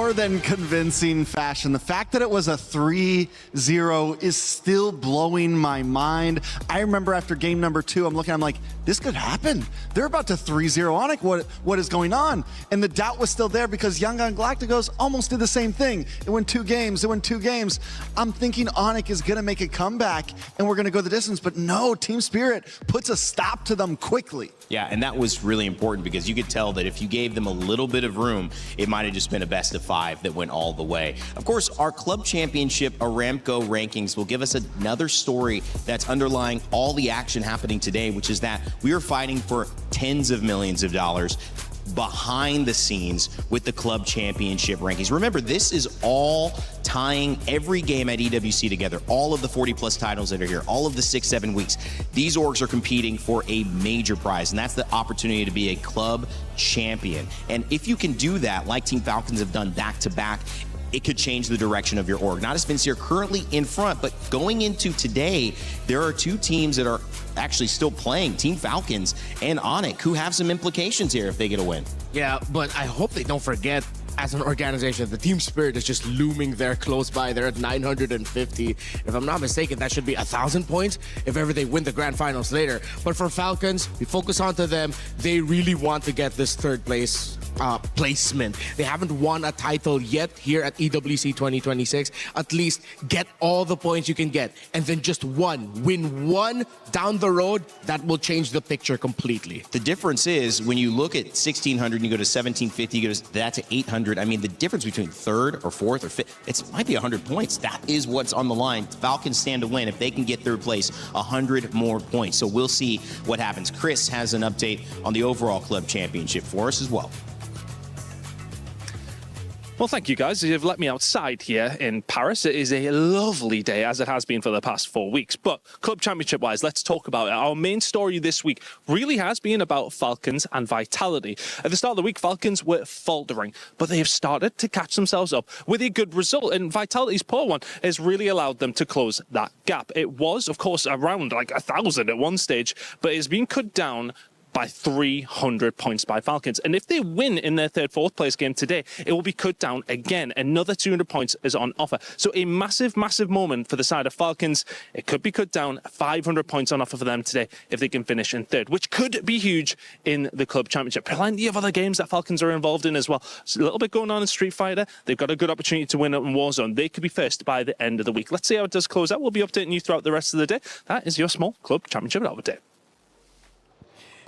more than convincing fashion. The fact that it was a 3-0 is still blowing my mind. I remember after game number 2, I'm like, this could happen. They're about to 3-0 Onyx. What is going on? And the doubt was still there because Young Gun Galacticos almost did the same thing. It won 2 games. I'm thinking Onyx is going to make a comeback and we're going to go the distance. But no, Team Spirit puts a stop to them quickly. Yeah, and that was really important because you could tell that if you gave them a little bit of room, it might have just been a best of 5 that went all the way. Of course, our club championship Aramco rankings will give us another story that's underlying all the action happening today, which is that we are fighting for tens of millions of dollars behind the scenes with the club championship rankings. Remember, this is all tying every game at EWC together, all of the 40+ titles that are here, all of the 6-7 weeks. These orgs are competing for a major prize, and that's the opportunity to be a club champion. And if you can do that, like Team Falcons have done back-to-back, it could change the direction of your org. Not as Vincier currently in front, but going into today, there are 2 teams that are actually still playing, Team Falcons and Onyx, who have some implications here if they get a win. Yeah, but I hope they don't forget, as an organization, the Team Spirit is just looming there close by. They're at 950. If I'm not mistaken, that should be 1,000 points if ever they win the grand finals later. But for Falcons, we focus onto them. They really want to get this 3rd place placement. They haven't won a title yet here at EWC 2026. At least get all the points you can get, and then just win one down the road. That will change the picture completely. The difference is when you look at 1,600 and you go to 1,750, you go to that to 800. I mean, the difference between 3rd or 4th or 5th, it might be 100 points. That is what's on the line. Falcons stand to win if they can get 3rd place, 100 more points. So we'll see what happens. Chris has an update on the overall club championship for us as well. Well, thank you, guys. You've let me outside here in Paris. It is a lovely day, as it has been for the past 4 weeks. But club championship-wise, let's talk about it. Our main story this week really has been about Falcons and Vitality. At the start of the week, Falcons were faltering, but they have started to catch themselves up with a good result. And Vitality's poor one has really allowed them to close that gap. It was, of course, around like 1,000 at one stage, but it's been cut down by 300 points by Falcons. And if they win in their 3rd, 4th place game today, it will be cut down again. Another 200 points is on offer. So a massive, massive moment for the side of Falcons. It could be cut down, 500 points on offer for them today if they can finish in 3rd, which could be huge in the club championship. Plenty of other games that Falcons are involved in as well. There's a little bit going on in Street Fighter. They've got a good opportunity to win it in Warzone. They could be first by the end of the week. Let's see how it does close out. We'll be updating you throughout the rest of the day. That is your small club championship update.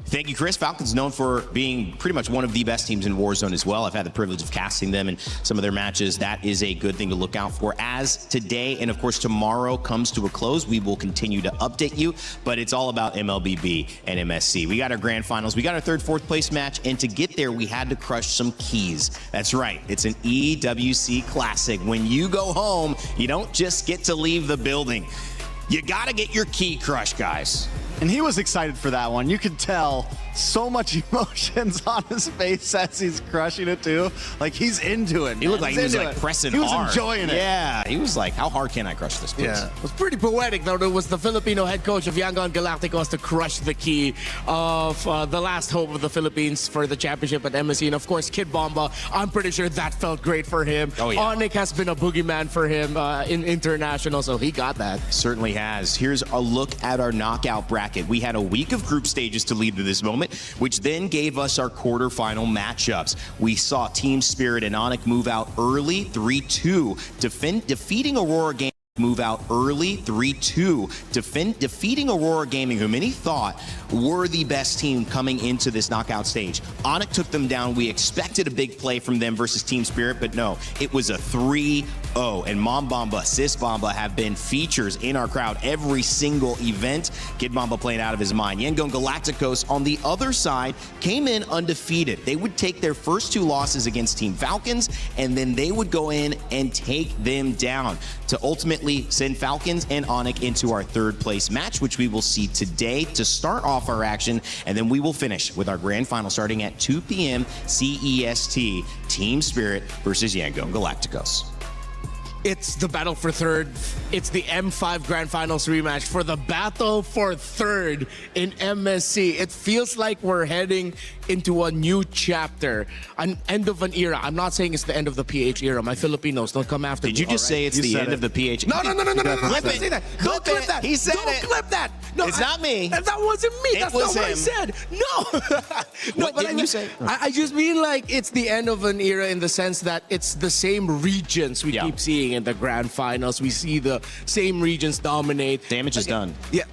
Thank you, Chris. Falcons known for being pretty much one of the best teams in Warzone as well. I've had the privilege of casting them in some of their matches. That is a good thing to look out for. As today and, of course, tomorrow comes to a close, we will continue to update you, but it's all about MLBB and MSC. We got our grand finals. We got our 3rd, 4th place match, and to get there, we had to crush some keys. That's right. It's an EWC Classic. When you go home, you don't just get to leave the building. You got to get your key crushed, guys. And he was excited for that one. You could tell so much emotions on his face as he's crushing it too. Like he's into it. He looked like he was like pressing hard. He was enjoying it. Yeah, he was like, how hard can I crush this, please? Yeah, it was pretty poetic though. It was the Filipino head coach of Young Gun Galacticos to crush the key of the last hope of the Philippines for the championship at MSC. And of course, Kid Bomba, I'm pretty sure that felt great for him. Oh, yeah. Onyx has been a boogeyman for him in international, so he got that. Certainly has. Here's a look at our knockout bracket. We had a week of group stages to lead to this moment, which then gave us our quarterfinal matchups. We saw Team Spirit and Onyx move out early, 3-2, defeating Aurora Gaming. Move out early, 3-2, defeating Aurora Gaming, who many thought were the best team coming into this knockout stage. Onyx took them down. We expected a big play from them versus Team Spirit, but no, it was a 3-0. And Mom Bomba, Sis Bomba have been features in our crowd every single event. Kid Bomba playing out of his mind. Yengon Galacticos on the other side came in undefeated. They would take their first 2 losses against Team Falcons, and then they would go in and take them down to ultimately send Falcons and Onyx into our 3rd place match, which we will see today to start off our action, and then we will finish with our grand final starting at 2 p.m. CEST, Team Spirit versus Yangon Galacticos. It's the battle for third. It's the M5 Grand Finals rematch for the battle for third in MSC. It feels like we're heading into a new chapter, an end of an era. I'm not saying it's the end of the PH era. My Filipinos, don't come after me. Did you just say it's the end of the PH? No. Clip it. Say that. Clip Don't clip it. that. He said Don't it. clip that. No, It's not me. That wasn't me. It That's was not what I him. said. No. What didn't you say? I just mean like it's the end of an era in the sense that it's the same regions we keep seeing in the grand finals. We see the same regions dominate. Damage is done. Yeah.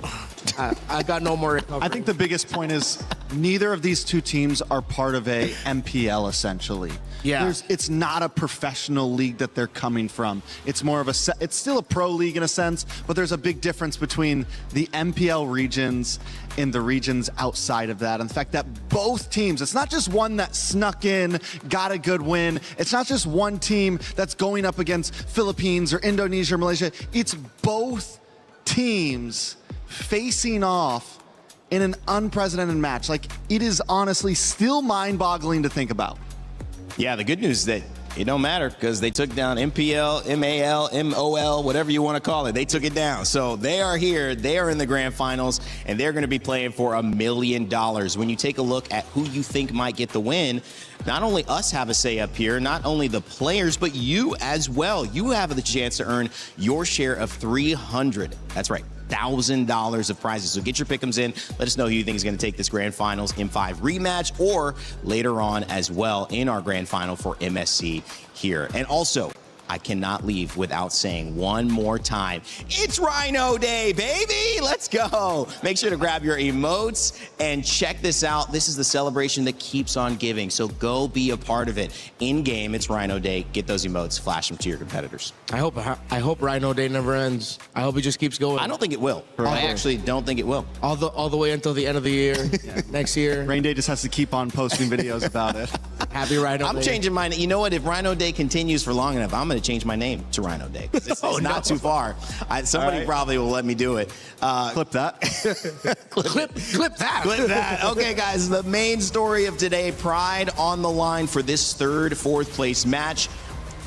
I got no more recovery. I think the biggest point is neither of these two teams are part of a MPL essentially. Yeah. It's not a professional league that they're coming from. It's more of it's still a pro league in a sense, but there's a big difference between the MPL regions and the regions outside of that. And the fact that both teams, it's not just one that snuck in, got a good win. It's not just one team that's going up against Philippines or Indonesia or Malaysia. It's both teams facing off in an unprecedented match. Like, it is honestly still mind-boggling to think about. Yeah, the good news is that it don't matter because they took down MPL, MAL, MOL, whatever you want to call it. They took it down. So they are here. They are in the grand finals, and they're going to be playing for $1 million. When you take a look at who you think might get the win, not only us have a say up here, not only the players, but you as well. You have the chance to earn your share of $300. That's right. $1,000 of prizes. So get your pick'ems in. Let us know who you think is going to take this grand finals M5 rematch or later on as well in our grand final for MSC here. And also, I cannot leave without saying one more time, it's Rhino Day, baby! Let's go! Make sure to grab your emotes and check this out. This is the celebration that keeps on giving, so go be a part of it. In-game, it's Rhino Day. Get those emotes, flash them to your competitors. I hope Rhino Day never ends. I hope it just keeps going. I don't think it will. I actually don't think it will. All the way until the end of the year, next year. Rain Day just has to keep on posting videos about it. Happy Rhino Day. I'm changing mine. You know what? If Rhino Day continues for long enough, I'm going to change my name to Rhino Day. It's not too far. Somebody probably will let me do it. Clip that. Clip that. Clip that. Okay, guys, the main story of today, Pride on the line for this third, fourth place match.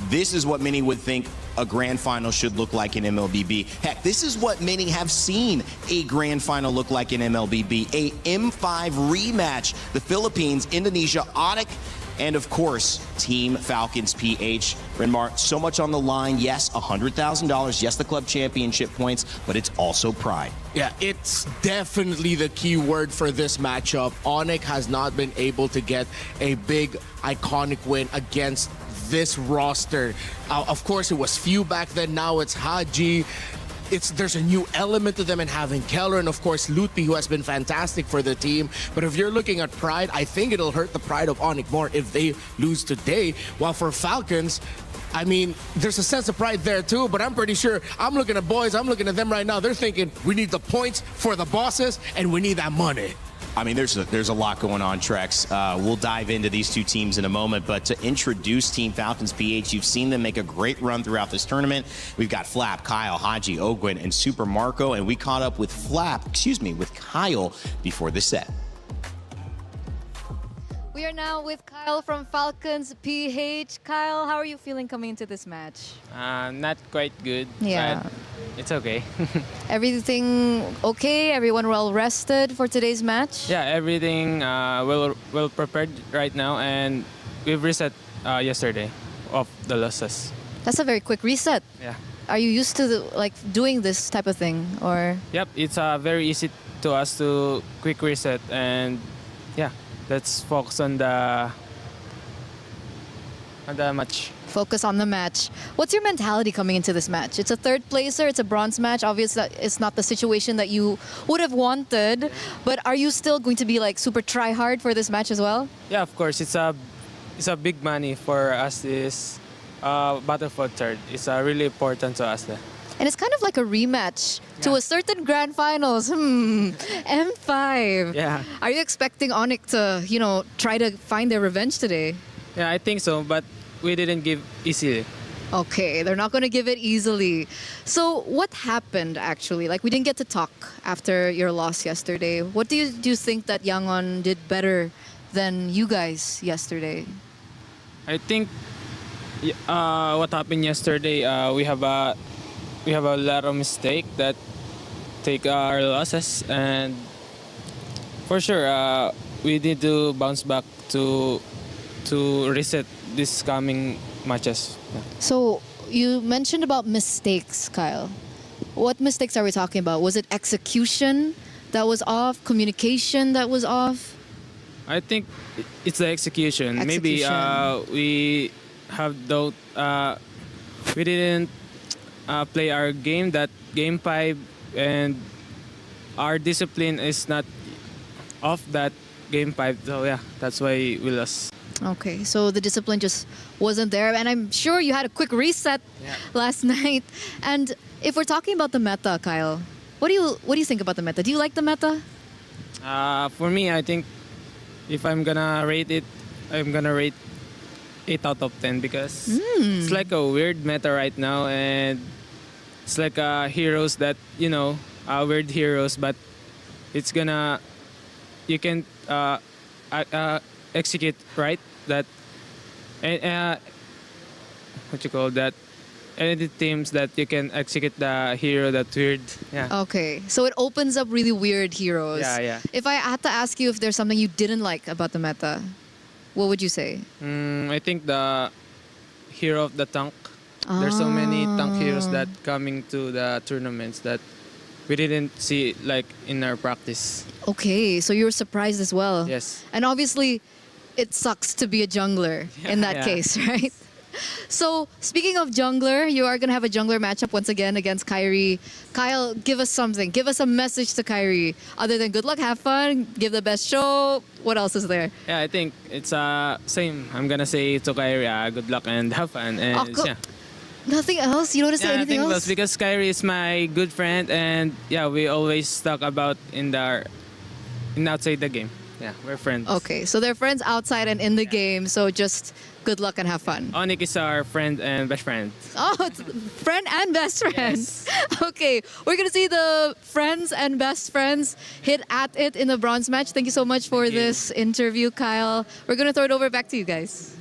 This is what many would think a grand final should look like in MLBB. Heck, this is what many have seen a grand final look like in MLBB. A M5 rematch. The Philippines, Indonesia, Onyx, and of course, Team Falcons PH. Renmar, so much on the line. Yes, $100,000. Yes, the club championship points, but it's also pride. Yeah, it's definitely the key word for this matchup. Onyx has not been able to get a big, iconic win against this roster. Of course, it was few back then. Now it's Haji. There's a new element to them in having Keller and, of course, Lutpi, who has been fantastic for the team. But if you're looking at pride, I think it'll hurt the pride of Onyx more if they lose today. While for Falcons, I mean, there's a sense of pride there too, but I'm pretty sure I'm looking at boys, I'm looking at them right now. They're thinking, we need the points for the bosses, and we need that money. I mean, there's a lot going on, Trex. We'll dive into these two teams in a moment, but to introduce Team Falcons PH, you've seen them make a great run throughout this tournament. We've got Flap, Kyle, Haji, Ogwin, and Super Marco, and we caught up with with Kyle before the set. We are now with Kyle from Falcons PH. Kyle, how are you feeling coming into this match? Not quite good, Yeah. but it's okay. Everything okay? Everyone well rested for today's match? Yeah, everything well prepared right now, and we've reset yesterday of the losses. That's a very quick reset. Yeah. Are you used to doing this type of thing, or? Yep, it's very easy to us to quick reset, and yeah, let's focus on the match. Focus on the match. What's your mentality coming into this match? It's a third placer, it's a bronze match. Obviously, it's not the situation that you would have wanted, but are you still going to be super try hard for this match as well? Yeah, of course, it's a big money for us. This battle for third. It's really important to us. And it's kind of like a rematch to a certain grand finals. M5. Yeah. Are you expecting Onyx to, try to find their revenge today? Yeah, I think so, but we didn't give easily. Okay, they're not going to give it easily. So what happened actually? We didn't get to talk after your loss yesterday. What do you think that Yangon did better than you guys yesterday? I think What happened yesterday? We have a lot of mistake that take our losses, and for sure, we need to bounce back to reset this coming matches. Yeah. So you mentioned about mistakes, Kyle. What mistakes are we talking about? Was it execution that was off? Communication that was off? I think it's the execution. Maybe we have don't we didn't play our game that game 5, and our discipline is not off that game 5. So yeah, that's why we lost. Okay, so the discipline just wasn't there, and I'm sure you had a quick reset last night. And if we're talking about the meta, Kyle, what do you think about the meta? Do you like the meta? For me, I think if I'm gonna rate it, I'm gonna rate 8 out of 10 because it's like a weird meta right now, and it's like heroes that weird heroes, but it's gonna you can execute right that what you call that any teams that you can execute the hero that weird. Yeah. Okay, so it opens up really weird heroes. Yeah. If I had to ask you if there's something you didn't like about the meta, what would you say? I think the hero of the tank. There's so many tank heroes that coming to the tournaments that we didn't see like in our practice. Okay, so you were surprised as well. Yes. And obviously, it sucks to be a jungler in that case, right? So, speaking of jungler, you are going to have a jungler matchup once again against Kyrie. Kyle, give us something. Give us a message to Kyrie. Other than good luck, have fun, give the best show. What else is there? Yeah, I think it's same. I'm going to say to Kyrie, good luck and have fun. And yeah. Nothing else? You don't want to say anything nothing else? Because Kyrie is my good friend, and yeah, we always talk about in outside the game. Yeah, we're friends. Okay, so they're friends outside and in the game, so just good luck and have fun. Onik is our friend and best friend. Oh, it's friend and best friend. Yes. Okay, we're going to see the friends and best friends hit at it in the bronze match. Thank you so much for this interview, Kyle. We're going to throw it over back to you guys.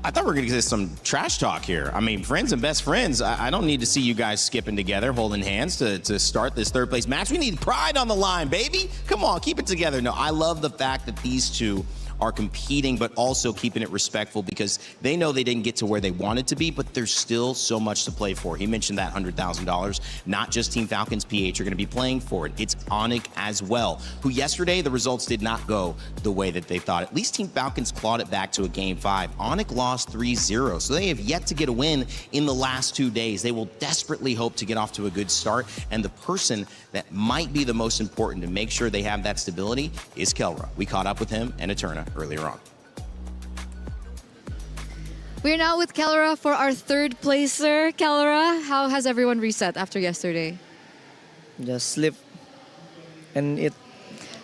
I thought we were going to get some trash talk here. I mean, friends and best friends, I don't need to see you guys skipping together, holding hands to start this third place match. We need pride on the line, baby. Come on, keep it together. No, I love the fact that these two are competing, but also keeping it respectful because they know they didn't get to where they wanted to be, but there's still so much to play for. He mentioned that $100,000. Not just Team Falcons PH are going to be playing for it. It's Onik as well, who yesterday the results did not go the way that they thought. At least Team Falcons clawed it back to a game 5. Onik lost 3-0, so they have yet to get a win in the last 2 days. They will desperately hope to get off to a good start, and the person that might be the most important to make sure they have that stability is Kelra. We caught up with him and Eterna earlier on. We're now with Kelra for our third placer. Kelra, how has everyone reset after yesterday? Just sleep and eat.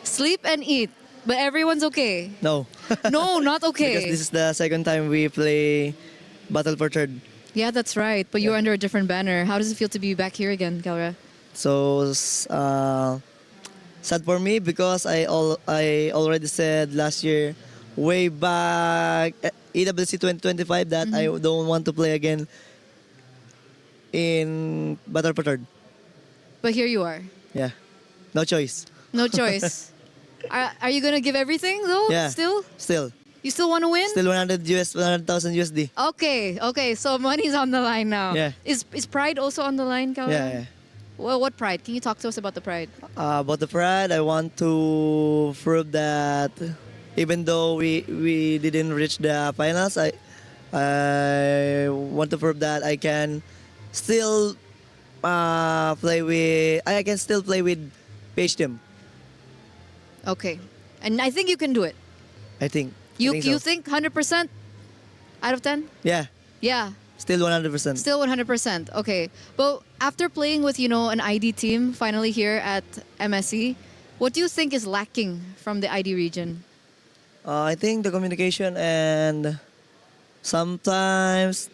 Sleep and eat, but everyone's okay. No. No, not okay. Because this is the second time we play Battle for Third. Yeah, that's right. But you're under a different banner. How does it feel to be back here again, Kelra? So sad for me because I already said last year, way back EWC 2025, that I don't want to play again in Battle for Third. But here you are. Yeah, no choice. No choice. Are you gonna give everything though? Yeah. Still? You still want to win? Still 100,000 USD. Okay. So money's on the line now. Yeah. Is pride also on the line, Kelra? Yeah. Well, what pride? Can you talk to us about the pride? About the pride, I want to prove that even though we didn't reach the finals, I want to prove that I can still play with PH team. Okay. And I think you can do it. I think. You so. think 100% out of 10? Yeah. Yeah. Still 100%. Still 100%. Okay. But after playing with, an ID team finally here at MSC, what do you think is lacking from the ID region? I think the communication and sometimes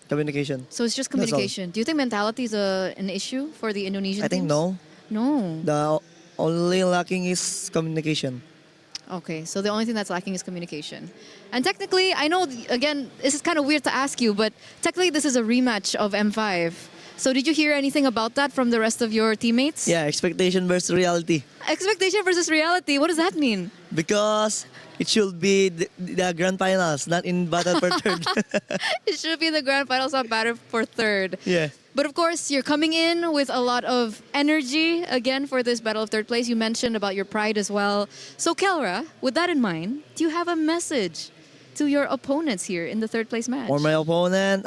communication. So it's just communication. Do you think mentality is an issue for the Indonesian I think teams? no. No. The only lacking is communication. Okay, so the only thing that's lacking is communication. And technically, I know, again, this is kind of weird to ask you, but technically this is a rematch of M5. So did you hear anything about that from the rest of your teammates? Yeah, expectation versus reality. Expectation versus reality, what does that mean? Because it should be the grand finals, not in battle for third. It should be the grand finals, not battle for third. Yeah. But of course, you're coming in with a lot of energy, again, for this battle of third place. You mentioned about your pride as well. So Kelra, with that in mind, do you have a message to your opponents here in the third place match? For my opponent,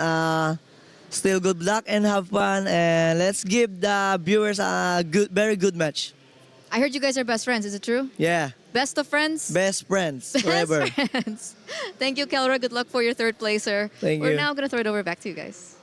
still good luck and have fun. And let's give the viewers a very good match. I heard you guys are best friends, is it true? Yeah. Best of friends? Best friends Best forever. friends. Thank you, Kelra. Good luck for your third placer. Thank We're you. now going to throw it over back to you guys.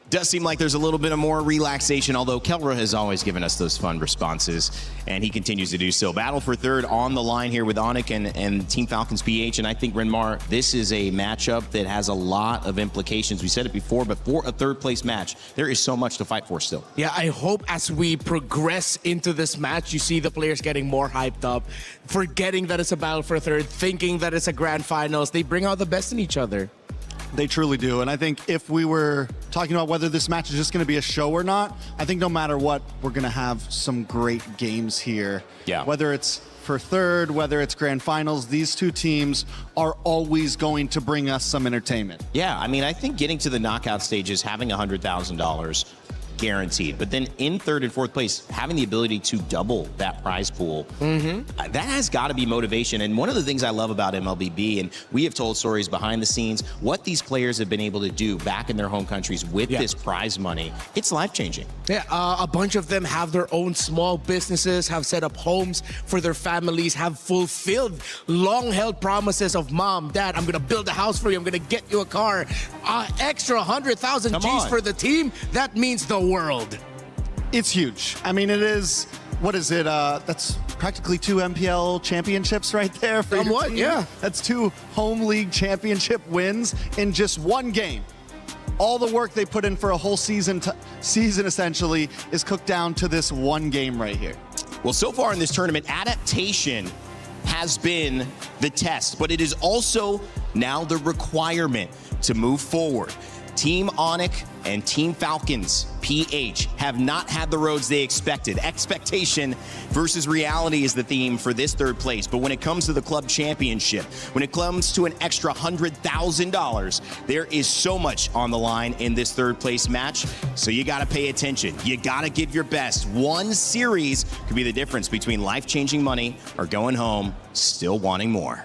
Does seem like there's a little bit of more relaxation, although Kelra has always given us those fun responses, and he continues to do so. Battle for third on the line here with Onic and Team Falcons PH, and I think, Renmar, this is a matchup that has a lot of implications. We said it before, but for a third-place match, there is so much to fight for still. Yeah, I hope as we progress into this match, you see the players getting more hyped up, forgetting that it's a battle for third, thinking that it's a grand finals. They bring out the best in each other. They truly do. And I think if we were talking about whether this match is just going to be a show or not, I think no matter what, we're going to have some great games here. Yeah. Whether it's for third, whether it's grand finals, these two teams are always going to bring us some entertainment. Yeah, I mean, I think getting to the knockout stages, having $100,000 guaranteed, but then in third and fourth place, having the ability to double that prize pool, that has got to be motivation. And one of the things I love about MLBB, and we have told stories behind the scenes, what these players have been able to do back in their home countries with this prize money, it's life-changing. Yeah, a bunch of them have their own small businesses, have set up homes for their families, have fulfilled long-held promises of mom, dad, I'm gonna build a house for you, I'm gonna get you a car, extra 100,000 Come G's on. for the team. That means the world. It's huge. I mean, it is, what is it? That's practically 2 MPL championships right there for your Somewhat, team. yeah. That's 2 home league championship wins in just one game. All the work they put in for a whole season essentially is cooked down to this one game right here. Well, so far in this tournament, adaptation has been the test, but it is also now the requirement to move forward. Team Onic and Team Falcons PH have not had the roads they expected. Expectation versus reality is the theme for this third place. But when it comes to the club championship, when it comes to an extra $100,000, there is so much on the line in this third place match. So you got to pay attention. You got to give your best. One series could be the difference between life-changing money or going home still wanting more.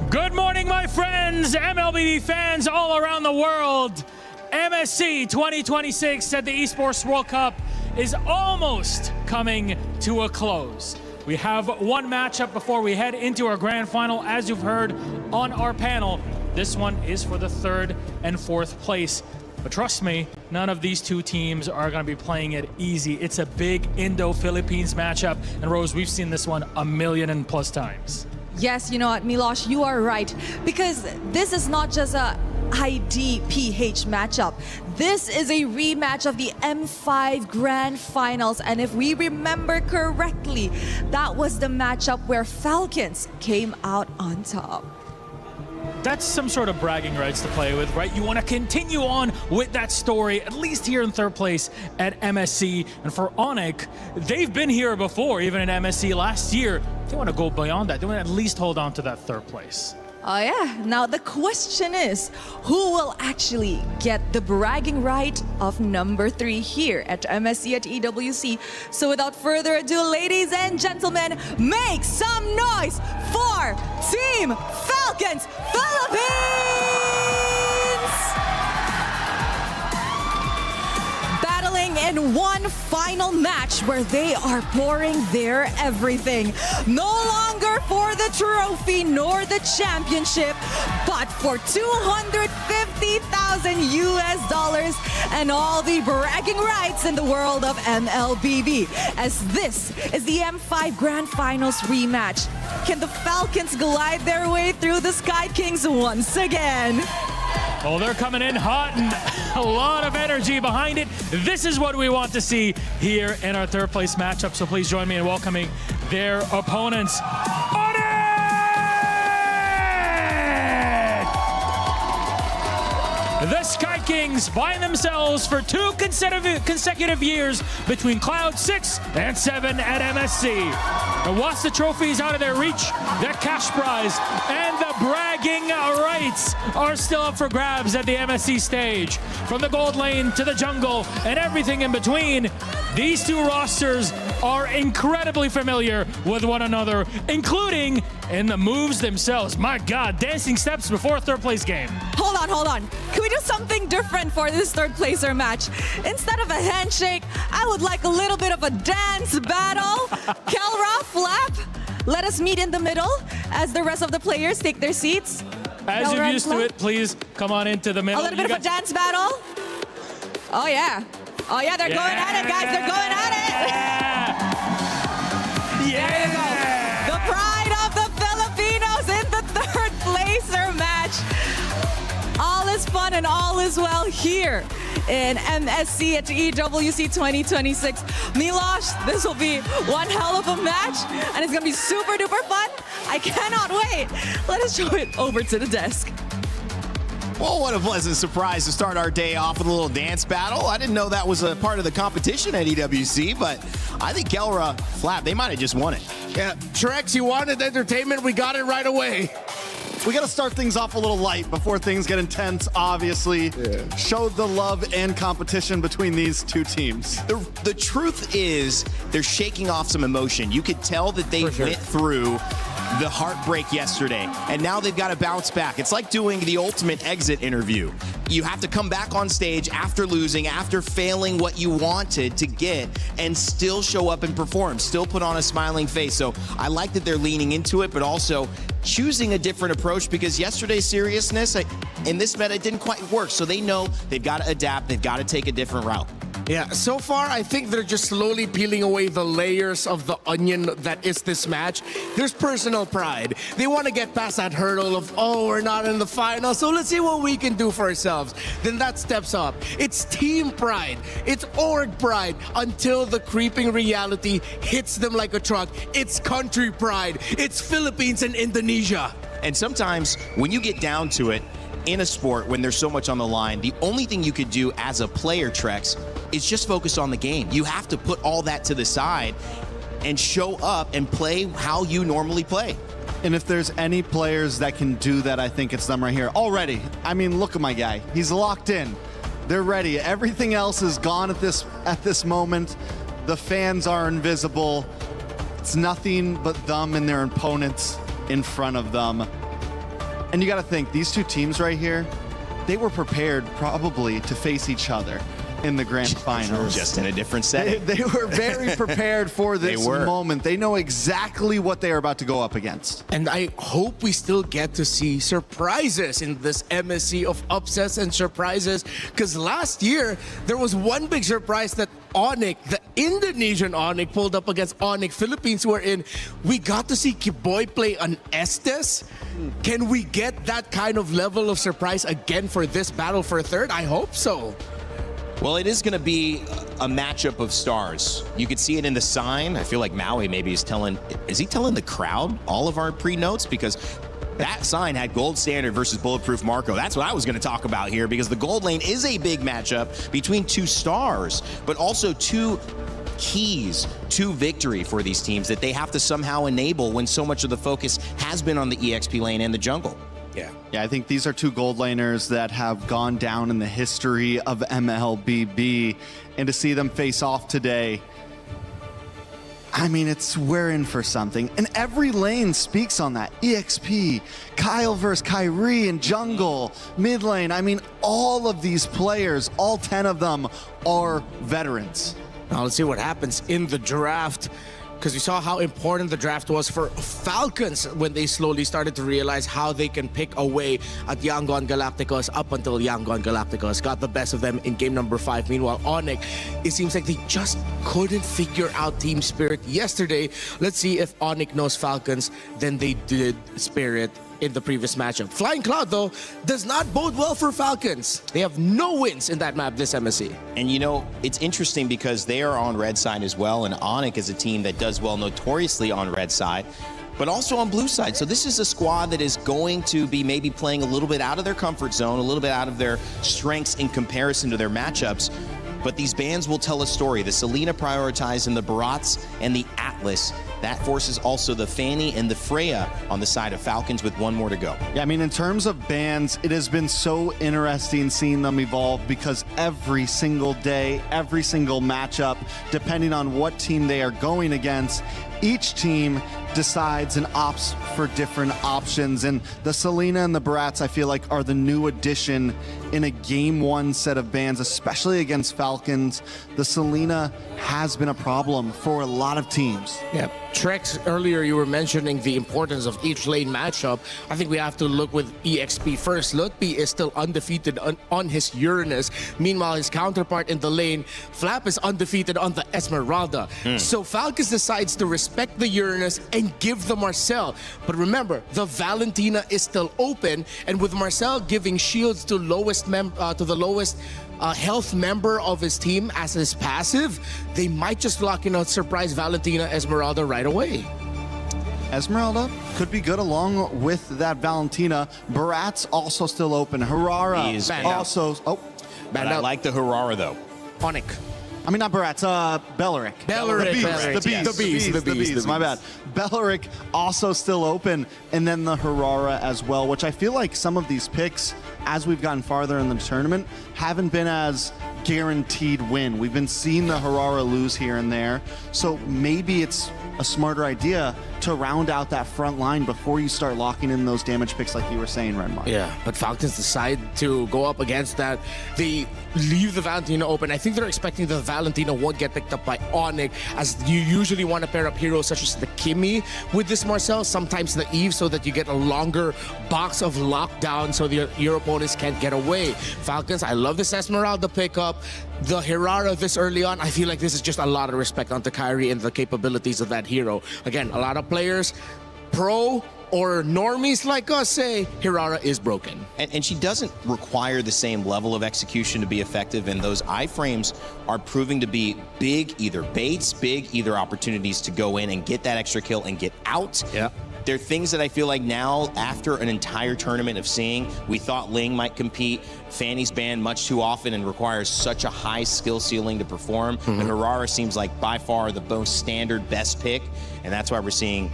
Good morning, my friends, MLBB fans all around the world. MSC 2026 at the Esports World Cup is almost coming to a close. We have one matchup before we head into our grand final. As you've heard on our panel, this one is for the third and fourth place. But trust me, none of these two teams are going to be playing it easy. It's a big Indo-Philippines matchup. And Rose, we've seen this one 1,000,000+ times. Yes, you know what, Milosh, you are right. Because this is not just a ID-PH matchup. This is a rematch of the M5 Grand Finals. And if we remember correctly, that was the matchup where Falcons came out on top. That's some sort of bragging rights to play with, right? You want to continue on with that story, at least here in third place at MSC. And for Onic, they've been here before, even in MSC last year. They want to go beyond that. They want to at least hold on to that third place. Oh yeah, now the question is, who will actually get the bragging right of number 3 here at MSC at EWC? So without further ado, ladies and gentlemen, make some noise for Team Falcons Philippines! Battling in one final match where they are pouring their everything. No longer for the trophy nor the championship, but for $250,000 US and all the bragging rights in the world of MLBB. As this is the M5 Grand Finals rematch. Can the Falcons glide their way through the Sky Kings once again? Oh, they're coming in hot and a lot of energy behind it. This is what we want to see here in our third place matchup. So please join me in welcoming their opponents. On it! The Sky Kings find themselves for 2 consecutive years between Cloud 6 and 7 at MSC. And whilst the trophy is out of their reach, their cash prize and the bragging rights are still up for grabs at the MSC stage. From the gold lane to the jungle and everything in between, these two rosters are incredibly familiar with one another, including in the moves themselves. My God, dancing steps before a third place game. Hold on. Can we do something different for this third placer match? Instead of a handshake, I would like a little bit of a dance battle. Kelra, Flap, let us meet in the middle as the rest of the players take their seats. As Kelra you're and used to Flap. it, please come on into the middle. A little bit of a dance battle. Oh yeah, they're going at it, guys. They're going at it. There you go. The pride of the Filipinos in the third placer match. All is fun and all is well here in MSC at EWC 2026. Milosh, this will be one hell of a match and it's gonna be super duper fun. I cannot wait. Let us show it over to the desk. Well, what a pleasant surprise to start our day off with a little dance battle. I didn't know that was a part of the competition at EWC, but I think Kelra, Flap, they might have just won it. Yeah, Trex, you wanted entertainment, we got it right away. We got to start things off a little light before things get intense, obviously. Yeah. Show the love and competition between these two teams. The truth is they're shaking off some emotion. You could tell that they went through the heartbreak yesterday, and now they've got to bounce back. It's like doing the ultimate exit interview. You have to come back on stage after losing, after failing what you wanted to get, and still show up and perform, still put on a smiling face. So I like that they're leaning into it, but also choosing a different approach, because yesterday's seriousness in this meta didn't quite work. So they know they've got to adapt, they've got to take a different route. Yeah, so far, I think they're just slowly peeling away the layers of the onion that is this match. There's personal pride. They want to get past that hurdle of, oh, we're not in the final, so let's see what we can do for ourselves. Then that steps up. It's team pride. It's org pride until the creeping reality hits them like a truck. It's country pride. It's Philippines and Indonesia. And sometimes when you get down to it, in a sport, when there's so much on the line, the only thing you could do as a player, Trex, is just focus on the game. You have to put all that to the side and show up and play how you normally play. And if there's any players that can do that, I think it's them right here. Already, I mean, look at my guy. He's locked in. They're ready. Everything else is gone at this moment. The fans are invisible. It's nothing but them and their opponents in front of them. And you got to think, these two teams right here, they were prepared probably to face each other in the grand finals. Just in a different setting. They were very prepared for this moment. They know exactly what they are about to go up against. And I hope we still get to see surprises in this MSC of upsets and surprises, because last year, there was one big surprise that Onyx, the Indonesian Onyx, pulled up against Onyx Philippines, wherein we got to see Kiboy play an Estes. Can we get that kind of level of surprise again for this battle for third? I hope so. Well, it is going to be a matchup of stars. You could see it in the sign. I feel like Maui maybe is he telling the crowd all of our pre-notes? Because that sign had Gold Standard versus Bulletproof Marco. That's what I was going to talk about here, because the gold lane is a big matchup between two stars, but also two keys to victory for these teams that they have to somehow enable when so much of the focus has been on the EXP lane and the jungle. Yeah, I think these are two gold laners that have gone down in the history of MLBB, and to see them face off today, I mean, we're in for something. And every lane speaks on that. EXP, Kyle versus Kyrie in jungle, mid lane. I mean, all of these players, all 10 of them are veterans. Now let's see what happens in the draft, because we saw how important the draft was for Falcons when they slowly started to realize how they can pick away at Yangon Galacticos up until Yangon Galacticos got the best of them in game number 5. Meanwhile, Onyx, it seems like they just couldn't figure out team spirit yesterday. Let's see if Onyx knows Falcons than they did Spirit in the previous matchup. Flying Cloud, though, does not bode well for Falcons. They have no wins in that map this MSC. And you know, it's interesting because they are on red side as well, and Onyx is a team that does well notoriously on red side, but also on blue side. So this is a squad that is going to be maybe playing a little bit out of their comfort zone, a little bit out of their strengths in comparison to their matchups. But these bans will tell a story. The Selena prioritizing the Barats and the Atlas. That forces also the Fanny and the Freya on the side of Falcons with one more to go. Yeah, I mean, in terms of bans, it has been so interesting seeing them evolve because every single day, every single matchup, depending on what team they are going against, each team decides and opts for different options. And the Selena and the Barats, I feel like, are the new addition in a game 1 set of bans, especially against Falcons. The Selena has been a problem for a lot of teams. Yeah. Trex, earlier you were mentioning the importance of each lane matchup. I think we have to look with EXP first. Lutpi is still undefeated on his Uranus. Meanwhile, his counterpart in the lane, Flap, is undefeated on the Esmeralda. So Falcons decides to respect the Uranus and give the Marcel. But remember, the Valentina is still open, and with Marcel giving shields to the lowest health member of his team as his passive, they might just lock in a surprise Valentina Esmeralda right away. Esmeralda could be good along with that Valentina. Barat's also still open. Harara He's also... Oh, But I like the Harara, though. Onyx. I mean, not Barat's, Belleric. The Beast, my bad. Belleric also still open, and then the Harara as well, which I feel like some of these picks, as we've gotten farther in the tournament, haven't been as guaranteed win. We've been seeing the Harara lose here and there, so maybe it's a smarter idea to round out that front line before you start locking in those damage picks like you were saying, Redmar. Yeah, but Falcons decide to go up against that. They leave the Valentina open. I think they're expecting the Valentina won't get picked up by Onyx, as you usually want to pair up heroes such as the Kimi with this Marcel, sometimes the Eve, so that you get a longer box of lockdown so your opponents can't get away. Falcons, I love this Esmeralda pickup. The Hirara this early on, I feel like this is just a lot of respect onto Kyrie and the capabilities of that hero. Again, a lot of players, pro or normies like us, say Hirara is broken. And she doesn't require the same level of execution to be effective, and those iframes are proving to be big either baits, big either opportunities to go in and get that extra kill and get out. Yeah. They're things that I feel like now, after an entire tournament of seeing, we thought Ling might compete. Fanny's banned much too often and requires such a high skill ceiling to perform. And Harara seems like by far the most standard best pick, and that's why we're seeing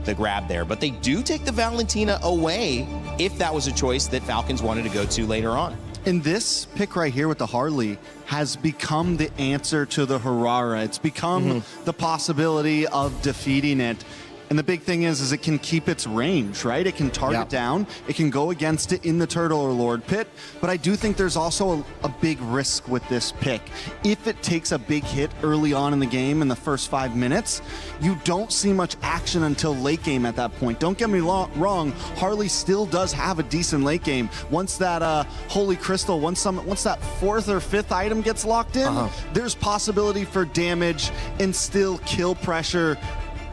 the grab there. But they do take the Valentina away if that was a choice that Falcons wanted to go to later on. And this pick right here with the Harley has become the answer to the Harara. It's become the possibility of defeating it. And the big thing is it can keep its range, right? It can target down. It can go against it in the Turtle or Lord pit. But I do think there's also a big risk with this pick. If it takes a big hit early on in the game in the first 5 minutes, you don't see much action until late game at that point. Don't get me wrong, Harley still does have a decent late game. Once that Holy Crystal, once that 4th or 5th item gets locked in, there's possibility for damage and still kill pressure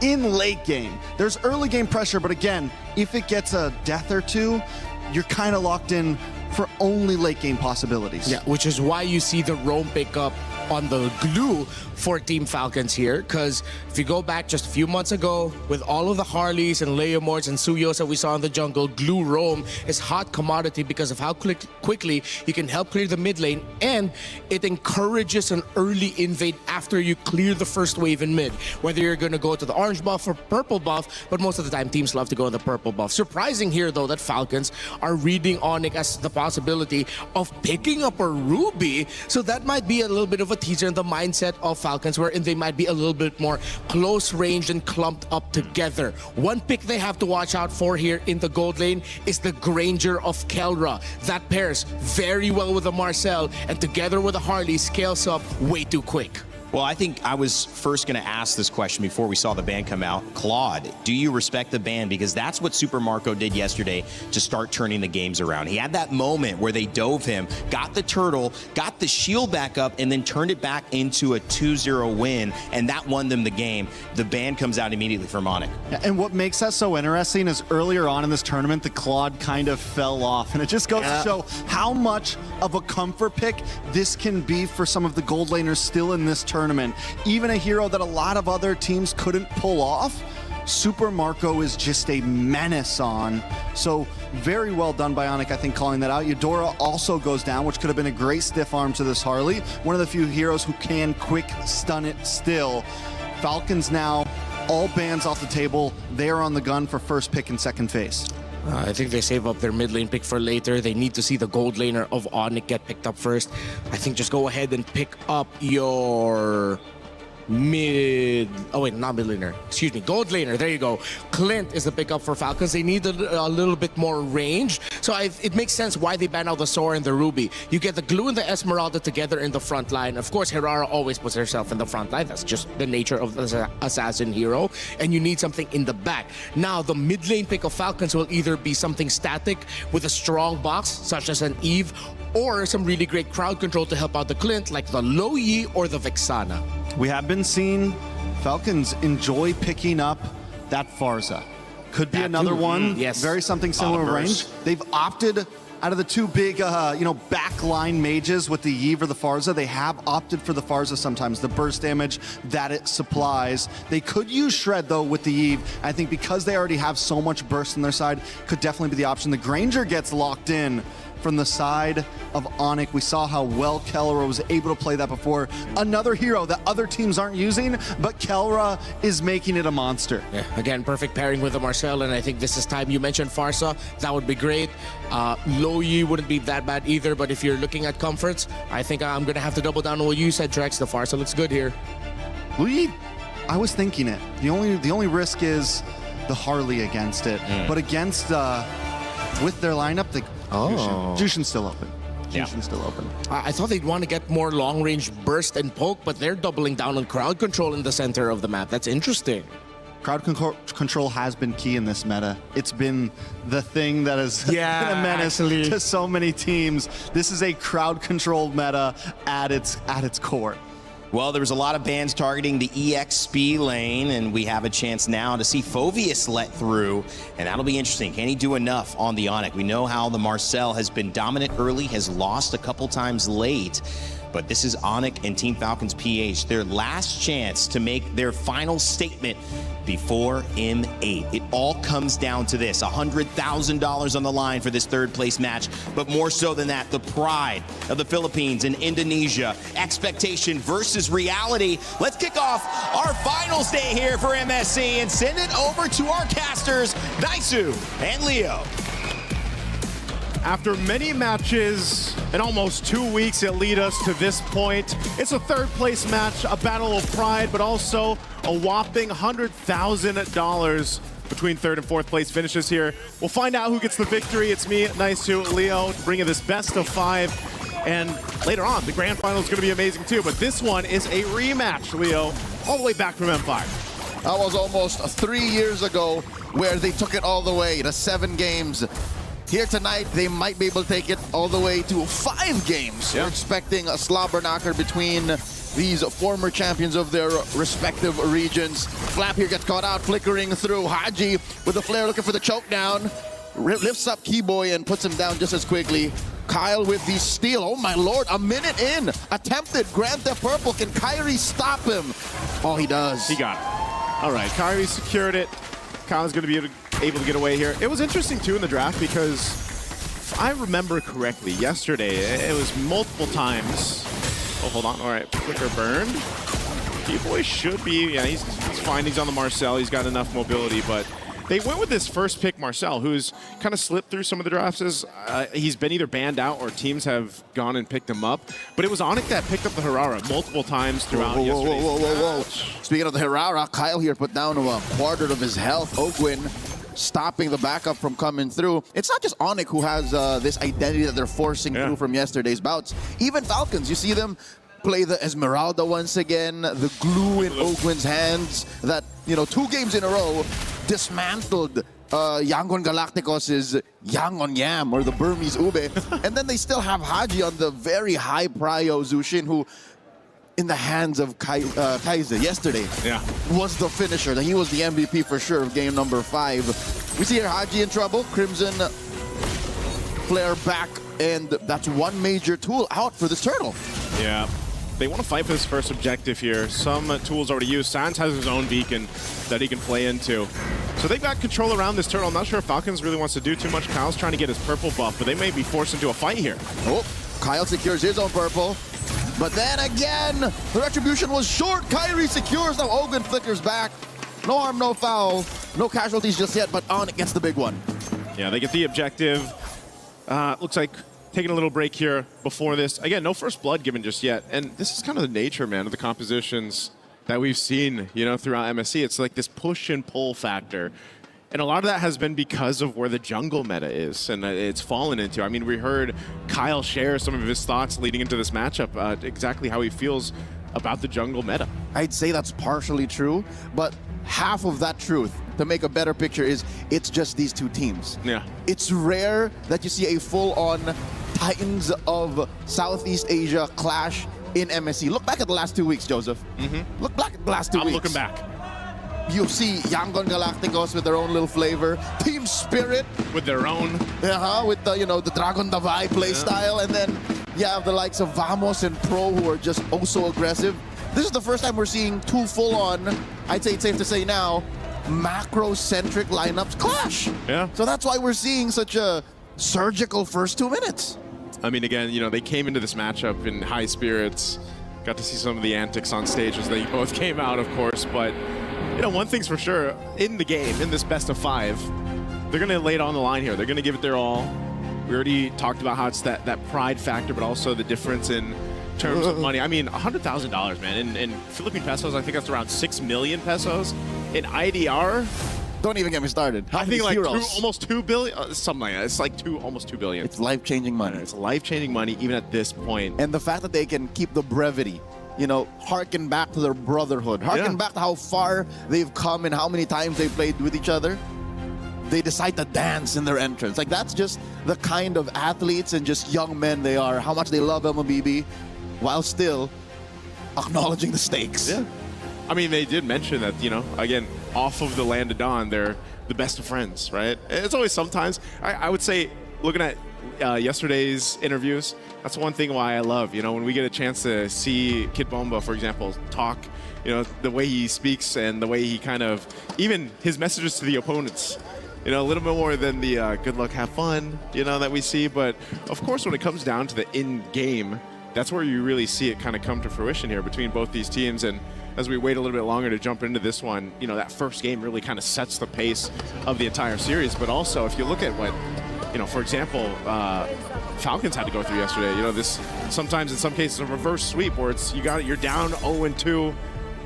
in late game. There's early game pressure, but again, if it gets a death or two, you're kind of locked in for only late game possibilities. Yeah, which is why you see the roam pick up on the glue for Team Falcons here, because if you go back just a few months ago with all of the Harleys and Leomords and Suyos that we saw in the jungle, glue roam is hot commodity because of how quickly you can help clear the mid lane, and it encourages an early invade after you clear the first wave in mid, whether you're going to go to the orange buff or purple buff, but most of the time teams love to go in the purple buff. Surprising here though that Falcons are reading Onyx as the possibility of picking up a Ruby, so that might be a little bit of a teaser in the mindset of Falcons, wherein they might be a little bit more close range and clumped up together. One pick they have to watch out for here in the gold lane is the Granger of Kelra. That pairs very well with the Marcel, and together with the Harley scales up way too quick. Well, I think I was first going to ask this question before we saw the ban come out. Claude, do you respect the ban? Because that's what Super Marco did yesterday to start turning the games around. He had that moment where they dove him, got the turtle, got the shield back up, and then turned it back into a 2-0 win, and that won them the game. The ban comes out immediately from Onic. And what makes that so interesting is earlier on in this tournament, the Claude kind of fell off. And it just goes to show how much of a comfort pick this can be for some of the gold laners still in this tournament. Even a hero that a lot of other teams couldn't pull off, Super Marco is just a menace on. So very well done by Onic, I think, calling that out. Eudora also goes down, which could have been a great stiff arm to this Harley. One of the few heroes who can quick stun it still. Falcons now, all bans off the table. They are on the gun for first pick and second phase. I think they save up their mid lane pick for later. They need to see the gold laner of Onic get picked up first. I think just go ahead and pick up your mid... Oh, wait, not mid laner. Excuse me, gold laner. There you go. Clint is the pickup for Falcons. They need a little bit more range. So it makes sense why they ban out the Sora and the Ruby. You get the Glue and the Esmeralda together in the front line. Of course, Herrera always puts herself in the front line. That's just the nature of the assassin hero. And you need something in the back. Now, the mid lane pick of Falcons will either be something static with a strong box, such as an Eve, or some really great crowd control to help out the Clint, like the Lo Yi or the Vexana. We have been seeing Falcons enjoy picking up that Farza. Could be another one. Yes. Very something similar range. They've opted out of the two big, backline mages with the Yve or the Farza. They have opted for the Farza sometimes, the burst damage that it supplies. They could use Shred, though, with the Yve. I think because they already have so much burst on their side, could definitely be the option. The Granger gets locked in from the side of Onic. We saw how well Kelra was able to play that before. Another hero that other teams aren't using, but Kelra is making it a monster. Yeah, again, perfect pairing with the Marcel, and I think this is time. You mentioned Farsa, that would be great. Lo Yi wouldn't be that bad either, but if you're looking at comforts, I think I'm going to have to double down on what you said, Trex. The Farsa looks good here. Lo Yi, I was thinking it. The only risk is the Harley against it, but against with their lineup, the Jushin's still open. Jushin's still open. I thought they'd want to get more long-range burst and poke, but they're doubling down on crowd control in the center of the map. That's interesting. Crowd control has been key in this meta. It's been the thing that has been a menace to so many teams. This is a crowd control meta at its core. Well, there was a lot of bans targeting the EXP lane, and we have a chance now to see Phoveus let through, and that'll be interesting. Can he do enough on the Onic? We know how the Marcel has been dominant early, has lost a couple times late, but this is Onic and Team Falcons PH, their last chance to make their final statement before M8. It all comes down to this, $100,000 on the line for this third place match, but more so than that, the pride of the Philippines and Indonesia, expectation versus reality. Let's kick off our finals day here for MSC and send it over to our casters, Daisu and Leo. After many matches and almost 2 weeks that lead us to this point, it's a third place match, a battle of pride, but also a whopping $100,000 between third and fourth place finishes here. We'll find out who gets the victory. It's me, Naisu, Leo, to bring you this best of 5. And later on, the grand final is going to be amazing too, but this one is a rematch, Leo, all the way back from M5. That was almost 3 years ago where they took it all the way to 7 games. Here tonight, they might be able to take it all the way to 5 games. We're expecting a slobber knocker between these former champions of their respective regions. Flap here gets caught out, flickering through. Haji with the flare looking for the choke down. Lifts up Keyboy and puts him down just as quickly. Kyle with the steal. Oh my lord, a minute in. Attempted Grand Theft Purple. Can Kyrie stop him? Oh, he does. He got it. All right, Kyrie secured it. Kyle's going to be able to get away here. It was interesting too in the draft because if I remember correctly, yesterday it was multiple times. Oh, hold on. All right, flicker burned. Keyboy should be, yeah, he's fine. He's on the Marcel. He's got enough mobility, but they went with this first pick, Marcel, who's kind of slipped through some of the drafts. He's been either banned out or teams have gone and picked him up. But it was Onic that picked up the Herrera multiple times throughout yesterday's Whoa. Speaking of the Herrera, Kyle here put down to a quarter of his health. Ogwin stopping the backup from coming through. It's not just Onic who has this identity that they're forcing through from yesterday's bouts. Even Falcons, you see them play the Esmeralda once again, the glue in Oakland's hands that, 2 games in a row dismantled Yangon Galacticos' Yang on Yam, or the Burmese Ube. And then they still have Haji on the very high prio Zushin, who in the hands of Kaiser yesterday was the finisher. He was the MVP for sure of game number 5. We see here Haji in trouble. Crimson flare back, and that's one major tool out for this turtle. Yeah. They want to fight for this first objective here. Some tools already used. Sans has his own beacon that he can play into. So they've got control around this turtle. I'm not sure if Falcons really wants to do too much. Kyle's trying to get his purple buff, but they may be forced into a fight here. Oh, Kyle secures his own purple. But then again, the retribution was short. Kyrie secures. Now Ogun flickers back. No harm, no foul. No casualties just yet, but Onyx gets the big one. Yeah, they get the objective. Looks like taking a little break here before this. Again, no first blood given just yet. And this is kind of the nature, man, of the compositions that we've seen, throughout MSC. It's like this push and pull factor. And a lot of that has been because of where the jungle meta is and it's fallen into. I mean, we heard Kyle share some of his thoughts leading into this matchup, exactly how he feels about the jungle meta. I'd say that's partially true, but half of that truth, to make a better picture, is it's just these 2 teams. Yeah. It's rare that you see a full-on Titans of Southeast Asia clash in MSC. Look back at the last 2 weeks, Joseph. Look back at the last 2 weeks. I'm looking back. You see Yangon Galacticos with their own little flavor, Team Spirit with their own, with the the Dragon Davai play style, and then you have the likes of Vamos and Pro who are just oh so aggressive. This is the first time we're seeing 2 full-on, I'd say it's safe to say now, macro-centric lineups clash. Yeah. So that's why we're seeing such a surgical first 2 minutes. I mean, again, they came into this matchup in high spirits. Got to see some of the antics on stage as they both came out, of course, but one thing's for sure, in the game, in this best of 5, they're going to lay it on the line here. They're going to give it their all. We already talked about how it's that pride factor, but also the difference in terms of money. I mean, $100,000, man. In Philippine pesos, I think that's around 6 million pesos. In IDR, don't even get me started. I think like almost 2 billion, something like that. It's like almost 2 billion. It's life-changing money. It's life-changing money, even at this point. And the fact that they can keep the brevity, harken back to their brotherhood, harken back to how far they've come and how many times they played with each other. They decide to dance in their entrance. Like, that's just the kind of athletes and just young men they are, how much they love MLBB, while still acknowledging the stakes. Yeah. I mean, they did mention that, again, off of the Land of Dawn, they're the best of friends, right? It's always sometimes, I would say, looking at yesterday's interviews, that's one thing why I love, when we get a chance to see Kid Bomba, for example, talk, the way he speaks and the way he kind of, even his messages to the opponents, a little bit more than the good luck, have fun, that we see. But of course, when it comes down to the in-game, that's where you really see it kind of come to fruition here between both these teams. And as we wait a little bit longer to jump into this one, that first game really kind of sets the pace of the entire series. But also, if you look at what, for example, Falcons had to go through yesterday. This sometimes in some cases a reverse sweep where you're down 0-2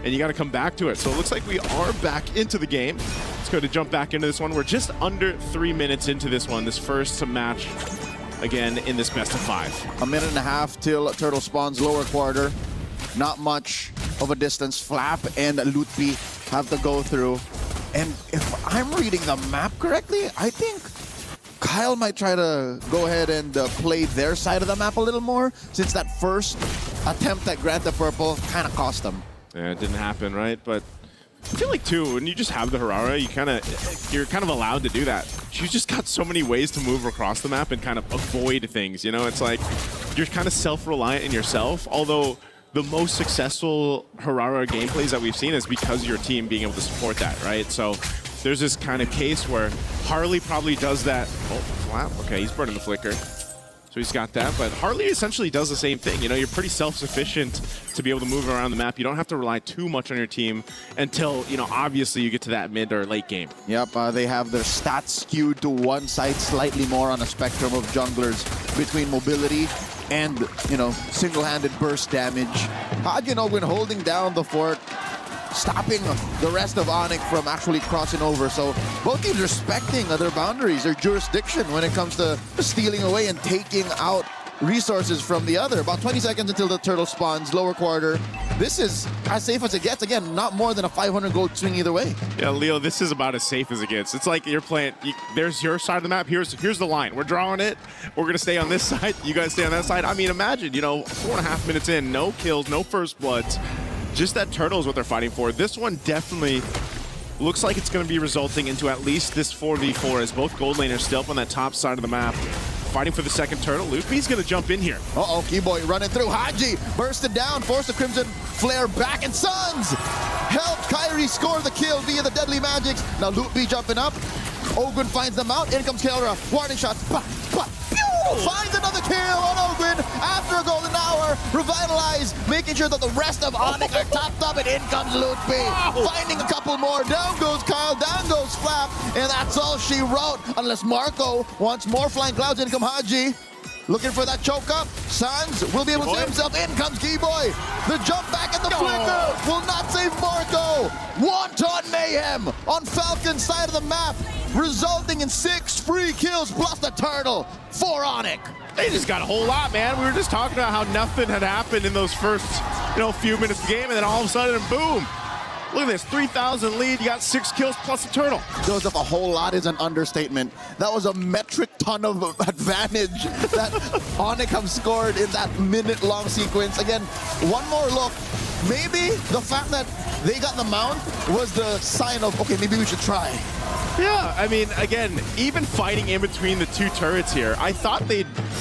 and you got to come back to it. So it looks like we are back into the game. Let's go to jump back into this one. We're just under 3 minutes into this one, this first match again in this best of 5. A minute and a half till Turtle spawns lower quarter. Not much of a distance. Flap and Lutpi have to go through. And if I'm reading the map correctly, I think Kyle might try to go ahead and play their side of the map a little more, since that first attempt at Grant the Purple kind of cost them. Yeah, it didn't happen, right? But I feel like, too, when you just have the Harara, you're kind of allowed to do that. You just got so many ways to move across the map and kind of avoid things, It's like you're kind of self-reliant in yourself, although the most successful Harara gameplays that we've seen is because of your team being able to support that, right? So there's this kind of case where Harley probably does that. Oh, wow. Okay, he's burning the flicker. So he's got that, but Harley essentially does the same thing. You're pretty self-sufficient to be able to move around the map. You don't have to rely too much on your team until, obviously you get to that mid or late game. Yep, they have their stats skewed to one side slightly more on a spectrum of junglers between mobility and, single-handed burst damage. Hajin when holding down the fort, stopping the rest of Onyx from actually crossing over. So both teams respecting their boundaries, their jurisdiction when it comes to stealing away and taking out resources from the other. About 20 seconds until the turtle spawns, lower quarter. This is as safe as it gets. Again, not more than a 500 gold swing either way. Yeah, Leo, this is about as safe as it gets. It's like you're playing, there's your side of the map, here's the line. We're drawing it, we're going to stay on this side, you guys stay on that side. I mean, imagine, you know, 4.5 minutes in, no kills, no first bloods. Just that turtle is what they're fighting for. This one definitely looks like it's going to be resulting into at least this 4v4 as both gold laners still up on that top side of the map. Fighting for the second turtle. Luffy's going to jump in here. Uh-oh, Keyboy running through. Haji bursted down, forced the Crimson Flare back, and Suns helped Kyrie score the kill via the deadly magics. Now Luffy jumping up. Ogun finds them out. In comes Kelra. Warning shots. Finds another kill on Ogun after a golden hour. Revitalize, making sure that the rest of Onyx are topped up, and in comes Lutfi. Finding a couple more. Down goes Kyle, down goes Flap, and that's all she wrote. Unless Marco wants more flying clouds. In comes Haji. Looking for that choke up. Sans will be able to save himself. In comes Keyboy. The jump back at the flicker will not save Marco. Wanton mayhem on Falcon's side of the map, resulting in 6 free kills plus the turtle for Onyx. They just got a whole lot, man. We were just talking about how nothing had happened in those first, few minutes of the game, and then all of a sudden, boom. Look at this, 3,000 lead, you got 6 kills plus a turtle. Joseph, a whole lot is an understatement. That was a metric ton of advantage that Onyx have scored in that minute-long sequence. Again, one more look. Maybe the fact that they got the mount was the sign of, okay, maybe we should try. Yeah, I mean, again, even fighting in between the two turrets here, I thought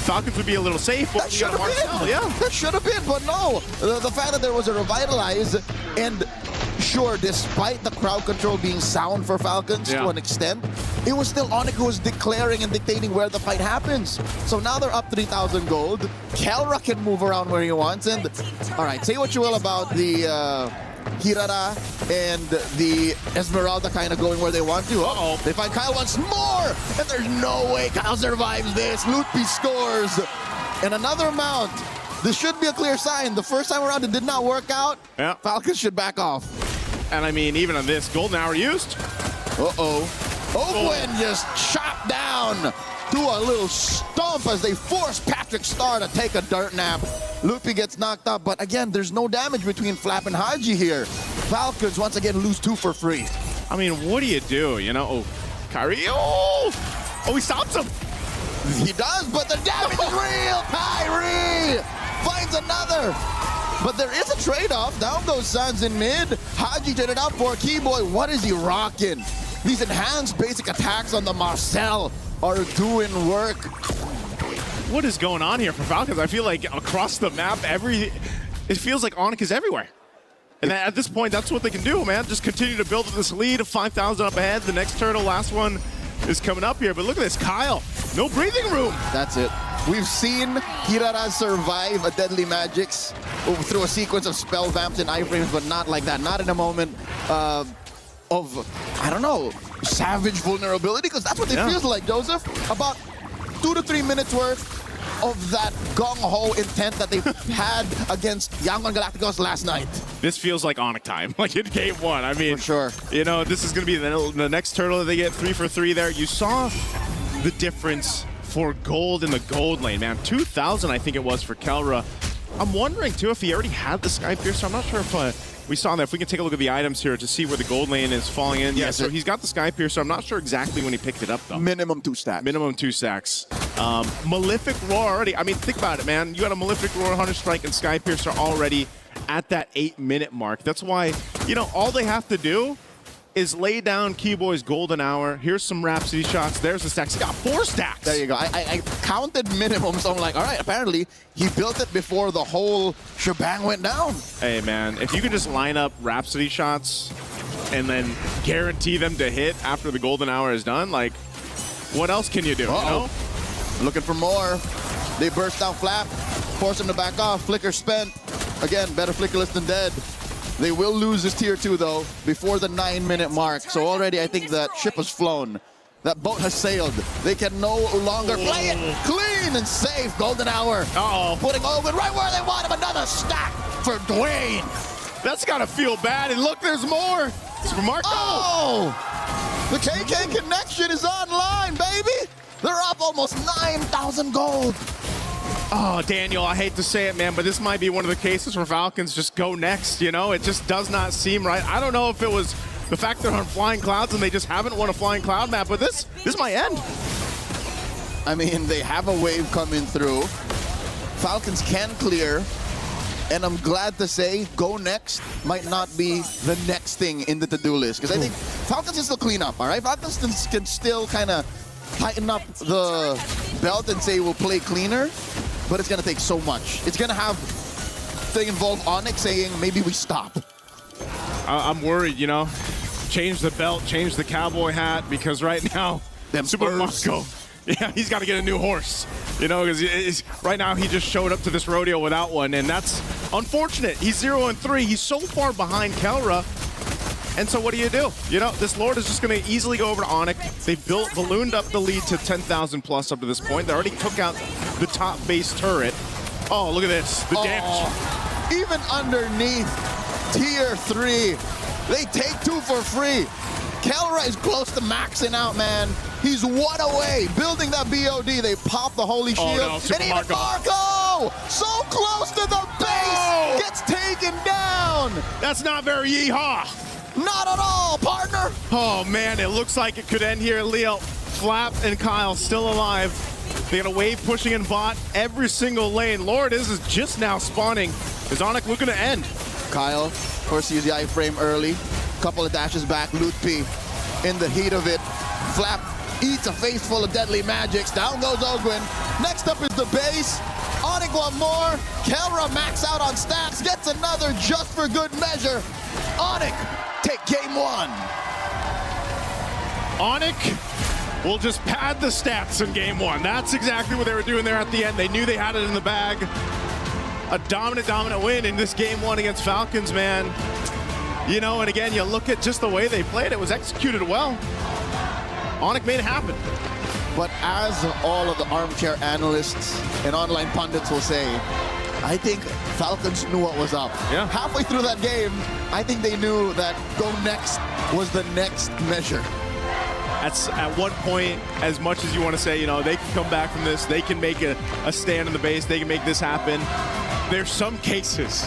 Falcons would be a little safe. That should have been. Yeah, that should have been, but no. The fact that there was a revitalize, and sure, despite the crowd control being sound for Falcons to an extent, it was still Onyx who was declaring and dictating where the fight happens. So now they're up 3,000 gold. Kelra can move around where he wants, and all right, say what you will about the Hirara and the Esmeralda kind of going where they want to. Uh-oh. They find Kyle once more, and there's no way Kyle survives this. Lutfi scores, and another mount. This should be a clear sign. The first time around, it did not work out. Yeah. Falcons should back off. And I mean, even on this, golden hour used. Uh-oh. Ogwen just chopped down to a little stomp as they force Patrick Star to take a dirt nap. Luffy gets knocked up, but again, there's no damage between Flap and Haji here. Falcons once again lose 2 for free. I mean, what do you do, Oh, Kyrie, oh, he stops him. He does, but the damage is real. Kyrie finds another. But there is a trade-off. Down goes Sans in mid. Haji traded out for Keyboy. What is he rocking? These enhanced basic attacks on the Marcel are doing work. What is going on here for Falcons? I feel like across the map, it feels like Onyx is everywhere. And at this point, that's what they can do, man. Just continue to build this lead, 5,000 up ahead. The next turtle, last one, is coming up here. But look at this, Kyle. No breathing room. That's it. We've seen Hirara survive a deadly magics through a sequence of spell vamps and iframes, but not like that. Not in a moment of, I don't know, savage vulnerability, because that's what it feels like, Joseph. About 2 to 3 minutes worth of that gung-ho intent that they had against Yangon Galacticos last night. This feels like Onyx time, like in game 1. I mean, for sure. This is going to be the next turtle that they get 3 for 3 there. You saw the difference for gold in the gold lane, man. 2,000, I think it was, for Kelra. I'm wondering, too, if he already had the Sky Piercer. I'm not sure if we saw that. If we can take a look at the items here to see where the gold lane is falling in. Yeah, so he's got the Sky Piercer. I'm not sure exactly when he picked it up, though. Minimum 2 stacks. Minimum 2 stacks. Malefic Roar already. I mean, think about it, man. You got a Malefic Roar, Hunter Strike, and Sky Piercer already at that 8-minute mark. That's why, all they have to do is lay down Keyboy's golden hour. Here's some Rhapsody shots. There's the stacks. He got 4 stacks. There you go. I counted minimum, so I'm like, all right, apparently he built it before the whole shebang went down. Hey, man, if you could just line up Rhapsody shots and then guarantee them to hit after the golden hour is done, like, what else can you do, Looking for more. They burst down Flap, force him to back off. Flicker spent. Again, better flickerless than dead. They will lose this tier 2, though, before the 9-minute mark. So already I think that ship has flown. That boat has sailed. They can no longer play it clean and safe. Golden hour. Putting Owen right where they want him. Another stack for Dwayne. That's got to feel bad. And look, there's more. It's for Marco. Oh! The KK connection is online, baby. They're up almost 9,000 gold. Oh, Daniel, I hate to say it, man, but this might be one of the cases where Falcons just go next, you know? It just does not seem right. I don't know if it was the fact they're on Flying Clouds and they just haven't won a Flying Cloud map, but this might end. I mean, they have a wave coming through. Falcons can clear, and I'm glad to say go next might not be the next thing in the to-do list, because I think Falcons can still clean up, all right? Falcons can still kind of tighten up the belt and say we'll play cleaner, but it's going to take so much. It's going to have to involve Onyx saying maybe we stop. I'm worried, you know? Change the belt, change the cowboy hat, because right now, Super Marco, yeah, he's got to get a new horse, you know, because right now he just showed up to this rodeo without one, and that's unfortunate. He's 0-3. He's so far behind Kelra. And so what do? You know, this Lord is just going to easily go over to Onyx. They ballooned up the lead to 10,000 plus up to this point. They already took out the top base turret. Oh, look at this, the damage. Even underneath tier 3, they take 2 for free. Kelra is close to maxing out, man. He's 1 away, building that BOD. They pop the Holy Shield. Oh, no, and even Marco, so close to the base, gets taken down. That's not very yeehaw. Not at all, partner. Oh, man, it looks like it could end here. Leo, Flap, and Kyle still alive. They got a wave pushing in bot every single lane. Lord is just now spawning. Is Onyx looking to end? Kyle, of course, use the iframe early. Couple of dashes back. Loot P in the heat of it. Flap eats a face full of deadly magics. Down goes Ogwin. Next up is the base. Onyx one more. Kelra max out on stats. Gets another just for good measure. Onyx take game 1. Onyx will just pad the stats in game 1. That's exactly what they were doing there at the end. They knew they had it in the bag. A dominant win in this game 1 against Falcons, man. You know, and again, you look at just the way they played. It was executed well. Onyx made it happen. But as all of the armchair analysts and online pundits will say, I think Falcons knew what was up. Yeah. Halfway through that game, I think they knew that go next was the next measure. That's at one point, as much as you want to say, you know, they can come back from this, they can make a stand in the base, they can make this happen. There's some cases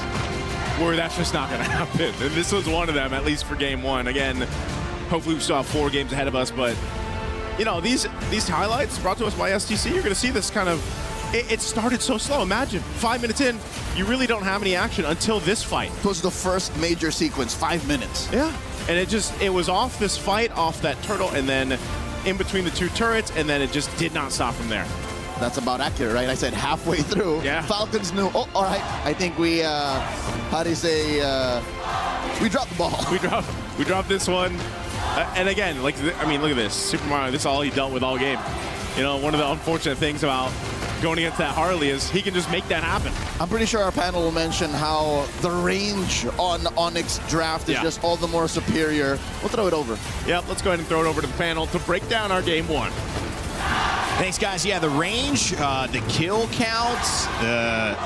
where that's just not going to happen. And this was one of them, at least for game 1. Again, hopefully we still have 4 games ahead of us, but you know, these highlights brought to us by STC, you're going to see this kind of, it started so slow. Imagine 5 minutes in, you really don't have any action until this fight. It was the first major sequence, 5 minutes. Yeah, and it was off this fight, off that turtle, and then in between the 2 turrets, and then it just did not stop from there. That's about accurate, right? I said halfway through. Yeah. Falcons knew, oh, all right, I think we, how do you say, we dropped the ball. We dropped this one. And again, like, I mean, look at this. Super Mario, this is all he dealt with all game. You know, one of the unfortunate things about going against that Harley is he can just make that happen. I'm pretty sure our panel will mention how the range on Onyx draft is just all the more superior. We'll throw it over. Yep, let's go ahead and throw it over to the panel to break down our game 1. Thanks, guys. Yeah, the range, the kill counts, the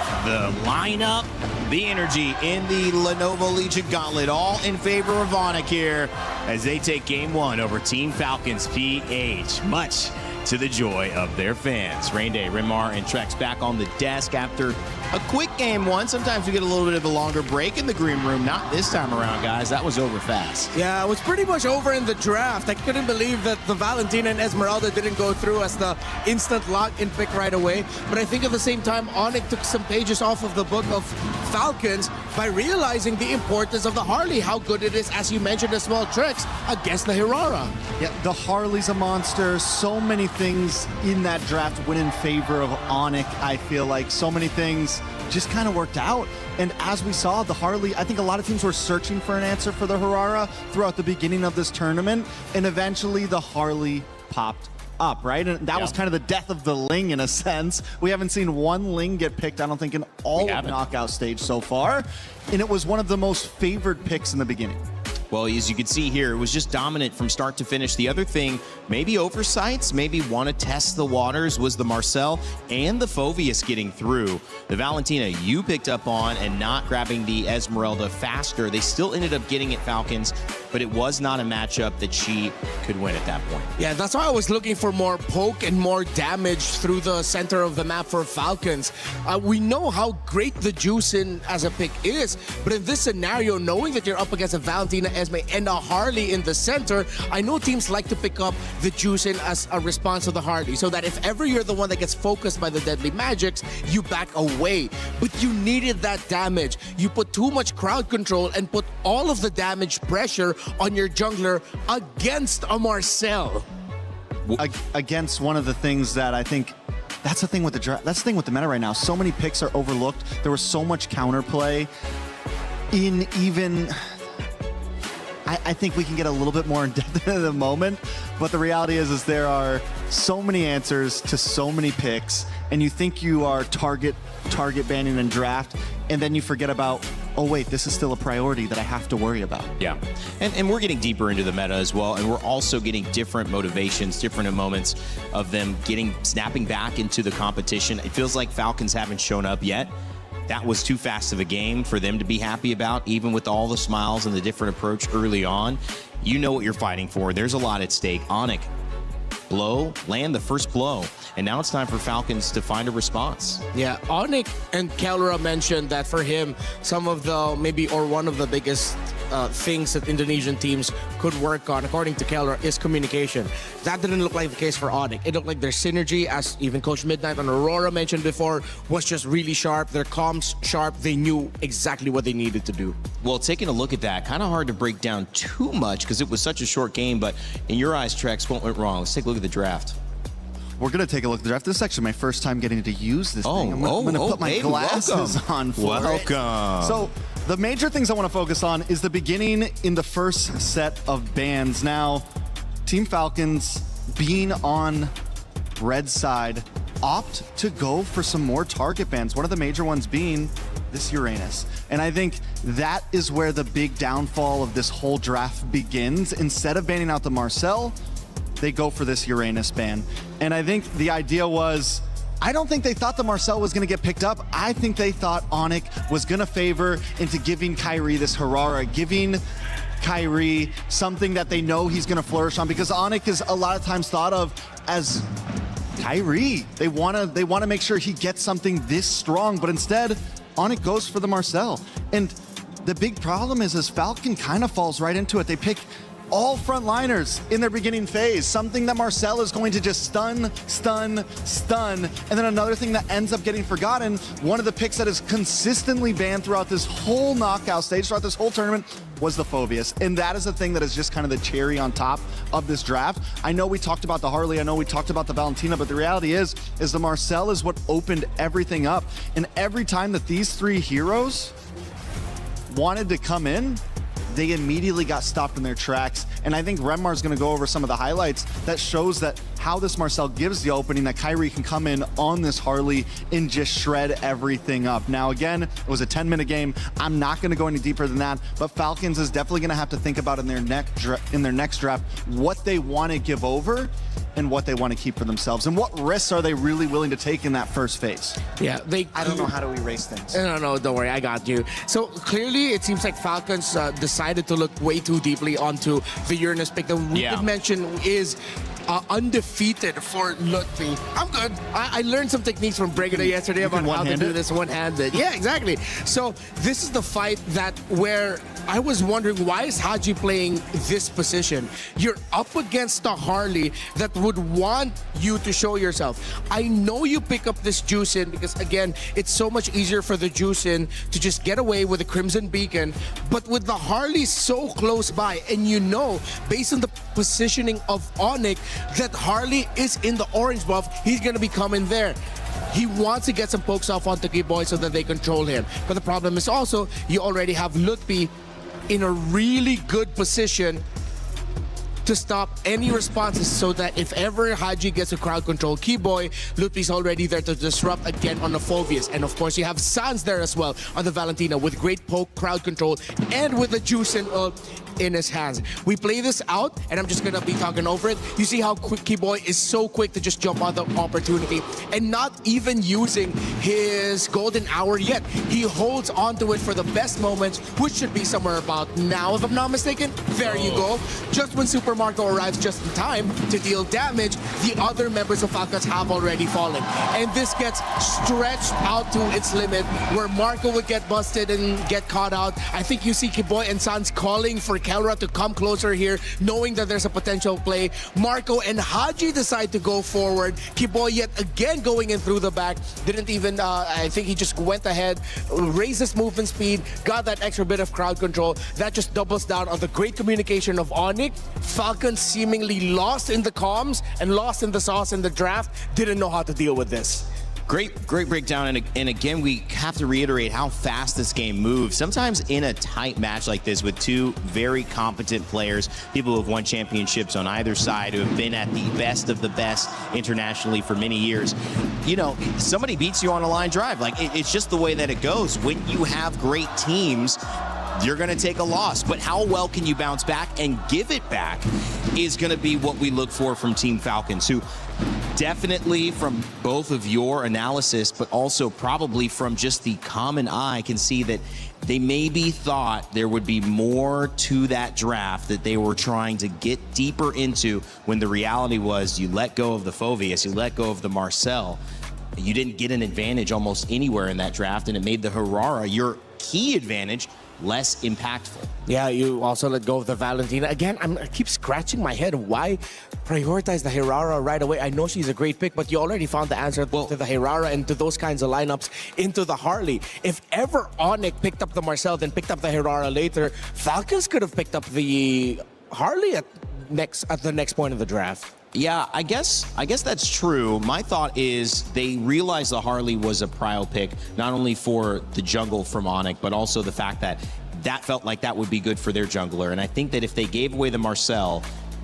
lineup, the energy in the Lenovo Legion Gauntlet, all in favor of Onyx here as they take game 1 over Team Falcons PH. Much to the joy of their fans. Rainday, Rimar, and Trex back on the desk after a quick game 1. Sometimes we get a little bit of a longer break in the green room. Not this time around, guys. That was over fast. Yeah, it was pretty much over in the draft. I couldn't believe that the Valentina and Esmeralda didn't go through as the instant lock-in pick right away. But I think at the same time, Onyx took some pages off of the book of Falcons by realizing the importance of the Harley, how good it is, as you mentioned, the small tricks against the Hirara. Yeah, the Harley's a monster. So many things in that draft went in favor of Onyx, I feel like. So many things just kind of worked out. And as we saw, the Harley, I think a lot of teams were searching for an answer for the Hirara throughout the beginning of this tournament. And eventually the Harley popped up, right? And that was kind of the death of the Ling in a sense. We haven't seen one Ling get picked, I don't think, in all of knockout stage so far. And it was one of the most favored picks in the beginning. Well, as you can see here, it was just dominant from start to finish. The other thing, maybe oversights, maybe want to test the waters, was the Marcel and the Phoveus getting through. The Valentina you picked up on and not grabbing the Esmeralda faster. They still ended up getting it, Falcons. but it was not a matchup that she could win at that point. Yeah, that's why I was looking for more poke and more damage through the center of the map for Falcons. We know how great the Juicin as a pick is, but in this scenario, knowing that you're up against a Valentina, Esme, and a Harley in the center, I know teams like to pick up the Juicin as a response to the Harley, so that if ever you're the one that gets focused by the deadly magics, you back away. But you needed that damage. You put too much crowd control and put all of the damage pressure on your jungler against a Marcel. Against one of the things that I think that's the thing with that's the thing with the meta right now. So many picks are overlooked. There was so much counterplay in even. I think we can get a little bit more in depth in the moment, but the reality is there are so many answers to so many picks, and you think you are target banning and draft, and then you forget about, oh wait, this is still a priority that I have to worry about. Yeah, and we're getting deeper into the meta as well, and we're also getting different motivations, different moments of them snapping back into the competition. It feels like Falcons haven't shown up yet. That was too fast of a game for them to be happy about, even with all the smiles and the different approach early on. You know what you're fighting for. There's a lot at stake. Onyx, land the first blow. And now it's time for Falcons to find a response. Yeah, Onyx and Kelra mentioned that for him, some of the one of the biggest things that Indonesian teams could work on, according to Kelra, is communication. That didn't look like the case for Onyx. It looked like their synergy, as even Coach Midnight and Aurora mentioned before, was just really sharp. Their comms sharp. They knew exactly what they needed to do. Well, taking a look at that, kind of hard to break down too much because it was such a short game, but in your eyes, Trex, what went wrong? Let's take a look at the draft. We're going to take a look at the draft. This is actually my first time getting to use this thing. I'm going to put my glasses on for it. So the major things I want to focus on is the beginning in the first set of bans. Now, Team Falcons, being on red side, opt to go for some more target bans. One of the major ones being this Uranus. And I think that is where the big downfall of this whole draft begins. Instead of banning out the Marcel, they go for this Uranus ban. And I think the idea was, I don't think they thought the Marcel was going to get picked up. I think they thought Onyx was going to favor into giving Kyrie this Harara, giving Kyrie something that they know he's going to flourish on, because Onyx is a lot of times thought of as Kyrie. They want to make sure he gets something this strong, but instead Onyx goes for the Marcel. And the big problem is Falcon kind of falls right into it. They pick all frontliners in their beginning phase, something that Marcel is going to just stun. And then another thing that ends up getting forgotten, one of the picks that is consistently banned throughout this whole knockout stage, throughout this whole tournament, was the Phobius. And that is the thing that is just kind of the cherry on top of this draft. I know we talked about the Harley, I know we talked about the Valentina, but the reality is the Marcel is what opened everything up. And every time that these three heroes wanted to come in, they immediately got stopped in their tracks. And I think Remmar's going to go over some of the highlights that shows that how this Marcel gives the opening, that Kyrie can come in on this Harley and just shred everything up. Now, again, it was a 10-minute game. I'm not going to go any deeper than that, but Falcons is definitely going to have to think about in their next draft what they want to give over and what they want to keep for themselves, and what risks are they really willing to take in that first phase. Yeah, I don't know how to erase things. No, don't worry, I got you. So clearly, it seems like Falcons decided to look way too deeply onto the Uranus pick that we did mention is undefeated for Lutfi. I'm good. I learned some techniques from Brigida yesterday about how to do this one-handed. Yeah, exactly. So this is the fight where I was wondering, why is Haji playing this position? You're up against a Harley that would want you to show yourself. I know you pick up this Juicin because, again, it's so much easier for the Juicin to just get away with the Crimson Beacon, but with the Harley so close by, and you know, based on the positioning of Onyx, that Harley is in the orange buff, he's going to be coming there. He wants to get some pokes off onto K-Boy so that they control him. But the problem is also, you already have Lutfi in a really good position to stop any responses, so that if ever Haji gets a crowd control Keyboy, Lutfi's already there to disrupt again on the Phobius. And of course, you have Sans there as well on the Valentina with great poke, crowd control, and with the Juicin ult. in his hands. We play this out, and I'm just gonna be talking over it. You see how quick Kiboy is so quick to just jump on the opportunity and not even using his golden hour yet. He holds onto it for the best moments, which should be somewhere about now, if I'm not mistaken. There you go. Just when Super Marco arrives just in time to deal damage, the other members of Falcons have already fallen. And this gets stretched out to its limit, where Marco would get busted and get caught out. I think you see Kiboy and Sans calling for Kelra to come closer here, knowing that there's a potential play. Marco and Haji decide to go forward. Kiboy yet again going in through the back. Didn't even, I think he just went ahead, raised his movement speed, got that extra bit of crowd control. That just doubles down on the great communication of Onyx. Falcons seemingly lost in the comms and lost in the sauce in the draft. Didn't know how to deal with this. Great breakdown, and again, we have to reiterate how fast this game moves. Sometimes in a tight match like this with two very competent players, people who have won championships on either side, who have been at the best of the best internationally for many years, you know, somebody beats you on a line drive. Like, it's just the way that it goes. When you have great teams, you're going to take a loss, but how well can you bounce back and give it back is going to be what we look for from Team Falcons, who definitely from both of your analysis, but also probably from just the common eye, can see that they maybe thought there would be more to that draft that they were trying to get deeper into, when the reality was you let go of the Phoveus, you let go of the Marcel. You didn't get an advantage almost anywhere in that draft, and it made the Harara your key advantage less impactful. Yeah, you also let go of the Valentina. Again, I keep scratching my head. Why prioritize the Hirara right away? I know she's a great pick, but you already found the answer to the Hirara and to those kinds of lineups into the Harley. If ever Onyx picked up the Marcel, then picked up the Hirara later, Falcons could have picked up the Harley at the next point of the draft. Yeah, I guess that's true. My thought is they realized the Harley was a prio pick, not only for the jungle from Onyx, but also the fact that that felt like that would be good for their jungler. And I think that if they gave away the Marcel,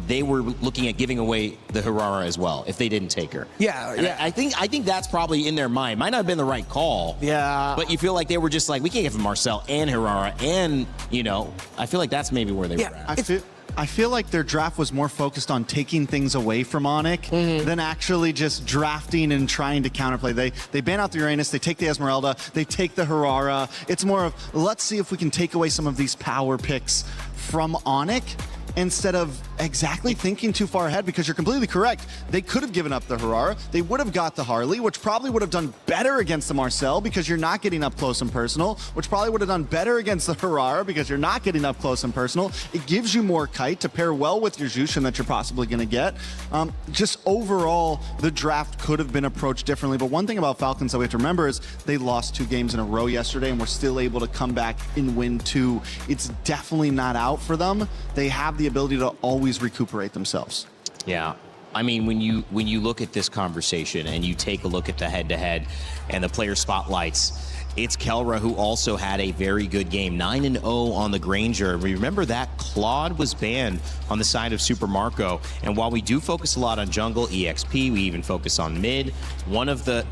they were looking at giving away the Hirara as well, if they didn't take her. Yeah. I think that's probably in their mind. Might not have been the right call. Yeah. But you feel like they were just like, we can't give him Marcel and Hirara, and, you know, I feel like that's maybe where they were at. I feel like their draft was more focused on taking things away from Onyx than actually just drafting and trying to counterplay. They ban out the Uranus, they take the Esmeralda, they take the Hirara. It's more of, let's see if we can take away some of these power picks from Onyx, instead of exactly thinking too far ahead, because you're completely correct. They could have given up the Hirara. They would have got the Harley, which probably would have done better against the Marcel because you're not getting up close and personal, which probably would have done better against the Hirara because you're not getting up close and personal. It gives you more kite to pair well with your Jushin that you're possibly going to get. Just overall, the draft could have been approached differently. But one thing about Falcons that we have to remember is they lost 2 games in a row yesterday and were still able to come back and win 2. It's definitely not out for them. They have the ability to always recuperate themselves. Yeah. I mean, when you look at this conversation and you take a look at the head-to-head and the player spotlights, it's Kelra who also had a very good game, 9-0 on the Granger. Remember that Claude was banned on the side of Super Marco, and while we do focus a lot on jungle, EXP, we even focus on mid, one of the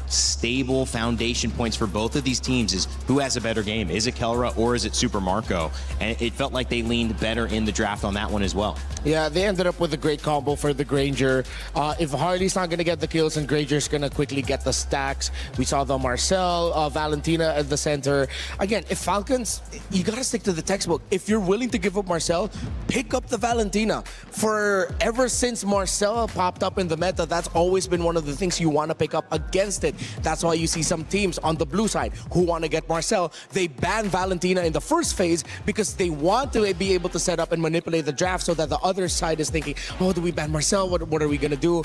stable foundation points for both of these teams is who has a better game. Is it Kelra or is it Super Marco? And it felt like they leaned better in the draft on that one as well. Yeah, they ended up with a great combo for the Granger. If Harley's not going to get the kills and Granger's going to quickly get the stacks, we saw the Marcel, Valentina at the center. Again, if Falcons, you got to stick to the textbook. If you're willing to give up Marcel, pick up the Valentina. Ever since Marcel popped up in the meta, that's always been one of the things you want to pick up against it. That's why you see some teams on the blue side who want to get Marcel. They ban Valentina in the first phase because they want to be able to set up and manipulate the draft so that the other side is thinking, oh, do we ban Marcel? What are we going to do?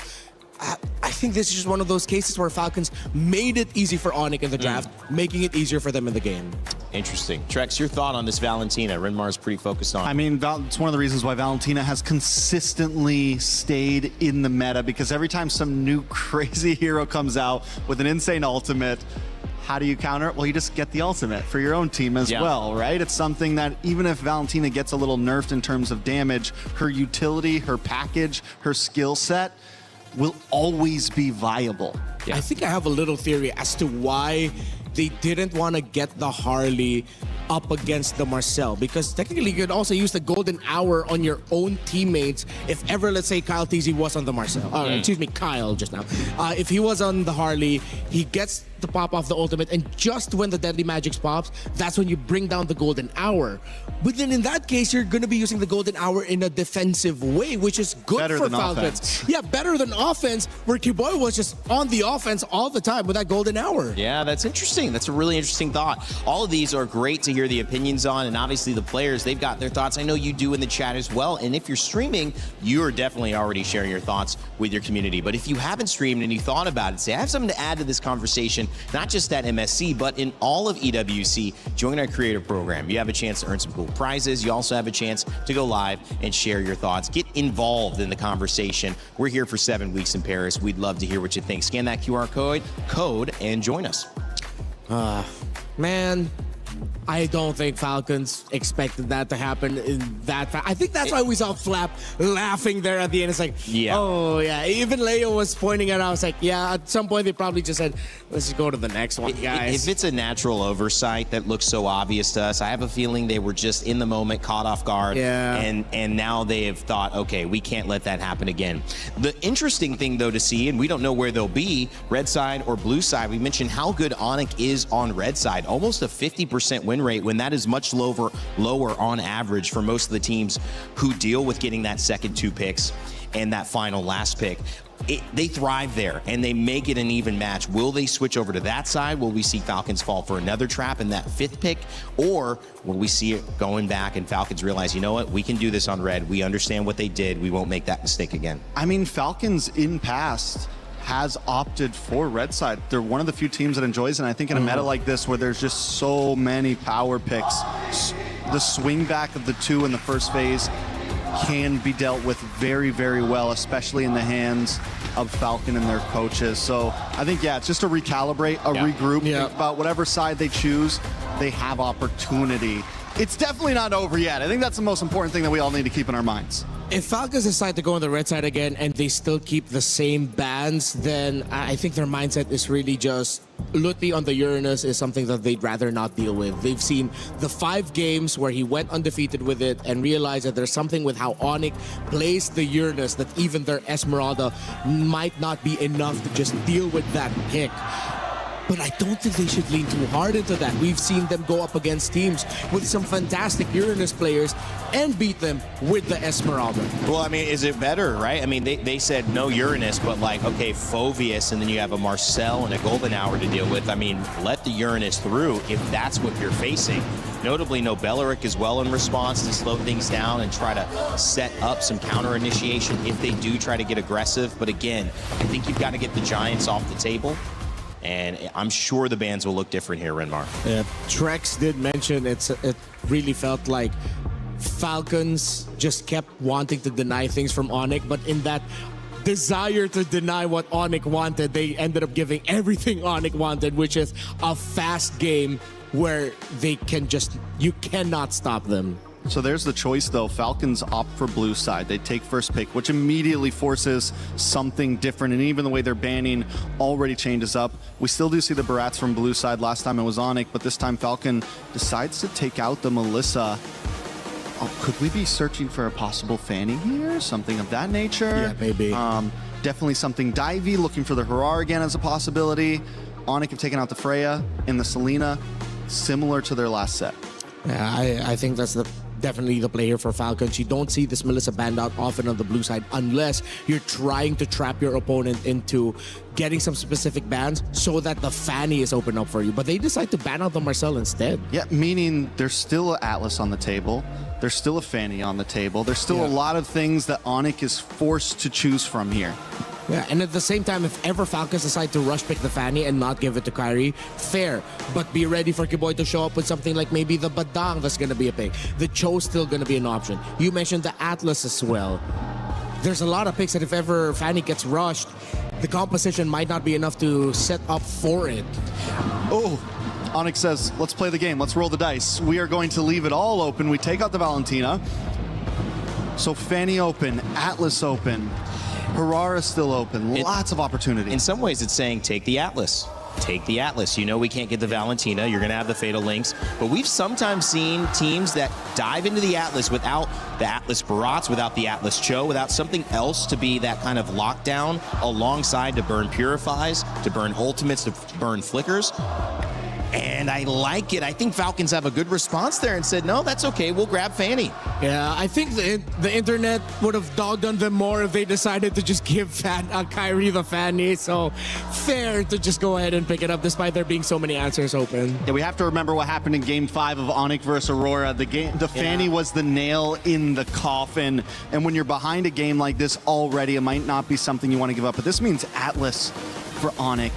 I think this is just one of those cases where Falcons made it easy for Onyx in the draft, making it easier for them in the game. Interesting. Trex, your thought on this Valentina? Rinmar's pretty focused on. I mean, it's one of the reasons why Valentina has consistently stayed in the meta, because every time some new crazy hero comes out with an insane ultimate, how do you counter it? Well, you just get the ultimate for your own team as well, right? It's something that even if Valentina gets a little nerfed in terms of damage, her utility, her package, her skill set will always be viable. I think I have a little theory as to why they didn't want to get the Harley up against the Marcel, because technically you could also use the golden hour on your own teammates if ever, let's say, Kyle TZ was on the Marcel. Excuse me, Kyle just now. If he was on the Harley, he gets to pop off the ultimate, and just when the Deadly Magics pops, that's when you bring down the golden hour. But then in that case, you're going to be using the golden hour in a defensive way, which is good Better for than Falcons. offense. Yeah, better than offense, where Kiboy was just on the offense all the time with that golden hour. Yeah, that's interesting. That's a really interesting thought. All of these are great to hear the opinions on, and obviously the players, they've got their thoughts. I know you do in the chat as well, and if you're streaming, you're definitely already sharing your thoughts with your community. But if you haven't streamed and you thought about it, say, I have something to add to this conversation, not just at MSC, but in all of EWC, join our creator program. You have a chance to earn some cool prizes. You also have a chance to go live and share your thoughts. Get involved in the conversation. We're here for 7 weeks in Paris. We'd love to hear what you think. Scan that QR code and join us. Man, I don't think Falcons expected that to happen in that fast. I think that's why we saw Flap laughing there at the end. It's like, oh yeah. Even Leo was pointing it out. I was like, yeah, at some point they probably just said, let's just go to the next one, guys. If it's a natural oversight that looks so obvious to us, I have a feeling they were just in the moment, caught off guard. Yeah. And now they have thought, okay, we can't let that happen again. The interesting thing, though, to see, and we don't know where they'll be, red side or blue side, we mentioned how good Onyx is on red side. Almost a 50% win rate, when that is much lower on average for most of the teams who deal with getting that second 2 picks and that final last pick. They thrive there, and they make it an even match. Will they switch over to that side? Will we see Falcons fall for another trap in that 5th pick? Or will we see it going back and Falcons realize, you know what, we can do this on red. We understand what they did. We won't make that mistake again. I mean, Falcons in past has opted for red side. They're one of the few teams that enjoys it. And I think in a meta like this where there's just so many power picks, the swing back of the 2 in the first phase can be dealt with very, very well, especially in the hands of Falcon and their coaches. So I think, yeah, it's just to recalibrate, regroup, think about whatever side they choose, they have opportunity. It's definitely not over yet. I think that's the most important thing that we all need to keep in our minds. If Falcons decide to go on the red side again and they still keep the same bans, then I think their mindset is really just Luthi on the Uranus is something that they'd rather not deal with. They've seen the 5 games where he went undefeated with it and realized that there's something with how Onyx plays the Uranus that even their Esmeralda might not be enough to just deal with that pick. But I don't think they should lean too hard into that. We've seen them go up against teams with some fantastic Uranus players and beat them with the Esmeralda. Well, I mean, is it better, right? I mean, they said no Uranus, but like, okay, Phoveus, and then you have a Marcel and a Golden Hour to deal with. I mean, let the Uranus through if that's what you're facing. Notably, no Belleric as well in response to slow things down and try to set up some counter initiation if they do try to get aggressive. But again, I think you've got to get the Giants off the table. And I'm sure the bans will look different here, Renmar. Yeah, Trex did mention it really felt like Falcons just kept wanting to deny things from Onyx, but in that desire to deny what Onyx wanted, they ended up giving everything Onyx wanted, which is a fast game where they can just, you cannot stop them. So there's the choice, though. Falcons opt for blue side. They take first pick, which immediately forces something different. And even the way they're banning already changes up. We still do see the Barats from blue side. Last time it was Onyx, but this time Falcon decides to take out the Melissa. Oh, could we be searching for a possible Fanny here? Something of that nature? Yeah, maybe. Definitely something divey, looking for the Harar again as a possibility. Onyx have taken out the Freya and the Selena, similar to their last set. Yeah, I think that's definitely the play here for Falcons. You don't see this Melissa banned out often on the blue side unless you're trying to trap your opponent into getting some specific bans so that the Fanny is open up for you. But they decide to ban out the Marcel instead. Yeah, meaning there's still an Atlas on the table. There's still a Fanny on the table. There's still a lot of things that Onyx is forced to choose from here. Yeah, and at the same time, if ever Falcons decide to rush pick the Fanny and not give it to Kyrie, fair. But be ready for Kiboy to show up with something like maybe the Badang that's going to be a pick. The Cho's still going to be an option. You mentioned the Atlas as well. There's a lot of picks that if ever Fanny gets rushed, the composition might not be enough to set up for it. Oh, Onyx says, let's play the game. Let's roll the dice. We are going to leave it all open. We take out the Valentina. So Fanny open, Atlas open. Harara still open. Lots of opportunity. In some ways, it's saying take the Atlas. take the Atlas. You know we can't get the Valentina. You're going to have the Fatal Links. But we've sometimes seen teams that dive into the Atlas without the Atlas Barats, without the Atlas Cho, without something else to be that kind of lockdown alongside to burn Purifies, to burn Ultimates, to burn Flickers. And I like it. I think Falcons have a good response there and said, no, that's okay. We'll grab Fanny. Yeah, I think the internet would have dogged on them more if they decided to just give Kyrie the Fanny. So fair to just go ahead and pick it up despite there being so many answers open. Yeah, we have to remember what happened in Game 5 of Onyx versus Aurora. The Fanny was the nail in the coffin. And when you're behind a game like this already, it might not be something you want to give up. But this means Atlas for Onyx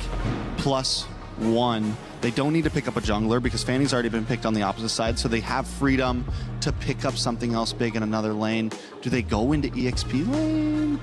+1. They don't need to pick up a jungler because Fanny's already been picked on the opposite side, so they have freedom to pick up something else big in another lane. Do they go into EXP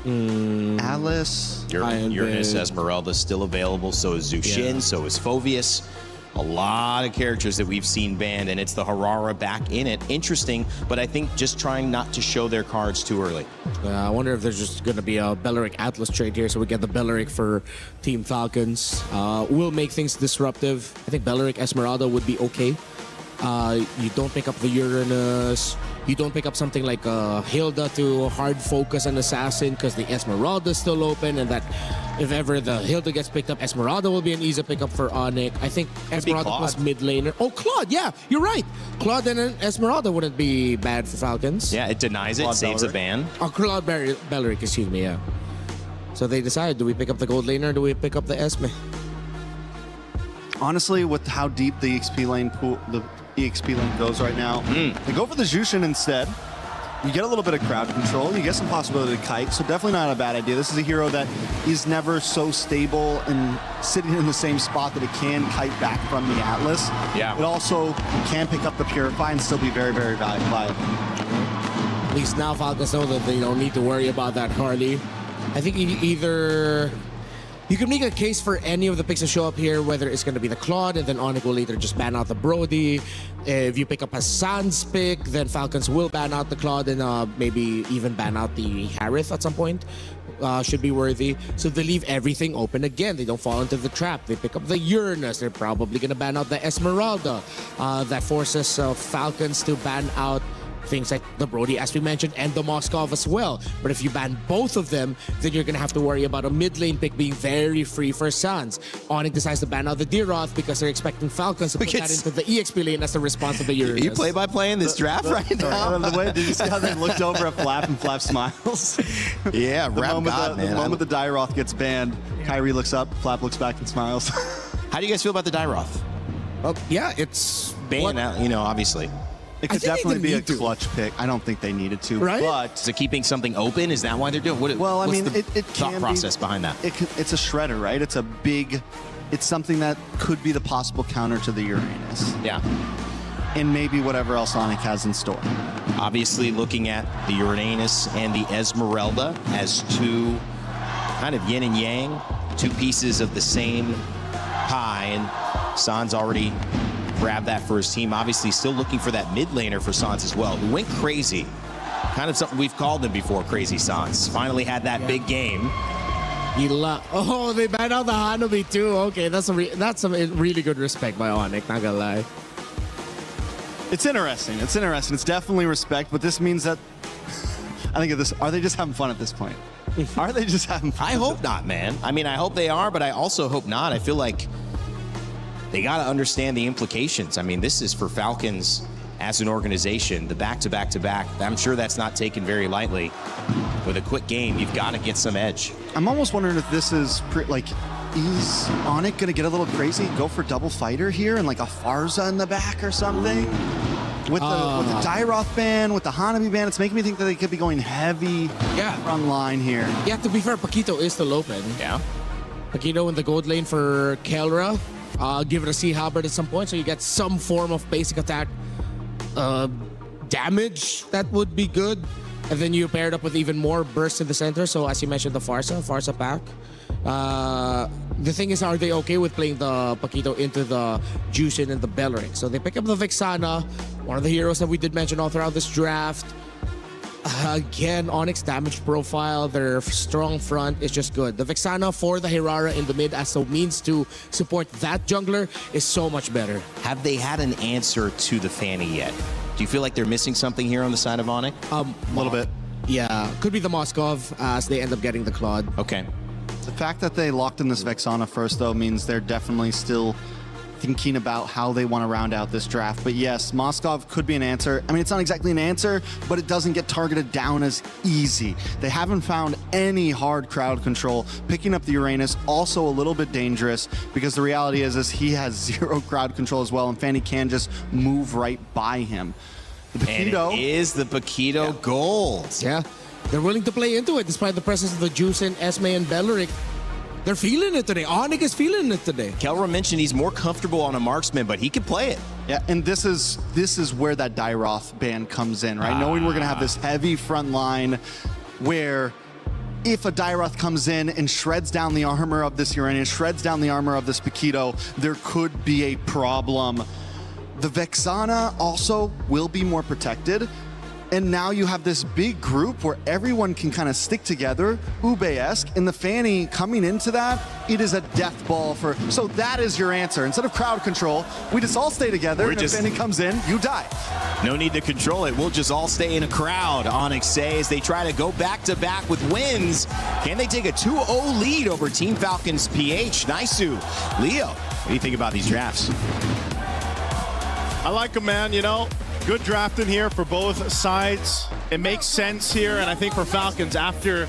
lane? Alice? Uranus Esmeralda still available, so is Zushin, so is Phoveus. A lot of characters that we've seen banned, and it's the Harara back in it. Interesting, but I think just trying not to show their cards too early. I wonder if there's just going to be a Belleric Atlas trade here, so we get the Belleric for Team Falcons. Will make things disruptive. I think Belleric Esmeralda would be okay. You don't pick up the Uranus. You don't pick up something like Hilda to hard focus an assassin because the Esmeralda is still open, and that if ever the Hilda gets picked up, Esmeralda will be an easy pickup for Onyx. I think Esmeralda plus mid laner. Oh, Claude, yeah, you're right. Claude and Esmeralda wouldn't be bad for Falcons. Yeah, it denies it, Claude saves Belleric. a ban. Oh, Claude Belleric, excuse me, yeah. So they decide, do we pick up the gold laner or do we pick up the Esme? Honestly, with how deep the EXP lane pool, the EXP lane goes right now, they go for the Jushin instead. You get a little bit of crowd control. You get some possibility to kite, so definitely not a bad idea. This is a hero that is never so stable and sitting in the same spot that it can kite back from the Atlas. Yeah. It also can pick up the Purify and still be very, very viable. At least now Falcons know that they don't need to worry about that Harley. I think either you can make a case for any of the picks that show up here, whether it's going to be the Claude, and then Onyx will later just ban out the Brody. If you pick up a Sans pick, then Falcons will ban out the Claude and maybe even ban out the Harith at some point. Should be worthy. So they leave everything open again. They don't fall into the trap. They pick up the Uranus. They're probably going to ban out the Esmeralda. That forces Falcons to ban out things like the Brody, as we mentioned, and the Moskov as well. But if you ban both of them, then you're going to have to worry about a mid lane pick being very free for Sans. Onyx decides to ban out the Diroth because they're expecting Falcons to put that into the EXP lane as a response to the Uranus. You play by playing this draft right now. The way, did you see how they looked over at Flap and Flap smiles? Yeah, the rap moment, God, man. the moment the Diroth gets banned, Kyrie looks up, Flap looks back and smiles. How do you guys feel about the Diroth? Yeah, it's Ban out, obviously. It could definitely be a clutch pick. I don't think they needed to, Right? but Is it keeping something open? Is that why they're doing it? well, I what's mean, the it thought can process be, behind that. It's a shredder, right? It's something that could be the possible counter to the Uranus, Yeah. and maybe whatever else Onyx has in store. Obviously, looking at the Uranus and the Esmeralda as two kind of yin and yang, two pieces of the same pie, and Sans already grabbed that for his team. Obviously, still looking for that mid laner for Sans as well, who went crazy. Kind of something we've called him before, Crazy Sans. Finally had that big game. Oh, they banned out the Hanabi too. Okay, that's some really good respect by Onyx, not gonna lie. It's interesting. It's interesting. It's definitely respect, but this means that I think of this. Are they just having fun at this point? Are they just having fun? I hope not, man. I mean, I hope they are, but I also hope not. I feel like they got to understand the implications. I mean, this is for Falcons as an organization, the back-to-back-to-back. I'm sure that's not taken very lightly. With a quick game, you've got to get some edge. I'm almost wondering if this is is Onyx gonna get a little crazy, go for double fighter here and like a Farza in the back or something? With the Diroth ban, with the Hanabi ban, it's making me think that they could be going heavy front line here. Yeah, to be fair, Paquito is still open. Yeah. Paquito in the gold lane for Kelra. Give it a Sea Halberd at some point so you get some form of basic attack damage. That would be good. And then you pair it up with even more burst in the center. So as you mentioned, the Farsa pack. The thing is, are they okay with playing the Paquito into the Jushin and the Belleric? So they pick up the Vexana, one of the heroes that we did mention all throughout this draft. Again, Onyx damage profile, their strong front is just good. The Vexana for the Hirara in the mid as a means to support that jungler is so much better. Have they had an answer to the Fanny yet? Do you feel like they're missing something here on the side of Onyx? A little bit. Yeah, could be the Moskov as they end up getting the Claude. Okay. The fact that they locked in this Vexana first, though, means they're definitely still thinking about how they want to round out this draft. But yes, Moskov could be an answer. I mean, it's not exactly an answer, but it doesn't get targeted down as easy. They haven't found any hard crowd control. Picking up the Uranus, also a little bit dangerous, because the reality is he has 0 crowd control as well, and Fanny can just move right by him. The Paquito, and it is the Paquito gold. Yeah, they're willing to play into it despite the presence of the Juice and Esme and Belleric. They're feeling it today. Onyx is feeling it today. Kelra mentioned he's more comfortable on a marksman, but he can play it. Yeah, and this is where that Dairoth ban comes in, right? Knowing we're gonna have this heavy front line where if a Dairoth comes in and shreds down the armor of this Uranus, shreds down the armor of this Paquito, there could be a problem. The Vexana also will be more protected. And now you have this big group where everyone can kind of stick together, Ube-esque, and the Fanny coming into that, it is a death ball for, so that is your answer. Instead of crowd control, we just all stay together, and if Fanny comes in, you die. No need to control it. We'll just all stay in a crowd, Onyx says. They try to go back-to-back with wins. Can they take a 2-0 lead over Team Falcon's PH? Naisu, Leo, what do you think about these drafts? I like them, man, you know. Good drafting here for both sides. It makes sense here, and I think for Falcons, after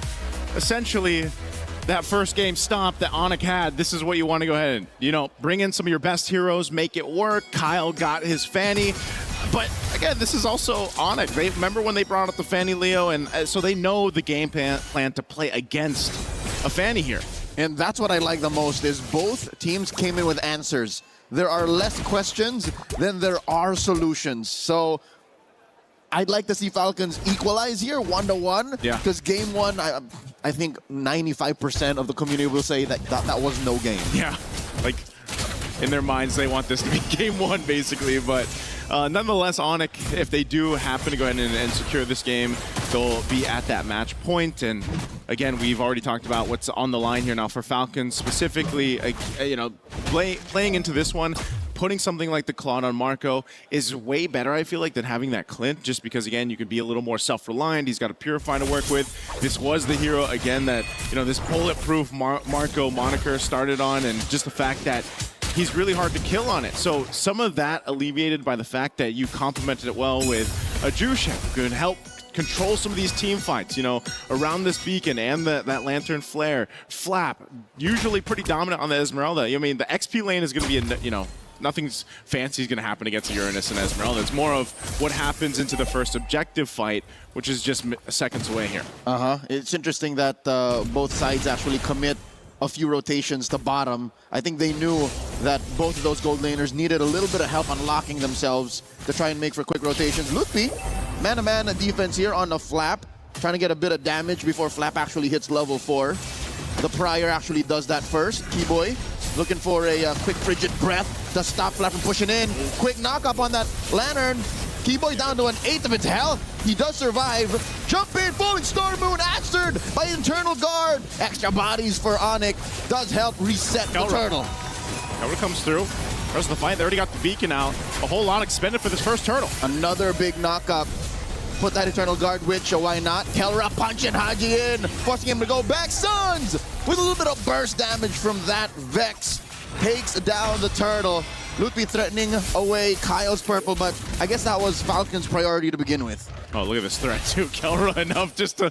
essentially that first game stop that Onyx had, this is what you want to go ahead and, you know, bring in some of your best heroes, make it work. Kyle got his Fanny. But again, this is also Onyx. Right? Remember when they brought up the Fanny, Leo? And so they know the game plan to play against a Fanny here. And that's what I like the most is both teams came in with answers. There are less questions than there are solutions. So I'd like to see Falcons equalize here 1-1. Yeah. Because game one, I think 95% of the community will say that was no game. Yeah. Like in their minds, they want this to be game one, basically. But nonetheless, Onyx, if they do happen to go ahead and secure this game, they'll be at that match point. And again, we've already talked about what's on the line here now for Falcons, specifically, you know, playing into this one. Putting something like the Claude on Marco is way better, I feel like, than having that Clint, just because, again, you can be a little more self-reliant. He's got a Purify to work with. This was the hero, again, that, you know, this bulletproof Marco moniker started on, and just the fact that he's really hard to kill on it. So some of that alleviated by the fact that you complemented it well with a Jushin, who could help control some of these team fights, you know, around this beacon and that Lantern Flare. Flap, usually pretty dominant on the Esmeralda. I mean, the XP lane is going to be, you know, nothing's fancy is going to happen against Uranus and Esmeralda. It's more of what happens into the first objective fight, which is just seconds away here. It's interesting that both sides actually commit a few rotations to bottom. I think they knew that both of those gold laners needed a little bit of help unlocking themselves to try and make for quick rotations. Lupi, man-to-man defense here on the Flap, trying to get a bit of damage before Flap actually hits level 4. The Prior actually does that first. Keyboy looking for a quick frigid breath to stop Flap from pushing in. Quick knock up on that Lantern. Keyboy down to an 1/8 of its health. He does survive. Jump in, falling Star Moon, answered by Internal Guard. Extra bodies for Onyx does help reset the turtle. Kelra comes through. Rest of the fight, they already got the beacon out. A whole lot expended for this first turtle. Another big knock-up. Put that Eternal Guard Witch, why not? Kelra punching Haji in, forcing him to go back. Suns with a little bit of burst damage from that Vex. Takes down the turtle. Ludwig threatening away Kyle's purple, but I guess that was Falcon's priority to begin with. Oh, look at this threat too. Kelra enough just to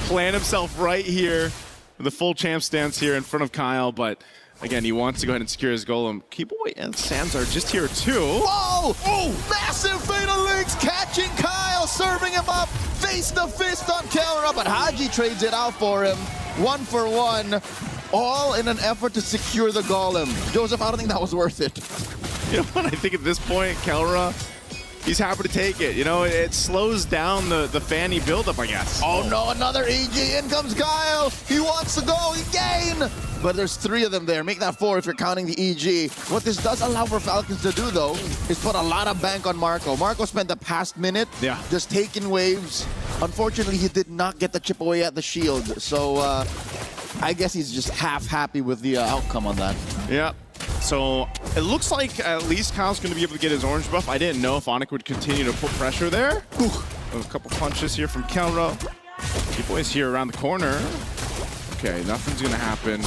plant himself right here. The full champ stance here in front of Kyle, but again, he wants to go ahead and secure his golem. Keyboy and Sans are just here too. Whoa! Oh! Massive Fatal Links catching Kyle, serving him up face to fist on Kelra, but Haji trades it out for him. 1 for 1, all in an effort to secure the golem. Joseph, I don't think that was worth it. You know what? I think at this point, Kelra, he's happy to take it. You know, it slows down the Fanny buildup, I guess. Oh no, another EG. In comes Kyle. He wants to go again. But there's 3 of them there. Make that 4 if you're counting the EG. What this does allow for Falcons to do, though, is put a lot of bank on Marco. Marco spent the past minute just taking waves, Unfortunately, he did not get the chip away at the shield. So I guess he's just half happy with the outcome on that. Yeah. So it looks like at least Kyle's going to be able to get his orange buff. I didn't know if Onic would continue to put pressure there. A couple punches here from Kelro. T-Boy's here around the corner. Okay, nothing's going to happen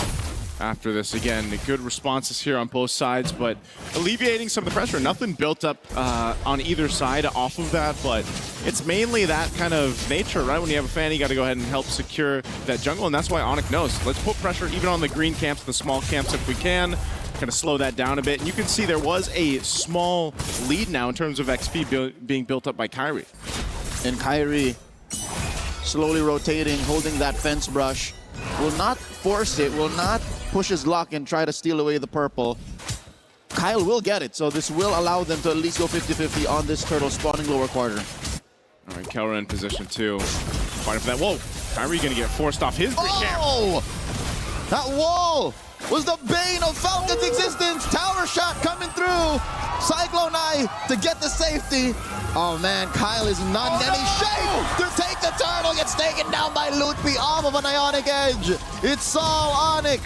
after this. Again, good responses here on both sides, but alleviating some of the pressure. Nothing built up on either side off of that, but it's mainly that kind of nature, right? When you have a fan, you got to go ahead and help secure that jungle, and that's why Onic knows. Let's put pressure even on the green camps, the small camps if we can. Kind of slow that down a bit. And you can see there was a small lead now in terms of XP being built up by Kyrie. And Kyrie slowly rotating, holding that fence brush. Will not force it, will not push his luck and try to steal away the purple. Kyle will get it, so this will allow them to at least go 50-50 on this turtle spawning lower quarter. All right, Kelra in position 2. Fighting for that. Whoa, Kyrie gonna get forced off his green camp. Oh! That wall was the bane of Falcon's existence. Tower shot coming through. Cyclone Eye to get the safety. Oh man, Kyle is not in any shape to take the turtle. Gets taken down by Lutpi off of an Ionic Edge. It's all Onic.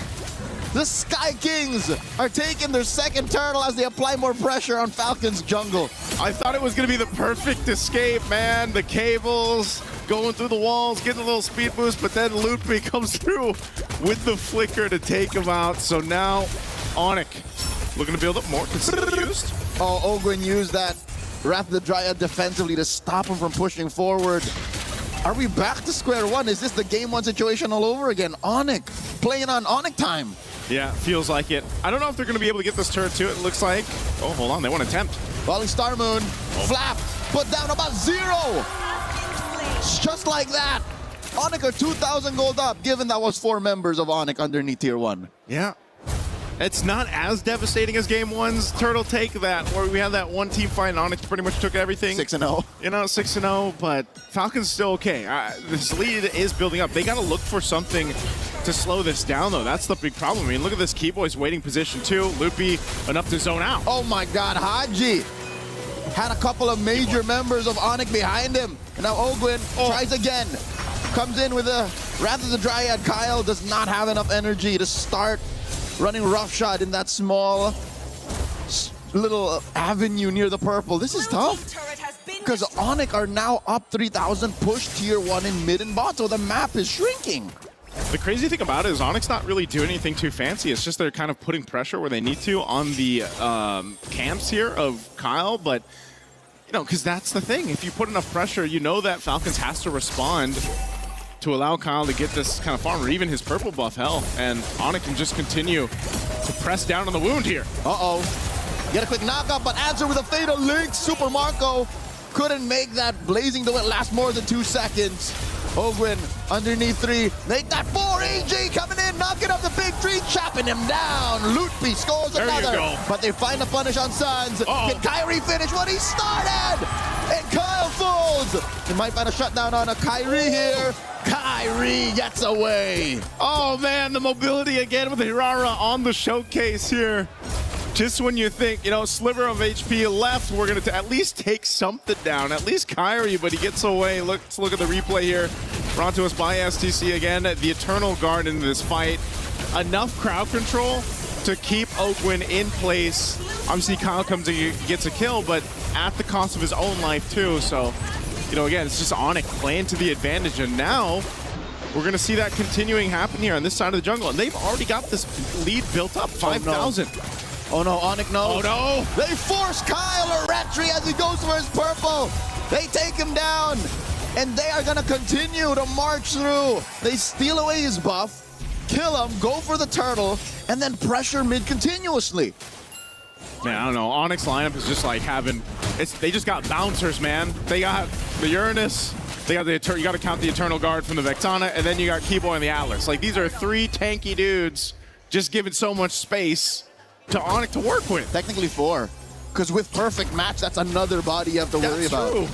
The Sky Kings are taking their second turtle as they apply more pressure on Falcon's jungle. I thought it was going to be the perfect escape, man. The cables going through the walls, getting a little speed boost, but then Lutpi comes through with the flicker to take him out. So now Onic looking to build up more. Confused. Oh, Ogwin used that Wrath of the Dryad defensively to stop him from pushing forward. Are we back to square one? Is this the game one situation all over again? Onic playing on Onic time. Yeah, feels like it. I don't know if they're going to be able to get this turret too. It looks like. Oh, hold on. They want to attempt. Falling Star Moon. Flap. Put down about 0. Just like that. Onic are 2,000 gold up, given that was 4 members of Onic underneath tier 1. Yeah. It's not as devastating as game 1's turtle take that, where we had that one team fight and Onic pretty much took everything. 6-0. You know, 6-0, but Falcon's still okay. This lead is building up. They got to look for something to slow this down, though. That's the big problem. I mean, look at this. Keyboy's waiting position 2. Lutpi enough to zone out. Oh my God, Haji had a couple of major members of Onic behind him. And now Ogwin tries again. Comes in with a Wrath of the Dryad. Kyle does not have enough energy to start running roughshod in that small little avenue near the purple. This is tough because Onic are now up 3,000, push tier 1 in mid and bot, so the map is shrinking. The crazy thing about it is Onyx not really doing anything too fancy. It's just they're kind of putting pressure where they need to on the camps here of Kyle, but you know, because that's the thing. If you put enough pressure, you know that Falcons has to respond to allow Kyle to get this kind of farm or even his purple buff hell, and Onyx can just continue to press down on the wound here. Get a quick knockup, but answer with a fatal link. Super Marco couldn't make that blazing duel last more than 2 seconds. Ogwin underneath 3. Make that 4. AG coming in, knocking up the big tree, chopping him down. Lutpi scores another. But they find a punish on Suns. Can Kyrie finish what he started? And Kyle falls. He might find a shutdown on a Kyrie here. Kyrie gets away. Oh man, the mobility again with Hirara on the showcase here. Just when you think, you know, sliver of HP left, we're going to at least take something down. At least Kyrie, but he gets away. Let's look at the replay here. Brought to us by STC again. The Eternal Guard in this fight. Enough crowd control to keep Ogwin in place. Obviously, Kyle comes and gets a kill, but at the cost of his own life too. So, you know, again, it's just Onic playing to the advantage. And now we're going to see that continuing happen here on this side of the jungle. And they've already got this lead built up, 5,000. Oh no, Onic knows. Oh no! They force Kyle a retry as he goes for his purple. They take him down, and they are gonna continue to march through. They steal away his buff, kill him, go for the turtle, and then pressure mid continuously. Man, I don't know. Onyx lineup is just like having, they just got bouncers, man. They got the Uranus, they got the you got to count the Eternal Guard from the Vexana, and then you got Keyboy and the Atlas. Like, these are 3 tanky dudes just giving so much space to Onyx to work with. Technically 4, because with perfect match, that's another body you have to worry about. True.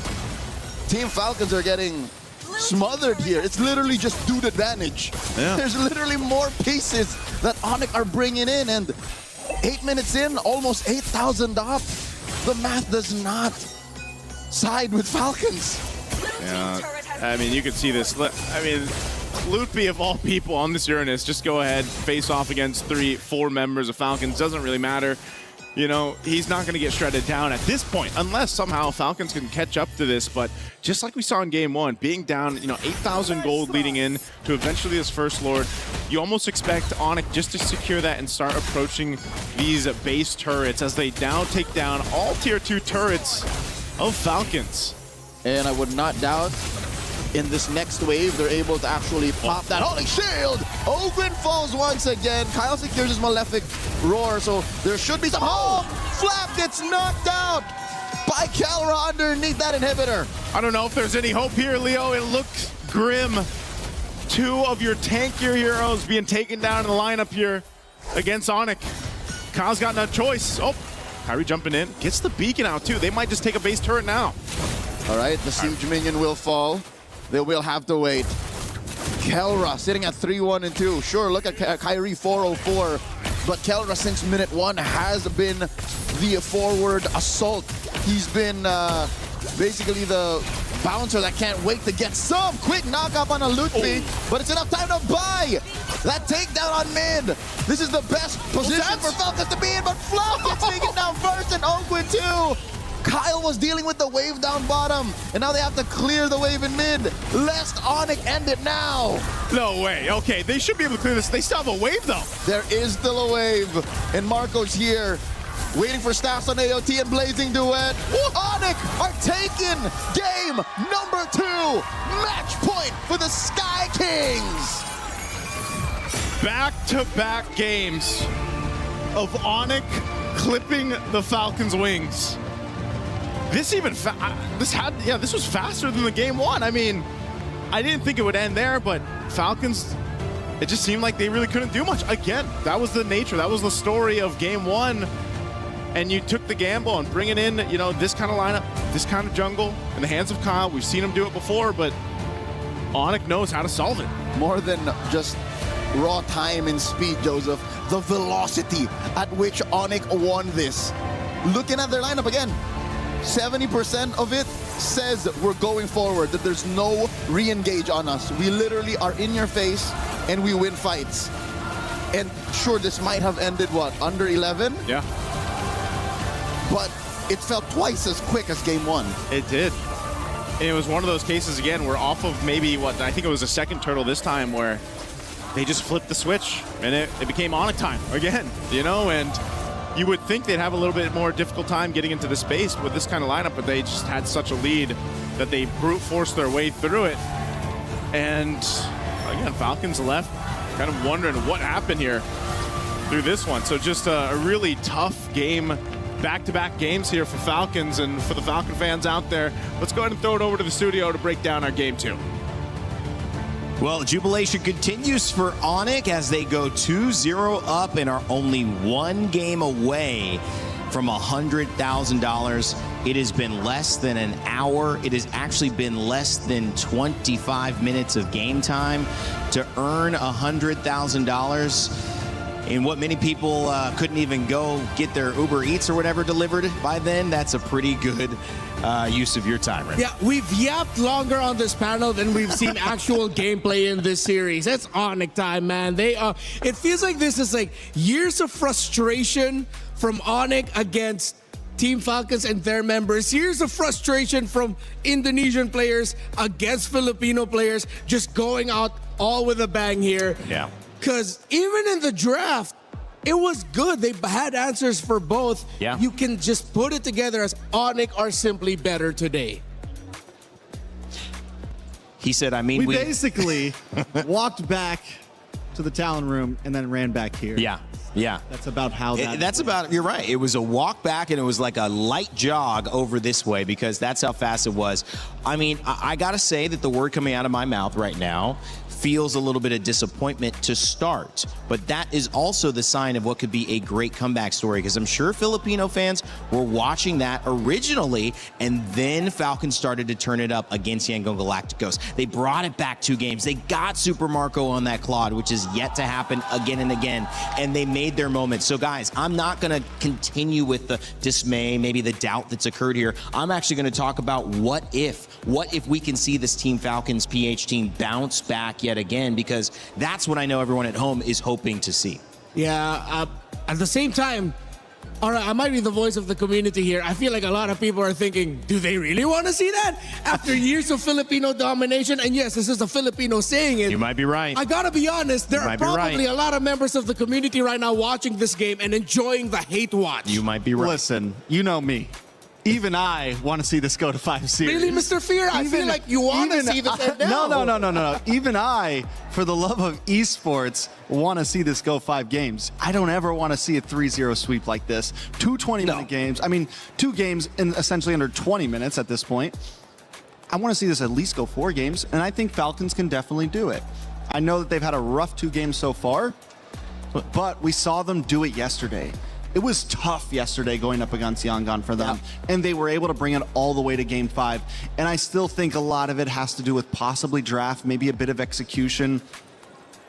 Team Falcons are getting smothered here. It's literally just dude advantage. Yeah. There's literally more pieces that Onyx are bringing in, and 8 minutes in, almost 8,000 up. The math does not side with Falcons. Yeah, I mean, you can see this. I mean, Loopy of all people on this Uranus, just go ahead, face off against 3-4 members of Falcons. Doesn't really matter. You know, he's not going to get shredded down at this point, unless somehow Falcons can catch up to this. But just like we saw in Game 1, being down, 8,000 gold leading in to eventually this First Lord, you almost expect Onyx just to secure that and start approaching these base turrets as they now take down all Tier 2 turrets of Falcons. And I would not doubt in this next wave, they're able to actually pop that holy shield. Ogren falls once again. Kyle secures his Malefic Roar, so there should be some hope. Flap gets knocked out by Kelra underneath that inhibitor. I don't know if there's any hope here, Leo. It looks grim. 2 of your tankier heroes being taken down in the lineup here against Onyx. Kyle's got no choice. Oh, Kyrie jumping in. Gets the beacon out, too. They might just take a base turret now. All right, the Siege Minion will fall. They will have to wait. Kelra sitting at 3-1 and 2. Sure, look at Kyrie 404. But Kelra since minute 1 has been the forward assault. He's been basically the bouncer that can't wait to get some quick knock-up on a Lutfi. But it's enough time to buy that takedown on mid. This is the best position for Falcons to be in, but Fluff gets taken down first and Oakwood too. Kyle was dealing with the wave down bottom, and now they have to clear the wave in mid, lest Onyx end it now. No way. Okay, they should be able to clear this. They still have a wave, though. There is still a wave, and Marco's here, waiting for staffs on AOT and Blazing Duet. Onyx are taking game number 2. Match point for the Sky Kings. Back-to-back games of Onyx clipping the Falcons' wings. This was faster than the Game 1. I mean, I didn't think it would end there, but Falcons, it just seemed like they really couldn't do much. Again, that was the nature, that was the story of Game 1. And you took the gamble and bringing in, this kind of lineup, this kind of jungle in the hands of Kyle. We've seen him do it before, but Onyx knows how to solve it. More than just raw time and speed, Joseph. The velocity at which Onyx won this. Looking at their lineup again, 70% of it says we're going forward, that there's no re-engage on us. We literally are in your face and we win fights. And sure, this might have ended, under 11? Yeah. But it felt twice as quick as Game 1. It did. And it was one of those cases, again, where off of maybe, I think it was a second turtle this time, where they just flipped the switch and it became Onyx time again, and you would think they'd have a little bit more difficult time getting into the space with this kind of lineup, but they just had such a lead that they brute forced their way through it. And again, Falcons left kind of wondering what happened here through this one. So just a really tough game, back-to-back games here for Falcons. And for the Falcon fans out there, let's go ahead and throw it over to the studio to break down our Game 2. Well, jubilation continues for Onyx as they go 2-0 up and are only 1 game away from $100,000. It has been less than an hour. It has actually been less than 25 minutes of game time to earn $100,000. In what many people couldn't even go get their Uber Eats or whatever delivered by then. That's a pretty good use of your time, right? Yeah, we've yapped longer on this panel than we've seen actual gameplay in this series. That's Onyx time, man. It feels like this is like years of frustration from Onyx against Team Falcons and their members. Years of frustration from Indonesian players against Filipino players, just going out all with a bang here. Yeah. Because even in the draft, it was good. They had answers for both. Yeah. You can just put it together as Onyx are simply better today. He said, we basically walked back to the Talon room and then ran back here. Yeah. Yeah. That's about how you're right. It was a walk back and it was like a light jog over this way because that's how fast it was. I got to say that the word coming out of my mouth right now feels a little bit of disappointment to start, but that is also the sign of what could be a great comeback story, because I'm sure Filipino fans were watching that originally, and then Falcons started to turn it up against Yangon Galacticos. They brought it back 2 games. They got Super Marco on that Claude, which is yet to happen again and again, and they made made their moment. So guys, I'm not going to continue with the dismay, maybe the doubt that's occurred here. I'm actually going to talk about what if we can see this Team Falcons PH team bounce back yet again, because that's what I know everyone at home is hoping to see. Yeah, at the same time, all right, I might be the voice of the community here. I feel like a lot of people are thinking, do they really want to see that? After years of Filipino domination, and yes, this is a Filipino saying it. You might be right. I gotta be honest, there are probably a lot of members of the community right now watching this game and enjoying the hate watch. You might be right. Listen, you know me. Even I want to see this go to 5 series. Really, Mr. Fear? I feel like you want to see this end now. No. Even I, for the love of esports, want to see this go 5 games. I don't ever want to see a 3-0 sweep like this. 2 20-minute games. I mean, 2 games in essentially under 20 minutes at this point. I want to see this at least go 4 games, and I think Falcons can definitely do it. I know that they've had a rough 2 games so far, but we saw them do it yesterday. It was tough yesterday going up against Yangon for them, and they were able to bring it all the way to Game 5. And I still think a lot of it has to do with possibly draft, maybe a bit of execution,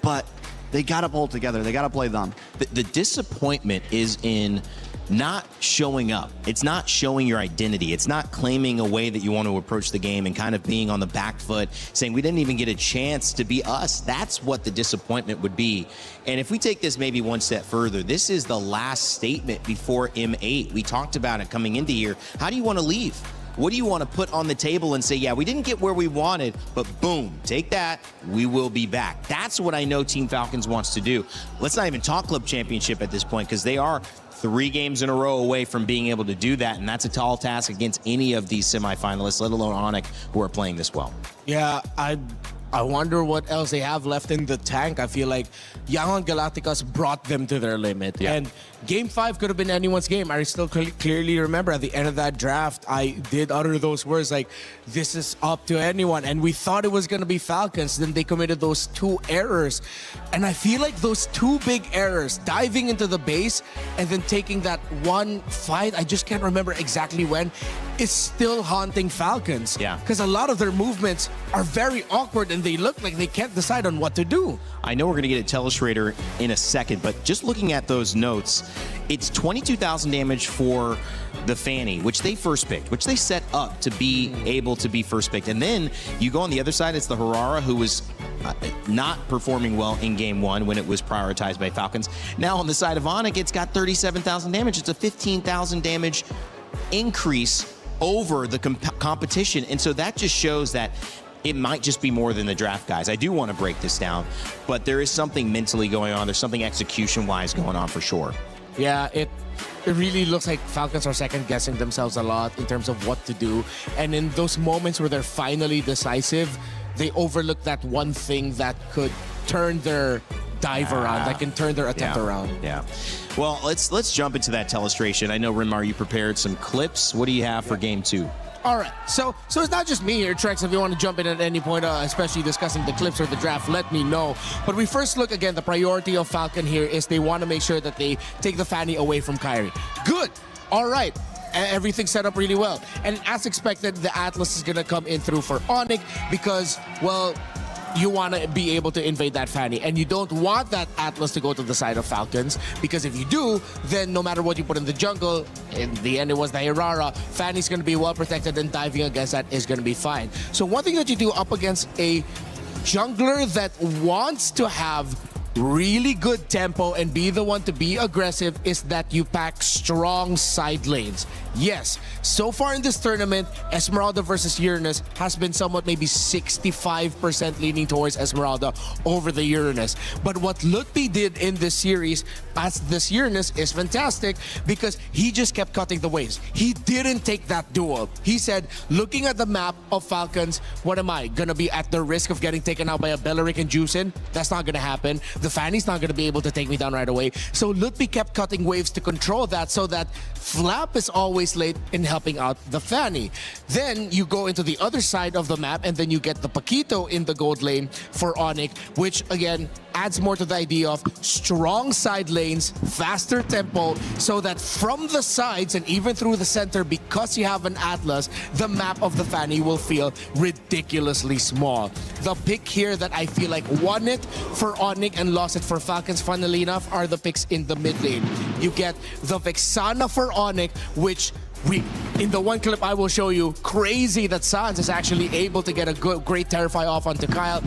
but they got to pull together. They got to play them. The disappointment is in not showing up. It's not showing your identity. It's not claiming a way that you want to approach the game and kind of being on the back foot, saying we didn't even get a chance to be us. That's what the disappointment would be. And if we take this maybe one step further, this is the last statement before M8. We talked about it coming into here. How do you want to leave? What do you want to put on the table and say, yeah, we didn't get where we wanted, but boom, take that, we will be back. That's what I know Team Falcons wants to do. Let's not even talk Club Championship at this point, because they are 3 games in a row away from being able to do that, and that's a tall task against any of these semifinalists, let alone Onyx, who are playing this well. Yeah, I wonder what else they have left in the tank. I feel like Yangon Galacticos brought them to their limit. Yeah. And Game 5 could have been anyone's game. I still clearly remember at the end of that draft, I did utter those words like, this is up to anyone. And we thought it was going to be Falcons. Then they committed those 2 errors. And I feel like those 2 big errors, diving into the base and then taking that one fight, I just can't remember exactly when, is still haunting Falcons. Yeah. Because a lot of their movements are very awkward and they look like they can't decide on what to do. I know we're going to get a Telestrator in a second, but just looking at those notes, it's 22,000 damage for the Fanny, which they first picked, which they set up to be able to be first picked. And then you go on the other side, it's the Harara, who was not performing well in Game 1 when it was prioritized by Falcons. Now on the side of Onyx, it's got 37,000 damage. It's a 15,000 damage increase over the competition. And so that just shows that it might just be more than the draft guys. I do want to break this down, but there is something mentally going on. There's something execution-wise going on for sure. Yeah, it really looks like Falcons are second-guessing themselves a lot in terms of what to do. And in those moments where they're finally decisive, they overlook that one thing that could turn their dive around, that can turn their attempt around. Yeah. Well, let's jump into that telestration. I know, Rinmar, you prepared some clips. What do you have for Game 2? All right, so it's not just me here, Trex. If you want to jump in at any point, especially discussing the clips or the draft, let me know. But we first look, again, the priority of Falcon here is they want to make sure that they take the Fanny away from Kyrie. Good. All right. Everything set up really well. And as expected, the Atlas is going to come in through for Onyx because, well, you want to be able to invade that Fanny. And you don't want that Atlas to go to the side of Falcons, because if you do, then no matter what you put in the jungle, in the end it was the Hirara, Fanny's going to be well protected and diving against that is going to be fine. So one thing that you do up against a jungler that wants to have really good tempo and be the one to be aggressive is that you pack strong side lanes. Yes, so far in this tournament, Esmeralda versus Uranus has been somewhat maybe 65% leaning towards Esmeralda over the Uranus. But what Lutpi did in this series as this Uranus is fantastic because he just kept cutting the waves. He didn't take that duel. He said, looking at the map of Falcons, what am I? Gonna be at the risk of getting taken out by a Belleric and Juicin? That's not gonna happen. The Fanny's not gonna be able to take me down right away. So Lutpi kept cutting waves to control that so that Flap is always late in helping out the Fanny. Then you go into the other side of the map and then you get the Paquito in the gold lane for Onyx, which again, adds more to the idea of strong side lanes, faster tempo, so that from the sides and even through the center, because you have an Atlas, the map of the Fanny will feel ridiculously small. The pick here that I feel like won it for Onyx and lost it for Falcons, funnily enough, are the picks in the mid lane. You get the Vexana for Onyx, which in the one clip I will show you, crazy that Sans is actually able to get a great Terrify off onto Kyle,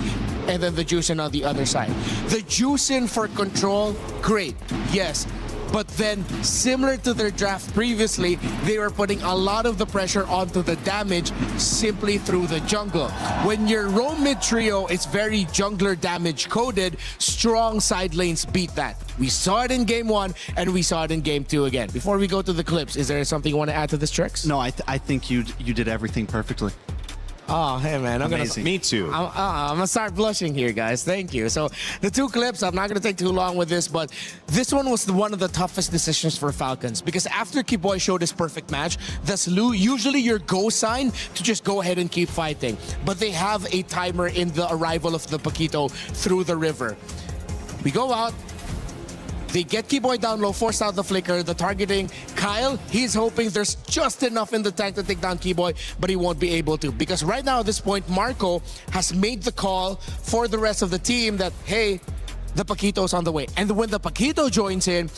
and then the Juicin on the other side. The Juicin for control, great, yes. But then, similar to their draft previously, they were putting a lot of the pressure onto the damage simply through the jungle. When your roam mid trio is very jungler damage coded, strong side lanes beat that. We saw it in game 1 and we saw it in game 2 again. Before we go to the clips, is there something you want to add to this, Trix? No, I think you did everything perfectly. Oh, hey man, Me too. I'm gonna start blushing here, guys. Thank you. So the 2 clips, I'm not gonna take too long with this, but this one was one of the toughest decisions for Falcons, because after Kiboy showed his perfect match, that's usually your go sign to just go ahead and keep fighting. But they have a timer in the arrival of the Paquito through the river. We go out. They get Kiboy down low, force out the flicker, the targeting. Kyle, he's hoping there's just enough in the tank to take down Kiboy, but he won't be able to. Because right now at this point, Marco has made the call for the rest of the team that, hey, the Paquito's on the way. And when the Paquito joins in,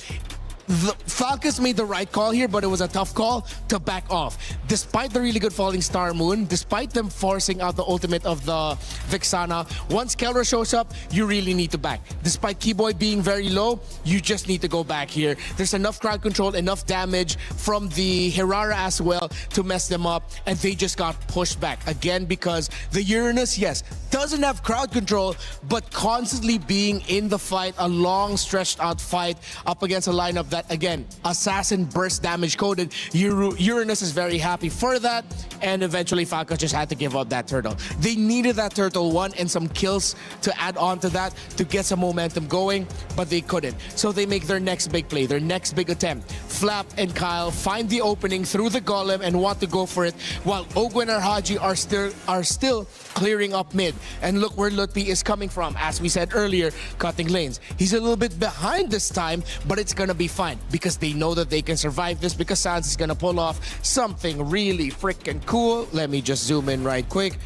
the Falcons made the right call here, but it was a tough call to back off. Despite the really good Falling Star Moon, despite them forcing out the ultimate of the Vexana, once Kelra shows up, you really need to back. Despite Kiboy being very low, you just need to go back here. There's enough crowd control, enough damage from the Herrera as well to mess them up, and they just got pushed back. Again, because the Uranus, yes, doesn't have crowd control, but constantly being in the fight, a long stretched out fight up against a lineup that, again, assassin burst damage coded. Uranus is very happy for that, and eventually Falcons just had to give up that turtle. They needed that turtle one and some kills to add on to that to get some momentum going, but they couldn't. So they make their next big play, their next big attempt. Flap and Kyle find the opening through the golem and want to go for it, while Ogwen and Haji are still clearing up mid. And look where Lutfi is coming from, as we said earlier, cutting lanes. He's a little bit behind this time, but it's gonna be fine because they know that they can survive this, because Sans is gonna pull off something really freaking cool. Let me just zoom in right quick.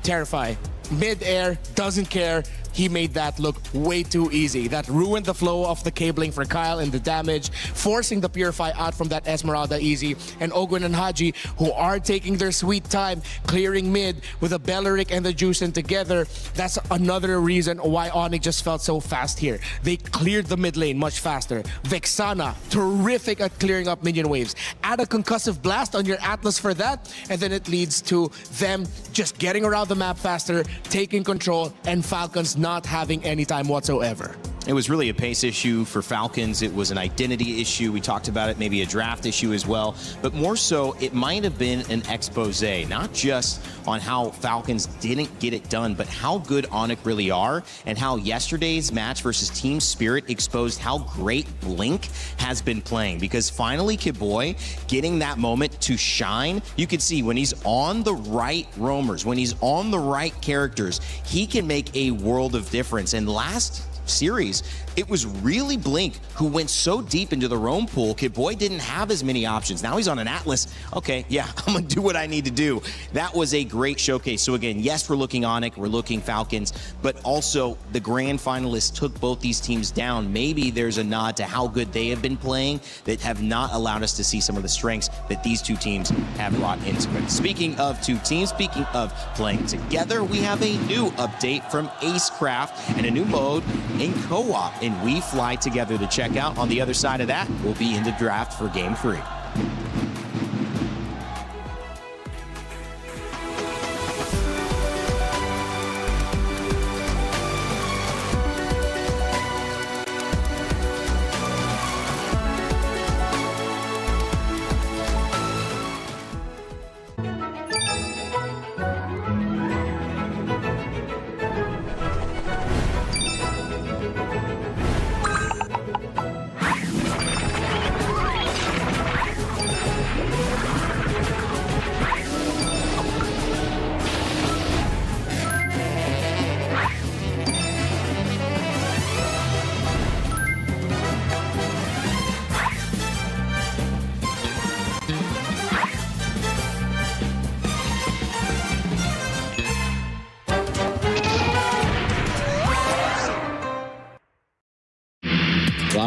Terrify. Mid-air, doesn't care. He made that look way too easy. That ruined the flow of the cabling for Kyle and the damage, forcing the Purify out from that Esmeralda easy. And Ogwen and Haji, who are taking their sweet time, clearing mid with a Belleric and the Juicin together. That's another reason why Onyx just felt so fast here. They cleared the mid lane much faster. Vexana, terrific at clearing up minion waves. Add a concussive blast on your Atlas for that, and then it leads to them just getting around the map faster, taking control, and Falcons not having any time whatsoever. It was really a pace issue for Falcons. It was an identity issue. We talked about it, maybe a draft issue as well. But more so, it might have been an expose, not just on how Falcons didn't get it done, but how good Onyx really are, and how yesterday's match versus Team Spirit exposed how great Blink has been playing. Because finally, Kiboy getting that moment to shine, you can see when he's on the right roamers, when he's on the right characters, he can make a world of difference. And last series, it was really Blink who went so deep into the roam pool. Kiboy didn't have as many options. Now he's on an Atlas. Okay, yeah, I'm gonna do what I need to do. That was a great showcase. So again, yes, we're looking Onyx, we're looking Falcons, but also the grand finalists took both these teams down. Maybe there's a nod to how good they have been playing that have not allowed us to see some of the strengths that these two teams have brought into it. Speaking of two teams, speaking of playing together, we have a new update from Acecraft and a new mode in co-op, and we fly together to check out. On the other side of that, we'll be in the draft for Game 3.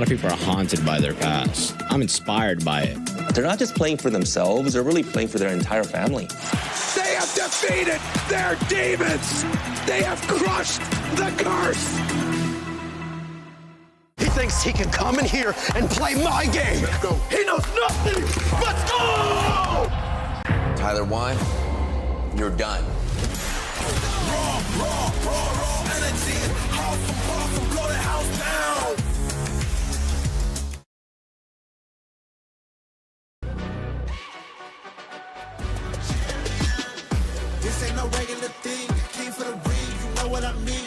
of people are haunted by their past. I'm inspired by it. They're not just playing for themselves, they're really playing for their entire family. They have defeated their demons! They have crushed the curse! He thinks he can come in here and play my game! Let's go. He knows nothing! Let's go! Tyler 1, you're done. Raw energy, powerful, blow the house down! This ain't no regular thing. Came for the ring, you know what I mean.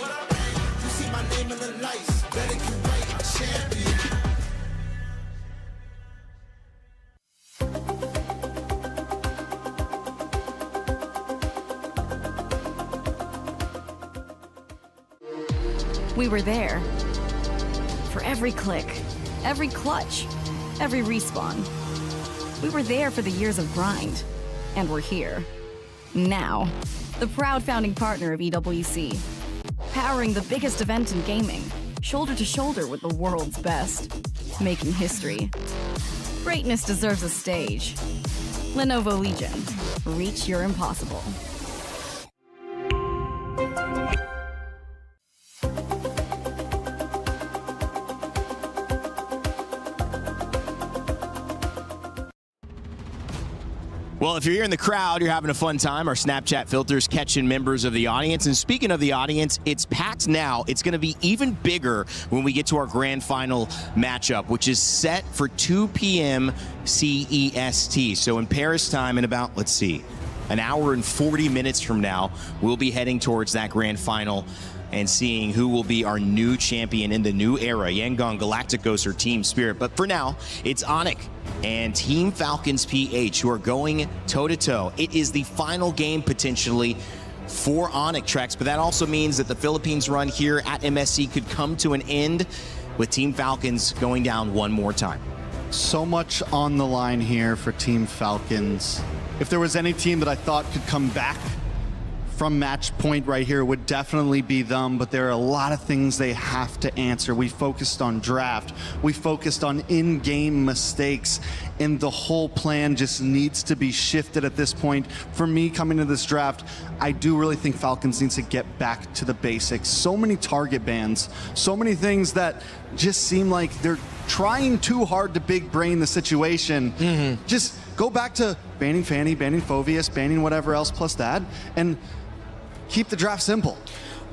You see my name in the lights, better get right, champion. We were there. For every click, every clutch, every respawn. We were there for the years of grind. And we're here. Now. The proud founding partner of EWC. Powering the biggest event in gaming. Shoulder to shoulder with the world's best. Making history. Greatness deserves a stage. Lenovo Legion. Reach your impossible. Well, if you're here in the crowd, you're having a fun time. Our Snapchat filters catching members of the audience. And speaking of the audience, it's packed now. It's going to be even bigger when we get to our grand final matchup, which is set for 2 p.m. CEST. So in Paris time in about, let's see, an hour and 40 minutes from now, we'll be heading towards that grand final and seeing who will be our new champion in the new era, Yangon Galacticos or Team Spirit. But for now, it's Onyx and Team Falcons PH who are going toe-to-toe. It is the final game potentially for Onyx Trex, but that also means that the Philippines run here at MSC could come to an end with Team Falcons going down one more time. So much on the line here for Team Falcons. If there was any team that I thought could come back from match point right here, would definitely be them, but there are a lot of things they have to answer. We focused on draft, we focused on in-game mistakes, and the whole plan just needs to be shifted at this point. For me, coming to this draft, I do really think Falcons needs to get back to the basics. So many target bans, so many things that just seem like they're trying too hard to big brain the situation. Just go back to banning Fanny, banning Phoveus, banning whatever else plus that, and keep the draft simple.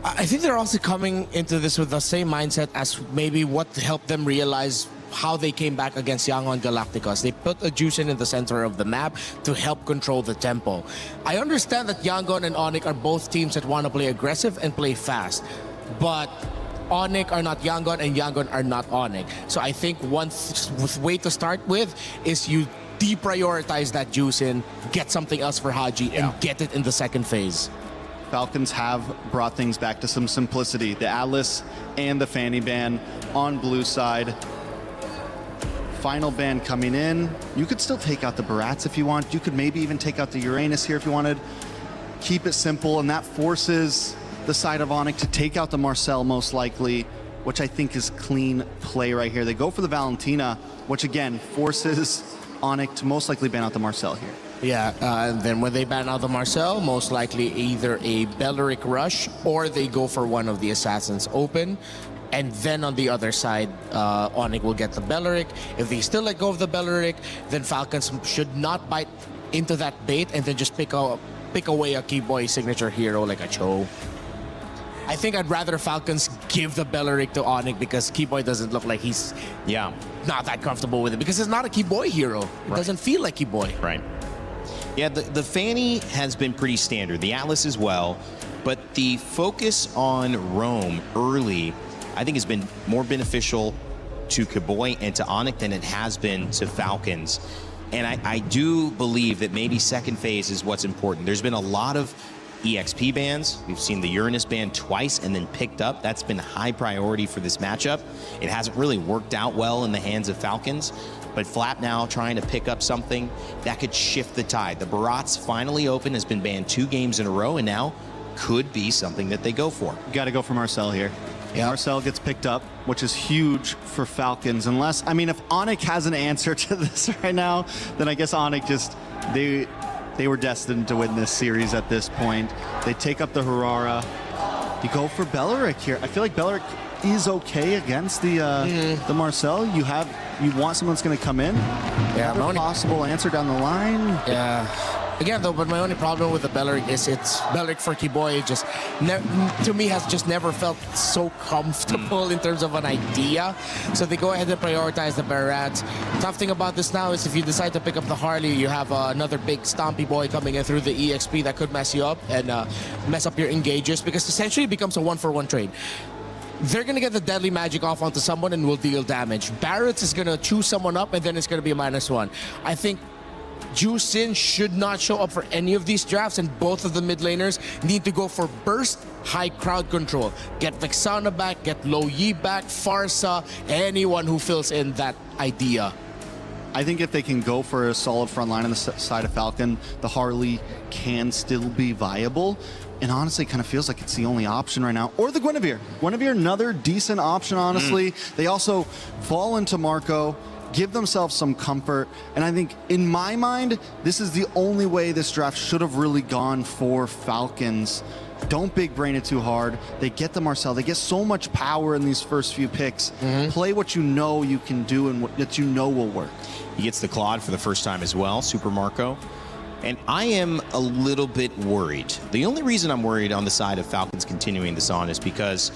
I think they're also coming into this with the same mindset as maybe what helped them realize how they came back against Yangon Galacticos. They put a Juicin in the center of the map to help control the tempo. I understand that Yangon and Onyx are both teams that want to play aggressive and play fast, but Onyx are not Yangon and Yangon are not Onyx. So I think one way to start with is you deprioritize that Juicin, get something else for Haji, and get it in the second phase. Falcons have brought things back to some simplicity. The Atlas and the Fanny ban on blue side. Final ban coming in. You could still take out the Barats if you want. You could maybe even take out the Uranus here if you wanted. Keep it simple, and that forces the side of Onyx to take out the Marcel most likely, which I think is clean play right here. They go for the Valentina, which again forces Onyx to most likely ban out the Marcel here. Yeah, and then when they ban out the Marcel, most likely either a Belleric rush or they go for one of the Assassins open. And then on the other side, Onyx will get the Belleric. If they still let go of the Belleric, then Falcons should not bite into that bait and then just pick away a Keyboy signature hero like a Cho. I think I'd rather Falcons give the Belleric to Onyx because Keyboy doesn't look like he's not that comfortable with it because it's not a Keyboy hero. It doesn't feel like Keyboy. Right. Yeah, the Fanny has been pretty standard. The Atlas as well. But the focus on Rome early, I think, has been more beneficial to Keyboy and to Onyx than it has been to Falcons. And I do believe that maybe second phase is what's important. There's been a lot of EXP bans. We've seen the Uranus ban twice and then picked up. That's been high priority for this matchup. It hasn't really worked out well in the hands of Falcons. But Flap now trying to pick up something that could shift the tide. The Barats finally open, has been banned 2 games in a row, and now could be something that they go for. Got to go for Marcel here. Marcel gets picked up, which is huge for Falcons. Unless, I mean, if Onyx has an answer to this right now, then I guess Onyx just, they were destined to win this series at this point. They take up the Harara. You go for Belleric here. I feel like Belleric is okay against the Marcel. You want someone that's going to come in. Yeah, another possible answer down the line. Yeah. Again, though, but my only problem with the Belleric is it's Belleric for Kiboy. Just to me has just never felt so comfortable in terms of an idea. So they go ahead and prioritize the Barats. Tough thing about this now is if you decide to pick up the Harley, you have another big stompy boy coming in through the EXP that could mess you up and mess up your engages, because essentially it becomes a 1-for-1 trade. They're going to get the deadly magic off onto someone and will deal damage. Barrett's is going to choose someone up and then it's going to be a -1. I think Jusin should not show up for any of these drafts, and both of the mid laners need to go for burst, high crowd control. Get Vexana back, get Lo Yi back, Farsa, anyone who fills in that idea. I think if they can go for a solid front line on the side of Falcon, the Harley can still be viable. And honestly, kind of feels like it's the only option right now. Or the Guinevere. Guinevere, another decent option, honestly. They also fall into Marco, give themselves some comfort. And I think, in my mind, this is the only way this draft should have really gone for Falcons. Don't big brain it too hard. They get the Marcel. They get so much power in these first few picks. Play what you know you can do and what you know will work. He gets the Claude for the first time as well, Super Marco. And I am a little bit worried. The only reason I'm worried on the side of Falcons continuing this on is because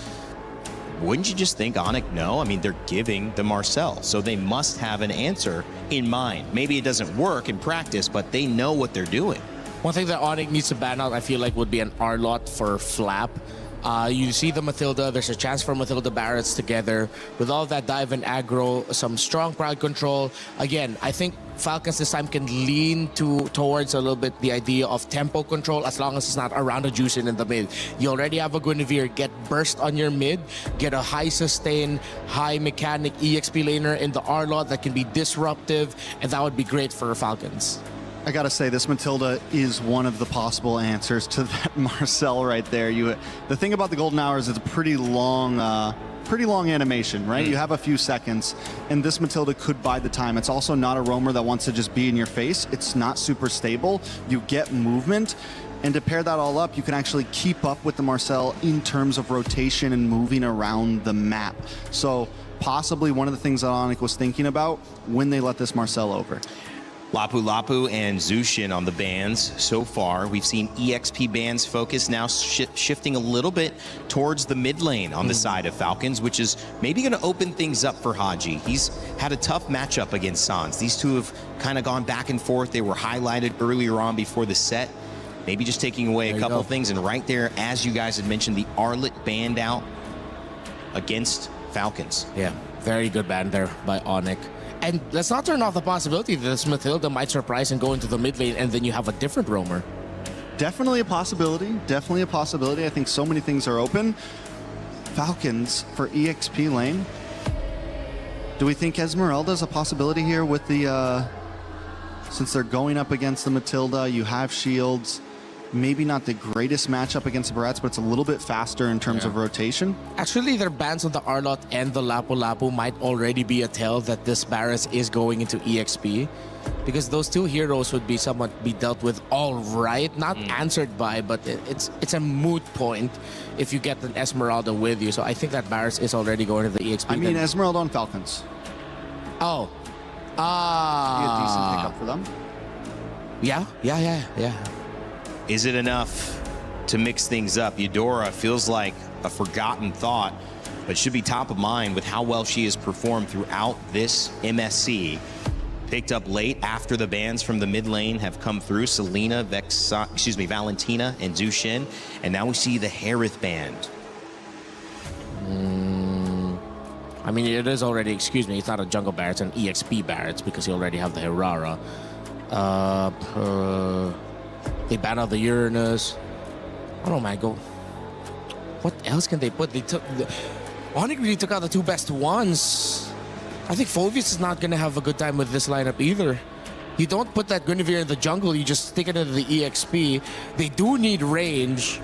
wouldn't you just think Onyx no? I mean, they're giving the Marcel, so they must have an answer in mind. Maybe it doesn't work in practice, but they know what they're doing. One thing that Onyx needs to ban out, I feel like, would be an R-Lot for Flap. You see the Matilda, there's a chance for Matilda Barretts together. With all that dive and aggro, some strong crowd control. Again, I think Falcons this time can lean towards a little bit the idea of tempo control as long as it's not around a Juicin in the mid. You already have a Guinevere, get burst on your mid, get a high sustain, high mechanic EXP laner in the R-Lot that can be disruptive, and that would be great for Falcons. I gotta say, this Matilda is one of the possible answers to that Marcel right there. The thing about the Golden Hour is it's a pretty long animation, right? You have a few seconds, and this Matilda could buy the time. It's also not a roamer that wants to just be in your face. It's not super stable. You get movement, and to pair that all up, you can actually keep up with the Marcel in terms of rotation and moving around the map. So possibly one of the things that Onyx was thinking about when they let this Marcel over. Lapu Lapu and Zushin on the bans so far. We've seen EXP bans focus now shifting a little bit towards the mid lane on the side of Falcons, which is maybe going to open things up for Haji. He's had a tough matchup against Sans. These two have kind of gone back and forth. They were highlighted earlier on before the set. Maybe just taking away a couple of things. And right there, as you guys had mentioned, the Arlet banned out against Falcons. Yeah, very good ban there by Onyx. And let's not turn off the possibility that this Matilda might surprise and go into the mid lane, and then you have a different roamer. Definitely a possibility. Definitely a possibility. I think so many things are open. Falcons for EXP lane. Do we think Esmeralda's a possibility here with the... since they're going up against the Matilda, you have shields. Maybe not the greatest matchup against the Barats, but it's a little bit faster in terms of rotation. Actually, their bans on the Arlot and the Lapu Lapu might already be a tell that this Barats is going into EXP, because those two heroes would be somewhat be dealt with all right, not answered by, but it's a moot point if you get an Esmeralda with you. So I think that Barats is already going to the EXP. I mean, Esmeralda on Falcons. Oh. Be a decent pickup for them. Yeah. Is it enough to mix things up? Eudora feels like a forgotten thought, but should be top of mind with how well she has performed throughout this MSC. Picked up late after the bans from the mid lane have come through. Selena, Valentina, and Zushin. And now we see the Harith band. I mean, it is already, it's not a jungle Barrett, it's an EXP Barrett because you already have the Herrera. They ban out the Uranus. I don't know, man. What else can they put? Onyx really took out the two best ones. I think Phoveus is not going to have a good time with this lineup either. You don't put that Guinevere in the jungle, you just stick it into the EXP. They do need range.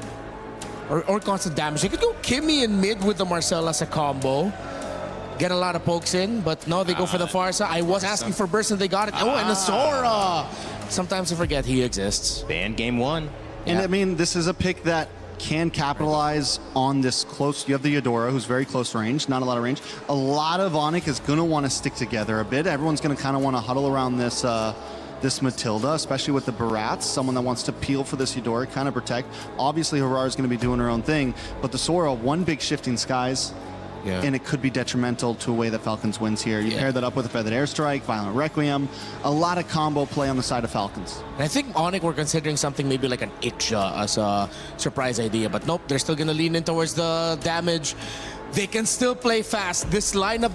or constant damage. They could go Kimmy in mid with the Marcel as a combo. Get a lot of pokes in, but no, they go for the Farsa. I was asking for burst and they got it. Oh, and the Sora. Sometimes I forget he exists. Banned game 1. And I mean, this is a pick that can capitalize on this close. You have the Eudora, who's very close range, not a lot of range. A lot of Onyx is going to want to stick together a bit. Everyone's going to kind of want to huddle around this this Matilda, especially with the Barats, someone that wants to peel for this Eudora, kind of protect. Obviously, Harar's going to be doing her own thing, but the Sora, one big shifting skies, and it could be detrimental to a way that Falcons wins here. You pair that up with a Feathered Airstrike, Violent Requiem, a lot of combo play on the side of Falcons. And I think Onyx were considering something maybe like an Itcha as a surprise idea, but nope, they're still going to lean in towards the damage. They can still play fast. This lineup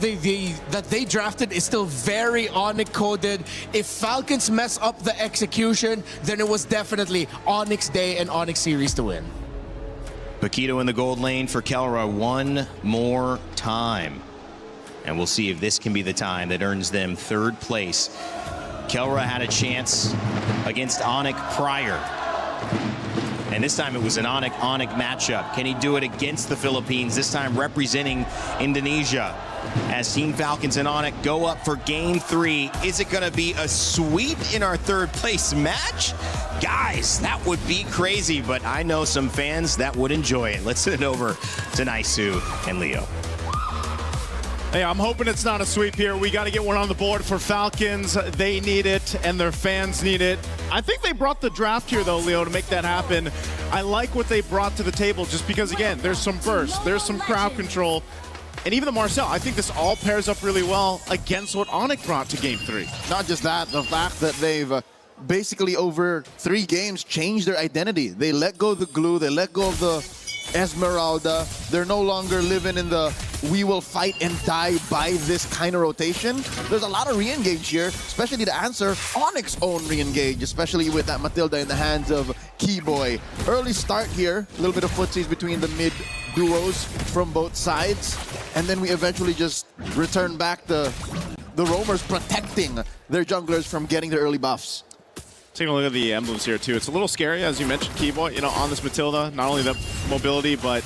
that they drafted is still very Onyx coded. If Falcons mess up the execution, then it was definitely Onyx Day and Onyx Series to win. Paquito in the gold lane for Kelra one more time. And we'll see if this can be the time that earns them 3rd place. Kelra had a chance against Onyx prior. And this time it was an Onyx matchup. Can he do it against the Philippines, this time representing Indonesia? As Team Falcons and Onyx go up for game 3. Is it going to be a sweep in our 3rd place match? Guys, that would be crazy, but I know some fans that would enjoy it. Let's send it over to Naisu and Leo. Hey, I'm hoping it's not a sweep here. We got to get one on the board for Falcons. They need it, and their fans need it. I think they brought the draft here, though, Leo, to make that happen. I like what they brought to the table just because, again, there's some burst, there's some crowd control, and even the Marcel. I think this all pairs up really well against what Onyx brought to Game 3. Not just that, the fact that they've basically over 3 games changed their identity. They let go of the glue, they let go of the Esmeralda. They're no longer living in the we will fight and die by this kind of rotation. There's a lot of re-engage here, especially to answer Onyx's own re-engage, especially with that Matilda in the hands of Keyboy. Early start here, a little bit of footsies between the mid duos from both sides, and then we eventually just return back to the roamers protecting their junglers from getting their early buffs. Taking a look at the emblems here, too. It's a little scary, as you mentioned, Keyboy, you know, on this Matilda. Not only the mobility, but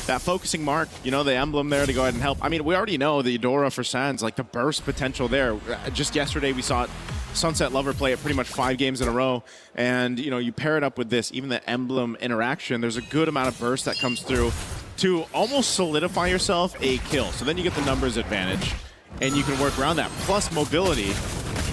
that focusing mark, you know, the emblem there to go ahead and help. I mean, we already know the Eudora for Sands, like the burst potential there. Just yesterday, we saw Sunset Lover play it pretty much 5 games in a row. And, you know, you pair it up with this, even the emblem interaction, there's a good amount of burst that comes through to almost solidify yourself a kill. So then you get the numbers advantage, and you can work around that, plus mobility.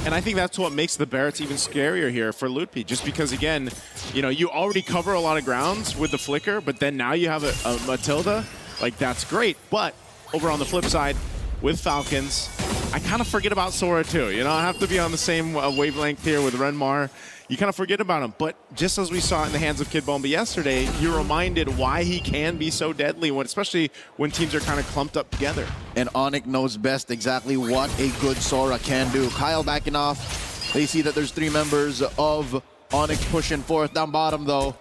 And I think that's what makes the Barretts even scarier here for Lutpi, just because, again, you know, you already cover a lot of grounds with the Flicker, but then now you have a Matilda. Like, that's great. But over on the flip side, with Falcons, I kind of forget about Sora, too. You know, I have to be on the same wavelength here with Renmar. You kind of forget about him. But just as we saw in the hands of Kid Bomba yesterday, you're reminded why he can be so deadly, especially when teams are kind of clumped up together. And Onyx knows best exactly what a good Sora can do. Kyle backing off. They see that there's 3 members of Onyx pushing forth. Down bottom, though,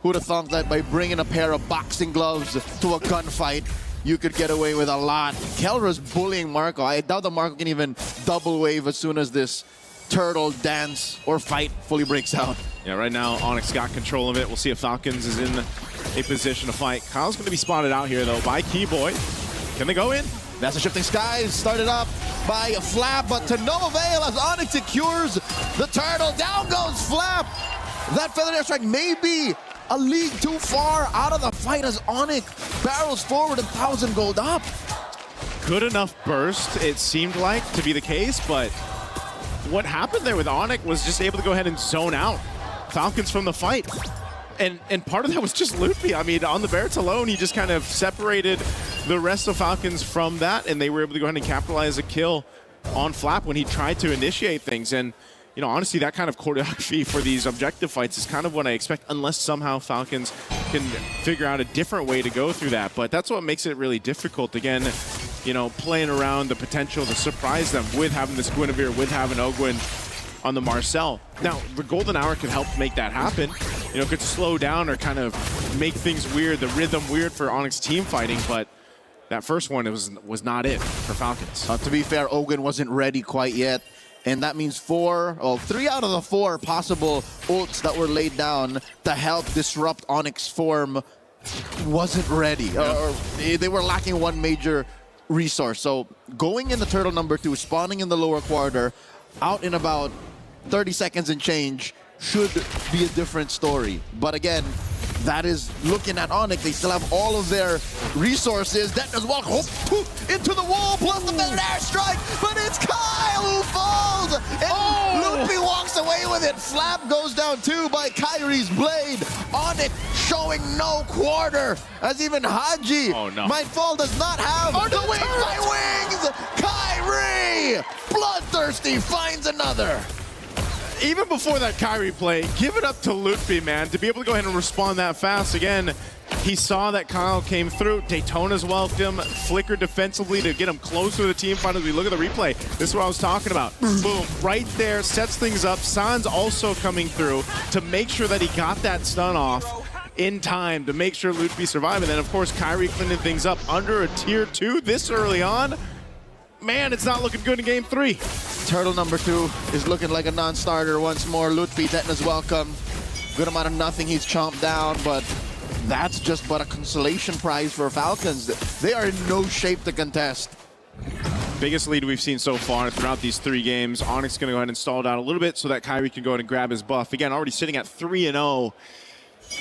who'd have thought that by bringing a pair of boxing gloves to a gunfight, you could get away with a lot. Kelra's bullying Marco. I doubt that Marco can even double wave as soon as this turtle dance or fight fully breaks out. Yeah, right now Onyx got control of it. We'll see if Falcons is in a position to fight. Kyle's going to be spotted out here, though, by Keyboy. Can they go in? That's a shifting skies started up by Flap, but to no avail as Onyx secures the turtle. Down goes Flap. That Feathered Airstrike may be a league too far out of the fight as Onyx barrels forward 1,000 gold up. Good enough burst, it seemed like, to be the case, but what happened there with Onyx was just able to go ahead and zone out Falcons from the fight. And part of that was just Lutpi. I mean, on the Barretts alone, he just kind of separated the rest of Falcons from that, and they were able to go ahead and capitalize a kill on Flap when he tried to initiate things. And, you know, honestly, that kind of choreography for these objective fights is kind of what I expect, unless somehow Falcons can figure out a different way to go through that. But that's what makes it really difficult. Again, you know, playing around the potential to surprise them with having this Guinevere, with having Ogwin on the Marcel. Now, the Golden Hour can help make that happen. You know, could slow down or kind of make things weird, the rhythm weird for Onyx team fighting, but that first one was not it for Falcons. To be fair, Ogwin wasn't ready quite yet. And that means 3 out of the 4 possible ults that were laid down to help disrupt Onyx form wasn't ready. Or they were lacking one major resource. So going into turtle number 2, spawning in the lower quarter, out in about 30 seconds and change, should be a different story. But again, that is looking at Onyx. They still have all of their resources. That as well, into the wall, plus the better airstrike, but it's Kyle who falls! And Loopy walks away with it. Flap goes down too by Kyrie's blade. Onyx showing no quarter, as even Haji might fall, does not have the wings by wings! Kyrie, bloodthirsty, finds another. Even before that Kyrie play, give it up to Lutfi, man, to be able to go ahead and respond that fast. Again, he saw that Kyle came through. Daytona's welcomed him, flickered defensively to get him closer to the team fight. As we look at the replay, this is what I was talking about. Boom, right there, sets things up. Sans also coming through to make sure that he got that stun off in time to make sure Lutfi survived. And then, of course, Kyrie cleaning things up under a tier 2 this early on. Man, it's not looking good in game 3. Turtle number 2 is looking like a non-starter once more. Lutfi, Detna's welcome. Good amount of nothing he's chomped down, but that's just but a consolation prize for Falcons. They are in no shape to contest. Biggest lead we've seen so far throughout these 3 games. Onyx going to go ahead and stall down a little bit so that Kyrie can go ahead and grab his buff. Again, already sitting at 3-0.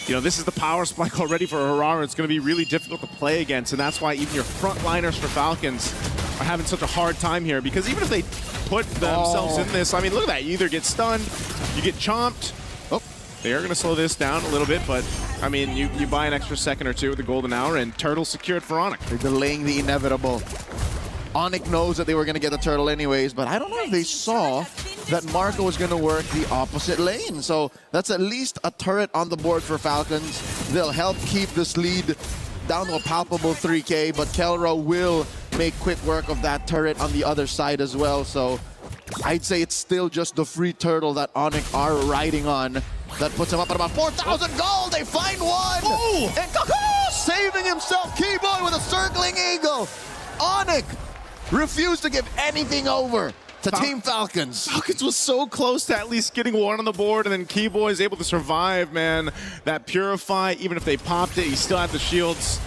You know, this is the power spike already for Harara. It's going to be really difficult to play against, and that's why even your frontliners for Falcons are having such a hard time here, because even if they put themselves in this, I mean, look at that. You either get stunned, you get chomped. Oh, they are going to slow this down a little bit, but, I mean, you buy an extra second or two with the golden hour, and turtle secured for Onyx. They're delaying the inevitable. Onyx knows that they were going to get the turtle anyways, but I don't know if they saw that Marco was going to work the opposite lane. So that's at least a turret on the board for Falcons. They'll help keep this lead down to a palpable 3K, but Kelra will make quick work of that turret on the other side as well. So I'd say it's still just the free turtle that Onyx are riding on that puts him up at about 4,000 gold. They find one! Ooh. And Kaku saving himself. Keyboy with a circling eagle. Onyx refused to give anything over to Team Falcons. Falcons was so close to at least getting one on the board, and then Keyboy is able to survive, man. That Purify, even if they popped it, he still had the shields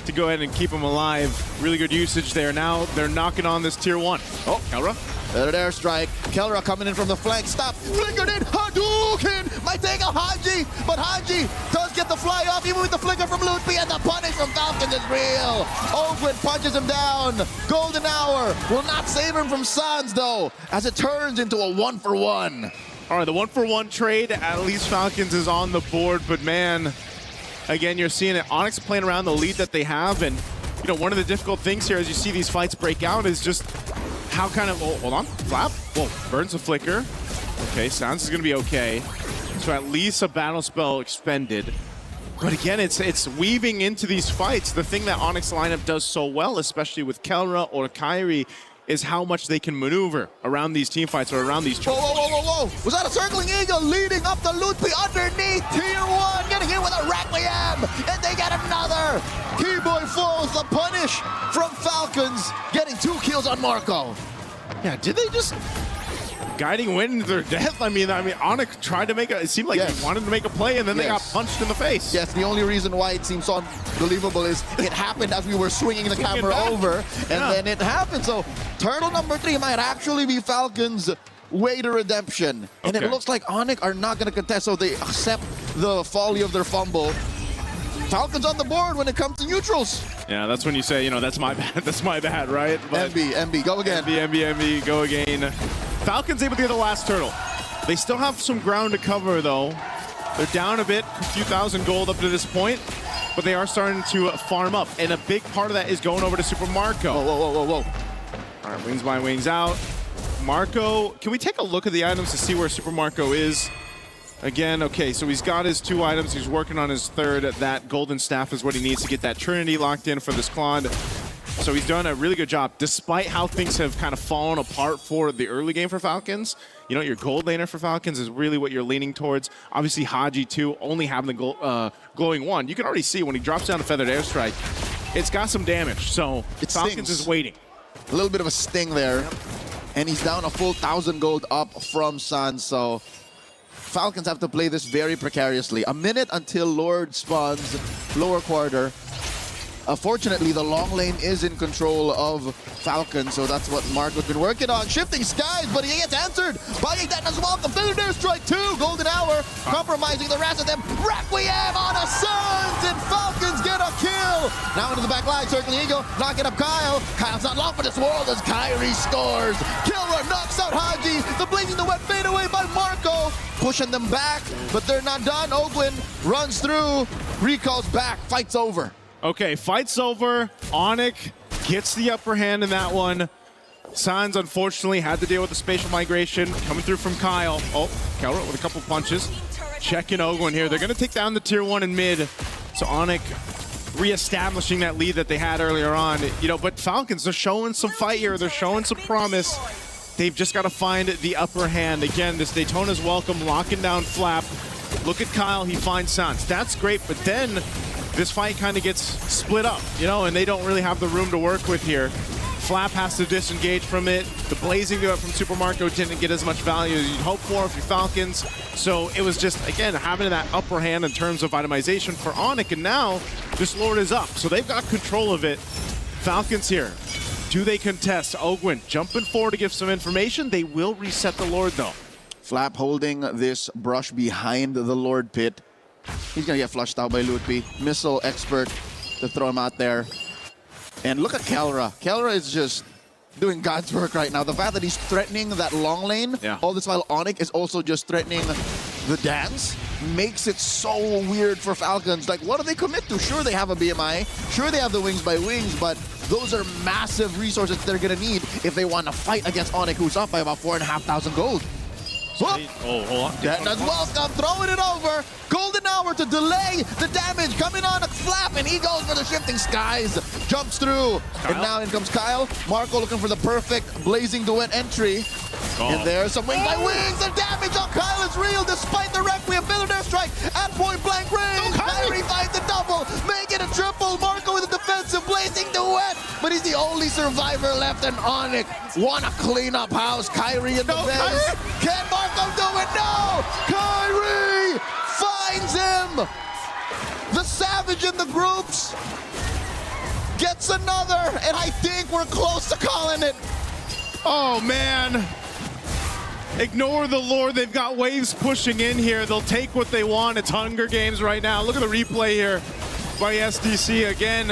to go ahead and keep him alive. Really good usage there. Now they're knocking on this tier 1. Oh, Kelra. Better airstrike. Kelra coming in from the flank. Stop. Flickered in. Hadouken. Might take a Haji, but Haji does get the fly off, even with the flicker from Lutfi, and the punish from Falcons is real. Ogren punches him down. Golden hour will not save him from Sans, though, as it turns into a 1-for-1. All right, the 1-for-1 trade, at least Falcons is on the board, but man, again, you're seeing it. Onyx playing around the lead that they have, and you know, one of the difficult things here as you see these fights break out is just how kind of, hold on, Flap, whoa, burns a flicker. Okay, Sans is gonna be okay. So at least a battle spell expended. But again, it's weaving into these fights. The thing that Onyx lineup does so well, especially with Kelra or Kyrie, is how much they can maneuver around these team fights or around these. Whoa, whoa, whoa, whoa, whoa. Was that a circling eagle leading up to Lutfi underneath tier 1, getting hit with a Requiem, and they get another. Keyboy falls, the punish from Falcons, getting 2 kills on Marco. Yeah, did they just guiding wind into their death? I mean, Onyx tried to make it seemed like he wanted to make a play, and then they got punched in the face. Yes, the only reason why it seems so unbelievable is it happened as we were swinging the camera over, and then it happened. So turtle number 3 might actually be Falcons' way to redemption. And it looks like Onyx are not going to contest, so they accept the folly of their fumble. Falcons on the board when it comes to neutrals. Yeah, that's when you say, you know, that's my bad, that's my bad, right? But MB, go again. MB, go again. Falcons able to get the last turtle. They still have some ground to cover, though. They're down a bit, a few thousand gold up to this point, but they are starting to farm up, and a big part of that is going over to Super Marco. Whoa, whoa, whoa, whoa, whoa. All right, wings by wings out. Marco, can we take a look at the items to see where Super Marco is? Again, okay, so he's got his 2 items. He's working on his 3rd. That golden staff is what he needs to get that Trinity locked in for this Claude. So he's done a really good job, despite how things have kind of fallen apart for the early game for Falcons. You know, your gold laner for Falcons is really what you're leaning towards. Obviously, Haji, too, only having the glowing 1. You can already see when he drops down a feathered airstrike, it's got some damage. So Falcons is waiting. A little bit of a sting there. And he's down a full 1,000 gold up from Sans, so Falcons have to play this very precariously. A minute until Lord spawns lower quarter. Fortunately, the long lane is in control of Falcons, so that's what Marco's been working on. Shifting skies, but he gets answered by that as well. The Failure Strike 2, Golden Hour, compromising the rest of them. Requiem on a Suns, and Falcons get a kill. Now into the back line, circling Eagle, knocking up Kyle. Kyle's not long for this world as Kyrie scores. Killer knocks out Haji. The Blazing the Wet fade away by Marco, pushing them back, but they're not done. Ogwin runs through, recalls back, fight's over. Okay, fight's over. Onyx gets the upper hand in that one. Sans, unfortunately, had to deal with the spatial migration coming through from Kyle. Oh, Kelra with a couple punches. Checking Ogwin here. They're going to take down the tier 1 in mid. So Onyx reestablishing that lead that they had earlier on. You know, but Falcons, they're showing some fight here. They're showing some promise. They've just got to find the upper hand. Again, this Daytona's welcome, locking down Flap. Look at Kyle, he finds Sans. That's great, but then this fight kind of gets split up, you know, and they don't really have the room to work with here. Flap has to disengage from it. The Blazing Duel from Super Marco didn't get as much value as you'd hope for if you're Falcons. So it was just, again, having that upper hand in terms of itemization for Onyx, and now this Lord is up. So they've got control of it. Falcons here. Do they contest? Ogwin jumping forward to give some information. They will reset the Lord, though. Flap holding this brush behind the Lord pit. He's going to get flushed out by Lutpi. Missile expert to throw him out there. And look at Kelra. Kelra is just doing God's work right now. The fact that he's threatening that long lane, all this while Onyx is also just threatening the dance, makes it so weird for Falcons. Like, what do they commit to? Sure, they have a BMI. Sure, they have the wings by wings, but those are massive resources they're going to need if they want to fight against Onyx, who's up by about 4,500 gold. Oh, hold on. Detna's welcome, throwing it over. Golden Hour to delay the damage. Coming on a Flap, and he goes for the Shifting Skies. Jumps through. Kyle. And now in comes Kyle. Marco looking for the perfect Blazing Duet entry. And there's some wings by wings. The damage on Kyle is real despite the Requiem. Failure Strike at point blank range. Kyrie finds the double. Make it a triple. Marco with a defensive Blazing Duet. But he's the only survivor left, and Onyx wanna clean up house. Kyrie in the base. Can Marco do it? No! Kyrie finds him! The Savage in the groups gets another, and I think we're close to calling it. Oh, man. Ignore the Lord. They've got waves pushing in here. They'll take what they want. It's Hunger Games right now. Look at the replay here by SDC. Again,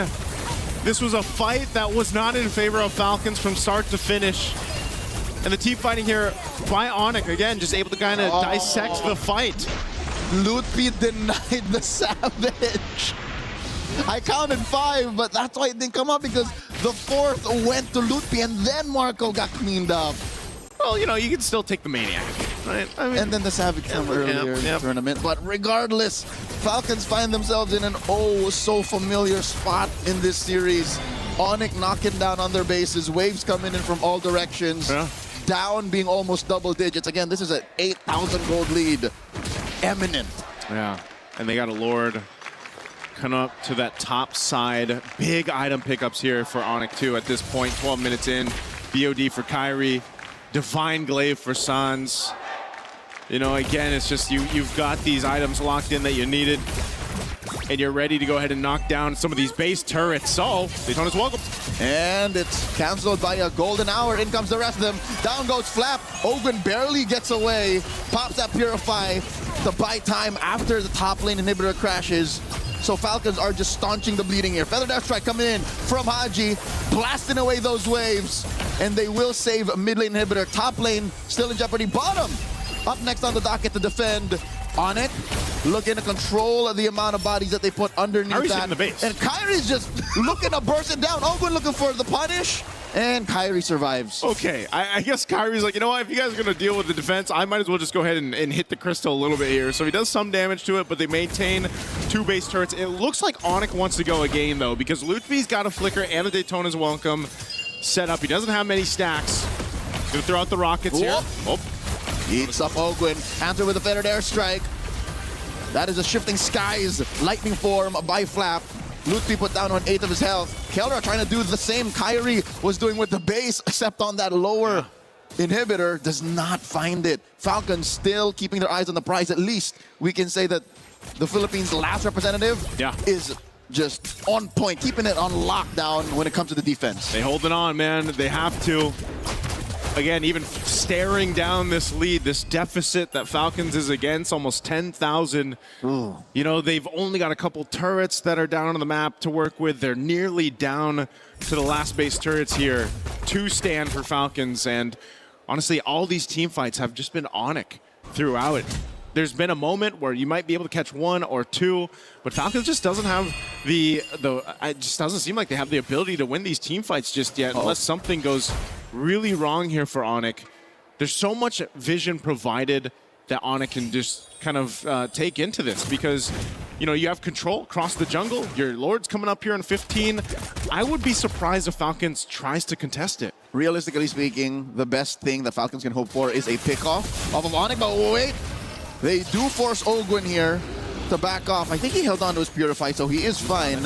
this was a fight that was not in favor of Falcons from start to finish. And the team fighting here by Onyx, again, just able to kind of dissect the fight. Lutpi denied the Savage. I counted 5, but that's why it didn't come up, because the 4th went to Lutpi, and then Marco got cleaned up. Well, you know, you can still take the Maniac, right? I mean, and then the Savage came earlier in the tournament. But regardless, Falcons find themselves in an oh-so-familiar spot in this series. Onyx knocking down on their bases. Waves coming in from all directions. Down being almost double digits. Again, this is an 8,000 gold lead. Eminent. Yeah, and they got a Lord coming up to that top side. Big item pickups here for Onyx too at this point. 12 minutes in. BOD for Kyrie. Divine Glaive for Sans. You know, again, it's just you've got these items locked in that you needed, and you're ready to go ahead and knock down some of these base turrets. So, Daytona's welcome. And it's canceled by a Golden Hour. In comes the rest of them. Down goes Flap. Ogwin barely gets away. Pops that Purify to buy time after the top lane inhibitor crashes. So Falcons are just staunching the bleeding here. Feather Death Strike coming in from Haji, blasting away those waves. And they will save mid lane inhibitor. Top lane still in jeopardy. Bottom up next on the docket to defend. Onyx looking to control the amount of bodies that they put underneath Kyrie's that. hitting the base. And Kyrie's just looking to burst it down. Ogwin looking for the punish. And Kyrie survives. Okay, I guess Kyrie's like, you know what, if you guys are going to deal with the defense, I might as well just go ahead and hit the crystal a little bit here. So he does some damage to it, but they maintain 2 base turrets. It looks like Onyx wants to go again, though, because Lutfi's got a flicker and the Daytona's welcome set up. He doesn't have many stacks. He's going to throw out the rockets here. Oh. Eats up Ogwin. Answer with a Feathered Airstrike. That is a Shifting Skies lightning form by Flap. Lutfi put down 1/8 of his health. Kelra trying to do the same Kyrie was doing with the base, except on that lower inhibitor does not find it. Falcons still keeping their eyes on the prize. At least we can say that the Philippines' last representative is just on point, keeping it on lockdown when it comes to the defense. They holding on, man. They have to. Again, even staring down this lead, this deficit that Falcons is against, almost 10,000. You know, they've only got a couple turrets that are down on the map to work with. They're nearly down to the last base turrets here to stand for Falcons. And honestly, all these team fights have just been Onyx throughout it. There's been a moment where you might be able to catch one or two, but Falcons just doesn't have it just doesn't seem like they have the ability to win these team fights just yet, unless something goes really wrong here for Onyx. There's so much vision provided that Onyx can just kind of take into this, because you know, you have control across the jungle. Your Lord's coming up here in 15. I would be surprised if Falcons tries to contest it. Realistically speaking, the best thing that Falcons can hope for is a pickoff off of Onyx, but wait. They do force Ogwin here to back off. I think he held on to his Purify, so he is fine.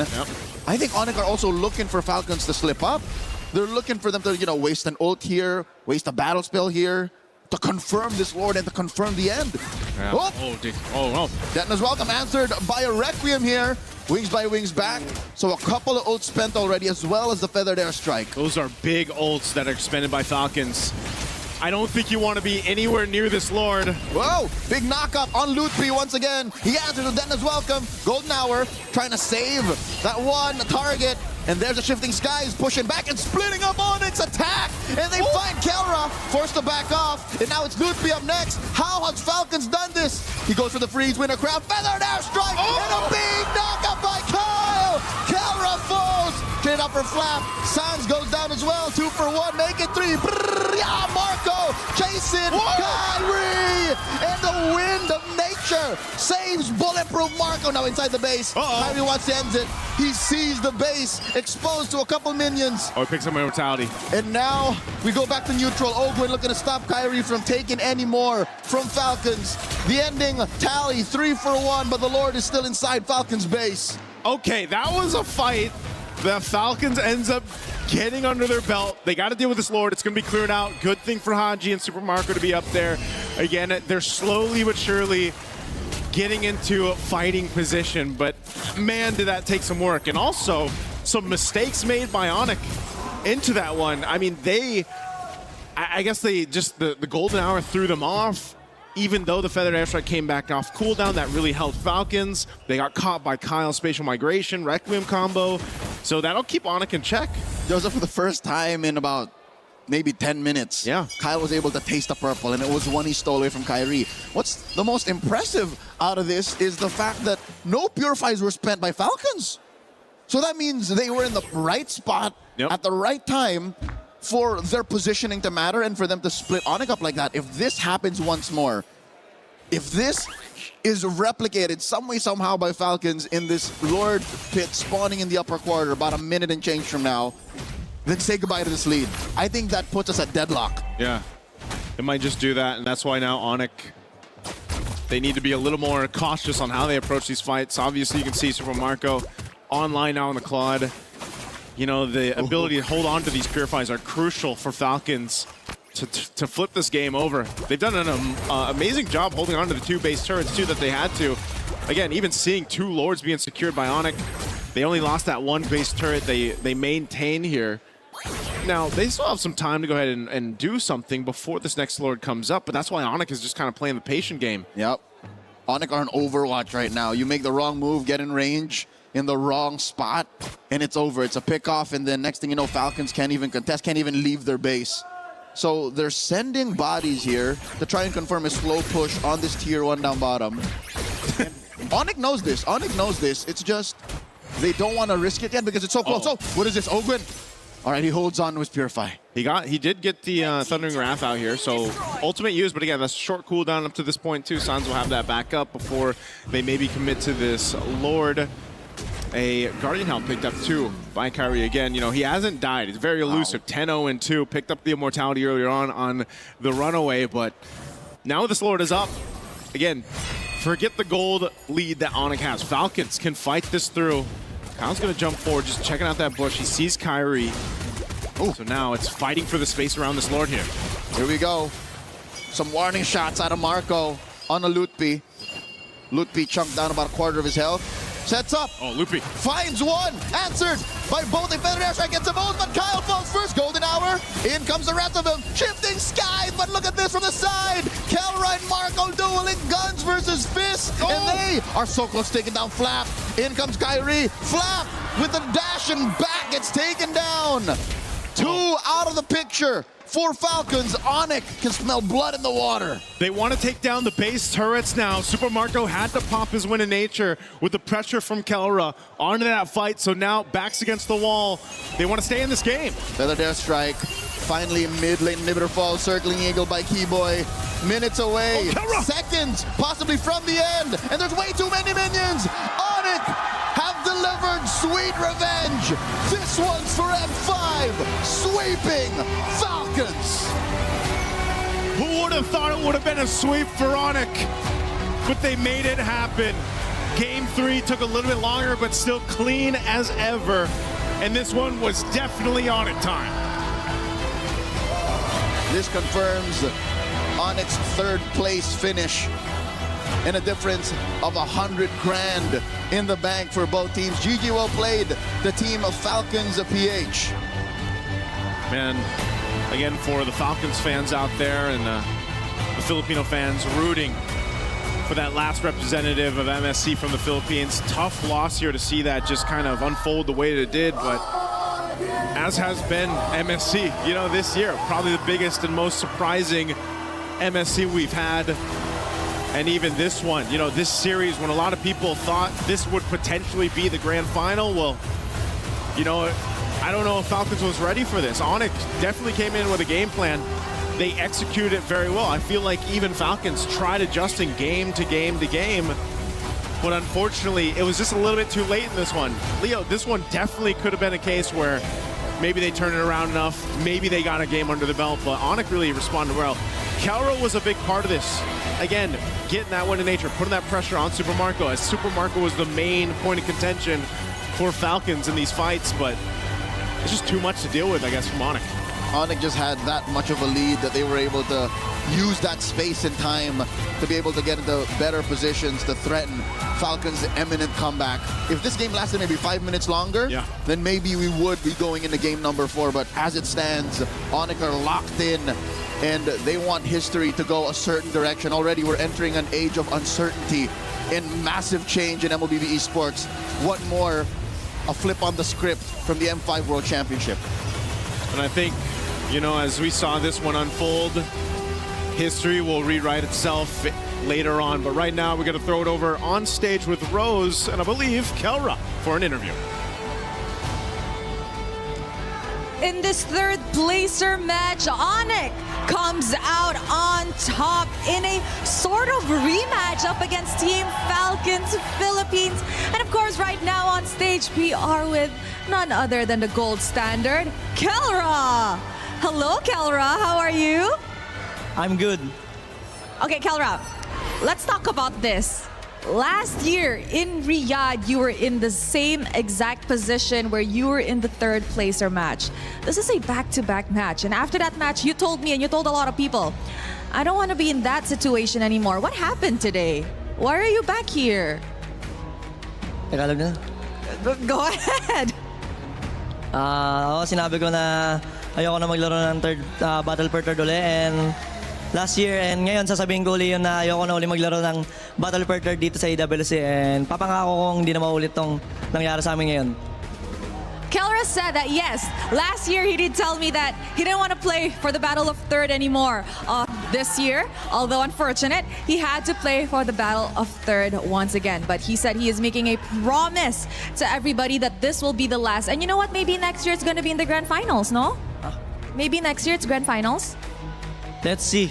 I think Onyx are also looking for Falcons to slip up. They're looking for them to, you know, waste an ult here, waste a battle spell here, to confirm this Lord and to confirm the end. Detna's welcome answered by a Requiem here. Wings by wings back. So a couple of ults spent already, as well as the Feathered Airstrike. Those are big ults that are expended by Falcons. I don't think you want to be anywhere near this Lord. Whoa, big knockup on Lutpi once again. He answers with Detna's welcome. Golden Hour trying to save that one target. And there's a Shifting Skies pushing back and splitting up Onyx attack. And they find Kelra, forced to back off. And now it's Lutpi up next. How has Falcons done this? He goes for the freeze, winner crown, Feathered Airstrike, and a big knockup by Kyle. Kelra falls. Straight upper flap. Sans goes down as well. 2 for 1, make it 3. Yeah, Marco chasing Kyrie. And the wind of nature saves bulletproof Marco now inside the base. Kyrie wants to end it. He sees the base exposed to a couple minions. Oh, he picks up my mortality. And now we go back to neutral. Ogwin looking to stop Kyrie from taking any more from Falcons. The ending tally 3 for 1, but the Lord is still inside Falcons base. Okay, that was a fight. The Falcons ends up getting under their belt. They got to deal with this Lord. It's going to be cleared out. Good thing for Haji and Super Marco to be up there. Again, they're slowly but surely getting into a fighting position, but man, did that take some work. And also, some mistakes made by Onyx into that one. I mean, I guess they just, the Golden Hour threw them off. Even though the Feathered Airstrike came back off cooldown, that really helped Falcons. They got caught by Kyle's Spatial Migration, Requiem combo. So that'll keep Onyx in check. Joseph, for the first time in about maybe 10 minutes, Kyle was able to taste the purple, and it was one he stole away from Kyrie. What's the most impressive out of this is the fact that no Purifies were spent by Falcons. So that means they were in the right spot at the right time for their positioning to matter and for them to split Onyx up like that. If this happens once more, if this is replicated some way, somehow by Falcons in this Lord pit spawning in the upper quarter about a minute and change from now, then say goodbye to this lead. I think that puts us at deadlock. Yeah, it might just do that, and that's why now Onyx, they need to be a little more cautious on how they approach these fights. Obviously, you can see Super Marco online now on the Claude. You know, the ability to hold on to these Purifies are crucial for Falcons to flip this game over. They've done an amazing job holding on to the 2 base turrets, too, that they had to. Again, even seeing 2 Lords being secured by Onyx. They only lost that 1 base turret they maintain here. Now, they still have some time to go ahead and do something before this next Lord comes up, but that's why Onyx is just kind of playing the patient game. Yep. Onyx are on Overwatch right now. You make the wrong move, get in range in the wrong spot, and it's over. It's a pickoff, and then next thing you know, Falcons can't even contest, can't even leave their base. So they're sending bodies here to try and confirm a slow push on this tier 1 down bottom. Onyx knows this. Onyx knows this. It's just they don't want to risk it yet because it's so close. So what is this? Ogwin. All right, he holds on to his Purify. He did get the Thundering Wrath out here, so ultimate use, but again, that's a short cooldown up to this point too. Sans will have that back up before they maybe commit to this Lord. A Guardian Helm picked up too by Kyrie again. You know, he hasn't died. He's very elusive. 10-0-2. Picked up the Immortality earlier on the runaway, but now this Lord is up. Again, forget the gold lead that Onyx has. Falcons can fight this through. Kyle's going to jump forward, just checking out that bush. He sees Kyrie. So now it's fighting for the space around this Lord here. Here we go. Some warning shots out of Marco on a Lutpi. Lutpi chunked down about a quarter of his health. Sets up. Oh, Lutpi. Finds one. Answered by both. Defender air strike gets them both, but Kyle falls first. Golden hour. In comes the rest of them. Shifting skies, but look at this from the side. Kelra and Marco dueling guns versus fists. Oh. And they are so close taking down Flap. In comes Kyrie. Flap with the dash and back gets taken down. Two out of the picture. For Falcons, Onyx can smell blood in the water. They want to take down the base turrets now. Super Marco had to pop his win in nature with the pressure from Kelra onto that fight. So now backs against the wall. They want to stay in this game. Feather Dare Strike. Finally, mid lane inhibitor falls. Circling Eagle by Keyboy. Minutes away. Oh, seconds, possibly from the end. And there's way too many minions. Onyx have delivered sweet revenge. This one's for M5. Sweeping Falcons. Who would have thought it would have been a sweep for Onyx? But they made it happen. Game 3 took a little bit longer, but still clean as ever. And this one was definitely Onyx time. This confirms Onyx's third place finish and a difference of 100 grand in the bank for both teams. GG well played, the team of Falcons of PH. Man, again, for the Falcons fans out there and the Filipino fans rooting for that last representative of MSC from the Philippines. Tough loss here to see that just kind of unfold the way that it did, but as has been MSC, you know, this year, probably the biggest and most surprising MSC we've had. And even this one, you know, this series, when a lot of people thought this would potentially be the grand final, well, you know, I don't know if Falcons was ready for this. Onyx definitely came in with a game plan. They executed it very well. I feel like even Falcons tried adjusting game to game to game, but unfortunately, it was just a little bit too late in this one. Leo, this one definitely could have been a case where maybe they turned it around enough, maybe they got a game under the belt, but Onyx really responded well. Kelra was a big part of this. Again, getting that one in nature, putting that pressure on Super Marco, as Super Marco was the main point of contention for Falcons in these fights, but it's just too much to deal with, I guess, from Onyx. Onyx just had that much of a lead that they were able to use that space and time to be able to get into better positions to threaten Falcons' imminent comeback. If this game lasted maybe 5 minutes longer, then maybe we would be going into game number 4. But as it stands, Onyx are locked in and they want history to go a certain direction. Already we're entering an age of uncertainty and massive change in MLBB Esports. What more? A flip on the script from the M5 World Championship. And I think, you know, as we saw this one unfold, history will rewrite itself later on. But right now, we're going to throw it over on stage with Rose and I believe Kelra for an interview. In this third placer match, Onyx comes out on top in a sort of rematch up against Team Falcons Philippines. And of course, right now on stage, we are with none other than the gold standard, Kelra. Hello, Kelra. How are you? I'm good. Okay, Kelra, let's talk about this. Last year in Riyadh, you were in the same exact position where you were in the third placer match. This is a back-to-back match. And after that match, you told me and you told a lot of people, I don't want to be in that situation anymore. What happened today? Why are you back here? Tagalog na? Go ahead. Ako sinabi ko na ayoko na maglaro ng third battle per third uli, and last year and ngayon sasabihin ko uli yun na ayoko na uli maglaro ng battle per third dito sa AWC, and papangako kong hindi na maulit tong nangyari sa amin ngayon. Kelra said that yes, last year he did tell me that he didn't want to play for the Battle of Third anymore. This year, although unfortunate, he had to play for the Battle of Third once again. But he said he is making a promise to everybody that this will be the last. And you know what? Maybe next year it's going to be in the Grand Finals, no? Maybe next year it's Grand Finals? Let's see.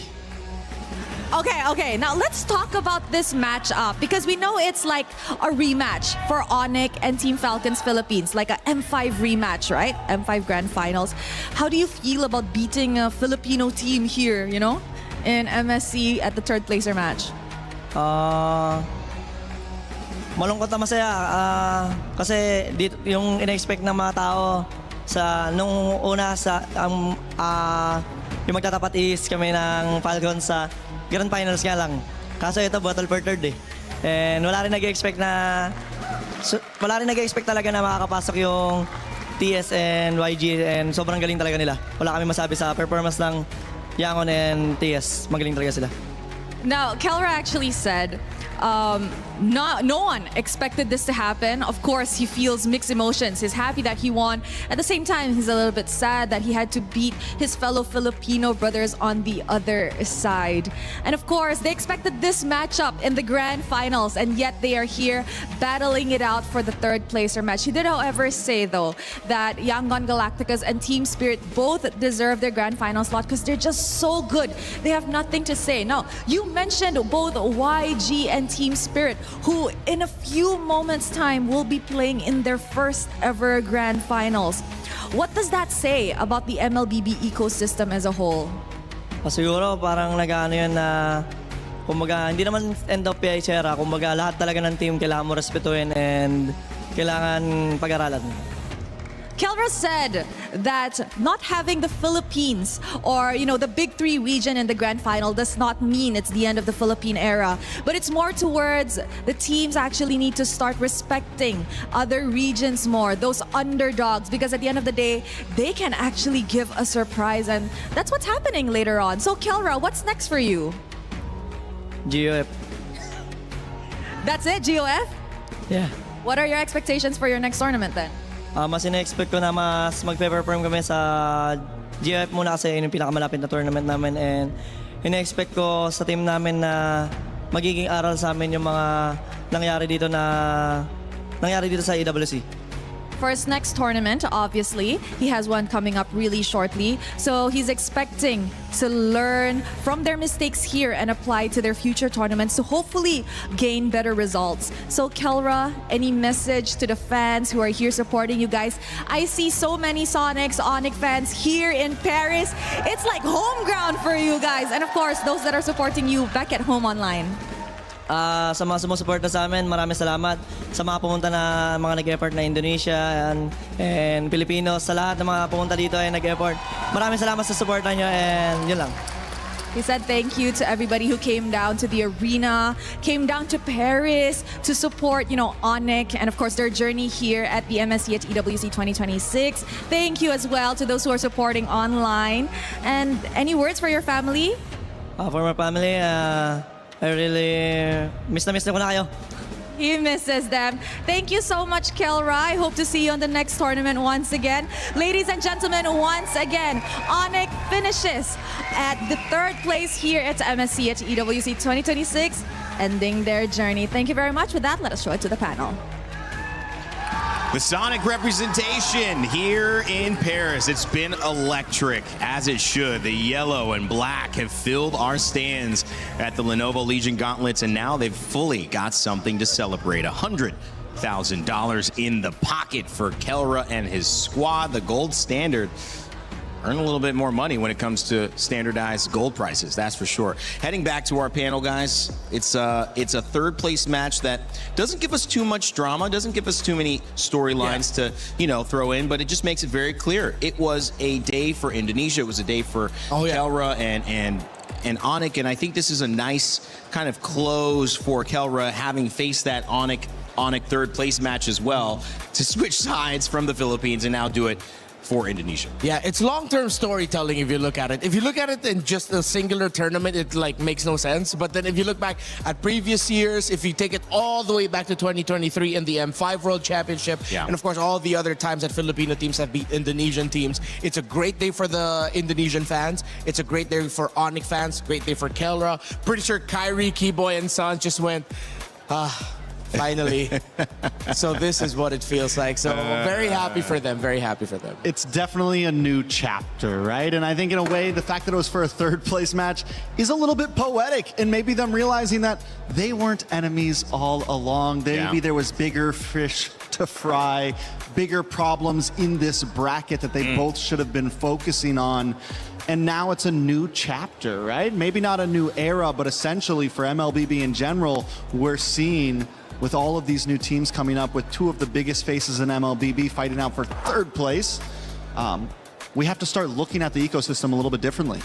Okay. Now let's talk about this matchup because we know it's like a rematch for Onyx and Team Falcons Philippines, like a M5 rematch, right? M5 Grand Finals. How do you feel about beating a Filipino team here, you know, in MSC at the third placer match? Malungkot na masaya kasi dito, yung ina-expect ng mga tao sa nung una sa yung magtatapat is kami ng Falcons sa Grand Finals nga lang. Kaso ito, battle for third eh. And wala rin nag-expect talaga na makakapasok yung TS and YG and sobrang galing talaga nila. Wala kami masabi sa performance ng Yangon and TS. Magaling talaga sila. Now, Kelra actually said no one expected this to happen. Of course, he feels mixed emotions. He's happy that he won. At the same time, he's a little bit sad that he had to beat his fellow Filipino brothers on the other side. And of course, they expected this matchup in the grand finals, and yet they are here battling it out for the third placer match. He did, however, say though that Yangon Galacticas and Team Spirit both deserve their grand final slot because they're just so good. They have nothing to say. Now, you mentioned both YG and Team Spirit, who in a few moments' time will be playing in their first ever grand finals. What does that say about the MLBB ecosystem as a whole? Siguro parang nag-ano yun na kumbaga hindi naman end of PH era, kumbaga lahat talaga ng team kailangan mo respetuhin and kailangan pag-aralan. Kelra said that not having the Philippines or, the Big Three region in the grand final does not mean it's the end of the Philippine era, but it's more towards the teams actually need to start respecting other regions more, those underdogs, because at the end of the day, they can actually give a surprise, and that's what's happening later on. So Kelra, what's next for you? GOF. That's it, GOF? Yeah. What are your expectations for your next tournament then? Mas ina-expect ko na mas magpe-perform kami sa GF muna kasi yun yung pinakamalapit na tournament namin and ina-expect ko sa team namin na magiging aral sa amin yung mga nangyari dito sa EWC. For his next tournament, obviously, he has one coming up really shortly. So he's expecting to learn from their mistakes here and apply to their future tournaments to hopefully gain better results. So Kelra, any message to the fans who are here supporting you guys? I see so many Sonics, Onyx fans here in Paris. It's like home ground for you guys. And of course, those that are supporting you back at home online. Sa mga sumusuporta sa amin, maraming salamat. Sa mga pumunta na mga nag-effort na Indonesia and Pilipinos, sa lahat ng mga pumunta dito ay nag-effort. Maraming salamat sa suporta nyo and yun lang. He said thank you to everybody who came down to the arena, came down to Paris to support, Onyx and of course their journey here at the MSC at EWC 2026. Thank you as well to those who are supporting online. And any words for your family? For my family, I really miss na ko na kayo. He misses them. Thank you so much, Kelra. I hope to see you on the next tournament once again. Ladies and gentlemen, once again, Onyx finishes at the third place here at MSC at EWC 2026, ending their journey. Thank you very much. With that, let us show it to the panel. The Sonic representation here in Paris. It's been electric, as it should. The yellow and black have filled our stands at the Lenovo Legion Gauntlets, and now they've fully got something to celebrate. $100,000 in the pocket for Kelra and his squad. The gold standard earn a little bit more money when it comes to standardized gold prices, that's for sure. Heading back to our panel, guys, it's a third place match that doesn't give us too much drama, doesn't give us too many storylines to, throw in, but it just makes it very clear. It was a day for Indonesia, it was a day for Kelra and Onyx, and I think this is a nice kind of close for Kelra, having faced that Onyx third place match as well, to switch sides from the Philippines and now do it for Indonesia. Yeah, it's long-term storytelling if you look at it. If you look at it in just a singular tournament, it makes no sense. But then if you look back at previous years, if you take it all the way back to 2023 in the M5 World Championship, and of course all the other times that Filipino teams have beat Indonesian teams, it's a great day for the Indonesian fans. It's a great day for Onyx fans, great day for Kelra. Pretty sure Kyrie, Keyboy, and Son just went, finally. So this is what it feels like. So very happy for them. Very happy for them. It's definitely a new chapter, right? And I think in a way, the fact that it was for a third place match is a little bit poetic, and maybe them realizing that they weren't enemies all along. Maybe there was bigger fish to fry, bigger problems in this bracket that they both should have been focusing on. And now it's a new chapter, right? Maybe not a new era, but essentially for MLBB in general, we're seeing with all of these new teams coming up with two of the biggest faces in MLBB fighting out for third place. we have to start looking at the ecosystem a little bit differently.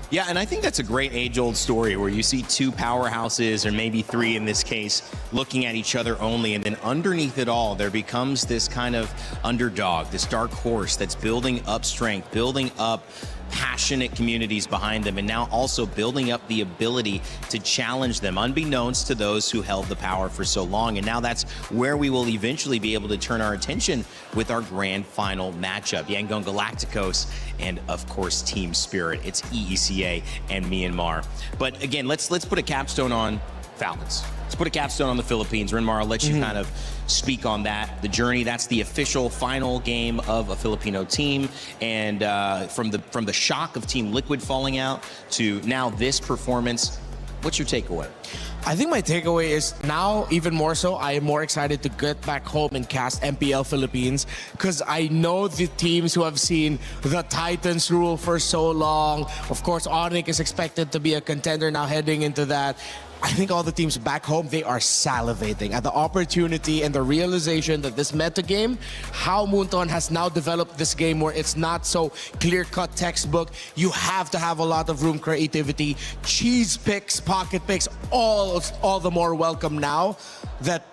Yeah, and I think that's a great age-old story where you see two powerhouses, or maybe three in this case, looking at each other only, and then underneath it all, there becomes this kind of underdog, this dark horse that's building up strength, building up passionate communities behind them, and now also building up the ability to challenge them, unbeknownst to those who held the power for so long. And now that's where we will eventually be able to turn our attention with our grand final matchup. Yangon Galacticos and, of course, Team Spirit. It's EECA and Myanmar. But again, let's put a capstone on Falcons. Let's put a capstone on the Philippines. Renmar, I'll let you kind of speak on that, the journey. That's the official final game of a Filipino team, and from the shock of Team Liquid falling out to now this performance, what's your takeaway? I think my takeaway is now, even more so, I am more excited to get back home and cast MPL Philippines, because I know the teams who have seen the Titans rule for so long. Of course, Onyx is expected to be a contender now heading into that. I think all the teams back home, they are salivating at the opportunity and the realization that this meta game, how Moonton has now developed this game where it's not so clear-cut textbook. You have to have a lot of room creativity. Cheese picks, pocket picks, all the more welcome now that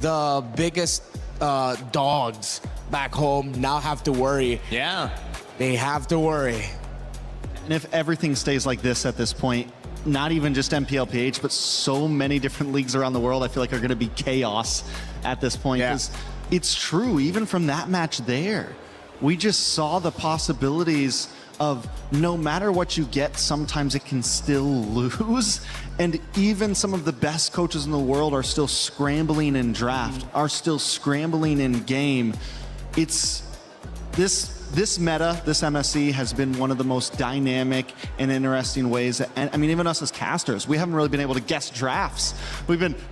the biggest dogs back home now have to worry. Yeah. They have to worry. And if everything stays like this at this point, not even just MPLPH, but so many different leagues around the world, I feel like are going to be chaos at this point. Because it's true, even from that match there, we just saw the possibilities of no matter what you get, sometimes it can still lose. And even some of the best coaches in the world are still scrambling in draft, are still scrambling in game. It's this meta, this MSC has been one of the most dynamic and interesting ways. And I mean, even us as casters, we haven't really been able to guess drafts.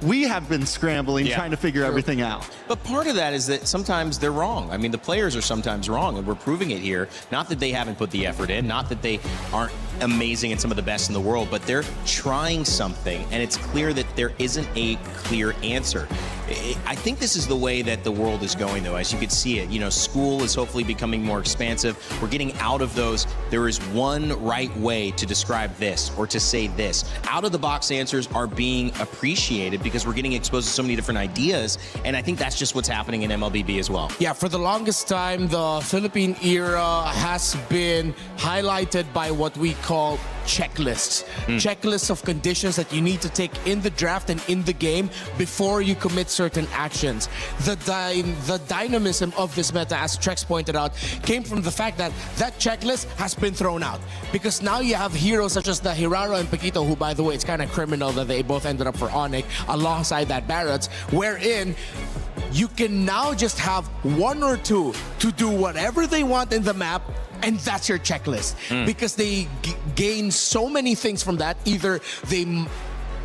We have been scrambling, trying to figure everything out. But part of that is that sometimes they're wrong. I mean, the players are sometimes wrong, and we're proving it here. Not that they haven't put the effort in, not that they aren't amazing and some of the best in the world, but they're trying something, and it's clear that there isn't a clear answer. I think this is the way that the world is going, though, as you can see it. You know, school is hopefully becoming more expansive. We're getting out of those. There is one right way to describe this or to say this. Out-of-the-box answers are being appreciated because we're getting exposed to so many different ideas, and I think that's just what's happening in MLBB as well. Yeah, for the longest time, the Philippine era has been highlighted by what we call checklists. Checklists of conditions that you need to take in the draft and in the game before you commit certain actions. The dynamism of this meta, as Trex pointed out, came from the fact that that checklist has been thrown out. Because now you have heroes such as the Hiraro and Paquito, who, by the way, it's kind of criminal that they both ended up for Onyx alongside that Barrett's, wherein you can now just have one or two to do whatever they want in the map, and that's your checklist. Because they gain so many things from that. Either they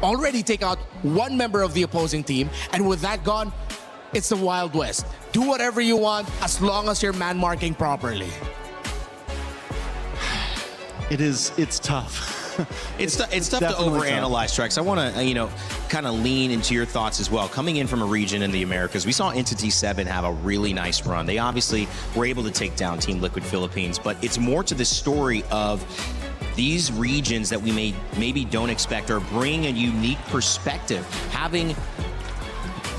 already take out one member of the opposing team, and with that gone, it's the Wild West. Do whatever you want as long as you're man marking properly. It's tough. It's tough to overanalyze, Trex. I want to, kind of lean into your thoughts as well. Coming in from a region in the Americas, we saw Entity 7 have a really nice run. They obviously were able to take down Team Liquid Philippines, but it's more to the story of these regions that we maybe don't expect or bring a unique perspective, having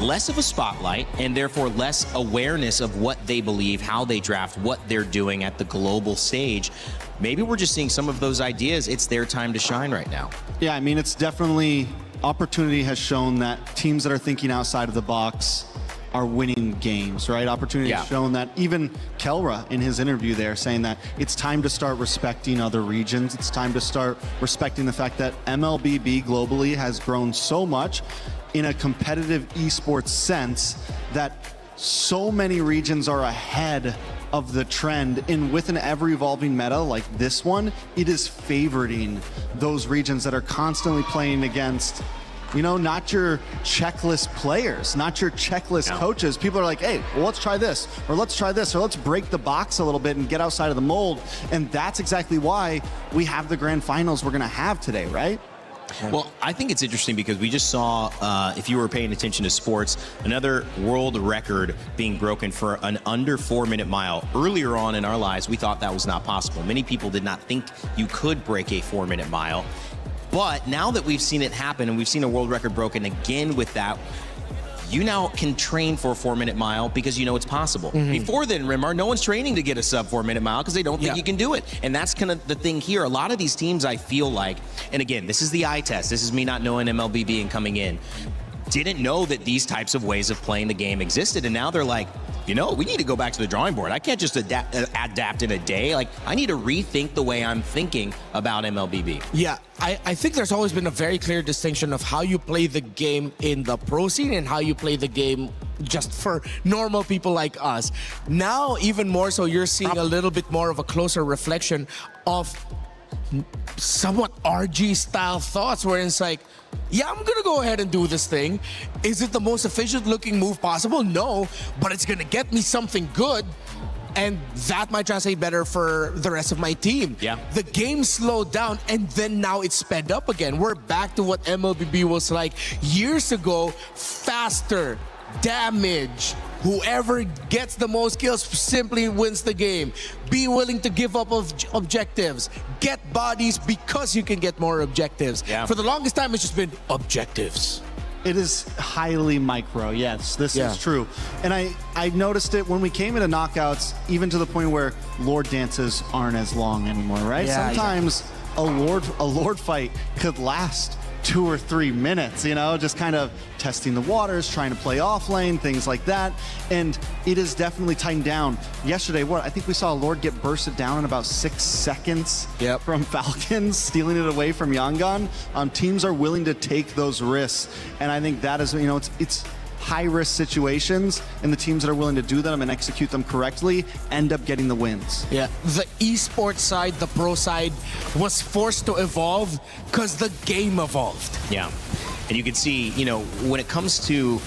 less of a spotlight and therefore less awareness of what they believe, how they draft, what they're doing at the global stage. Maybe we're just seeing some of those ideas. It's their time to shine right now. Yeah, I mean, it's definitely, Opportunity has shown that teams that are thinking outside of the box are winning games, right? Opportunity has shown that. Even Kelra in his interview there saying that it's time to start respecting other regions. It's time to start respecting the fact that MLBB globally has grown so much in a competitive esports sense that so many regions are ahead of the trend, and with an ever-evolving meta like this one, it is favoriting those regions that are constantly playing against, not your checklist players, not your checklist coaches. People are like, hey, well, let's try this, or let's try this, or let's break the box a little bit and get outside of the mold. And that's exactly why we have the grand finals we're gonna have today, right? Well, I think it's interesting because we just saw, if you were paying attention to sports, another world record being broken for an under 4-minute mile. Earlier on in our lives, we thought that was not possible. Many people did not think you could break a 4-minute mile. But now that we've seen it happen and we've seen a world record broken again with that, you now can train for a 4-minute mile because you know it's possible. Before then, Rimar, no one's training to get a sub 4-minute mile because they don't think you can do it. And that's kind of the thing here. A lot of these teams, I feel like, and again, this is the eye test. This is me not knowing MLBB and coming in. Didn't know that these types of ways of playing the game existed. And now they're like, you know, we need to go back to the drawing board. I can't just adapt in a day. Like, I need to rethink the way I'm thinking about MLBB. Yeah, I think there's always been a very clear distinction of how you play the game in the pro scene and how you play the game just for normal people like us. Now, even more so, you're seeing a little bit more of a closer reflection of somewhat RG-style thoughts where it's like, yeah, I'm gonna go ahead and do this thing. Is it the most efficient looking move possible? No, but it's gonna get me something good, and that might translate better for the rest of my team. Yeah. The game slowed down, and then now it's sped up again. We're back to what MLBB was like years ago. Faster, damage. Whoever gets the most kills simply wins the game. Be willing to give up objectives. Get bodies because you can get more objectives. Yeah. For the longest time, it's just been objectives. It is highly micro, yes, this is true. And I noticed it when we came into knockouts, even to the point where Lord dances aren't as long anymore, right? Yeah, Sometimes a Lord fight could last 2 or 3 minutes, you know, just kind of testing the waters, trying to play off lane, things like that. And it is definitely tightened down. Yesterday, I think we saw Lord get bursted down in about 6 seconds from Falcons, stealing it away from Yangon. Teams are willing to take those risks. And I think that is, you know, it's high-risk situations, and the teams that are willing to do them and execute them correctly end up getting the wins. Yeah, the esports side, the pro side, was forced to evolve because the game evolved. Yeah, and you can see, you know, when it comes to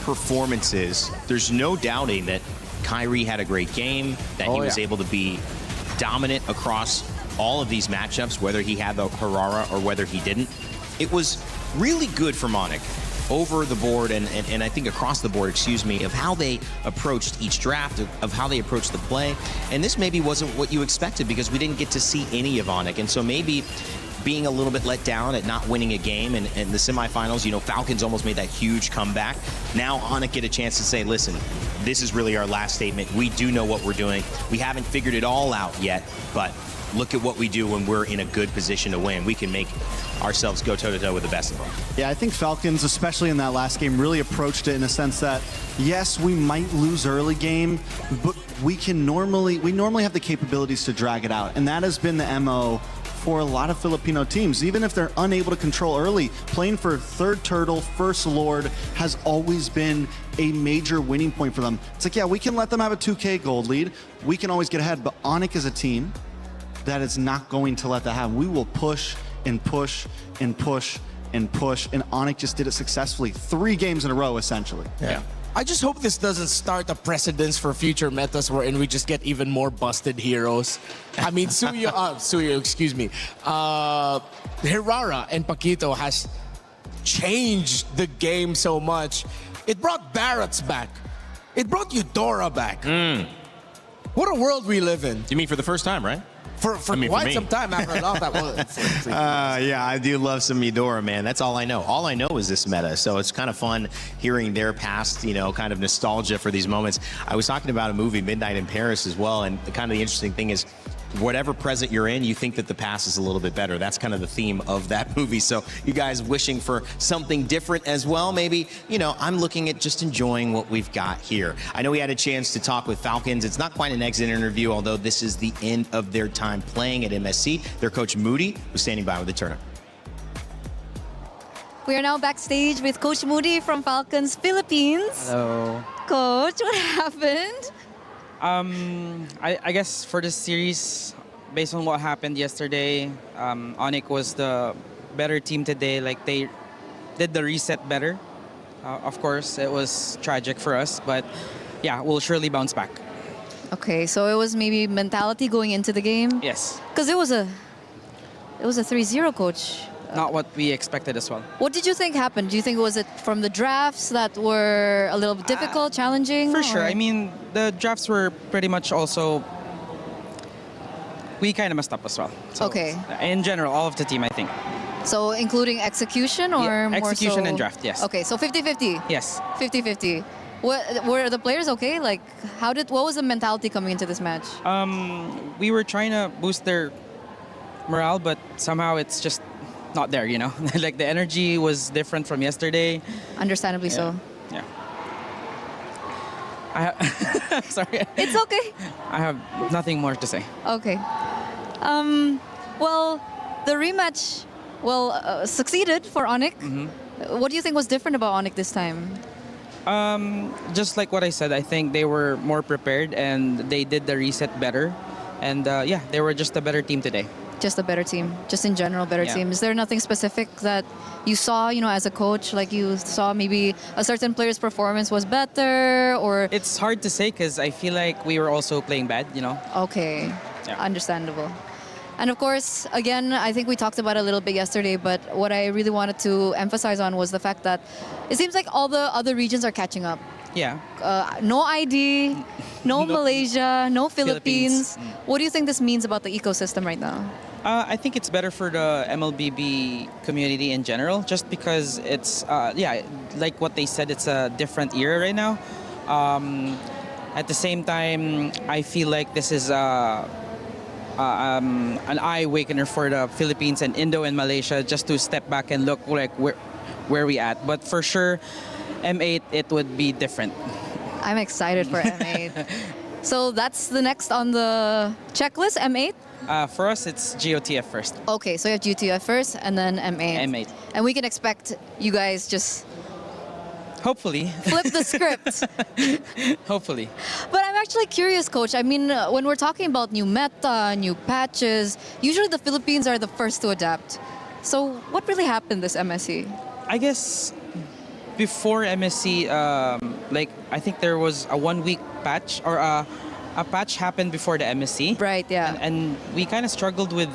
performances, there's no doubting that Kyrie had a great game, that he was able to be dominant across all of these matchups, whether he had the Harara or whether he didn't. It was really good for Monic over the board and I think across the board, excuse me, of how they approached each draft, of how they approached the play. And this maybe wasn't what you expected because we didn't get to see any of Onic. And so maybe being a little bit let down at not winning a game and the semifinals, you know, Falcons almost made that huge comeback. Now Onic get a chance to say, listen, this is really our last statement. We do know what we're doing. We haven't figured it all out yet, but look at what we do when we're in a good position to win. We can make ourselves go toe-to-toe with the best of them. Yeah, I think Falcons, especially in that last game, really approached it in a sense that, yes, we might lose early game, but we normally have the capabilities to drag it out. And that has been the MO for a lot of Filipino teams. Even if they're unable to control early, playing for third turtle, first Lord has always been a major winning point for them. It's like, yeah, we can let them have a 2K gold lead. We can always get ahead, but Onic is a team that is not going to let that happen. We will push and push and push and push, and Onic just did it successfully. 3 games in a row, essentially. Yeah. I just hope this doesn't start a precedence for future metas wherein we just get even more busted heroes. I mean, Suyo, excuse me. Hirara and Paquito has changed the game so much. It brought Barrett's back. It brought Eudora back. What a world we live in. You mean for the first time, right? For quite some time after I lost that one. Yeah, I do love some Eudora, man. That's all I know. All I know is this meta. So it's kind of fun hearing their past, you know, kind of nostalgia for these moments. I was talking about a movie, Midnight in Paris, as well. And kind of the interesting thing is, whatever present you're in, you think that the past is a little bit better. That's kind of the theme of that movie. So you guys wishing for something different as well, maybe, you know, I'm looking at just enjoying what we've got here. I know we had a chance to talk with Falcons. It's not quite an exit interview, although this is the end of their time playing at MSC. Their coach Moody was standing by with the tournament. We are now backstage with Coach Moody from Falcons Philippines. Hello. Coach, what happened? I guess for this series, based on what happened yesterday, Onic was the better team today. Like, they did the reset better. Of course, it was tragic for us, but yeah, we'll surely bounce back. Okay, so it was maybe mentality going into the game? Yes. Because it was a 3-0, Coach. not what we expected as well. What did you think happened? Do you think was it from the drafts that were a little difficult, challenging? For sure. or- I mean, the drafts were pretty much also. We kind of messed up as well. So, Okay. In general, all of the team, I think. So including execution or Yeah, more execution so- and draft, yes. Okay, so 50-50. Yes. 50-50. What were the players okay? Like what was the mentality coming into this match? We were trying to boost their morale, but somehow it's just not there, you know? Like the energy was different from yesterday. Understandably so. Yeah. Sorry. It's okay. I have nothing more to say. Okay. Well, the rematch succeeded for Onyx. What do you think was different about Onyx this time? Just like what I said, I think they were more prepared and they did the reset better. And yeah, they were just a better team today. Just a better team, just in general, better Yeah. team. Is there nothing specific that you saw, as a coach, like you saw maybe a certain player's performance was better, or? It's hard to say because I feel like we were also playing bad, you know? Okay, Yeah. understandable. And of course, again, I think we talked about it a little bit yesterday, but what I really wanted to emphasize on was the fact that it seems like all the other regions are catching up. Yeah. No ID, no Malaysia, no Philippines. Philippines. What do you think this means about the ecosystem right now? I think it's better for the MLBB community in general, just because it's, yeah, like what they said, it's a different era right now. At the same time, I feel like this is an eye awakener for the Philippines and Indo and Malaysia, just to step back and look like where we at. But for sure, M8, it would be different. I'm excited for M8. So that's the next on the checklist, M8? For us, it's GOTF first. Okay, so you have GTF first and then M8. M8. And we can expect you guys just Hopefully. flip the script. Hopefully. But I'm actually curious, Coach. I mean, when we're talking about new meta, new patches, usually the Philippines are the first to adapt. So what really happened this MSC? I guess before MSC, like I think there was a 1 week patch or a patch happened before the MSC. Right, yeah. And we kind of struggled with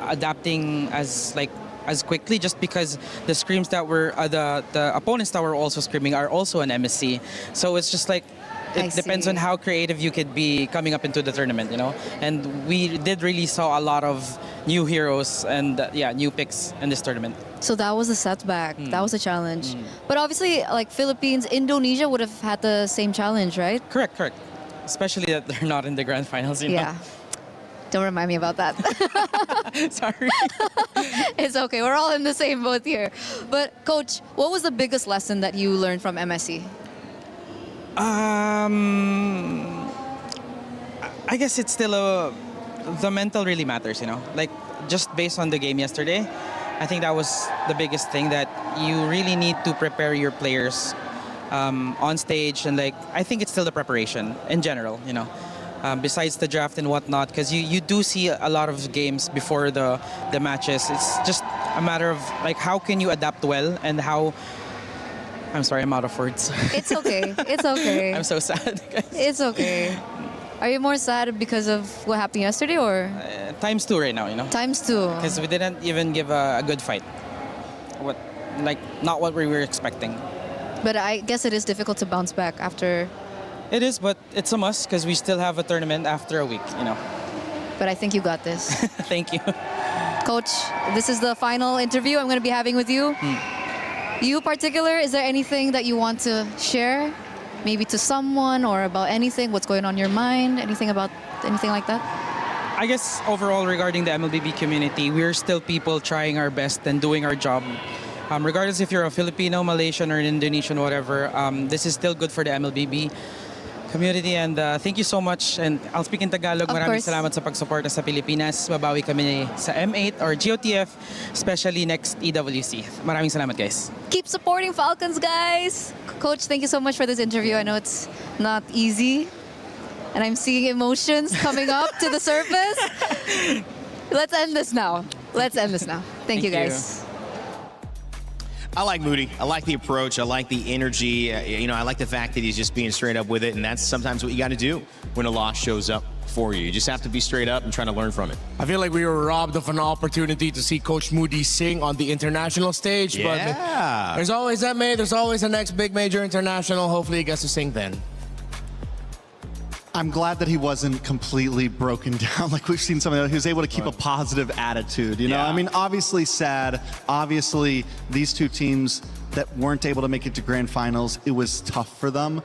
adapting as quickly, just because the screams that were the opponents that were also screaming are also an MSC. So it's just like it depends on how creative you could be coming up into the tournament, you know. And we did really saw a lot of new heroes and yeah, new picks in this tournament. So that was a setback. That was a challenge. But obviously, like Philippines, Indonesia would have had the same challenge, right? Correct. Especially that they're not in the grand finals, you know. Yeah. Don't remind me about that. Sorry. It's okay. We're all in the same boat here. But Coach, what was the biggest lesson that you learned from MSC? I guess it's still the mental really matters, you know. Like just based on the game yesterday, I think that was the biggest thing, that you really need to prepare your players on stage, and like I think it's still the preparation in general, you know. Besides the draft and whatnot, because you do see a lot of games before the matches. It's just a matter of like how can you adapt well, and how. I'm sorry, I'm out of words. It's okay. It's okay. I'm so sad, guys. It's okay. Are you more sad because of what happened yesterday, or? Times 2 right now, you know. Times 2. Because we didn't even give a good fight. Not what we were expecting. But I guess it is difficult to bounce back after. It is, but it's a must because we still have a tournament after a week, you know. But I think you got this. Thank you. Coach, this is the final interview I'm going to be having with you. You particular, is there anything that you want to share? Maybe to someone, or about anything, what's going on in your mind, anything like that? I guess overall regarding the MLBB community, we're still people trying our best and doing our job. Regardless if you're a Filipino, Malaysian, or Indonesian, whatever, this is still good for the MLBB community, and thank you so much. And I'll speak in Tagalog. Maraming salamat sa pagsuporta sa Pilipinas. Babawi kami sa M8 or GOTF, especially next EWC. Maraming salamat, guys. Keep supporting Falcons, guys. Coach, thank you so much for this interview. I know it's not easy, and I'm seeing emotions coming up to the surface. Let's end this now. Thank you, guys. I like Moody. I like the approach. I like the energy. I like the fact that he's just being straight up with it, and that's sometimes what you got to do when a loss shows up. for you. You just have to be straight up and try to learn from it. I feel like we were robbed of an opportunity to see Coach Moody sing on the international stage. Yeah. But there's always MA, there's always the next big major international. Hopefully he gets to sing then. I'm glad that he wasn't completely broken down like we've seen some of the. He was able to keep a positive attitude, you know? I mean, obviously sad. Obviously, these two teams that weren't able to make it to grand finals, it was tough for them.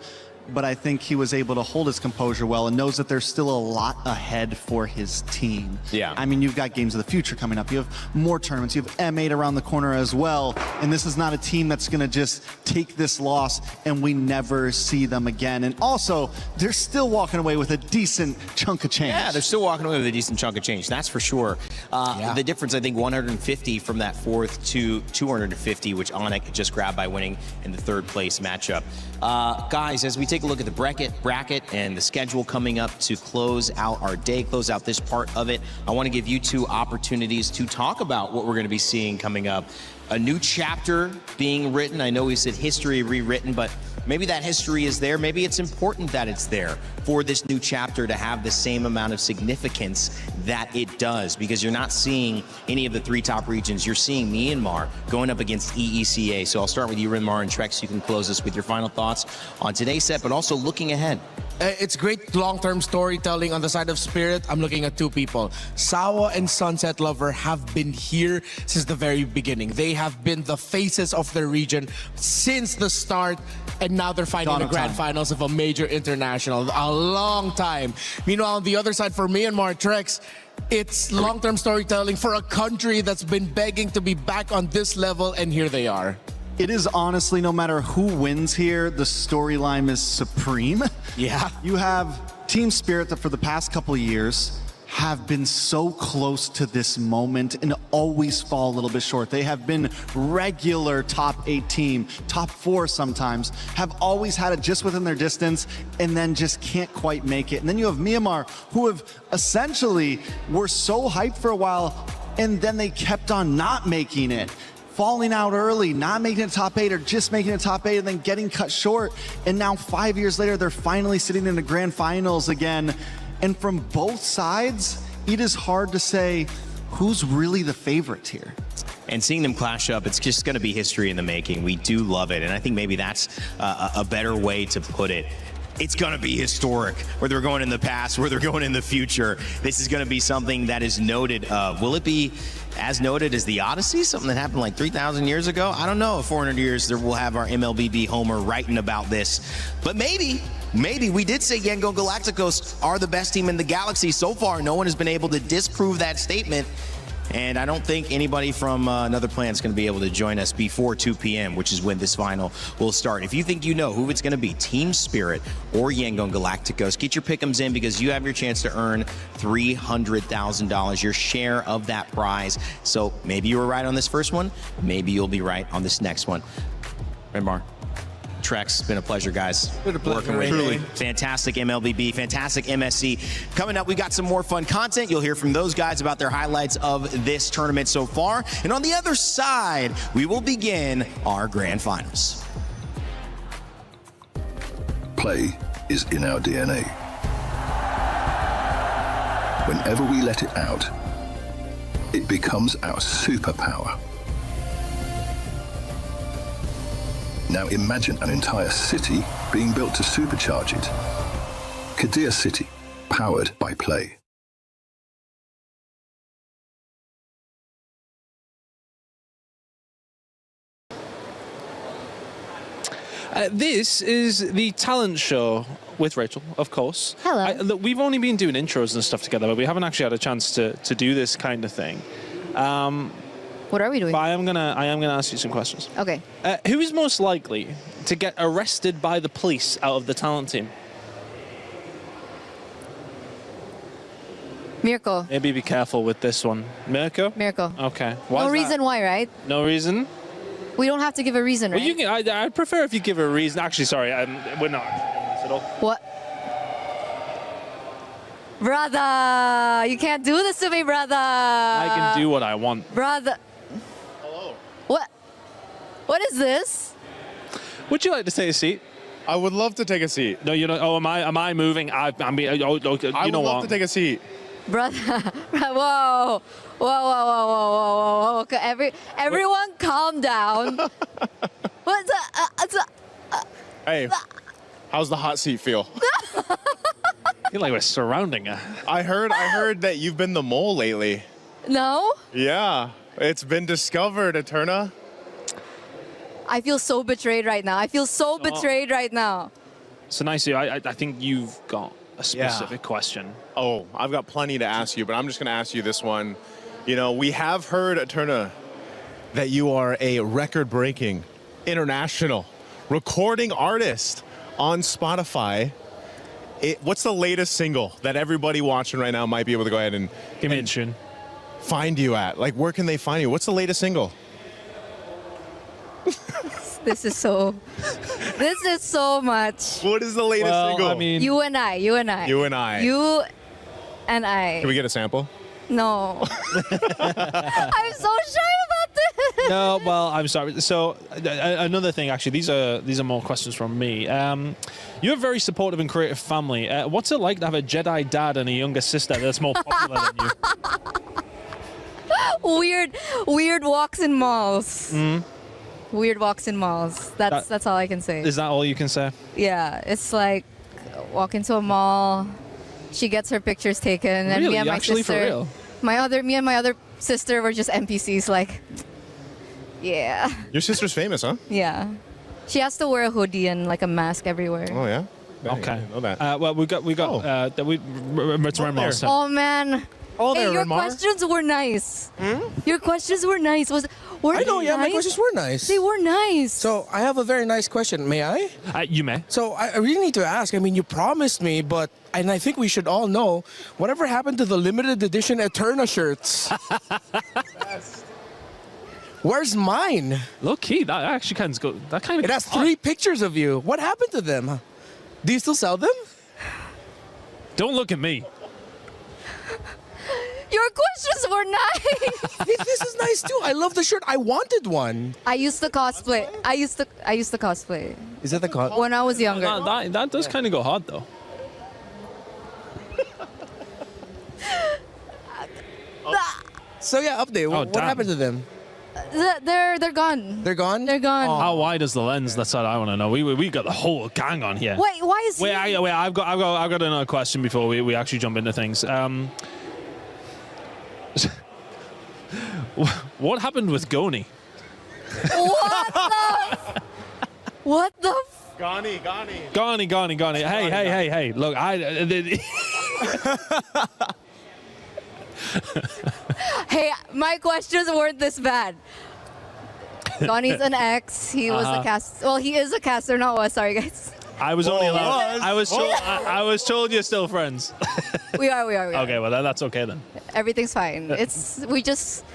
But I think he was able to hold his composure well and knows that there's still a lot ahead for his team. Yeah. I mean, you've got games of the future coming up. You have more tournaments. You have M8 around the corner as well. And this is not a team that's going to just take this loss and we never see them again. And also, they're still walking away with a decent chunk of change. Yeah, they're still walking away with a decent chunk of change. That's for sure. The difference, I think, 150 from that fourth to 250, which Onyx just grabbed by winning in the third place matchup. Guys, as we take a look at the bracket and the schedule coming up to close out our day, close out this part of it, I want to give you two opportunities to talk about what we're going to be seeing coming up. A new chapter being written. I know we said history rewritten, but maybe that history is there. Maybe it's important that it's there for this new chapter to have the same amount of significance that it does, because you're not seeing any of the three top regions. You're seeing Myanmar going up against EECA. So I'll start with you, Rinmar, and Trex. You can close us with your final thoughts on today's set, but also looking ahead. It's great long-term storytelling on the side of Spirit. I'm looking at two people. Sawa and Sunset Lover have been here since the very beginning. They have been the faces of their region since the start, and now they're fighting the grand finals of a major international. A long time. Meanwhile, on the other side for Myanmar, Trex, it's long-term storytelling for a country that's been begging to be back on this level, and here they are. It is honestly, no matter who wins here, the storyline is supreme. Yeah. You have Team Spirit that for the past couple of years have been so close to this moment and always fall a little bit short. They have been regular top 8 team, top 4 sometimes, have always had it just within their distance and then just can't quite make it. And then you have Myanmar, who have essentially were so hyped for a while and then they kept on not making it. Falling out early, not making it top 8 or just making it top 8 and then getting cut short. And now 5 years later, they're finally sitting in the grand finals again. And from both sides, it is hard to say who's really the favorite here. And seeing them clash up, it's just going to be history in the making. We do love it. And I think maybe that's a better way to put it. It's going to be historic, whether we're going in the past, whether we're going in the future. This is going to be something that is noted. Will it be as noted as the Odyssey, something that happened like 3,000 years ago? I don't know. In 400 years, we'll have our MLBB Homer writing about this. But maybe we did say Yengo Galacticos are the best team in the galaxy. So far, no one has been able to disprove that statement. And I don't think anybody from another planet is going to be able to join us before 2 p.m., which is when this final will start. If you think you know who it's going to be, Team Spirit or Yangon Galacticos, get your pick'ems in because you have your chance to earn $300,000, your share of that prize. So maybe you were right on this first one. Maybe you'll be right on this next one. Rinmar. Trex, it's been a pleasure, guys. Been a pleasure. Working with you. Fantastic MLBB, fantastic MSC. Coming up, we got some more fun content. You'll hear from those guys about their highlights of this tournament so far. And on the other side, we will begin our grand finals. Play is in our DNA. Whenever we let it out, it becomes our superpower. Now imagine an entire city being built to supercharge it. Kadir City, powered by Play. This is the talent show with Rachel, of course. Hello. Look, we've only been doing intros and stuff together, but we haven't actually had a chance to do this kind of thing. What are we doing? But I am gonna ask you some questions. Okay. Who is most likely to get arrested by the police out of the talent team? Mirko. Maybe be careful with this one. Mirko? Mirko. Okay. No reason why, right? No reason? We don't have to give a reason, right? Well, you can, I'd prefer if you give a reason. Actually, sorry, we're not doing this at all. What? Brother, you can't do this to me, brother. I can do what I want. Brother. Hello. What? What is this? Would you like to take a seat? I would love to take a seat. No, you know. Oh, am I moving? I'm being. Oh, okay, I you know would love what? to take a seat. Brother, whoa. Okay, everyone calm down. What's Hey, how's the hot seat feel? I feel like we're surrounding her. I heard that you've been the mole lately. No? Yeah, it's been discovered, Eterna. I feel so betrayed right now. I feel so betrayed right now. So nice. I think you've got a specific question. Oh, I've got plenty to ask you, but I'm just going to ask you this one. You know, we have heard, Eterna, that you are a record-breaking international recording artist on Spotify. What's the latest single that everybody watching right now might be able to go ahead and find you at? Like, where can they find you? What's the latest single? This is so much. What is the latest single? I mean, You and I. You and I. You and I. Can we get a sample? No. I'm so shy about this. No, well, I'm sorry. So another thing, actually, these are more questions from me. You have a very supportive and creative family. What's it like to have a Jedi dad and a younger sister that's more popular than you? Weird walks in malls. Mm. Weird walks in malls. That's all I can say. Is that all you can say? Yeah, it's like walk into a mall. She gets her pictures taken, and Really? me and my Actually, sister, for real? me and my other sister were just NPCs. Like, yeah, Your sister's famous, huh? yeah. She has to wear a hoodie and like a mask everywhere. Oh, yeah? Okay. I didn't know that. Well, we got Oh man. Oh, hey, there, your Renmar. questions were nice. Your questions were nice. I know, yeah, my questions were nice. They were nice. So I have a very nice question. May I? You may. So I really need to ask. I mean, you promised me, and I think we should all know, whatever happened to the limited edition Eterna shirts? Where's mine? Low key, that actually kind of go. That kind of. It has 3 pictures of you. What happened to them? Do you still sell them? Don't look at me. Your questions were nice. This is nice too. I love the shirt. I wanted one. I used to cosplay. I used to cosplay. Is that the when I was younger? That does kind of go hard though. So yeah, update. What damn. happened to them? They're gone. They're gone? They're gone. How wide is the lens? That's what I want to know. We got the whole gang on here. Wait, why is he? I've got another question before we actually jump into things. What happened with Goni? What the? Gani. Hey. Look, Hey, my questions weren't this bad. Donnie's an ex. He was a cast. Well, he is a caster, not was. Sorry, guys. I was only allowed. I was told you're still friends. We are. Okay, well that's okay then. Everything's fine. We just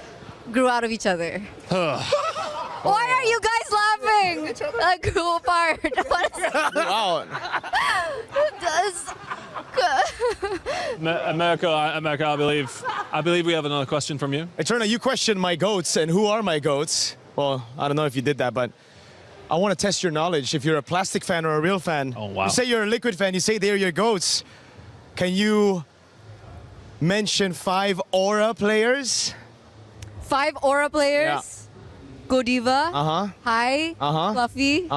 grew out of each other. Why are you guys laughing? Like, grew apart. Wow. America, I believe we have another question from you. Eterna, you questioned my goats and who are my goats. Well, I don't know if you did that, but I want to test your knowledge. If you're a plastic fan or a real fan, wow. You say you're a liquid fan, you say they're your goats. Can you mention 5 Aura players? 5 Aura players? Yeah. Godiva. Hi. Fluffy.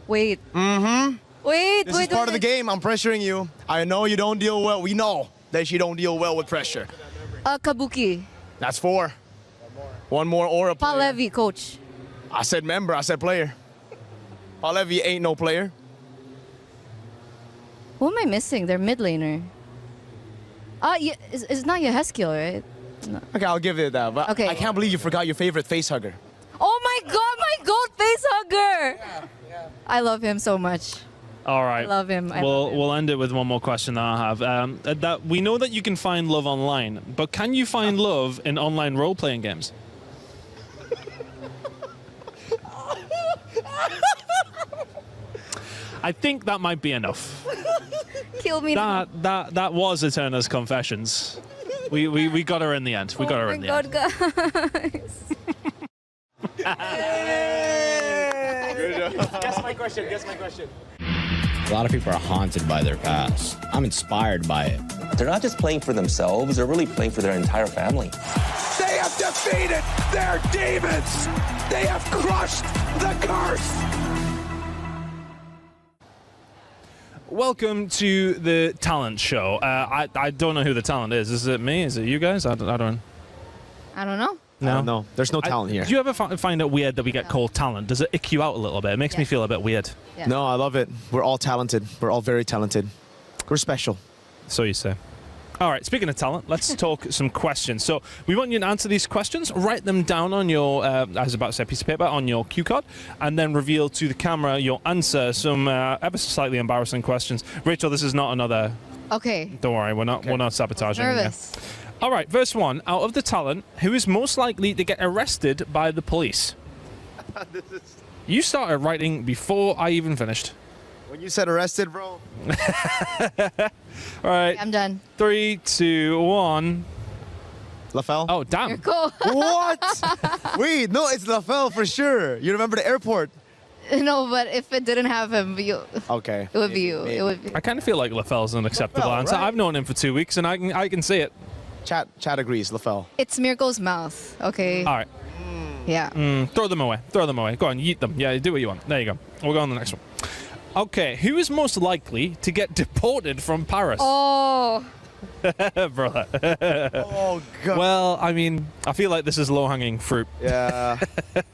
Wait. This is part of the game. I'm pressuring you. I know you don't deal well. We know that you don't deal well with pressure. Kabuki. That's 4. One more Aura player. Palevi, coach. I said member, I said player. Palevi ain't no player. Who am I missing? They're mid laner. It's not Yeheskiel, right? No. Okay, I'll give it that. But Okay. I can't believe you forgot your favorite face hugger. Oh my god, my goat face hugger! I love him so much. All right. I love him. We'll end it with one more question that I have. That we know that you can find love online, but can you find love in online role-playing games? I think that might be enough. Kill me. That was Eterna's confessions. We got her in the end. We got her in the end. Guys. Good job. question. Guess my question. A lot of people are haunted by their past. I'm inspired by it. They're not just playing for themselves, they're really playing for their entire family. They have defeated their demons. They have crushed the curse. Welcome to the talent show. I don't know who the talent is. Is it me? Is it you guys? I don't. I don't know. No, I don't know. There's no talent here. Do you ever find it weird that we get called talent? Does it ick you out a little bit? It makes me feel a bit weird. Yeah. No, I love it. We're all talented. We're all very talented. We're special. So you say. All right, speaking of talent, let's talk some questions. So we want you to answer these questions, write them down on your, I was about to say piece of paper, on your cue card, and then reveal to the camera your answer. Some ever so slightly embarrassing questions. Rachel, this is not another... Okay. Don't worry, we're not sabotaging. Nervous. All right, verse 1. Out of the talent, who is most likely to get arrested by the police? You started writing before I even finished. When you said arrested, bro. All right. I'm done. 3, 2, 1. LaFell? Oh, damn. You're cool. What? Wait, no, it's LaFell for sure. You remember the airport? No, but if it didn't have him, Okay. it would be you. It would be. I kind of feel like LaFell's an acceptable LaFell, answer. right? I've known him for 2 weeks, and I can see it. Chat agrees, LaFell. It's Mirko's mouth. Okay. All right. Yeah. Throw them away. Throw them away. Go on, yeet them. Yeah, do what you want. There you go. We'll go on to the next one. Okay, who is most likely to get deported from Paris? Oh. Brother. Oh, God. Well, I mean, I feel like this is low-hanging fruit. Yeah.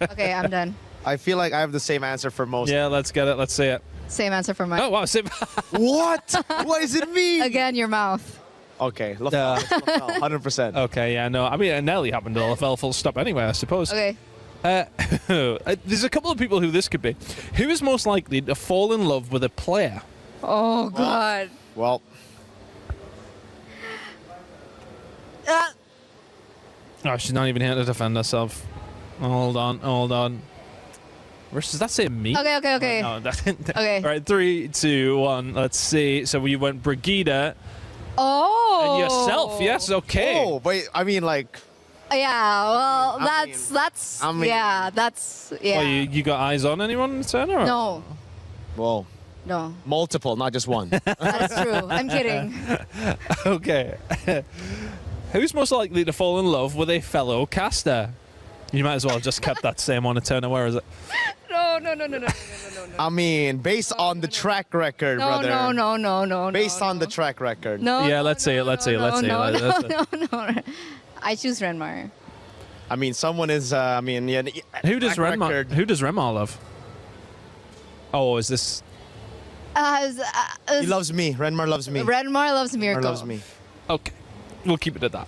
Okay, I'm done. I feel like I have the same answer for most. Yeah, let's get it. Let's see it. Same answer for mine. Oh, wow. Same. What? What does it mean? Again, your mouth. Okay, LaFell. It's LaFell, 100%. Okay, yeah, no. I mean, it nearly happened to LaFell full stop anyway, I suppose. Okay. There's a couple of people who this could be. Who is most likely to fall in love with a player? Oh, God. Well. Oh, she's not even here to defend herself. Hold on. Does that say me? Okay. No, that didn't. Okay. All right, 3, 2, 1. Let's see. So we went Brigida Oh. and yourself. Yes, okay. Oh, but I mean, like. Yeah, well, I that's mean- yeah, that's yeah. Well, you got eyes on anyone, Turner? Or? No, Whoa. no, Multiple, not just one. that is true. I'm kidding. Okay. Who's most likely to fall in love with a fellow caster? You might as well have just kept that same one, Turner. Where is it? No. I mean, based on the track record, No, brother. no. Based on the track record. No. Yeah, let's see it. Let's see it. No. I choose Renmar. I mean, someone is. I mean, yeah. Who does track Renmar? record. Who does Renmar love? Oh, is this? He loves me. Renmar loves me. Renmar loves Mirko. Renmar loves me. Okay, we'll keep it at that.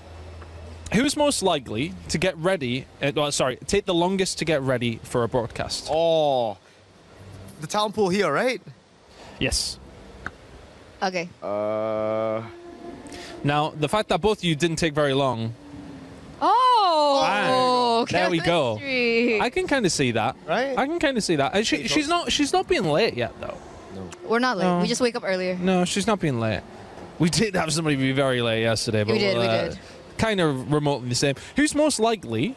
Who's most likely to get ready? Take the longest to get ready for a broadcast. Oh, the talent pool here, right? Yes. Okay. Now, the fact that both of you didn't take very long. Oh, There we go. chemistry. I can kind of see that. Right? I can kind of see that. And she's not being late yet, though. We're not late. No. We just wake up earlier. No, she's not being late. We did have somebody be very late yesterday, but We did. kind of remotely the same. Who's most likely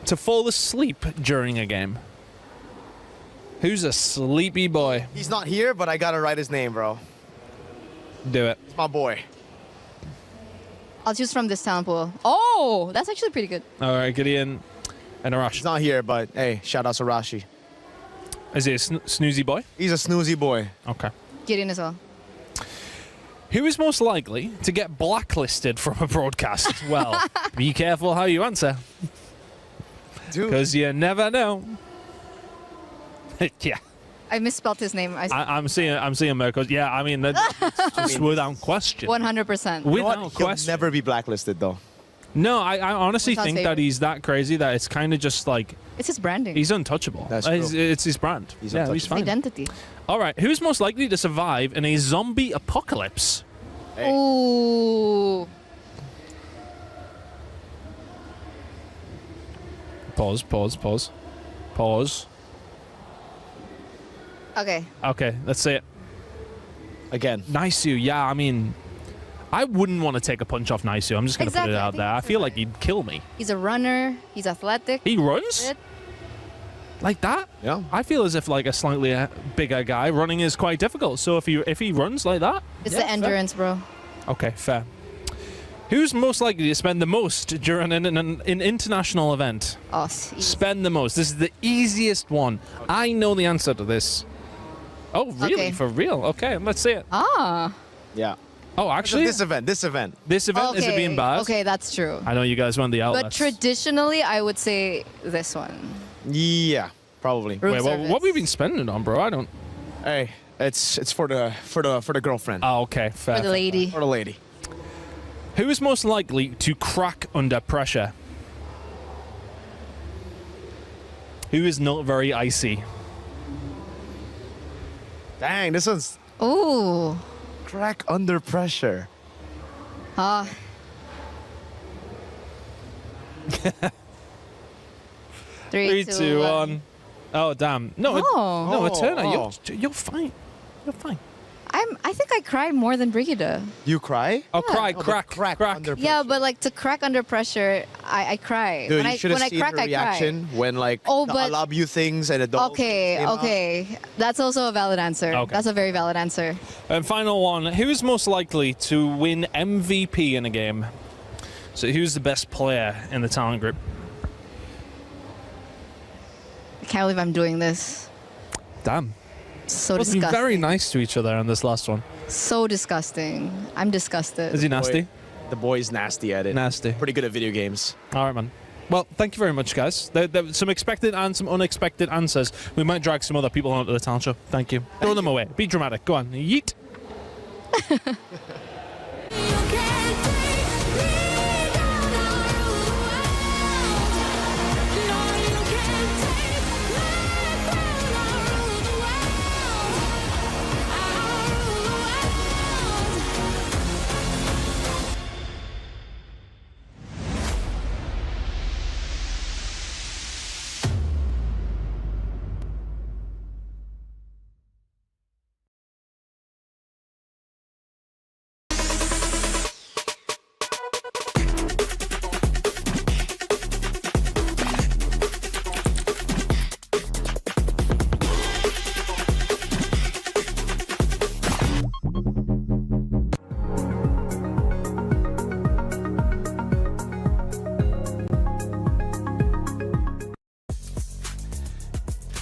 to fall asleep during a game? Who's a sleepy boy? He's not here, but I gotta write his name, bro. Do it. It's my boy. I'll choose from this talent pool. Oh, that's actually pretty good. All right, Gideon and Arash. He's not here, but hey, shout out to Rashi. Is he a snoozy boy? He's a snoozy boy. Okay. Gideon as well. Who is most likely to get blacklisted from a broadcast? Well, be careful how you answer. Dude. Because you never know. Yeah. I misspelled his name. I'm seeing Mirko. Yeah, I mean, that's just without question. 100%. Without He'll question. never be blacklisted, though. No, I honestly What's think God's that favorite? he's that crazy that it's kind of just like It's his branding. he's untouchable. That's true. It's his brand. He's yeah, he's untouchable. fine. Identity. All right, who's most likely to survive in a zombie apocalypse? Hey. Ooh. Pause. Okay. Okay, let's see it. Again. Naisu, yeah, I mean, I wouldn't want to take a punch off Naisu. I'm just going to put Exactly, it I out think there. I that's feel right. like he'd kill me. He's a runner. He's athletic. He runs? Like that? Yeah. I feel as if like a slightly bigger guy running is quite difficult. So if he runs like that, It's the endurance, bro. okay, fair. Who's most likely to spend the most during an international event? Us. Spend the most. This is the easiest one. I know the answer to this. Oh, really? Okay. For real? Okay, let's see it. Ah. Yeah. Oh, actually, This event. this event is it being bad? Okay, that's true. I know you guys run the But outlets. traditionally, I would say this one. Yeah, probably. Room Wait, service. what have we been spending on, bro? I don't. Hey, it's for the girlfriend. Oh, okay, fair. For the lady. For the lady. Who is most likely to crack under pressure? Who is not very icy? Dang, this one's Ooh. crack under pressure. Ah. Three, two, one. Oh, damn. No, Oh. no, Eterna, Oh. you're fine. You're fine. I think I cry more than Brigida. You cry? Oh, cry, No, but crack. crack under pressure. Yeah, but like to crack under pressure, I cry. Dude, when you should have when seen I crack, her I reaction when like Oh, the but- I love you things and adults. Okay, okay. That's also a valid answer. Okay. That's a very valid answer. And final one. Who is most likely to win MVP in a game? So who's the best player in the talent group? I can't believe I'm doing this. Damn. So We've been disgusting. very nice to each other on this last one. So disgusting. I'm disgusted. Is he nasty? The boy's nasty at it. Nasty. Pretty good at video games. All right, man. Well, thank you very much, guys. There were some expected and some unexpected answers. We might drag some other people onto the talent show. Thank you. Throw them away. Be dramatic. Go on. Yeet.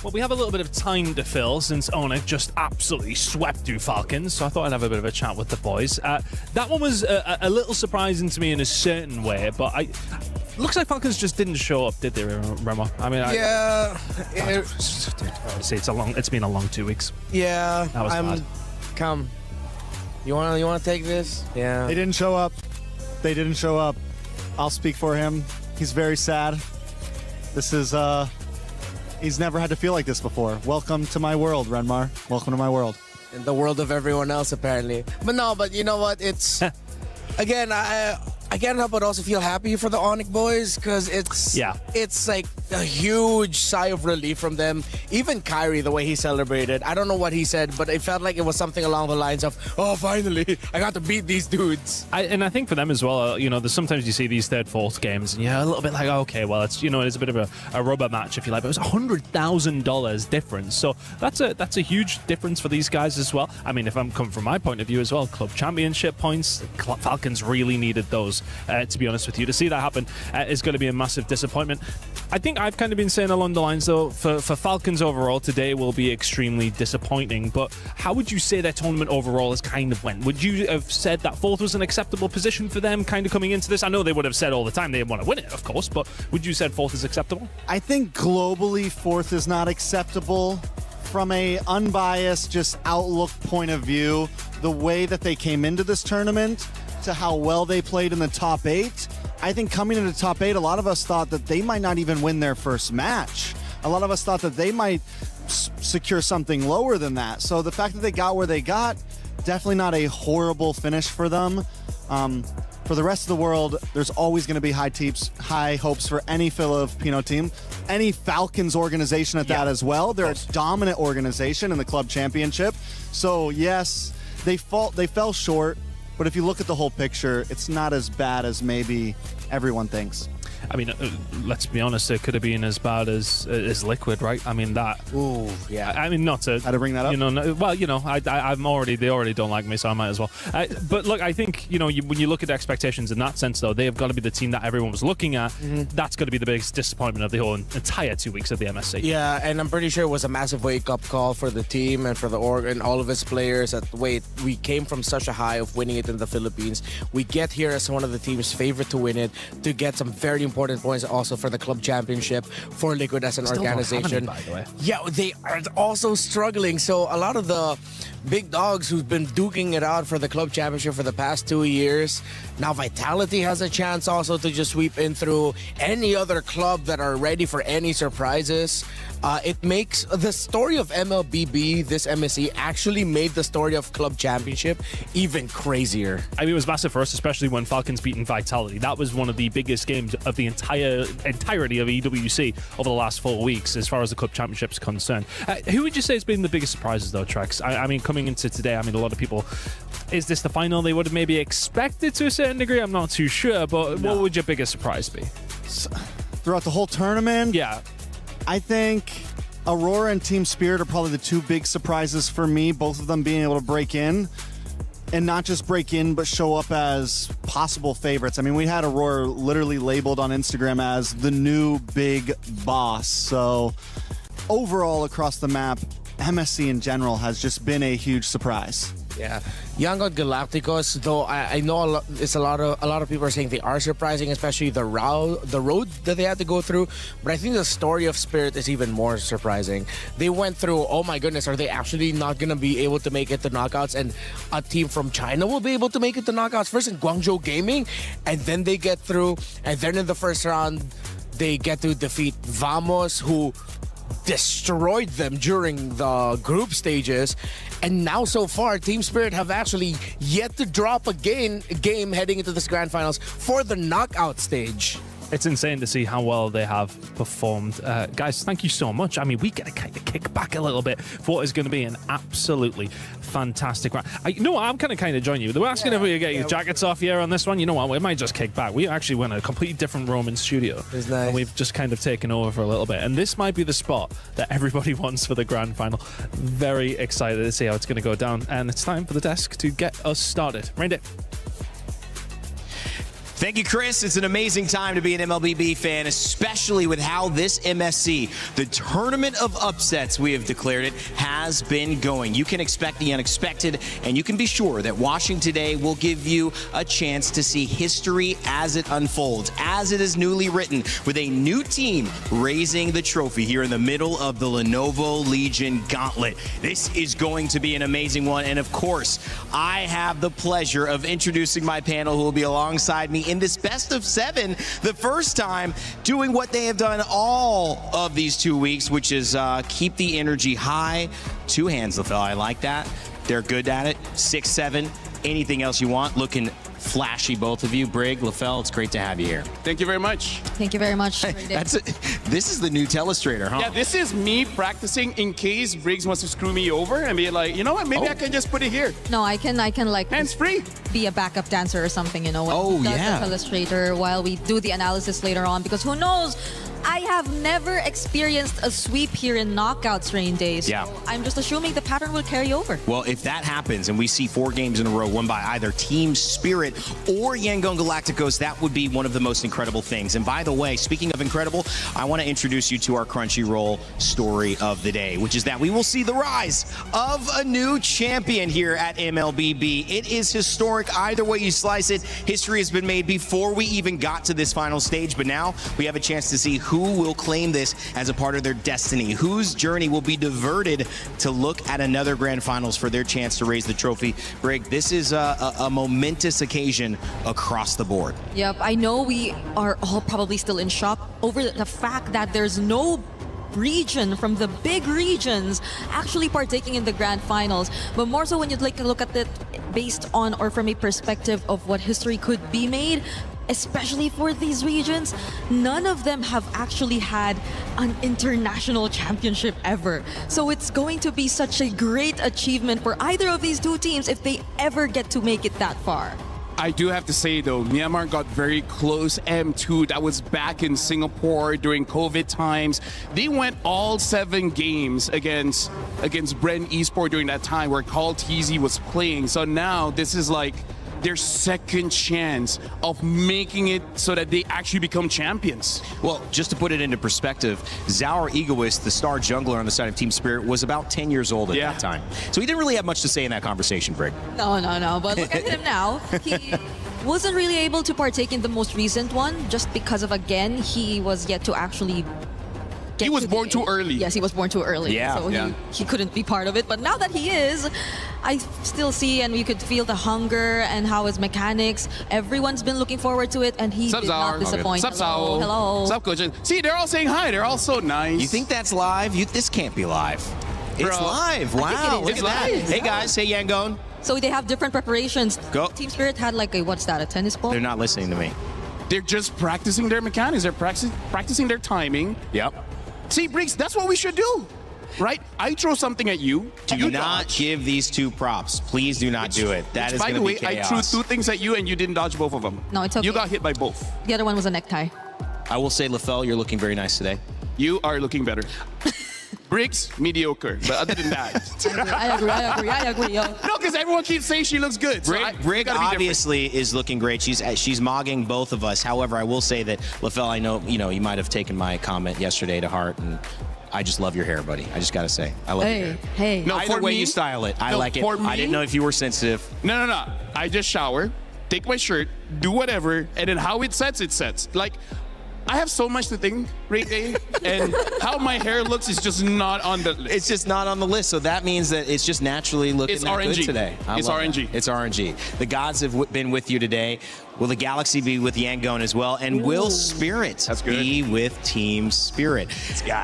Well, we have a little bit of time to fill since Onyx just absolutely swept through Falcons, so I thought I'd have a bit of a chat with the boys. That one was a little surprising to me in a certain way, but looks like Falcons just didn't show up, did they, Remo? I mean, it's been a long 2 weeks. Yeah, That was bad. Come. You wanna take this? Yeah. They didn't show up. They didn't show up. I'll speak for him. He's very sad. This is he's never had to feel like this before. Welcome to my world, Renmar. Welcome to my world. In the world of everyone else, apparently. But you know what? It's again, I can't help but also feel happy for the Onyx boys because it's like a huge sigh of relief from them. Even Kyrie, the way he celebrated, I don't know what he said, but it felt like it was something along the lines of, "Oh, finally, I got to beat these dudes." And I think for them as well, there's sometimes you see these third, fourth games, and you're a little bit like, okay, well, it's it's a bit of a rubber match, if you like, but it was $100,000 difference. So that's a huge difference for these guys as well. I mean, if I'm coming from my point of view as well, club championship points, Falcons really needed those. To be honest with you, to see that happen is going to be a massive disappointment. I think I've kind of been saying along the lines, though, for Falcons overall, today will be extremely disappointing. But how would you say their tournament overall has kind of went? Would you have said that fourth was an acceptable position for them kind of coming into this? I know they would have said all the time they want to win it, of course, but would you said fourth is acceptable? I think globally fourth is not acceptable. From a unbiased, just outlook point of view, the way that they came into this tournament to how well they played in the top 8, I think coming into the top 8, a lot of us thought that they might not even win their first match. A lot of us thought that they might secure something lower than that. So the fact that they got where they got, definitely not a horrible finish for them. For the rest of the world, there's always going to be high hopes for any Filipino team, any Falcons organization at that as well. They're a dominant organization in the club championship. So yes, they fell short. But if you look at the whole picture, it's not as bad as maybe everyone thinks. I mean, let's be honest, it could have been as bad as Liquid, right? I mean, that. Ooh, yeah. I mean, not to. How to bring that up? You know, well, you know, they already don't like me, so I might as well. But look, I think, you know, when you look at expectations in that sense, though, they have got to be the team that everyone was looking at. That's got to be the biggest disappointment of the whole entire 2 weeks of the MSC. Yeah, and I'm pretty sure it was a massive wake-up call for the team and for the org and all of its players. That wait, we came from such a high of winning it in the Philippines. We get here as one of the team's favorite to win it, to get some very important points also for the club championship for Liquid as an organization. By the way. Yeah, they are also struggling. So a lot of the big dogs who've been duking it out for the club championship for the past 2 years, now Vitality has a chance also to just sweep in through any other club that are ready for any surprises. It makes the story of MLBB, this MSC, actually made the story of club championship even crazier. I mean, it was massive for us, especially when Falcons beaten Vitality. That was one of the biggest games of the entirety of EWC over the last 4 weeks, as far as the club championship is concerned. Who would you say has been the biggest surprises, though, Trex? I mean, coming into today, I mean, a lot of people, is this the final they would have maybe expected to a certain degree? I'm not too sure, but what would your biggest surprise be? Throughout the whole tournament? Yeah. I think Aurora and Team Spirit are probably the two big surprises for me, both of them being able to break in. And not just break in, but show up as possible favorites. I mean, we had Aurora literally labeled on Instagram as the new big boss. So overall across the map, MSC in general has just been a huge surprise. Yeah, Young God Galacticos, though I know a lot of people are saying they are surprising, especially the road that they had to go through. But I think the story of Spirit is even more surprising. They went through, oh my goodness, are they actually not going to be able to make it to knockouts? And a team from China will be able to make it to knockouts first in Guangzhou Gaming, and then they get through, and then in the first round they get to defeat Vamos, who destroyed them during the group stages. And now so far, Team Spirit have actually yet to drop a game heading into this grand finals for the knockout stage. It's insane to see how well they have performed. Guys, thank you so much. I mean, we get to kind of kick back a little bit for what is going to be an absolutely fantastic round. You know what? I'm kind of joining you. They were asking if we could get your jackets off here on this one. You know what? We might just kick back. We actually went a completely different room in studio. It's nice. And we've just kind of taken over for a little bit. And this might be the spot that everybody wants for the grand final. Very excited to see how it's going to go down. And it's time for the desk to get us started. Rain it. Thank you, Chris. It's an amazing time to be an MLBB fan, especially with how this MSC, the tournament of upsets we have declared it, has been going. You can expect the unexpected, and you can be sure that watching today will give you a chance to see history as it unfolds, as it is newly written, with a new team raising the trophy here in the middle of the Lenovo Legion Gauntlet. This is going to be an amazing one, and of course, I have the pleasure of introducing my panel who will be alongside me in this best of 7, the first time doing what they have done all of these 2 weeks, which is keep the energy high. 2 hands, LaFell. I like that. They're good at it. 6-7. Anything else you want. Looking flashy, both of you. Brig, LaFell, it's great to have you here. Thank you very much. Thank you very much. This is the new Telestrator, huh? Yeah, this is me practicing in case Briggs wants to screw me over and be like, you know what, maybe I can just put it here. No, I can like hands-free. Be a backup dancer or something, you know, when does the illustrator while we do the analysis later on, because who knows, I have never experienced a sweep here in knockouts rain days. Yeah. So I'm just assuming the pattern will carry over. Well, if that happens and we see 4 games in a row won by either Team Spirit or Yangon Galacticos, that would be one of the most incredible things. And by the way, speaking of incredible, I want to introduce you to our Crunchyroll story of the day, which is that we will see the rise of a new champion here at MLBB. It is historic either way you slice it. History has been made before we even got to this final stage, but now we have a chance to see who will claim this as a part of their destiny, whose journey will be diverted to look at another grand finals for their chance to raise the trophy. Brig, this is a momentous occasion across the board. Yep, I know we are all probably still in shock over the fact that there's no region from the big regions actually partaking in the grand finals, but more so when you'd like to look at it based on or from a perspective of what history could be made. Especially for these regions, none of them have actually had an international championship ever. So it's going to be such a great achievement for either of these 2 teams if they ever get to make it that far. I do have to say, though, Myanmar got very close. M2, that was back in Singapore during COVID times. They went all 7 games against Bren Esports during that time where Carl TZ was playing. So now this is like their second chance of making it so that they actually become champions. Well, just to put it into perspective, Zaur Egoist, the star jungler on the side of Team Spirit, was about 10 years old at that time. So he didn't really have much to say in that conversation, Brig. No. But look at him now. He wasn't really able to partake in the most recent one just because of, again, he was yet to actually he was born too early. Yes, he was born too early. Yeah, so yeah. He couldn't be part of it. But now that he is, I still see and you could feel the hunger and how his mechanics. Everyone's been looking forward to it, and he did not disappoint. Sup, Hello. Sao. Hello. Sup, Coach. See, they're all saying hi. They're all so nice. You think that's live? This can't be live. It's Bro. live. I Wow. think it is. Look at that. It is. Hey, guys. Hey, Yangon. So they have different preparations. Go. Team Spirit had like a, what's that, a tennis ball? They're not listening to me. They're just practicing their mechanics. They're practicing their timing. Yep. See, Briggs, that's what we should do, right? I throw something at you. Do not give these 2 props. Please do not do it. That is by going the to be way, chaos. I threw 2 things at you and you didn't dodge both of them. No, it's okay. You got hit by both. The other one was a necktie. I will say, LaFell, you're looking very nice today. You are looking better. Briggs, mediocre. But other than that. I agree. Yo. No, because everyone keeps saying she looks good. So Brig obviously is looking great. She's mogging both of us. However, I will say that, LaFell, I know you might have taken my comment yesterday to heart, and I just love your hair, buddy. I just got to say, I love your hair. Hey. No, Either for way me, you style it, I like it. for me- I didn't know if you were sensitive. No. I just shower, take my shirt, do whatever, and then how it sets, it sets. Like, I have so much to think, Ray, and how my hair looks is just not on the list. It's just not on the list, so that means that it's just naturally looking It's that RNG. good today. It's love RNG. that. It's RNG. The gods have been with you today. Will the Galaxy be with Yangon as well? And will Spirit be with Team Spirit?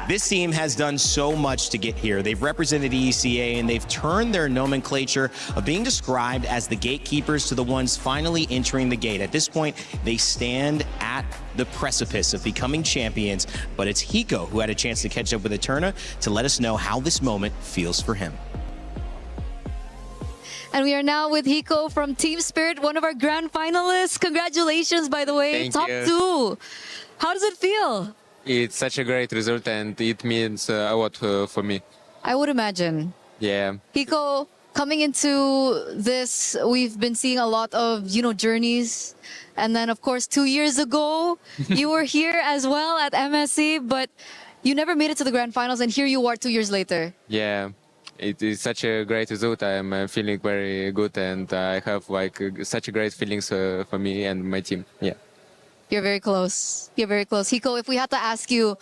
This team has done so much to get here. They've represented ECA, and they've turned their nomenclature of being described as the gatekeepers to the ones finally entering the gate. At this point, they stand at the precipice of becoming champions, but it's Hiko who had a chance to catch up with Eterna to let us know how this moment feels for him. And we are now with Hiko from Team Spirit, one of our grand finalists. Congratulations, by the way. Thank Top you. 2. How does it feel? It's such a great result and it means a lot for me. I would imagine. Yeah. Hiko, coming into this, we've been seeing a lot of, journeys. And then, of course, 2 years ago, you were here as well at MSC, but you never made it to the grand finals, and here you are 2 years later. Yeah. It is such a great result. I am feeling very good and I have such a great feelings for me and my team. Yeah. You're very close. You're very close. Hiko, if we had to ask you,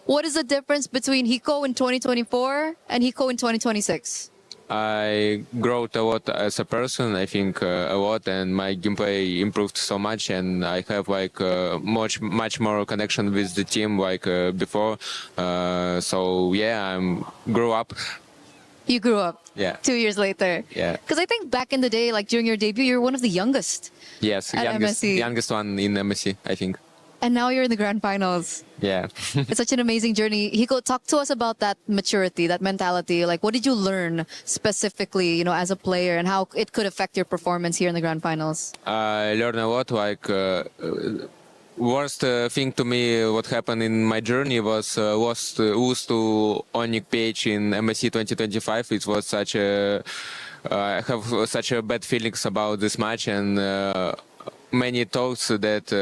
what is the difference between Hiko in 2024 and Hiko in 2026? I grew a lot as a person, I think a lot, and my gameplay improved so much, and I have much more connection with the team before. So yeah, I grew up. You grew up. Yeah. 2 years later. Yeah. Because I think back in the day, like during your debut, you were one of the youngest. Yes, at MSC. youngest one in MSC, I think. And now you're in the grand finals. Yeah. It's such an amazing journey. Hiko, talk to us about that maturity, that mentality. Like, what did you learn specifically, as a player, and how it could affect your performance here in the grand finals? I learned a lot. Worst thing to me, what happened in my journey was lose to Onyx Page in MSC 2025. It was such a I have such a bad feelings about this match and. Many talks that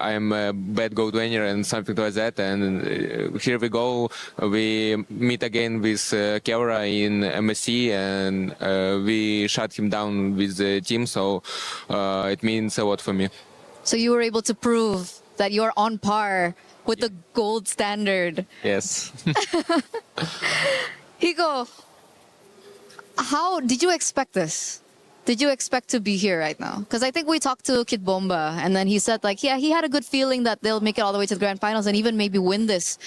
I'm a bad gold winner and something like that. And here we go. We meet again with Kevra in MSC and we shut him down with the team. So it means a lot for me. So you were able to prove that you're on par with the gold standard. Yes. Hiko, how did you expect this? Did you expect to be here right now? Because I think we talked to Kid Bomba, and then he said, he had a good feeling that they'll make it all the way to the grand finals and even maybe win this.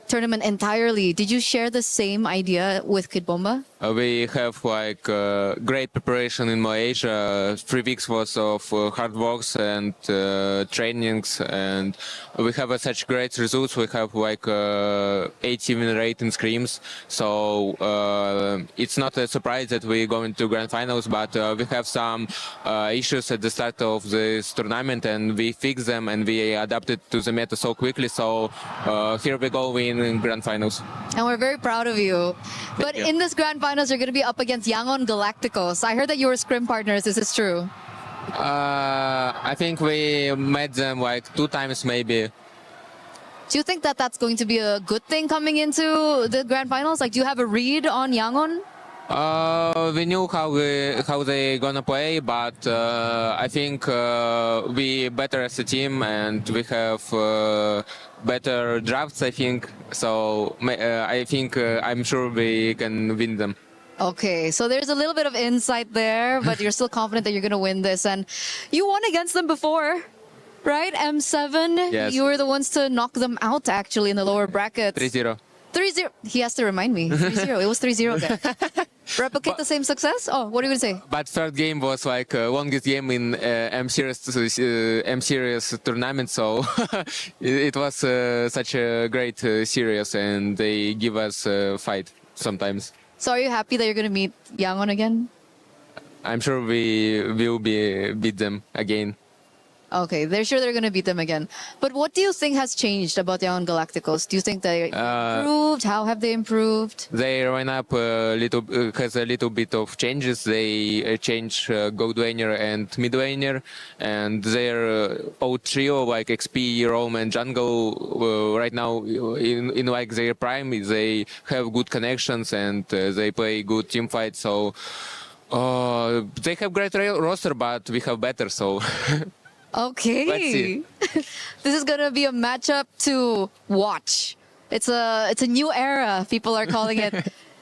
tournament entirely. Did you share the same idea with Kid Bomba? We have like great preparation in Malaysia. 3 weeks worth of hard works and trainings, and we have such great results. We have like 80 win rate in scrims, so it's not a surprise that we go into grand finals. But we have some issues at the start of this tournament, and we fix them and we adapted to the meta so quickly. So here we go in grand finals. And we're very proud of you. But you. in this grand finals, you're going to be up against Yangon Galacticos. I heard that you were scrim partners. Is this true? I think we met them like 2 times maybe. Do you think that that's going to be a good thing coming into the grand finals? Like, do you have a read on Yangon? We knew how they gonna play, but I think we better as a team and we have better drafts. I think so. I'm sure we can win them. Okay, so there's a little bit of insight there, but you're still confident that you're going to win this. And you won against them before, right? M7. Yes. You were the ones to knock them out actually in the lower brackets. 3-0. 3-0. He has to remind me. 3-0. It was 3-0 guys. Replicate the same success? Oh, what are you going to say? But third game was like longest game in M series tournament, so it was such a great series, and they give us a fight sometimes. So are you happy that you're going to meet Yangon again? I'm sure we will beat them again. Okay, they're sure they're going to beat them again. But what do you think has changed about Yangon Galacticos? Do you think they improved? How have they improved? They ran up has a little bit of changes. They changed gold laner and mid laner, and their old trio like XP, Rome, and Jungle right now in like their prime. They have good connections and they play good team fights. So they have great roster, but we have better. So. Okay. Let's see. This is going to be a matchup to watch. It's a new era, people are calling it.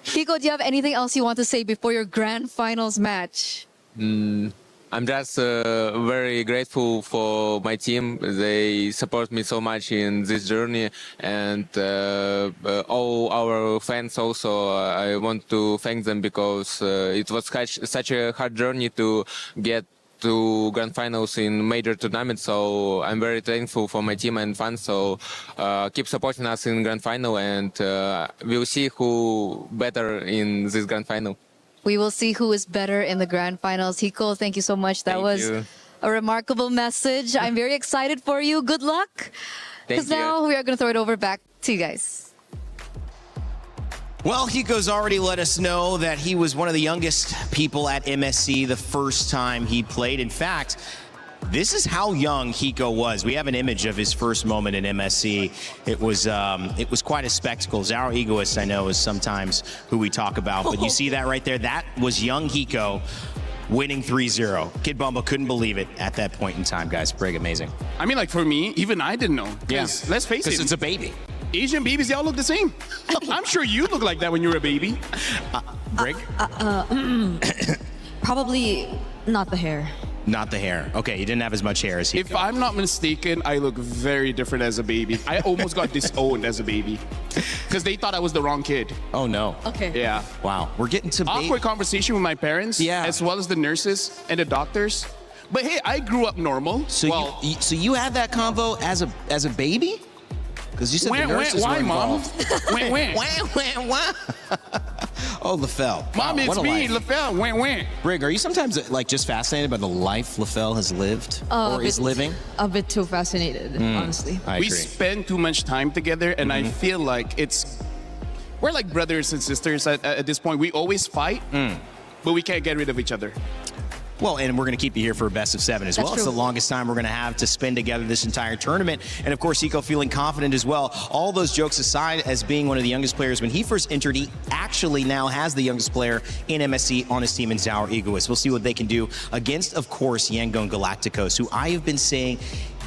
Kiko, do you have anything else you want to say before your grand finals match? I'm just very grateful for my team. They support me so much in this journey, and all our fans also. I want to thank them because it was such a hard journey to get to grand finals in major tournaments, so I'm very thankful for my team and fans. So keep supporting us in grand final, and we'll see who better in this grand final. We will see who is better in the grand finals. Hiko, thank you so much. That was a remarkable message. I'm very excited for you. Good luck. Because now we are going to throw it over back to you guys. Well, Hiko's already let us know that he was one of the youngest people at MSC the first time he played. In fact, this is how young Hiko was. We have an image of his first moment in MSC. It was quite a spectacle. Our Egoist, I know, is sometimes who we talk about, but you see that right there? That was young Hiko winning 3-0. Kid Bumble couldn't believe it at that point in time, guys. Pretty amazing. I mean, like for me, even I didn't know. Yeah. Let's face it. Because it's a baby. Asian babies, they all look the same. I'm sure you look like that when you were a baby. Brig? Probably not the hair. Not the hair. Okay, you didn't have as much hair as he. If I'm not mistaken, I look very different as a baby. I almost got disowned as a baby because they thought I was the wrong kid. Oh no. Okay. Yeah. Wow. We're getting to awkward conversation with my parents. Yeah. As well as the nurses and the doctors. But hey, I grew up normal. So you had that convo as a baby? Because you said the nurses were involved. Mom? Oh, LaFell. Mom, it's me, LaFell. Brig, are you sometimes like just fascinated by the life LaFell has lived or is living? A bit too fascinated, honestly. We spend too much time together, and I feel like we're like brothers and sisters at this point. We always fight, but we can't get rid of each other. Well, and we're going to keep you here for a best of 7 as well. It's the longest time we're going to have to spend together this entire tournament. And of course, Hiko feeling confident as well. All those jokes aside, as being one of the youngest players, when he first entered, he actually now has the youngest player in MSC on his team in Our Egoist. We'll see what they can do against, of course, Yangon Galacticos, who I have been saying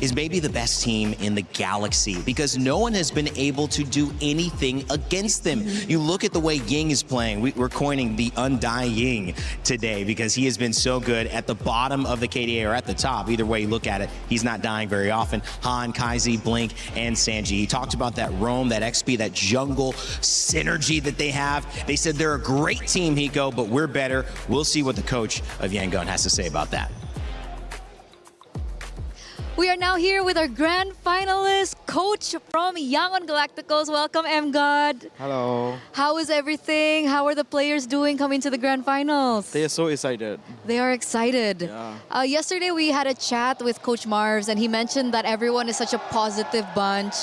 is maybe the best team in the galaxy because no one has been able to do anything against them. You look at the way Ying is playing. We're coining the undying today because he has been so good at the bottom of the KDA or at the top. Either way you look at it, he's not dying very often. Han, Kaizi, Blink, and Sanji. He talked about that roam, that XP, that jungle synergy that they have. They said they're a great team, Hiko, but we're better. We'll see what the coach of Yangon has to say about that. We are now here with our grand finalist, coach from Yangon Galacticos. Welcome, M-God. Hello. How is everything? How are the players doing coming to the grand finals? They are so excited. They are excited. Yeah. Yesterday we had a chat with Coach Marvs and he mentioned that everyone is such a positive bunch.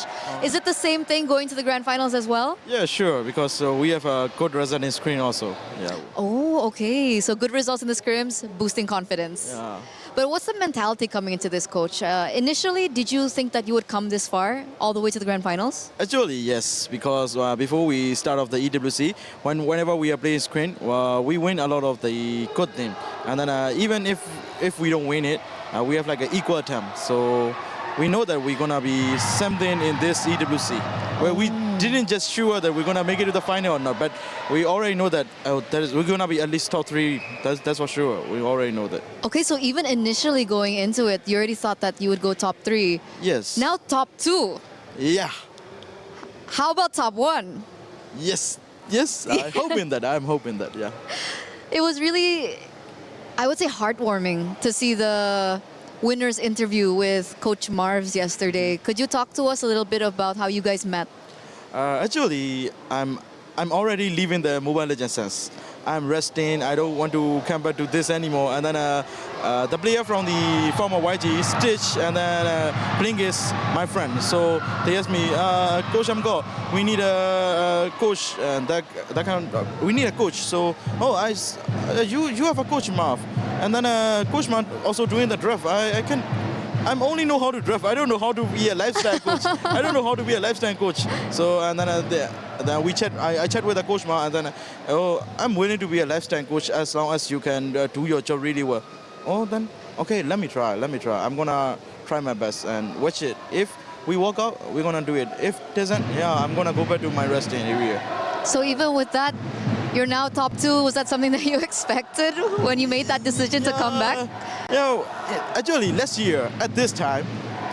Is it the same thing going to the grand finals as well? Yeah, sure, because we have a good result in screen also. Yeah. Oh, okay. So good results in the scrims, boosting confidence. Yeah. But what's the mentality coming into this, coach? Initially, did you think that you would come this far, all the way to the grand finals? Actually, yes, because before we start off the EWC, whenever we are playing screen, we win a lot of the good team. And then even if we don't win it, we have like an equal attempt. So we know that we're gonna be something in this EWC, where we didn't just sure that we're gonna make it to the final or not, but we already know that we're gonna be at least top 3. That's for sure. We already know that. Okay, so even initially going into it, you already thought that you would go top 3. Yes. Now top 2. Yeah. How about top 1? Yes. Yes. I'm hoping that. I'm hoping that. Yeah. It was really, I would say, heartwarming to see the winner's interview with Coach Marvs yesterday. Could you talk to us a little bit about how you guys met? Actually, I'm already leaving the Mobile Legends sense. I'm resting. I don't want to come back to this anymore. And then the player from the former YG, Stitch, and then Blink is my friend. So they asked me, Coach Amgo, we need a coach, and that kind of, we need a coach. So you have a coach, Marv, and then Coach Marv also doing the draft. I only know how to draft. I don't know how to be a lifestyle coach. I don't know how to be a lifestyle coach. So and then we chat. I chat with the coach Ma, and then I'm willing to be a lifestyle coach as long as you can do your job really well. Oh, then okay, let me try. I'm gonna try my best and watch it. If we walk out, we're gonna do it. If it doesn't, yeah, I'm gonna go back to my resting area. So even with that, you're now top 2. Was that something that you expected when you made that decision to come back? Actually, last year at this time,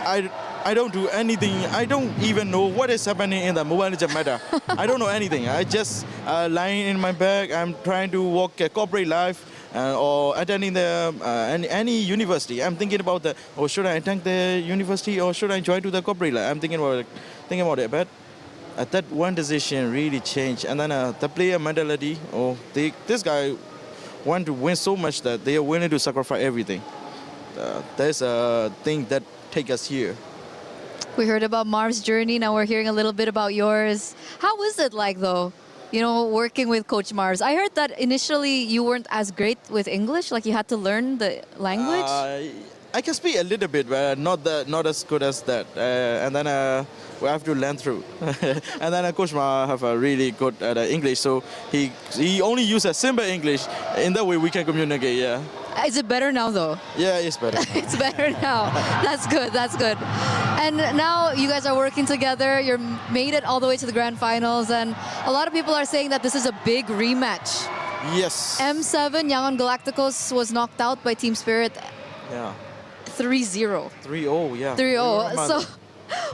I don't do anything. I don't even know what is happening in the Mobile Legends meta. I don't know anything. I just lying in my bed. I'm trying to walk a corporate life or attending the any university. I'm thinking about should I attend the university or should I join to the corporate life? I'm thinking about it, but that one decision really changed. And then the player mentality, this guy want to win so much that they are willing to sacrifice everything. There's a thing that take us here. We heard about Marv's journey. Now we're hearing a little bit about yours. How was it like, though, working with Coach Marvs? I heard that initially you weren't as great with English, like you had to learn the language. I can speak a little bit, but not as good as that. And then we have to learn through. And then Coach Ma have a really good English, so he only uses simple English. In that way, we can communicate. Yeah. Is it better now, though? Yeah, it's better. It's better now. That's good. That's good. And now you guys are working together. You're made it all the way to the grand finals, and a lot of people are saying that this is a big rematch. Yes. M7 Yangon Galacticos was knocked out by Team Spirit. Yeah. 3-0. 3-0, yeah. 3-0. So,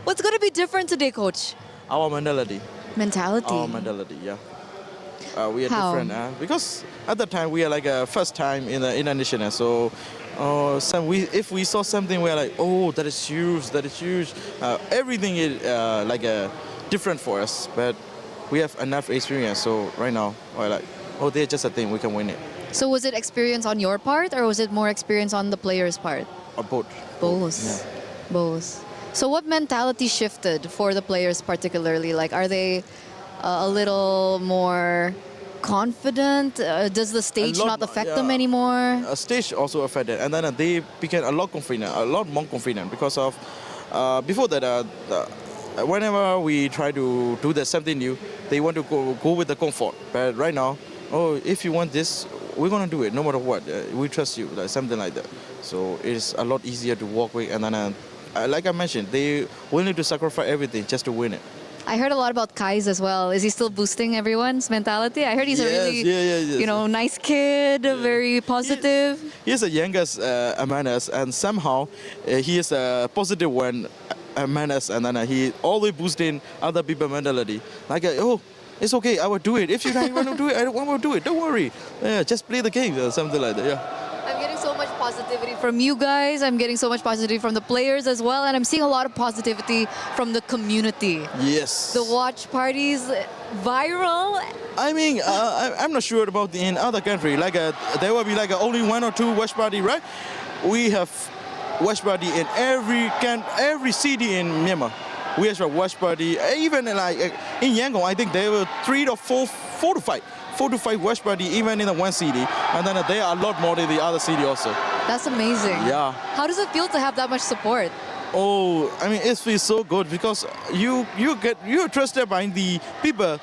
what's going to be different today, Coach? Our mentality. Mentality? Our mentality, yeah. We are How? different because at the time we are like a first time in the international. So if we saw something, we are like, oh, that is huge, that is huge. Everything is different for us, but we have enough experience. So right now, we're like, oh, they're just a thing, we can win it. So was it experience on your part, or was it more experience on the player's part? Both. Both. Yeah. Both. So what mentality shifted for the players particularly? Like, are they a little more confident? Does the stage not affect them anymore? Stage also affected, and then they became a lot more confident because of before that. Whenever we try to do something new, they want to go with the comfort. But right now, if you want this, we're gonna do it no matter what. We trust you, like something like that. So it's a lot easier to work with, and then like I mentioned, they willing to sacrifice everything just to win it. I heard a lot about Kai's as well. Is he still boosting everyone's mentality? I heard he's a really, you know, nice kid, very positive. He's the youngest among us, and somehow he is a positive one among us, and then he always boosting other people's mentality. Like, oh, it's okay, I will do it. If you don't want to do it, I will do it. Don't worry. Just play the game or something like that. Yeah. I'm getting so much positivity from you guys. I'm getting so much positivity from the players as well. And I'm seeing a lot of positivity from the community. Yes. The watch parties viral. I mean, I'm not sure about in other country. Like there will be like only 1 or 2 watch party, right? We have watch party in every city in Myanmar. We have a watch party. Even like in Yangon, I think there were 3 to 4 to 5 watch party even in the one city, and then there are a lot more in the other city also. That's amazing. Yeah. How does it feel to have that much support? Oh, I mean, it feels so good because you're trusted by the people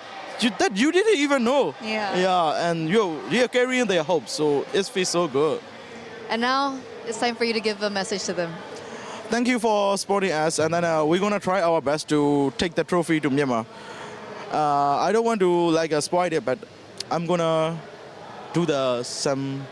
that you didn't even know. Yeah. Yeah, and you're carrying their hopes, so it feels so good. And now it's time for you to give a message to them. Thank you for supporting us, and then we're gonna try our best to take the trophy to Myanmar. I don't want to like spoil it, but I'm gonna do some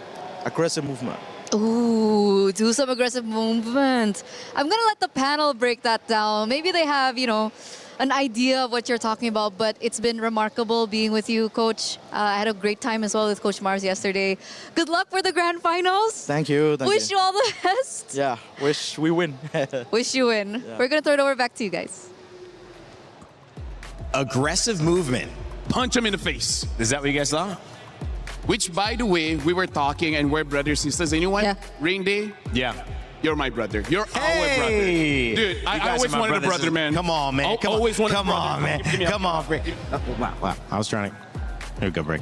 aggressive movement. Ooh, do some aggressive movement. I'm gonna let the panel break that down. Maybe they have, you know, an idea of what you're talking about, but it's been remarkable being with you, Coach. I had a great time as well with Coach Mars yesterday. Good luck for the grand finals. Thank you. Wish you all the best. Yeah, wish we win. Wish you win. Yeah. We're gonna throw it over back to you guys. Aggressive movement. Punch him in the face. Is that what you guys saw? Which, by the way, we were talking and we're brothers and sisters. You know what? Rain Day? Yeah. You're my brother. You're our brother. Dude, I always wanted a brother, man. Come on, man. Come always wanted a Come brother. on, man. Come on, Brick. Wow. I was trying to... Here we go, Brick.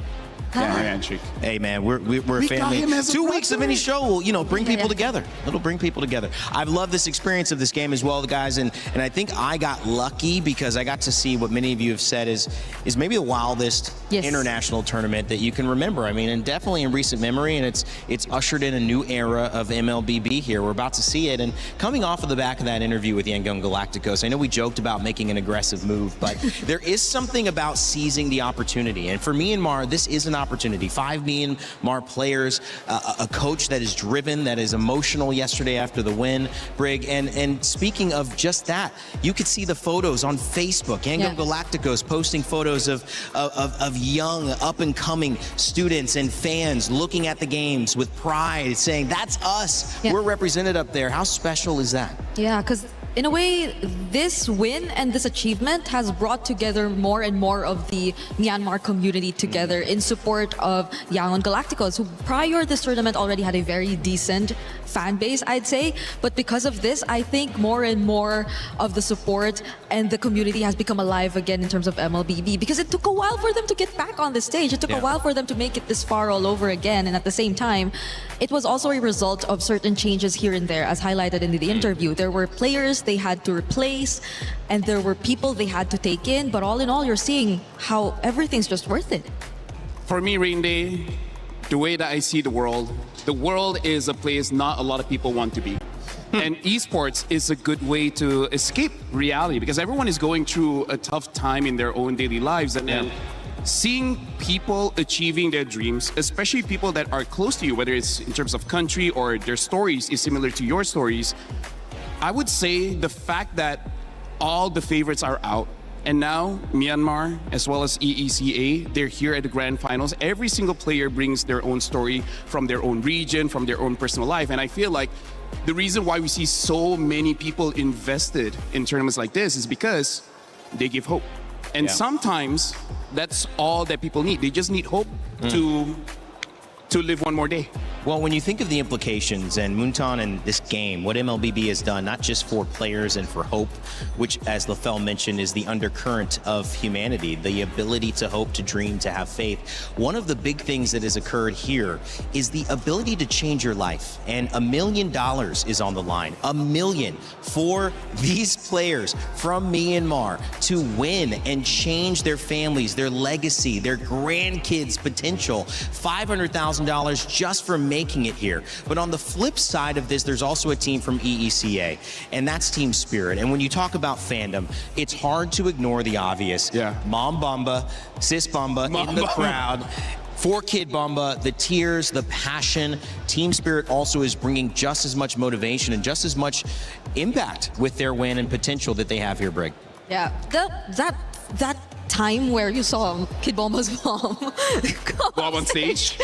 Yeah, handshake. Hey, man, we're a We got family. him as a 2 weeks of brother. any show will, you know, bring people together. It'll bring people together. I've loved this experience of this game as well, guys, and I think I got lucky because I got to see what many of you have said is maybe the wildest international tournament that you can remember. I mean, and definitely in recent memory, and it's ushered in a new era of MLBB here. We're about to see it, and coming off of the back of that interview with Yangon Galacticos, I know we joked about making an aggressive move, but there is something about seizing the opportunity, and for me and Mar, this is an opportunity. 5 Myanmar players, a coach that is driven, that is emotional yesterday after the win, Brig. And speaking of just that, you could see the photos on Facebook. Yangon Galacticos posting photos of young, up-and-coming students and fans looking at the games with pride, saying, that's us. We're represented up there. How special is that? Yeah, because in a way, this win and this achievement has brought together more and more of the Myanmar community together in support of Yangon Galacticos, who prior this tournament already had a very decent fan base, I'd say. But because of this, I think more and more of the support and the community has become alive again in terms of MLBB, because it took a while for them to get back on the stage. It took a while for them to make it this far all over again. And at the same time, it was also a result of certain changes here and there, as highlighted in the interview. There were players they had to replace, and there were people they had to take in. But all in all, you're seeing how everything's just worth it. For me, Rain Day, the way that I see the world is a place not a lot of people want to be. And esports is a good way to escape reality, because everyone is going through a tough time in their own daily lives. And then seeing people achieving their dreams, especially people that are close to you, whether it's in terms of country or their stories is similar to your stories, I would say the fact that all the favorites are out, and now Myanmar as well as EECA, they're here at the grand finals. Every single player brings their own story from their own region, from their own personal life. And I feel like the reason why we see so many people invested in tournaments like this is because they give hope. And sometimes that's all that people need. They just need hope to live one more day. Well, when you think of the implications and Moonton and this game, what MLBB has done, not just for players and for hope, which, as LaFell mentioned, is the undercurrent of humanity, the ability to hope, to dream, to have faith. One of the big things that has occurred here is the ability to change your life. And $1 million is on the line. $1 million for these players from Myanmar to win and change their families, their legacy, their grandkids' potential. $500,000 just for making it here. But on the flip side of this, there's also a team from EECA, and that's Team Spirit. And when you talk about fandom, it's hard to ignore the obvious. Yeah. Mom Bamba, Sis Bamba in the crowd. For Kid Bamba, the tears, the passion. Team Spirit also is bringing just as much motivation and just as much impact with their win and potential that they have here, Brig. Yeah, that time where you saw Kid Bomba's mom Bob on stage.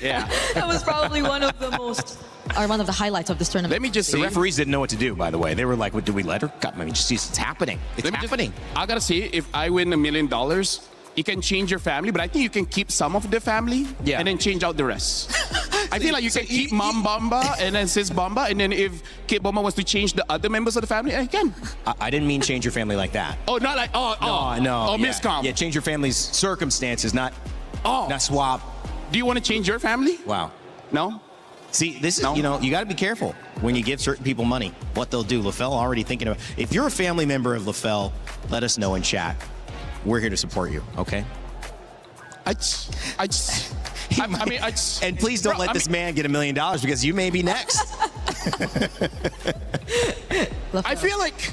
yeah, that was probably one of the most, or one of the highlights of this tournament. Let me just say, the referees didn't know what to do, by the way. They were like, "What, do we let her cut?" I mean, just it's happening. It's happening. I gotta say, if I win $1 million, you can change your family, but I think you can keep some of the family and then change out the rest. I feel like you can keep Mom Bamba and then Sis Bamba, and then if Kid Bamba wants to change the other members of the family, I can. I didn't mean change your family like that. Oh, not like, No. Oh, yeah. miscom. Yeah, change your family's circumstances, not swap. Do you want to change your family? Wow. No? See, this is, you know, you got to be careful when you give certain people money, what they'll do. LaFell already thinking about, if you're a family member of LaFell, let us know in chat. We're here to support you, okay? And please don't let this man get $1 million because you may be next. I feel like,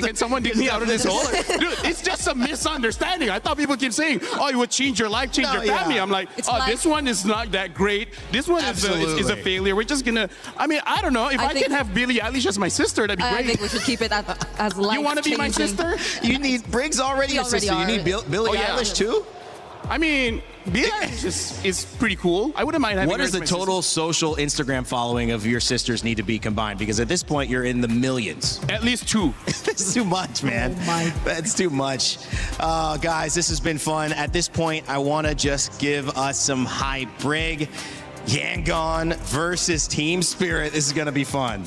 can someone dig me out of this hole? Dude, it's just a misunderstanding. I thought people keep saying, "Oh, you would change your life, change your family." I'm like, this one is not that great. This one is a failure. We're just gonna. I mean, I don't know. If I can have Billie Eilish as my sister, that'd be great. I think we should keep it as life. You want to be my sister? You need Briggs already your sister. You need Billie Eilish too. I mean, Billie Eilish is pretty cool. I wouldn't mind having. What does the total social Instagram following of your sisters need to be combined? Because at this point, you're in the millions. At least 2. That's too much, man. Oh my. That's too much. Guys, this has been fun. At this point, I want to just give us some hype. Brig, Yangon versus Team Spirit. This is going to be fun.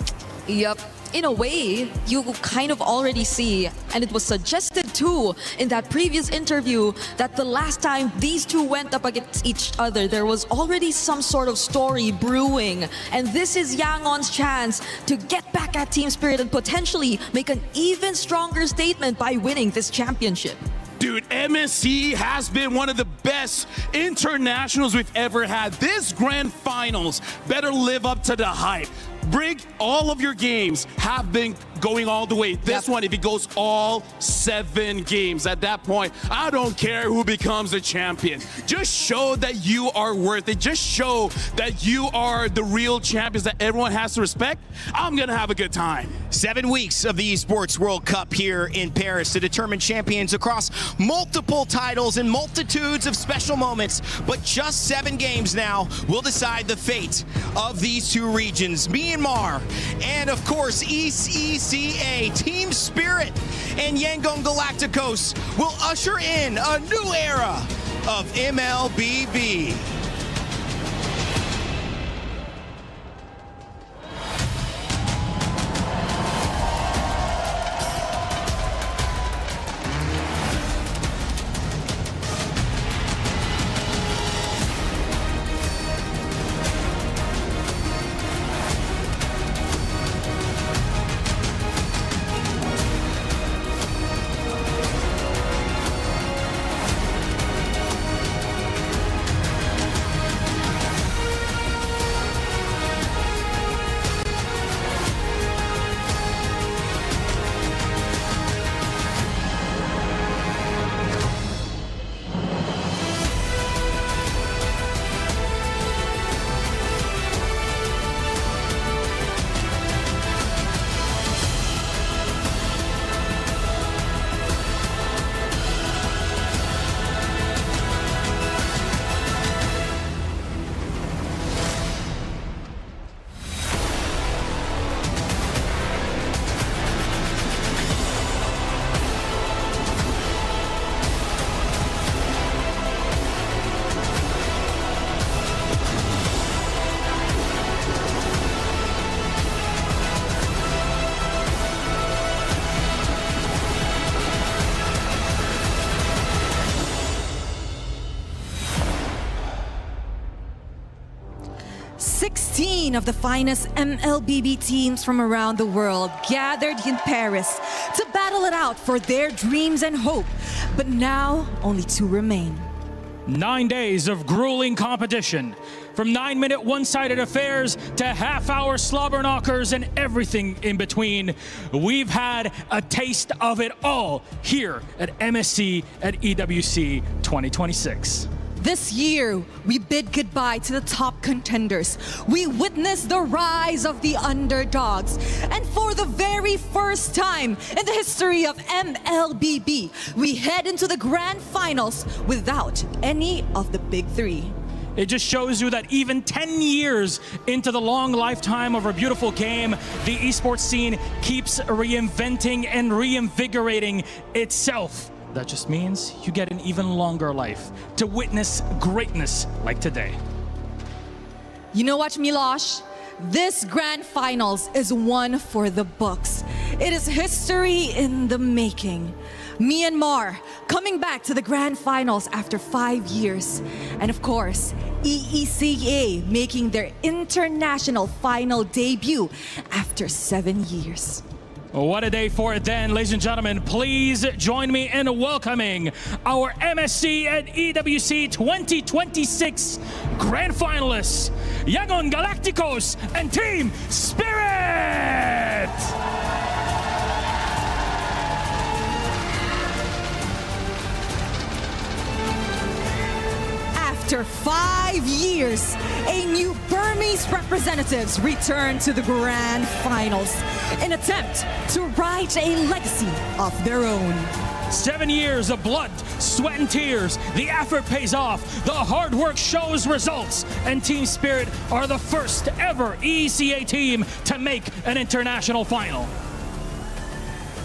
Yep. In a way, you kind of already see, and it was suggested too in that previous interview, that the last time these two went up against each other, there was already some sort of story brewing. And this is Yangon's chance to get back at Team Spirit and potentially make an even stronger statement by winning this championship. Dude, MSC has been one of the best internationals we've ever had. This grand finals better live up to the hype. Brig, all of your games have been going all the way. This one, if it goes all 7 games, at that point, I don't care who becomes the champion. Just show that you are worth it. Just show that you are the real champions that everyone has to respect. I'm going to have a good time. 7 weeks of the Esports World Cup here in Paris to determine champions across multiple titles and multitudes of special moments. But just 7 games now will decide the fate of these 2 regions. Myanmar and, of course, EECA, Team Spirit, and Yangon Galacticos will usher in a new era of MLBB. 15 of the finest MLBB teams from around the world gathered in Paris to battle it out for their dreams and hope. But now, only 2 remain. 9 days of grueling competition, from 9-minute one-sided affairs to half-hour slobber knockers and everything in between. We've had a taste of it all here at MSC at EWC 2026. This year, we bid goodbye to the top contenders. We witnessed the rise of the underdogs. And for the very first time in the history of MLBB, we head into the grand finals without any of the big 3. It just shows you that even 10 years into the long lifetime of our beautiful game, the esports scene keeps reinventing and reinvigorating itself. That just means you get an even longer life to witness greatness like today. You know what, Milosh? This grand finals is one for the books. It is history in the making. Myanmar coming back to the grand finals after 5 years. And of course, EECA making their international final debut after 7 years. What a day for it then, ladies and gentlemen. Please join me in welcoming our MSC at EWC 2026 Grand Finalists, Yangon Galacticos and Team Spirit! After 5 years, a new Burmese representatives return to the grand finals in attempt to write a legacy of their own. 7 years of blood, sweat, and tears. The effort pays off. The hard work shows results. And Team Spirit are the first ever ECA team to make an international final.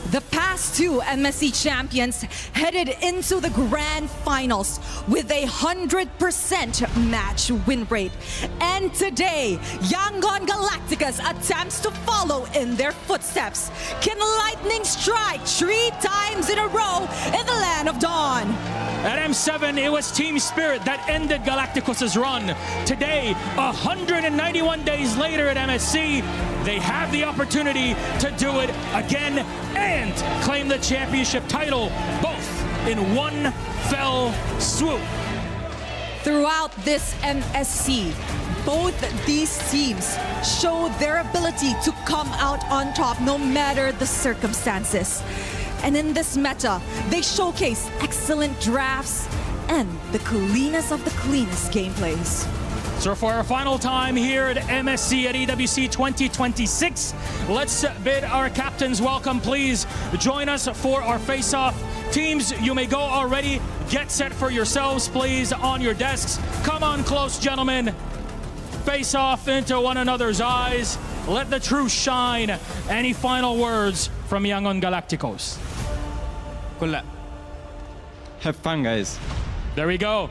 The past 2 MSC champions headed into the grand finals with a 100% match win rate. And today, Yangon Galacticos attempts to follow in their footsteps. Can lightning strike 3 times in a row in the land of dawn? At M7, it was Team Spirit that ended Galacticos' run. Today, 191 days later at MSC, they have the opportunity to do it again and claim the championship title, both in one fell swoop. Throughout this MSC, both these teams showed their ability to come out on top no matter the circumstances. And in this meta, they showcase excellent drafts and the cleanest of the cleanest gameplays. So for our final time here at MSC at EWC 2026, let's bid our captains welcome. Please join us for our face-off. Teams, you may go already. Get set for yourselves, please, on your desks. Come on close, gentlemen. Face off into one another's eyes. Let the truth shine. Any final words from Yangon Galacticos? Kulla. Have fun, guys. There we go.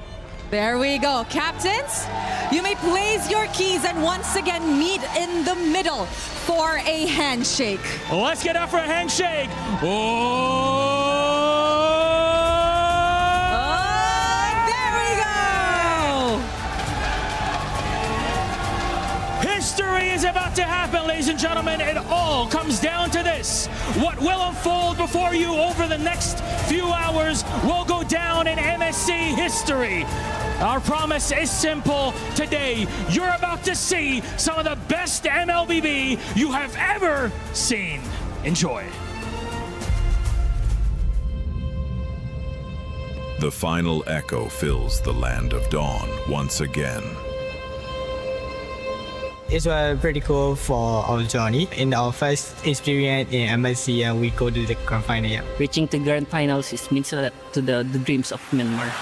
There we go. Captains, you may place your keys and once again meet in the middle for a handshake. Let's get up for a handshake. Oh! There we go! History is about to happen, ladies and gentlemen. It all comes down to this. What will unfold before you over the next few hours will go down in MSC history. Our promise is simple. Today, you're about to see some of the best MLBB you have ever seen. Enjoy. The final echo fills the land of dawn once again. It was pretty cool for our journey. In our first experience in MSC, we go to the grand final. Reaching the grand finals means a lot to the dreams of Myanmar.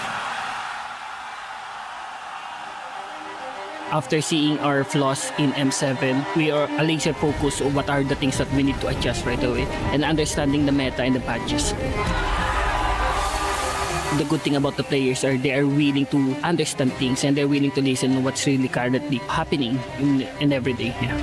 After seeing our flaws in M7, we are laser focused on what are the things that we need to adjust right away and understanding the meta and the patches. The good thing about the players are they are willing to understand things and they're willing to listen to what's really currently happening in every day. Yeah.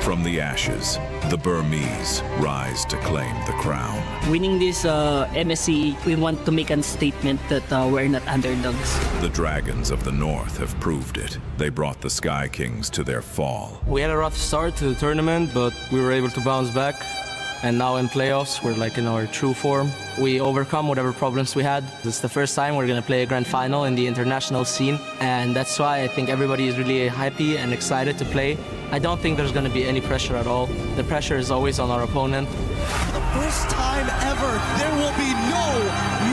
From the ashes, The Burmese rise to claim the crown. Winning this MSC, we want to make a statement that we're not underdogs. The Dragons of the North have proved it. They brought the Sky Kings to their fall. We had a rough start to the tournament, but we were able to bounce back. And now in playoffs, we're like in our true form. We overcome whatever problems we had. This is the first time we're going to play a grand final in the international scene. And that's why I think everybody is really happy and excited to play. I don't think there's going to be any pressure at all. The pressure is always on our opponent. For the first time ever, there will be no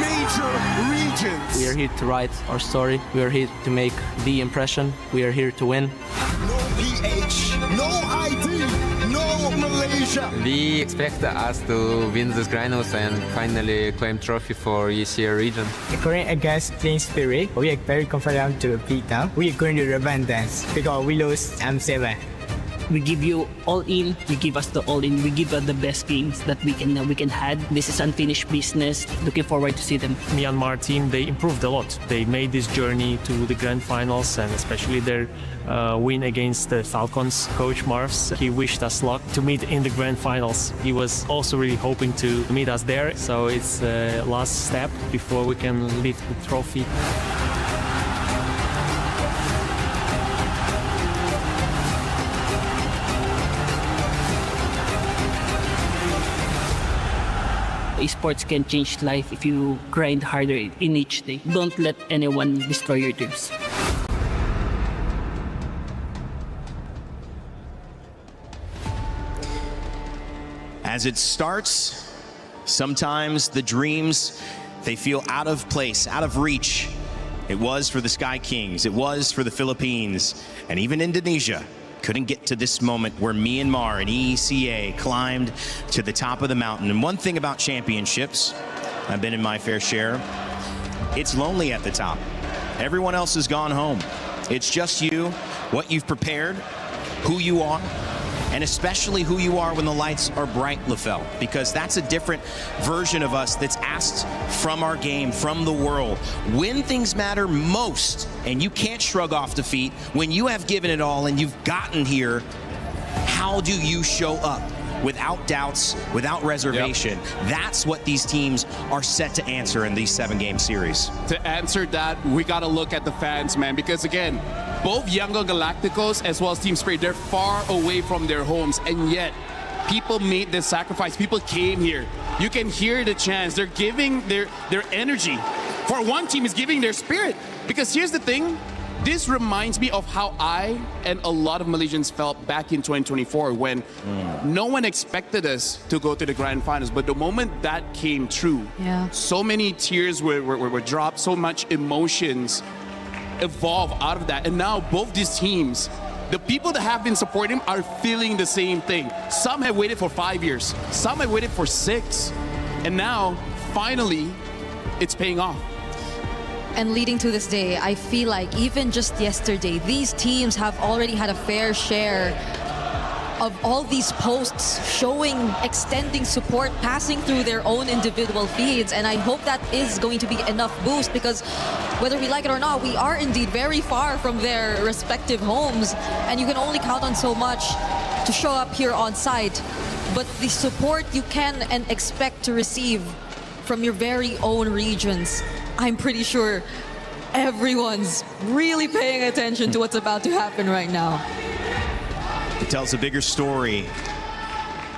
major regions. We are here to write our story. We are here to make the impression. We are here to win. No PH, no ID, no Malaysia. We expect us to win this finals and finally claim trophy for ECA region. Going against Team Spirit, we are very confident to beat them. We are going to revenge them because we lose M7. We give you all in, you give us the all in, we give us the best games that we can have. This is unfinished business. Looking forward to see them. Myanmar team, they improved a lot. They made this journey to the grand finals, and especially their win against the Falcons. Coach Marvs, he wished us luck to meet in the grand finals. He was also really hoping to meet us there, so it's the last step before we can lift the trophy. Esports can change life if you grind harder in each day. Don't let anyone destroy your dreams. As it starts, sometimes the dreams, they feel out of place, out of reach. It was for the Sky Kings, it was for the Philippines, and even Indonesia couldn't get to this moment where Myanmar and ECA climbed to the top of the mountain. And one thing about championships, I've been in my fair share, it's lonely at the top. Everyone else has gone home. It's just you, what you've prepared, who you are, and especially who you are when the lights are bright, LaFell, because that's a different version of us that's asked from our game, from the world. When things matter most, and you can't shrug off defeat, when you have given it all and you've gotten here, how do you show up? Without doubts, without reservation. Yep. That's what these teams are set to answer in these 7-game series. To answer that, we got to look at the fans, man, because again, both Yangon Galacticos as well as Team Spirit, they're far away from their homes, and yet people made this sacrifice. People came here. You can hear the chants. They're giving their energy. For one team is giving their spirit. Because here's the thing, this reminds me of how I and a lot of Malaysians felt back in 2024 when no one expected us to go to the grand finals. But the moment that came true, so many tears were dropped, so much emotions evolved out of that. And now both these teams, the people that have been supporting them are feeling the same thing. Some have waited for 5 years. Some have waited for 6. And now, finally, it's paying off. And leading to this day, I feel like even just yesterday, these teams have already had a fair share of all these posts showing, extending support, passing through their own individual feeds. And I hope that is going to be enough boost, because whether we like it or not, we are indeed very far from their respective homes. And you can only count on so much to show up here on site. But the support you can and expect to receive from your very own regions, I'm pretty sure everyone's really paying attention to what's about to happen right now. It tells a bigger story,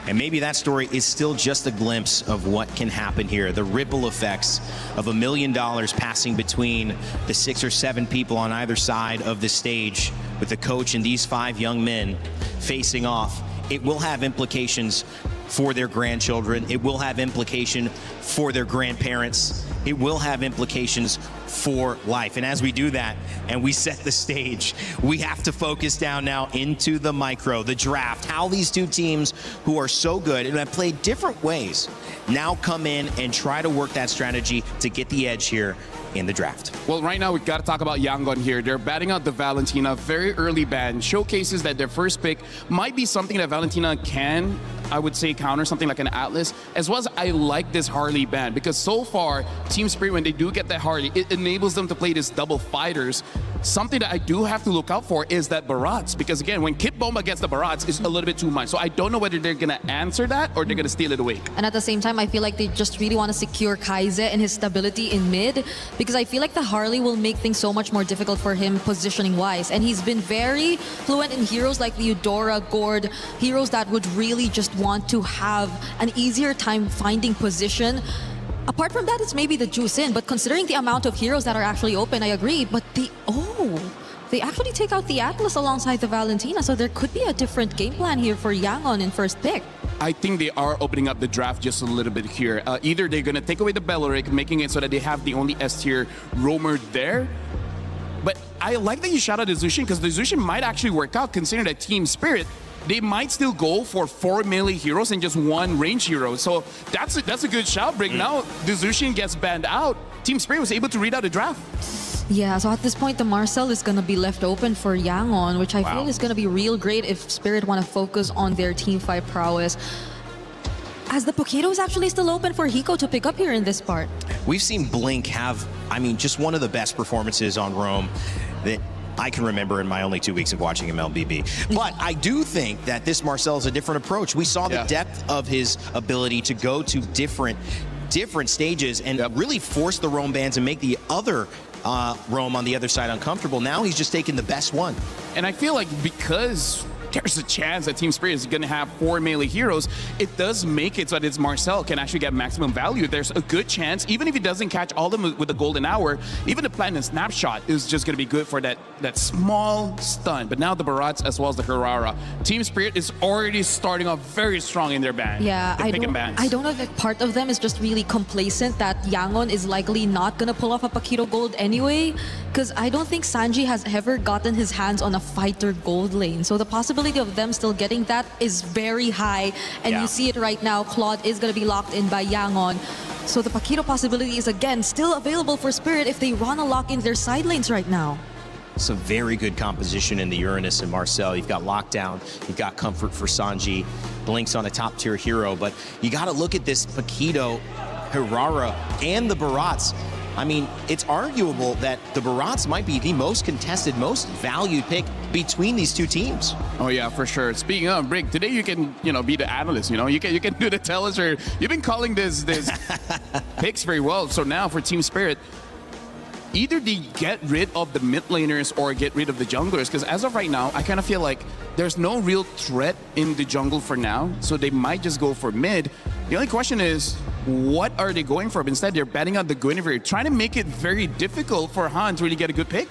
and maybe that story is still just a glimpse of what can happen here. The ripple effects of $1 million passing between the 6 or 7 people on either side of the stage with the coach and these 5 young men facing off. It will have implications for their grandchildren. It will have implication for their grandparents. It will have implications for life. And as we do that and we set the stage, we have to focus down now into the micro, the draft, how these two teams who are so good and have played different ways now come in and try to work that strategy to get the edge here in the draft. Well, right now we've got to talk about Yangon here. They're batting out the Valentina, very early ban, showcases that their first pick might be something that Valentina can I would say, counter something like an Atlas, as well as I like this Harley ban, because so far, Team Spirit, when they do get that Harley, it enables them to play this double fighters. Something that I do have to look out for is that Barats, because again, when Kit Bomba gets the Barats, it's a little bit too much. So I don't know whether they're going to answer that or they're going to steal it away. And at the same time, I feel like they just really want to secure Kaize and his stability in mid, because I feel like the Harley will make things so much more difficult for him positioning-wise. And he's been very fluent in heroes like the Eudora, Gord, heroes that would really just want to have an easier time finding position. Apart from that, it's maybe the juice in, but considering the amount of heroes that are actually open, I agree. But they actually take out the Atlas alongside the Valentina, so there could be a different game plan here for Yangon in first pick. I think they are opening up the draft just a little bit here. Either they're going to take away the Belleric, making it so that they have the only S-tier roamer there. But I like that you shout out the Zushin, because the Zushin might actually work out, considering that Team Spirit, they might still go for 4 melee heroes and just 1 range hero. So that's a good shout, Brig. Now the Zushin gets banned out. Team Spirit was able to read out the draft. Yeah, so at this point, the Marcel is going to be left open for Yangon, which I feel is going to be real great if Spirit want to focus on their teamfight prowess. As the Poketo is actually still open for Hiko to pick up here in this part. We've seen Blink have, I mean, just one of the best performances on Roam that I can remember in my only 2 weeks of watching MLBB. But I do think that this Marcel is a different approach. We saw the depth of his ability to go to different stages and really force the Roam bans and make the other Roam on the other side uncomfortable. Now he's just taking the best one. And I feel like because there's a chance that Team Spirit is going to have 4 melee heroes, it does make it so that Marcel can actually get maximum value. There's a good chance, even if he doesn't catch all of them with the golden hour, even the Platinum Snapshot is just going to be good for that small stun. But now the Barats as well as the Hirara. Team Spirit is already starting off very strong in their ban. Yeah, I don't know if part of them is just really complacent that Yangon is likely not going to pull off a Paquito Gold anyway, because I don't think Sanji has ever gotten his hands on a fighter gold lane. So the possibility of them still getting that is very high, and you see it right now. Claude is going to be locked in by Yangon, so the Paquito possibility is again still available for Spirit if they want to lock in their side lanes right now. It's a very good composition in the Uranus and Marcel. You've got Lockdown, you've got Comfort for Sanji, Blink's on a top tier hero, but you got to look at this Paquito, Hirara, and the Barats. I mean, it's arguable that the Barats might be the most contested, most valued pick between these two teams. Oh yeah, for sure. Speaking of, Brig, today you can, be the analyst, you can do the tellers, or you've been calling this picks very well. So now for Team Spirit, either they get rid of the mid laners or get rid of the junglers, because as of right now, I kind of feel like there's no real threat in the jungle for now, so they might just go for mid. The only question is, what are they going for? Instead, they're batting out the Guinevere, trying to make it very difficult for Han to really get a good pick.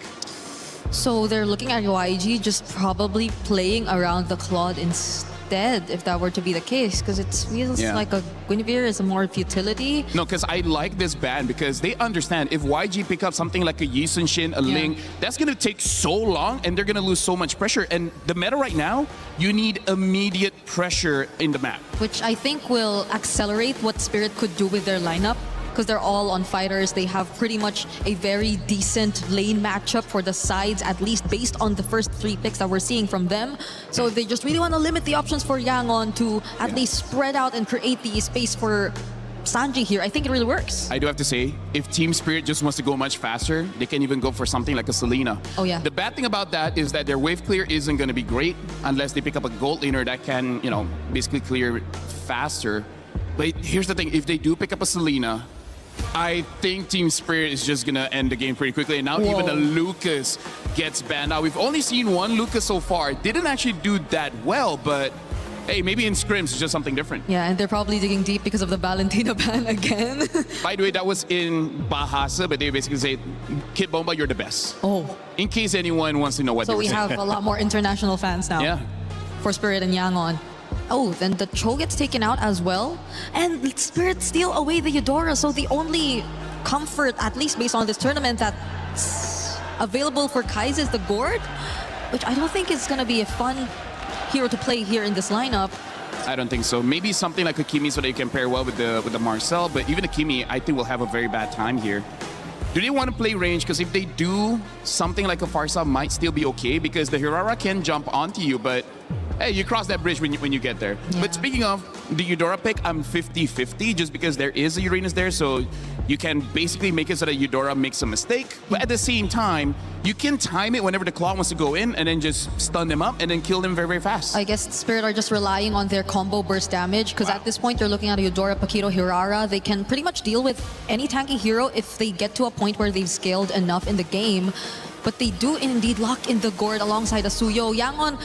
So they're looking at YG just probably playing around the Claude instead, if that were to be the case, because it feels like a Guinevere is a more futility. No, because I like this ban because they understand if YG pick up something like a Yi Sun Shin, a Ling, that's going to take so long and they're going to lose so much pressure. And the meta right now, you need immediate pressure in the map. Which I think will accelerate what Spirit could do with their lineup, because they're all on fighters. They have pretty much a very decent lane matchup for the sides, at least based on the first 3 picks that we're seeing from them. So if they just really want to limit the options for Yangon to at least spread out and create the space for Sanji here, I think it really works. I do have to say, if Team Spirit just wants to go much faster, they can even go for something like a Selena. Oh yeah. The bad thing about that is that their wave clear isn't going to be great unless they pick up a gold laner that can, basically clear faster. But here's the thing, if they do pick up a Selena, I think Team Spirit is just going to end the game pretty quickly. And now even the Lucas gets banned. Now, we've only seen one Lucas so far. Didn't actually do that well, but hey, maybe in scrims it's just something different. Yeah, and they're probably digging deep because of the Valentina ban again. By the way, that was in Bahasa, but they basically say, Kit Bomba, you're the best. Oh. In case anyone wants to know what so we have a lot more international fans now. Yeah. For Spirit and Yangon. Oh, then the Cho gets taken out as well. And Spirit steal away the Eudora. So the only comfort, at least based on this tournament, that's available for Kai's is the Gord, which I don't think is going to be a fun hero to play here in this lineup. I don't think so. Maybe something like Akimi so they can pair well with the Marcel, but even Akimi, I think will have a very bad time here. Do they want to play range? Because if they do, something like a Farsa might still be okay, because the Hirara can jump onto you, but hey, you cross that bridge when you get there. Yeah. But speaking of the Eudora pick, I'm 50-50 just because there is a Uranus there, so you can basically make it so that Eudora makes a mistake. But at the same time, you can time it whenever the Claw wants to go in and then just stun them up and then kill them very, very fast. I guess Spirit are just relying on their combo burst damage because at this point you're looking at a Eudora, Paquito, Hirara. They can pretty much deal with any tanky hero if they get to a point where they've scaled enough in the game. But they do indeed lock in the Gord alongside a Suyo. Yangon,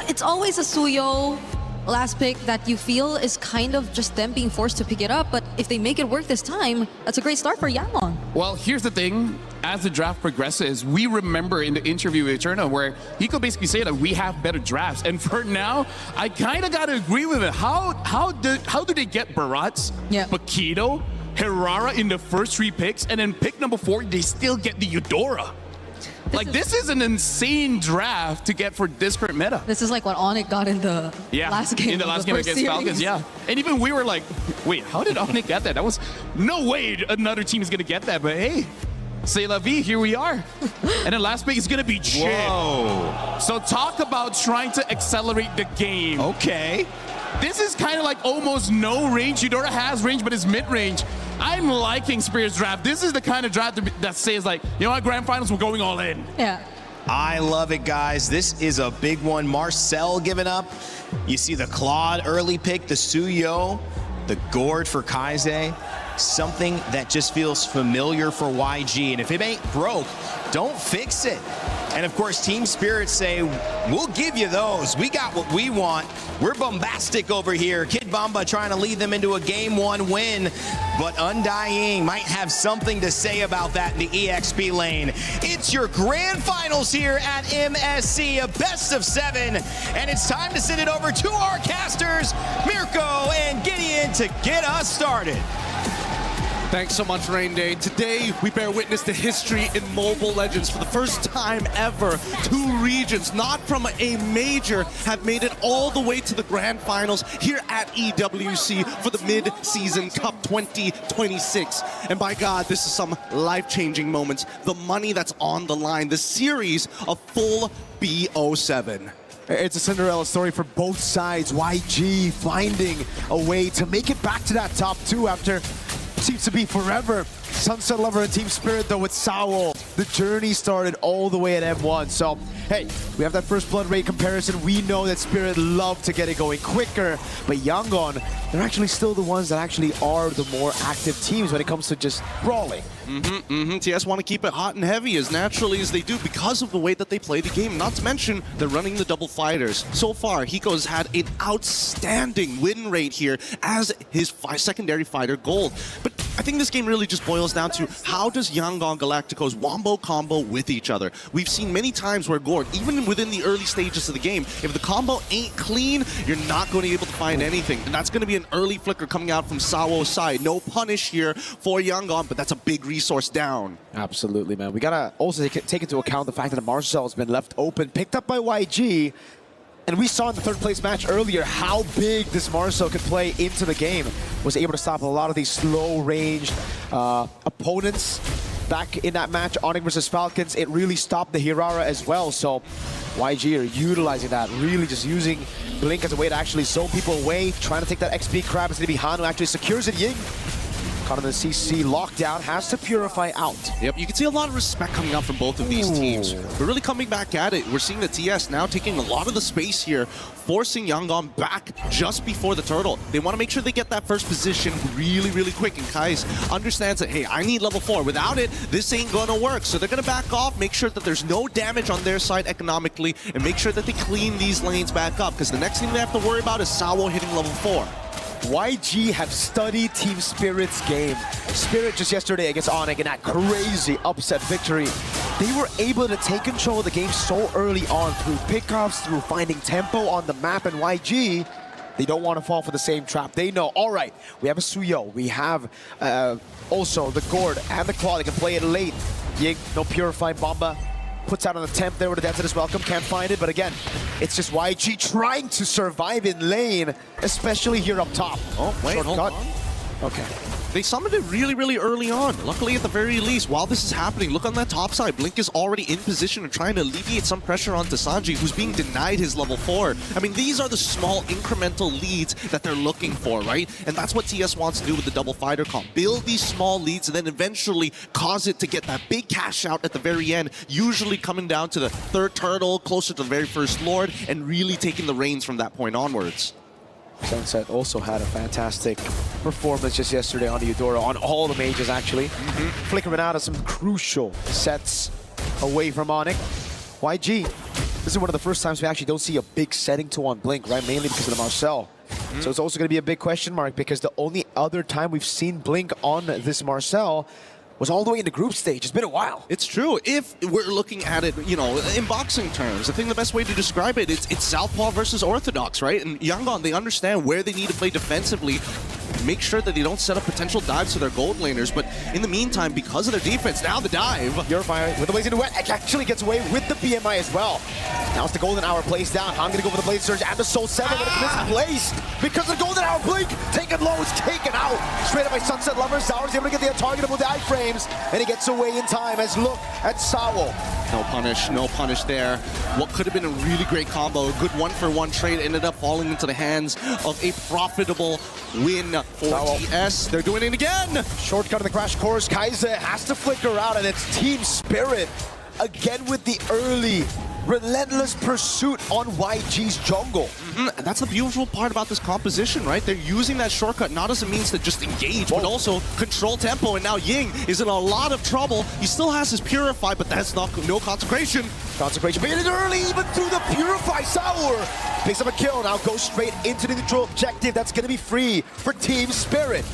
it's always a Suyo last pick that you feel is kind of just them being forced to pick it up. But if they make it work this time, that's a great start for Yangon. Well, here's the thing. As the draft progresses, we remember in the interview with Eterna where he could basically say that we have better drafts. And for now, I kind of got to agree with it. How do they get Barats, Paquito, Hirara in the first 3 picks, and then pick number 4, they still get the Eudora? Like, this is an insane draft to get for this current meta. This is like what Onyx got in the last game. In the last game against series. Falcons, yeah. And even we were like, wait, how did Onyx get that? That was no way another team is going to get that. But hey, c'est la vie, here we are. And the last pick is going to be Chip. Whoa. So talk about trying to accelerate the game. Okay. This is kind of like almost no range. Eudora has range, but it's mid-range. I'm liking Spirit's draft. This is the kind of draft that says like, you know what, Grand Finals, we're going all in. Yeah. I love it, guys. This is a big one. Marcel giving up. You see the Claude early pick, the Suyo, the Gord for Kaize. Something that just feels familiar for YG. And if it ain't broke, don't fix it. And of course, Team Spirit say, we'll give you those. We got what we want. We're bombastic over here. Kid Bamba trying to lead them into a Game 1 win. But Undying might have something to say about that in the EXP lane. It's your grand finals here at MSC, a best of 7. And it's time to send it over to our casters, Mirko and Gideon, to get us started. Thanks so much, Rain Day. Today, we bear witness to history in Mobile Legends. For the first time ever, 2 regions, not from a major, have made it all the way to the grand finals here at EWC for the Mid-Season Cup 2026. And by God, this is some life-changing moments. The money that's on the line, the series of full BO7. It's a Cinderella story for both sides. YG finding a way to make it back to that top 2 after seems to be forever. Sunset Lover and Team Spirit, though, with Sao. The journey started all the way at M1. So, hey, we have that first blood rate comparison. We know that Spirit love to get it going quicker. But Yangon, they're actually still the ones that actually are the more active teams when it comes to just brawling. TS want to keep it hot and heavy as naturally as they do because of the way that they play the game. Not to mention, they're running the double fighters. So far, Hiko's had an outstanding win rate here as his secondary fighter Gold. But I think this game really just boils down to how does Yangon Galacticos wombo combo with each other. We've seen many times where Gord, even within the early stages of the game, if the combo ain't clean, you're not going to be able to find anything. And that's going to be an early flicker coming out from Sawo's side. No punish here for Yangon, but that's a big resource down. Absolutely, man. We gotta also take into account the fact that Marcel has been left open, picked up by YG. And we saw in the 3rd place match earlier how big this Marcel could play into the game. Was able to stop a lot of these slow-ranged opponents. Back in that match, Onyx versus Falcons, it really stopped the Hirara as well. So YG are utilizing that, really just using Blink as a way to actually zone people away, trying to take that XP crab. It's going to be Han who actually secures it. Ying caught in the CC lockdown, has to Purify out. Yep, you can see a lot of respect coming out from both of these teams. We're really coming back at it. We're seeing the TS now taking a lot of the space here, forcing Yangon back just before the turtle. They want to make sure they get that first position really, really quick. And Kai's understands that, hey, I need level 4. Without it, this ain't going to work. So they're going to back off, make sure that there's no damage on their side economically, and make sure that they clean these lanes back up. Because the next thing they have to worry about is Sao hitting level 4. YG have studied Team Spirit's game. Spirit just yesterday against Onyx in that crazy upset victory. They were able to take control of the game so early on through pickoffs, through finding tempo on the map, and YG, they don't want to fall for the same trap. They know, all right, we have a Suyo, we have also the Gord and the Claw. They can play it late. Ying, no Purifying Bomba. Puts out an attempt there with a Denset is welcome, can't find it, but again, it's just YG trying to survive in lane, especially here up top. Oh, wait, hold on. Okay. They summoned it really, really early on. Luckily, at the very least, while this is happening, look on that top side. Blink is already in position and trying to alleviate some pressure onto Sanji, who's being denied his level 4. I mean, these are the small incremental leads that they're looking for, right? And that's what TS wants to do with the double fighter comp. Build these small leads and then eventually cause it to get that big cash out at the very end, usually coming down to the third turtle, closer to the very first Lord, and really taking the reins from that point onwards. Sunset also had a fantastic performance just yesterday on the Eudora, on all the mages actually. Flickering out of some crucial sets away from Onyx. YG, this is one of the first times we actually don't see a big setting to on Blink, right? Mainly because of the Marcel. So it's also going to be a big question mark because the only other time we've seen Blink on this Marcel was all the way in the group stage. It's been a while. It's true. If we're looking at it, you know, in boxing terms, I think the best way to describe it, it's Southpaw versus Orthodox, right? And Yangon, they understand where they need to play defensively, make sure that they don't set up potential dives to their gold laners. But in the meantime, because of their defense, now the dive. Purifier with the Blazing Duet actually gets away with the BMI as well. Now it's the Golden Hour plays down. I'm going to go for the Blade Surge and the Soul 7, but it's misplaced because the Golden Hour Blink taken low, is taken out. Straight up by Sunset Lover. Zaur's able to get the untargetable dive frames, and he gets away in time as look at Sawo. No punish there. What could have been a really great combo, a good one-for-one trade, ended up falling into the hands of a profitable win for TS. They're doing it again! Shortcut of the Crash Course. Kaiser has to flicker out, and it's Team Spirit again with the early relentless pursuit on YG's jungle. And that's the beautiful part about this composition, right? They're using that shortcut not as a means to just engage, but also control tempo. And now Ying is in a lot of trouble. He still has his Purify, but that's no Consecration. Consecration, but it early, even through the Purify. Sour picks up a kill, now goes straight into the neutral objective. That's going to be free for Team Spirit.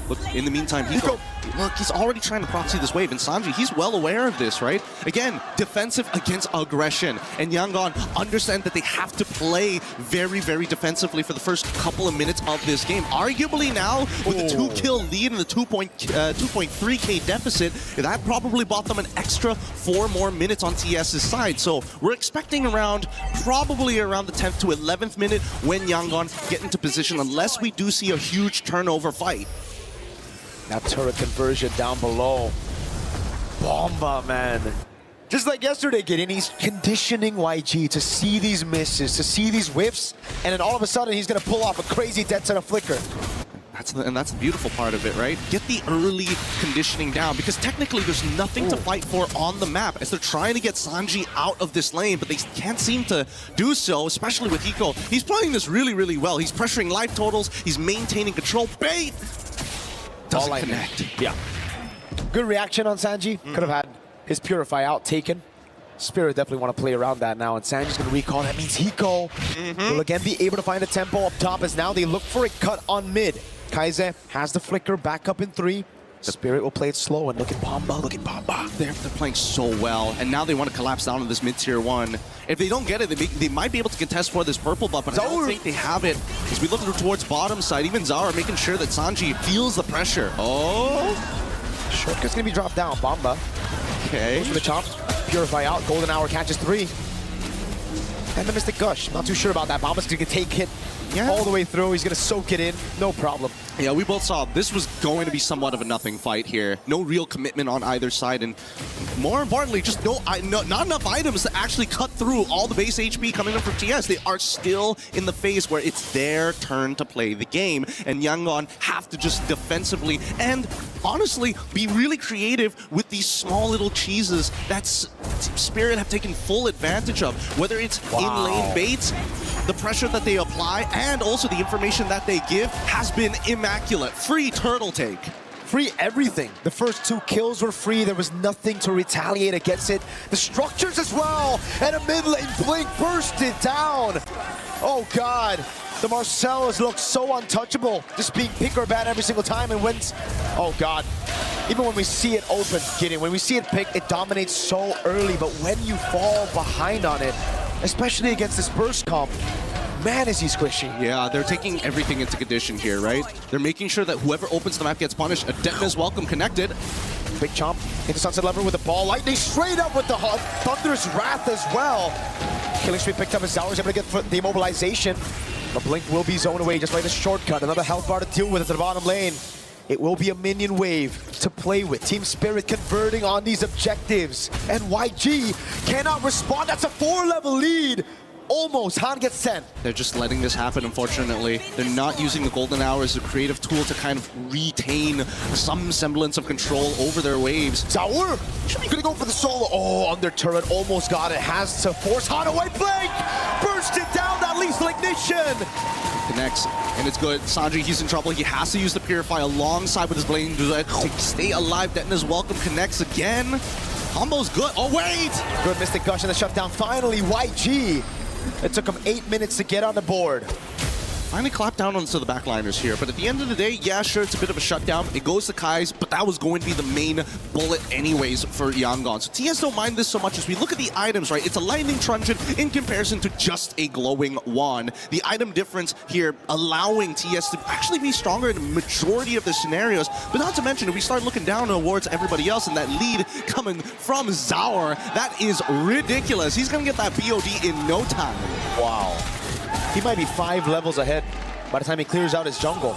Look, in the meantime, Hiko, look, he's already trying to proxy this wave, and Sanji, he's well aware of this, right? Again, defensive against aggression, and Yangon understand that they have to play very, very defensively for the first couple of minutes of this game. Arguably now, with the 2-kill lead and the 2.3k deficit, that probably bought them an extra 4 more minutes on TS's side. So we're expecting probably around the 10th to 11th minute when Yangon get into position, unless we do see a huge turnover fight. Now turret conversion down below. Bomba, man. Just like yesterday, Gideon, he's conditioning YG to see these misses, to see these whiffs, and then all of a sudden he's going to pull off a crazy dead center flicker. That's the beautiful part of it, right? Get the early conditioning down, because technically there's nothing to fight for on the map as they're trying to get Sanji out of this lane, but they can't seem to do so, especially with Hiko. He's playing this really, really well. He's pressuring life totals, he's maintaining control. Bait! Doesn't connect. Yeah. Good reaction on Sanji. Could have had his Purify out taken. Spirit definitely want to play around that now, and Sanji's going to recall. That means Hiko will again be able to find a tempo up top as now they look for a cut on mid. Kaiser has the flicker back up in 3. Spirit will play it slow, and look at Bomba, They're playing so well, and now they want to collapse down on this mid-tier 1. If they don't get it, they might be able to contest for this purple buff, but I don't think they have it. As we look towards bottom side, even Zaur making sure that Sanji feels the pressure. Oh! Shortcut's going to be dropped down. Bomba. Okay. Goes for the chop. Purify out. Golden Hour catches 3. And the Mystic Gush. Not too sure about that. Bomba's going to take hit all the way through. He's going to soak it in. No problem. Yeah, we both saw this was going to be somewhat of a nothing fight here. No real commitment on either side, and more importantly, just not enough items to actually cut through all the base HP coming in from TS. They are still in the phase where it's their turn to play the game, and Yangon have to just defensively and honestly be really creative with these small little cheeses that Spirit have taken full advantage of, whether it's in-lane baits, the pressure that they apply, and also the information that they give has been immaculate. Free turtle take. Free everything. The first 2 kills were free. There was nothing to retaliate against it. The structures as well. And a mid lane Blink bursted down. Oh, God. The Marcellus looks so untouchable. Just being pick or ban every single time. And when... Oh, God. Even when we see it open, Gideon, when we see it pick, it dominates so early. But when you fall behind on it, especially against this burst comp, man, is he squishy. Yeah, they're taking everything into condition here, right? They're making sure that whoever opens the map gets punished. Adeptus welcome connected. Big chomp into Sunset Lover with the ball. Lightning straight up with the Thunderous Wrath as well. Killing Street picked up as Zaur's able to get the immobilization. But Blink will be zoned away just like the shortcut. Another health bar to deal with at the bottom lane. It will be a minion wave to play with. Team Spirit converting on these objectives. And YG cannot respond. That's a 4-level lead. Almost. Han gets 10. They're just letting this happen, unfortunately. They're not using the Golden Hour as a creative tool to kind of retain some semblance of control over their waves. Zaur should be gonna go for the solo. Oh, under turret, almost got it. Has to force Han away. Blink! Burst it down, that lethal ignition! Connects, and it's good. Sanji, he's in trouble. He has to use the Purify alongside with his Blazing Duet to stay alive. Detna's welcome connects again. Combo's good. Oh, wait! Good Mystic Gush and the shutdown. Finally, YG. It took him 8 minutes to get on the board. Finally clapped down onto the backliners here, but at the end of the day, yeah, sure, it's a bit of a shutdown. It goes to Kai's, but that was going to be the main bullet anyways for Yangon. So TS don't mind this so much as we look at the items, right? It's a Lightning Truncheon in comparison to just a Glowing Wand. The item difference here allowing TS to actually be stronger in the majority of the scenarios, but not to mention, if we start looking down towards everybody else and that lead coming from Zaur, that is ridiculous. He's going to get that BOD in no time. Wow. He might be 5 levels ahead by the time he clears out his jungle.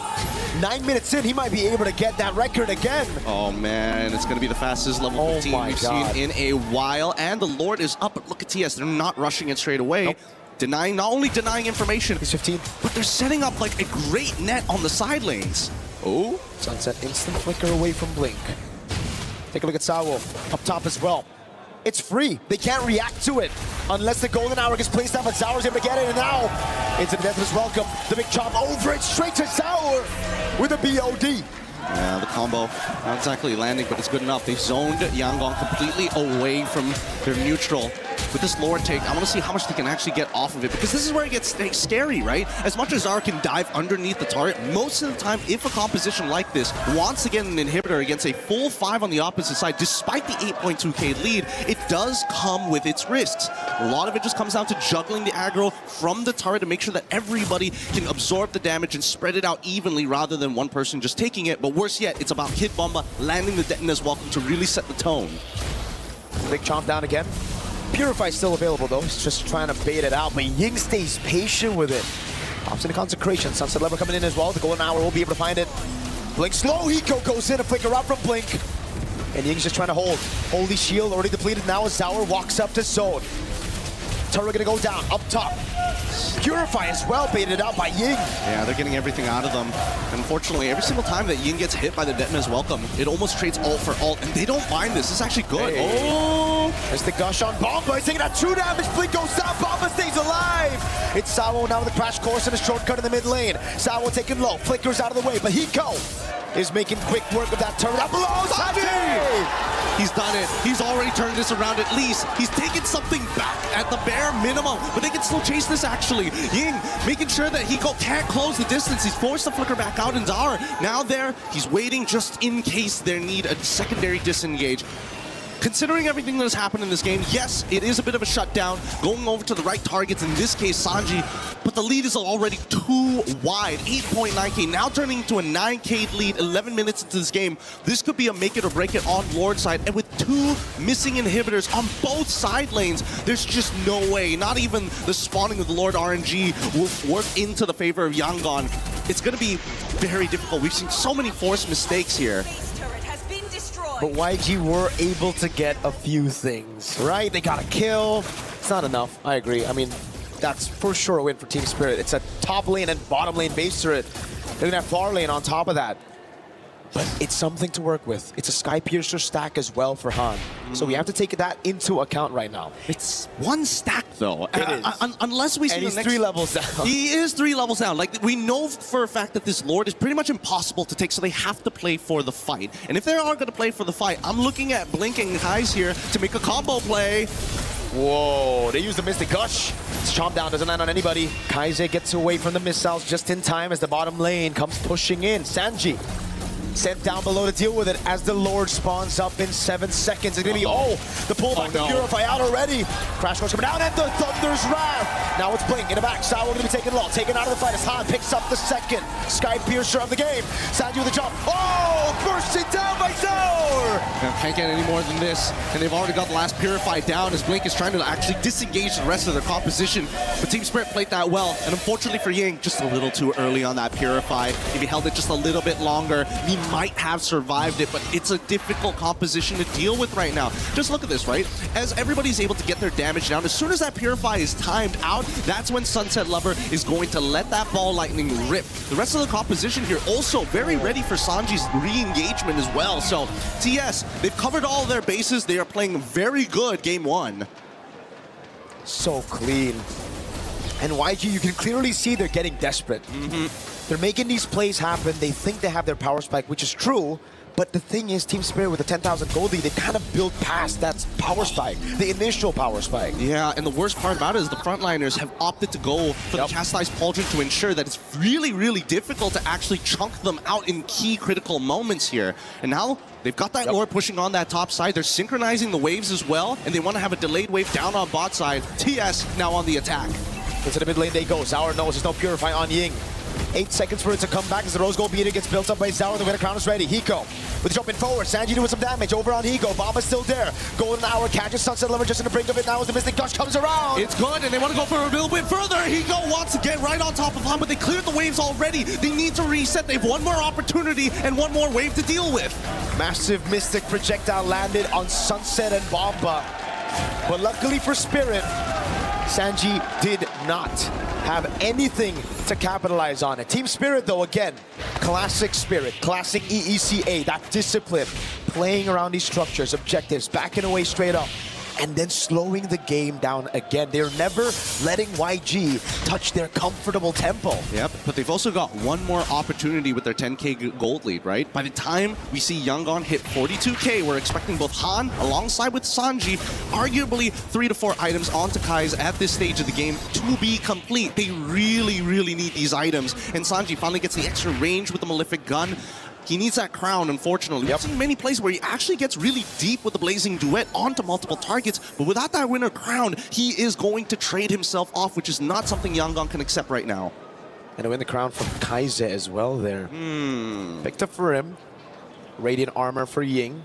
9 minutes in, he might be able to get that record again. Oh man, it's going to be the fastest level 15 we've seen in a while. And the Lord is up, but look at TS. They're not rushing it straight away. Nope. Denying, not only denying information, he's 15, but they're setting up like a great net on the side lanes. Oh, Sunset instant flicker away from Blink. Take a look at Sawo up top as well. It's free. They can't react to it unless the Golden Hour gets placed down, but Zaur's able to get it, and now into the Deathless Welcome. The big chop over it, straight to Zaur with a BOD. Yeah, the combo not exactly landing, but it's good enough. They've zoned Yangon completely away from their neutral. With this Lord take, I want to see how much they can actually get off of it, because this is where it gets scary, right? As much as Zaur can dive underneath the turret, most of the time, if a composition like this wants to get an inhibitor against a full 5 on the opposite side, despite the 8.2k lead, it does come with its risks. A lot of it just comes down to juggling the aggro from the turret to make sure that everybody can absorb the damage and spread it out evenly rather than one person just taking it. But worse yet, it's about Kid Bomba landing the Detna's welcome to really set the tone. Big chomp down again. Purify still available though, he's just trying to bait it out, but Ying stays patient with it. Pops into Consecration, Sunset Lever coming in as well, the Golden Hour will be able to find it. Blink slow, Hiko goes in, a flicker out from Blink. And Ying's just trying to hold. Holy Shield already depleted now as Zaur walks up to zone. Turret gonna go down, up top. Purify as well, baited out by Ying. Yeah, they're getting everything out of them. And unfortunately, every single time that Ying gets hit by the Detna's welcome, it almost trades ult for ult, and they don't mind this. It's actually good. Hey. Oh! There's the gush on Bomba. He's taking out 2 damage. Blink goes down. Bomba stays alive. It's Sawo now with the crash course and a shortcut in the mid lane. Sawo taking low. Flickers out of the way, but Hiko is making quick work of that turret. Up below, He's done it. He's already turned this around at least. He's taken something back at the bare minimum, but they can still chase this actually. Ying making sure that Hiko can't close the distance. He's forced to flicker back out, and Zaur now there. He's waiting just in case they need a secondary disengage. Considering everything that has happened in this game, yes, it is a bit of a shutdown, going over to the right targets, in this case, Sanji, but the lead is already too wide. 8.9k, now turning into a 9k lead, 11 minutes into this game. This could be a make it or break it on Lord side, and with 2 missing inhibitors on both side lanes, there's just no way, not even the spawning of the Lord RNG will work into the favor of Yangon. It's going to be very difficult. We've seen so many forced mistakes here. But YG were able to get a few things, right? They got a kill. It's not enough, I agree. I mean, that's for sure a win for Team Spirit. It's a top lane and bottom lane base turret. They're gonna have far lane on top of that. But it's something to work with. It's a Sky Piercer stack as well for Han. So we have to take that into account right now. It's 1 stack though. It is. Unless we see and the he's next... 3 levels down. He is 3 levels down. Like, we know for a fact that this Lord is pretty much impossible to take, so they have to play for the fight. And if they are going to play for the fight, I'm looking at Blink and Kai's here to make a combo play. Whoa, they use the Mystic Gush. It's chomp down, doesn't land on anybody. Kaize gets away from the missiles just in time as the bottom lane comes pushing in. Sanji sent down below to deal with it as the Lord spawns up in 7 seconds. It's gonna be, the pullback to Purify out already. Crash course coming down and the Thunder's Wrath. Now it's Blink in the back. Sawo gonna be taken low, taken out of the fight as Han picks up the second Sky Piercer of the game. Sanji with a jump. Oh, bursts it down by Zaur. Can't get any more than this. And they've already got the last Purify down as Blink is trying to actually disengage the rest of their composition. But Team Spirit played that well. And unfortunately for Ying, just a little too early on that Purify. If he held it just a little bit longer, he might have survived it, but it's a difficult composition to deal with right now. Just look at this, right? As everybody's able to get their damage down, as soon as that Purify is timed out, that's when Sunset Lover is going to let that ball lightning rip. The rest of the composition here also very ready for Sanji's re-engagement as well. So TS, they've covered all their bases. They are playing very good game one. So clean. And YG, you can clearly see they're getting desperate. They're making these plays happen. They think they have their power spike, which is true. But the thing is, Team Spirit with the 10,000 gold lead, they kind of built past that power spike, the initial power spike. Yeah, and the worst part about it is the frontliners have opted to go for the Chastised Pauldron to ensure that it's really, really difficult to actually chunk them out in key critical moments here. And now they've got that lore pushing on that top side. They're synchronizing the waves as well, and they want to have a delayed wave down on bot side. TS now on the attack. Into the mid lane they go. Zaur knows there's no Purify on Ying. 8 seconds for it to come back as the Rose Gold Beater gets built up by Zaur. The winner crown is ready. Hiko with jumping forward. Sanji doing some damage over on Hiko. Bomba's still there. Golden Hour catches Sunset Lover just in the brink of it now as the Mystic Gush comes around. It's good, and they want to go for a little bit further. Hiko wants to get right on top of Han, but they cleared the waves already. They need to reset. They have one more opportunity and one more wave to deal with. Massive Mystic projectile landed on Sunset and Bomba. But luckily for Spirit, Sanji did not have anything to capitalize on it. Team Spirit, though, again, classic Spirit, classic EECA, that discipline, playing around these structures, objectives, backing away straight up, and then slowing the game down again. They're never letting YG touch their comfortable tempo. Yep, but they've also got one more opportunity with their 10k gold lead, right? By the time we see Yangon hit 42k, we're expecting both Han alongside with Sanji, arguably 3 to 4 items onto Kai's at this stage of the game to be complete. They really, really need these items. And Sanji finally gets the extra range with the Malefic Gun. He needs that crown, unfortunately. We've seen many plays where he actually gets really deep with the Blazing Duet onto multiple targets, but without that winner crown, he is going to trade himself off, which is not something Yangon can accept right now. And to win the crown from Kaize as well there. Picked up for him. Radiant armor for Ying.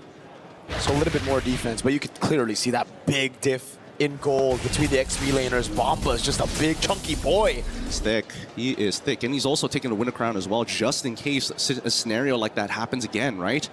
So a little bit more defense, but you could clearly see that big diff in gold between the XP laners. Bomba is just a big chunky boy. He's thick. He is thick. And he's also taking the winner crown as well, just in case a scenario like that happens again, right?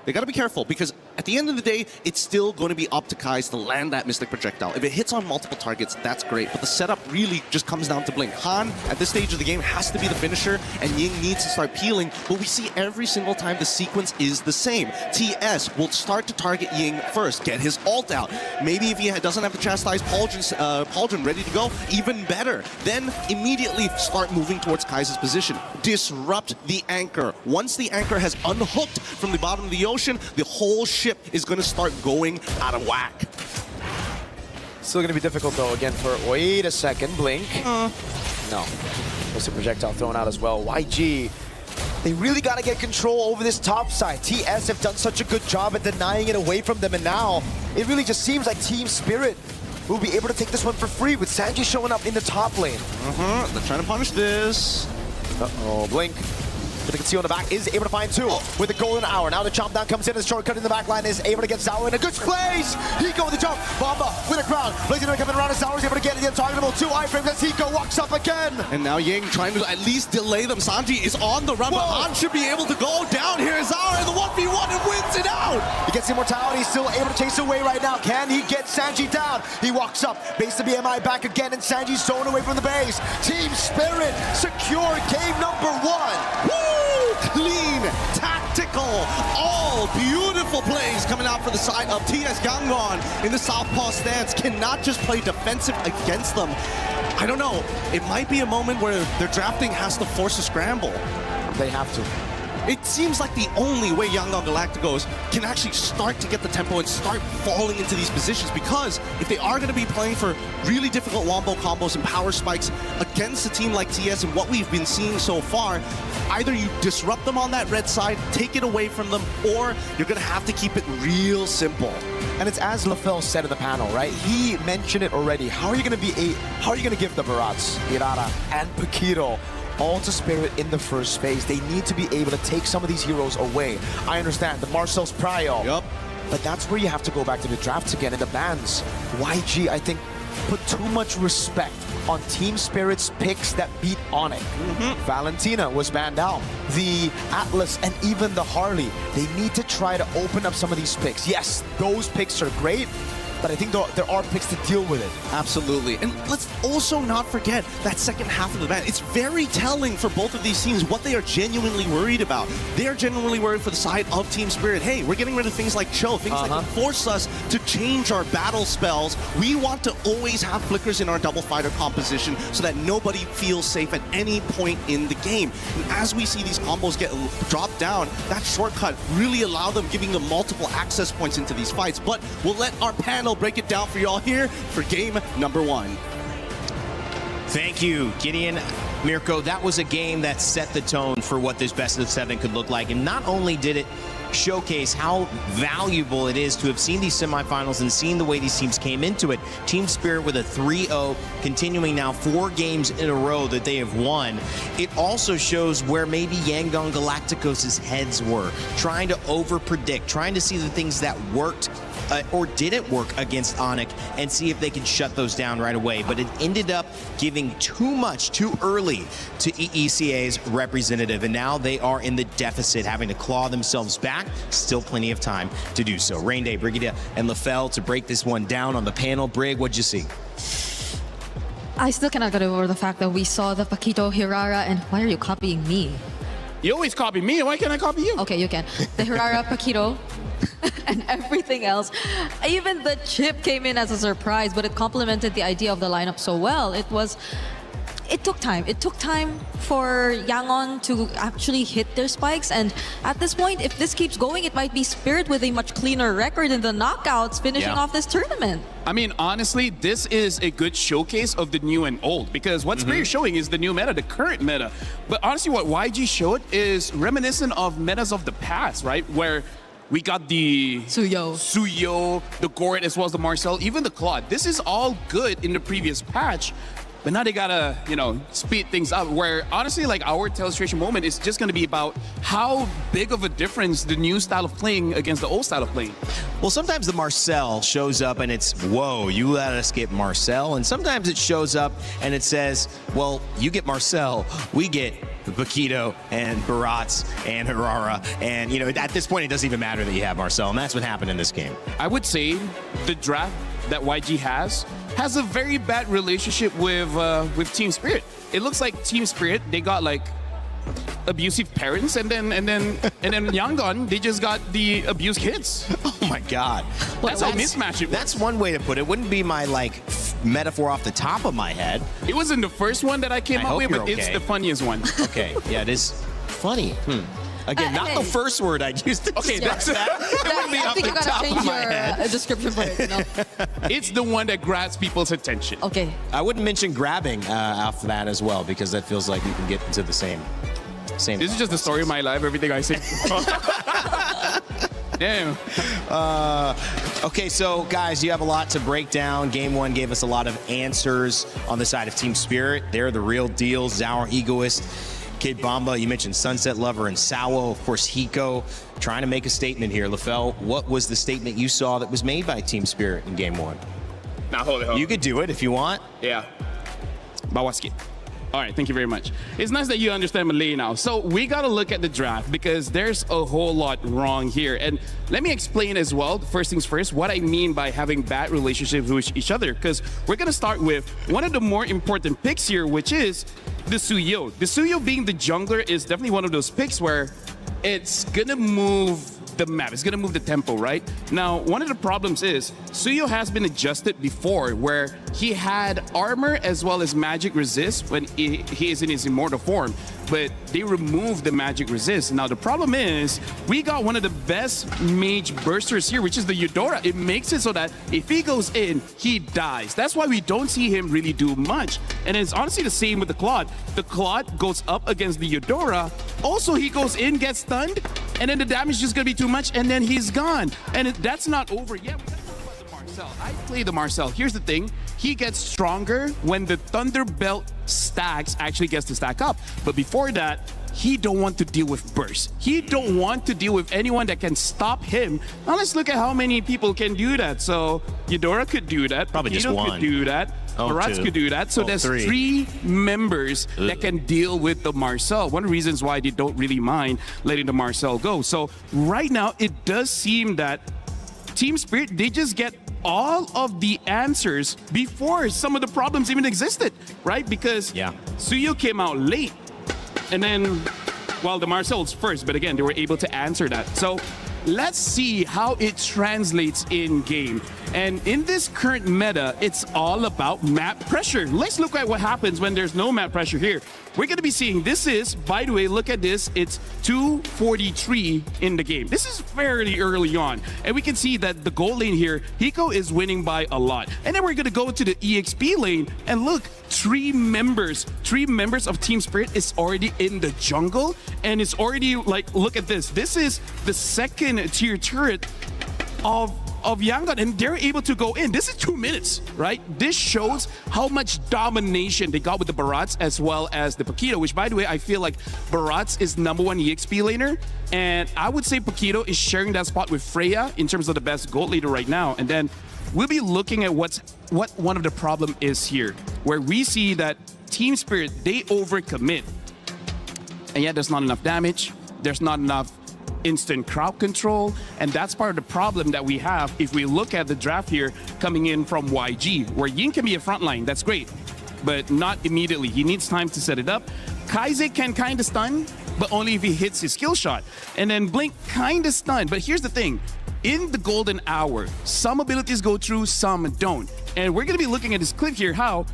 They gotta be careful, because at the end of the day, it's still going to be up to Kai's to land that Mystic Projectile. If it hits on multiple targets, that's great, but the setup really just comes down to Blink. Han, at this stage of the game, has to be the finisher, and Ying needs to start peeling, but we see every single time the sequence is the same. TS will start to target Ying first, get his ult out. Maybe if he doesn't have the Chastised Pauldron ready to go, even better. Then immediately start moving towards Kai's position. Disrupt the anchor. Once the anchor has unhooked from the bottom of the ocean, the whole ship is going to start going out of whack. Still going to be difficult, though, again, for... Wait a second, Blink. No. There's a projectile thrown out as well. YG, they really got to get control over this top side. TS have done such a good job at denying it away from them, and now it really just seems like Team Spirit will be able to take this one for free with Sanji showing up in the top lane. They're trying to punish this. Uh-oh, Blink. But the conceal in the back is able to find two with the golden hour. Now the chomp down comes in, the shortcut in the back line is able to get Zaur in a good place. Hiko with the jump. Bomba with a crown. Blazing coming around, and Zaur is able to get the targetable 2 iframes as Hiko walks up again. And now Ying trying to at least delay them. Sanji is on the run, but Han should be able to go down here. Zaur in the 1v1 and wins it out. He gets immortality, still able to chase away right now. Can he get Sanji down? He walks up, base the BMI back again, and Sanji's thrown away from the base. Team Spirit secure game number 1. Woo! Clean, tactical, all beautiful plays coming out for the side of TS Yangon in the southpaw stance. Cannot just play defensive against them. I don't know. It might be a moment where their drafting has to force a scramble. They have to. It seems like the only way Yangon Galacticos can actually start to get the tempo and start falling into these positions, because if they are going to be playing for really difficult wombo combos and power spikes against a team like TS and what we've been seeing so far, either you disrupt them on that red side, take it away from them, or you're going to have to keep it real simple. And it's as LaFell said in the panel, right? He mentioned it already. How are you going to give the Barats, Irara, and Paquito all to Spirit in the first phase? They need to be able to take some of these heroes away. I understand the Marcel's Prio. Yup. But that's where you have to go back to the drafts again and the bans. YG, I think, put too much respect on Team Spirit's picks that beat Onyx. Valentina was banned out. The Atlas and even the Harley, they need to try to open up some of these picks. Yes, those picks are great, but I think there are picks to deal with it. Absolutely. And let's also not forget that second half of the match. It's very telling for both of these teams what they are genuinely worried about. They are genuinely worried for the side of Team Spirit. Hey, we're getting rid of things like chill, things that can force us to change our battle spells. We want to always have flickers in our double fighter composition so that nobody feels safe at any point in the game. And as we see these combos get dropped down, that shortcut really allowed them, giving them multiple access points into these fights. But we'll let our panel break it down for y'all here for game number 1. Thank you, Gideon. Mirko, that was a game that set the tone for what this best of 7 could look like. And not only did it showcase how valuable it is to have seen these semifinals and seen the way these teams came into it. Team Spirit with a 3-0, continuing now 4 games in a row that they have won. It also shows where maybe Yangon Galacticos' heads were, trying to over-predict, trying to see the things that worked or didn't work against Onyx and see if they can shut those down right away. But it ended up giving too much too early to EECA's representative, and now they are in the deficit, having to claw themselves back. Still plenty of time to do so. Rain Day, Brigida, and LaFell to break this one down on the panel. Brig, what'd you see? I still cannot get over the fact that we saw the Paquito Hirara, and why are you copying me? You always copy me. Why can't I copy you? Okay, you can. The Hirara, Paquito, and everything else. Even the chip came in as a surprise, but it complemented the idea of the lineup so well. It took time. It took time for Yangon to actually hit their spikes, and at this point, if this keeps going, it might be Spirit with a much cleaner record in the knockouts finishing off this tournament. I mean, honestly, this is a good showcase of the new and old, because what Spirit is showing is the new meta, the current meta. But honestly, what YG showed is reminiscent of metas of the past, right? Where we got the Suyo, the Gort, as well as the Marcel, even the Claude. This is all good in the previous patch. But now they gotta, speed things up, where honestly, like, our illustration moment is just gonna be about how big of a difference the new style of playing against the old style of playing. Well, sometimes the Marcel shows up and it's, whoa, you let us get Marcel. And sometimes it shows up and it says, well, you get Marcel, we get Paquito and Barats and Hirara. And, at this point, it doesn't even matter that you have Marcel. And that's what happened in this game. I would say the draft that YG has a very bad relationship with Team Spirit. It looks like Team Spirit, they got like abusive parents, and then Yangon, they just got the abused kids. Oh my God. That's how mismatch it was. That's one way to put it. Wouldn't be my metaphor off the top of my head. It wasn't the first one that I came up with, but it's the funniest one. Okay, yeah, it is funny. Again, not the first word I used to describe that. It wouldn't be I off think the you gotta top change of my your head. description for it. It's the one that grabs people's attention. Okay. I wouldn't mention grabbing off that as well, because that feels like you can get into the same. This is just the story of my life. Everything I say. Damn. Okay, so guys, you have a lot to break down. Game 1 gave us a lot of answers on the side of Team Spirit. They're the real deal. Zauer, Egoist, Kid Bamba, you mentioned Sunset Lover and Sawo, of course, Hiko, trying to make a statement here. LaFell, what was the statement you saw that was made by Team Spirit in Game 1? Now, hold it. You could do it if you want. Yeah. Bawaski. All right, thank you very much. It's nice that you understand Malay now. So we got to look at the draft, because there's a whole lot wrong here. And let me explain as well, first things first, what I mean by having bad relationships with each other. Because we're going to start with one of the more important picks here, which is the Suyo. The Suyo being the jungler is definitely one of those picks where it's going to move the map. It's going to move the tempo, right? Now, one of the problems is Suyo has been adjusted before, where he had armor as well as magic resist when he is in his immortal form, but they removed the magic resist. Now, the problem is we got one of the best mage bursters here, which is the Eudora. It makes it so that if he goes in, he dies. That's why we don't see him really do much. And it's honestly the same with the Claude. The Claude goes up against the Eudora. Also, he goes in, gets stunned, and then the damage is just going to be too much, and then he's gone. And that's not over yet. We got to talk about the Marcel. I play the Marcel. Here's the thing. He gets stronger when the Thunderbelt stacks actually gets to stack up. But before that, he don't want to deal with burst. He don't want to deal with anyone that can stop him. Now let's look at how many people can do that. So Eudora could do that. Probably just Paquito one. could do that. Barats two. could do that. So there's three members that can deal with the Marcel. One of the reasons why they don't really mind letting the Marcel go. So right now, it does seem that Team Spirit, they just get all of the answers before some of the problems even existed, right? Because Suyu came out late. And then, well, the Marcel's first, but again, they were able to answer that. So let's see how it translates in game. And in this current meta, it's all about map pressure. Let's look at what happens when there's no map pressure here. We're going to be seeing, this is, by the way, look at this, it's 2:43 in the game. This is fairly early on. And we can see that the goal lane here, Hiko is winning by a lot. And then we're going to go to the EXP lane, and look, three members of Team Spirit is already in the jungle, and it's already like, look at this. This is the second tier turret of Yangon, and they're able to go in. This is 2 minutes, right? This shows how much domination they got with the Barats as well as the Paquito, which, by the way, I feel like Barats is #1 EXP laner, and I would say Paquito is sharing that spot with Freya in terms of the best gold leader right now. And then we'll be looking at what one of the problem is here, where we see that Team Spirit, they overcommit, and yet there's not enough damage, there's not enough instant crowd control, and that's part of the problem that we have if we look at the draft here coming in from YG, where Ying can be a frontline, that's great, but not immediately. He needs time to set it up. Kaize can kind of stun, but only if he hits his skill shot. And then Blink kind of stun, but here's the thing. In the golden hour, some abilities go through, some don't. And we're going to be looking at this clip here, how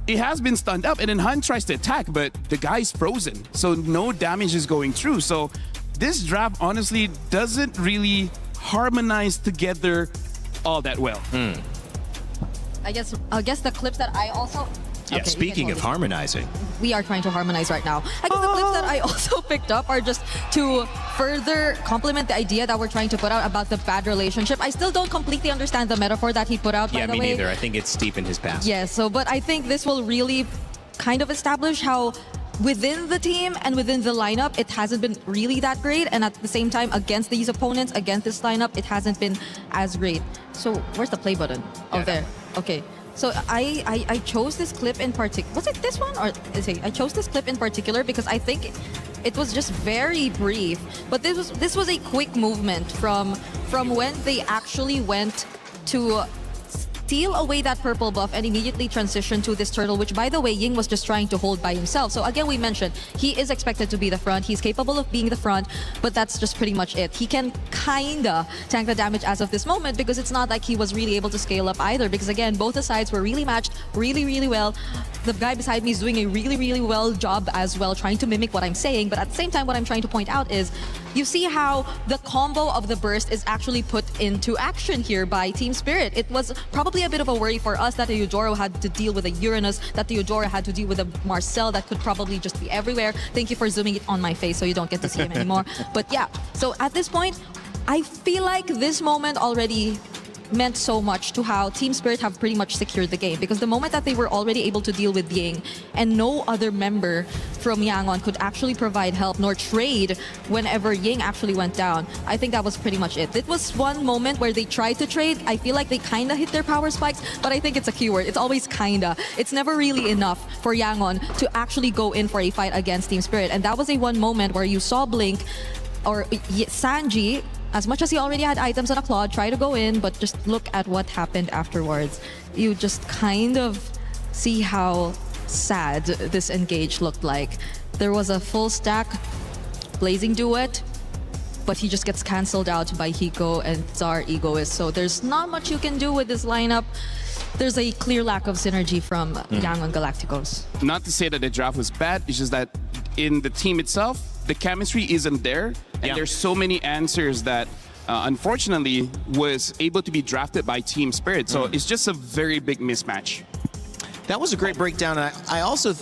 it has been stunned up, and then Han tries to attack, but the guy's frozen, so no damage is going through. So this draft honestly doesn't really harmonize together all that well. I guess the clips that I also... Yeah, Okay, speaking of harmonizing. We are trying to harmonize right now. I guess the clips that I also picked up are just to further complement the idea that we're trying to put out about the bad relationship. I still don't completely understand the metaphor that he put out, by the way. Yeah, me neither. I think it's deep in his past. Yeah, but I think this will really kind of establish how within the team and within the lineup, it hasn't been really that great. And at the same time, against these opponents, against this lineup, it hasn't been as great. So where's the play button? Oh, there. Okay. So I chose this clip in particular. Was it this one? Or I chose this clip in particular because I think it was just very brief. But this was a quick movement from when they actually went to steal away that purple buff and immediately transition to this turtle, which, by the way, Ying was just trying to hold by himself. So again, we mentioned he is expected to be the front. He's capable of being the front, but that's just pretty much it. He can kinda tank the damage as of this moment because it's not like he was really able to scale up either, because again, both the sides were really matched really well. The guy beside me is doing a really well job as well, trying to mimic what I'm saying, but at the same time, what I'm trying to point out is you see how the combo of the burst is actually put into action here by Team Spirit. It was probably a bit of a worry for us that the Eudora had to deal with a Uranus, that the Eudora had to deal with a Marcel that could probably just be everywhere. Thank you for zooming it on my face so you don't get to see him anymore. But yeah, so at this point, I feel like this moment already meant so much to how Team Spirit have pretty much secured the game, because the moment that they were already able to deal with Ying and no other member from Yangon could actually provide help nor trade whenever Ying actually went down, I think that was pretty much it. It was one moment where they tried to trade. I feel like they kind of hit their power spikes, but I think it's a keyword. It's always kinda. It's never really enough for Yangon to actually go in for a fight against Team Spirit, and that was a one moment where you saw Blink or Sanji, as much as he already had items on a Claude, try to go in, but just look at what happened afterwards. You just kind of see how sad this engage looked like. There was a full stack Blazing Duet, but he just gets cancelled out by Hiko and Tsar Egoist. So there's not much you can do with this lineup. There's a clear lack of synergy from Yangon Galacticos. Not to say that the draft was bad, it's just that in the team itself, the chemistry isn't there, and there's so many answers that unfortunately was able to be drafted by Team Spirit. So it's just a very big mismatch. That was a great breakdown. And I also,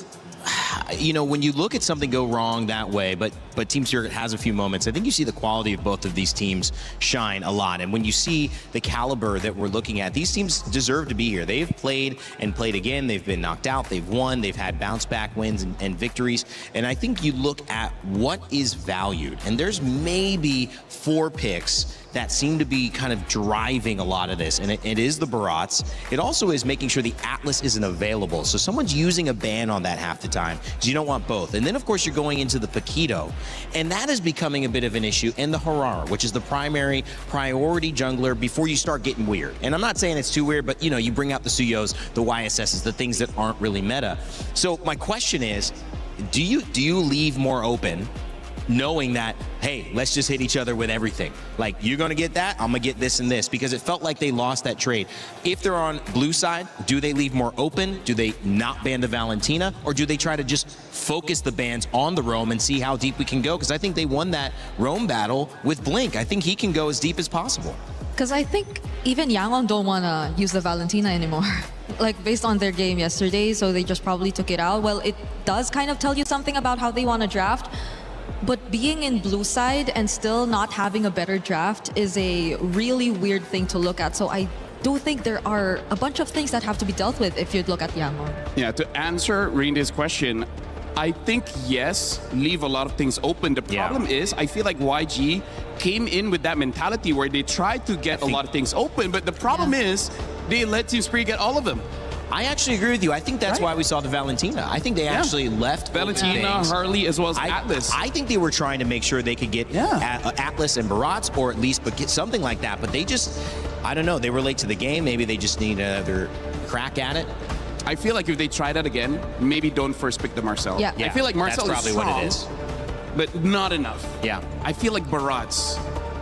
you know, when you look at something go wrong that way, but but Team Spirit has a few moments. I think you see the quality of both of these teams shine a lot. And when you see the caliber that we're looking at, these teams deserve to be here. They've played and played again. They've been knocked out. They've won. They've had bounce back wins and victories. And I think you look at what is valued. And there's maybe 4 picks that seem to be kind of driving a lot of this. And it is the Barats. It also is making sure the Atlas isn't available. So someone's using a ban on that half the time because you don't want both. And then, of course, you're going into the Paquito. And that is becoming a bit of an issue. And the Harara, which is the primary priority jungler before you start getting weird. And I'm not saying it's too weird, but, you know, you bring out the Suyos, the YSSs, the things that aren't really meta. So my question is, do you leave more open knowing that, hey, let's just hit each other with everything? Like, you're going to get that, I'm going to get this and this, because it felt like they lost that trade. If they're on blue side, do they leave more open? Do they not ban the Valentina? Or do they try to just focus the bans on the Roam and see how deep we can go? Because I think they won that Roam battle with Blink. I think he can go as deep as possible. Because I think even Yangon don't want to use the Valentina anymore. Like, based on their game yesterday, so they just probably took it out. Well, it does kind of tell you something about how they want to draft. But being in blue side and still not having a better draft is a really weird thing to look at. So I do think there are a bunch of things that have to be dealt with if you'd look at Yangon. Yeah, to answer Rinde's question, I think yes, leave a lot of things open. The problem is, I feel like YG came in with that mentality where they tried to get a lot of things open, but the problem is they let Team Spirit get all of them. I actually agree with you. I think that's why we saw the Valentina. I think they actually left Valentina, Harley, as well as Atlas. I think they were trying to make sure they could get Atlas and Barats, or at least get something like that. But they just, I don't know, they were late to the game. Maybe they just need another crack at it. I feel like if they try that again, maybe don't first pick the Marcel. Yeah. I feel like Marcel that's probably is strong, what it is. but not enough. Yeah. I feel like Barats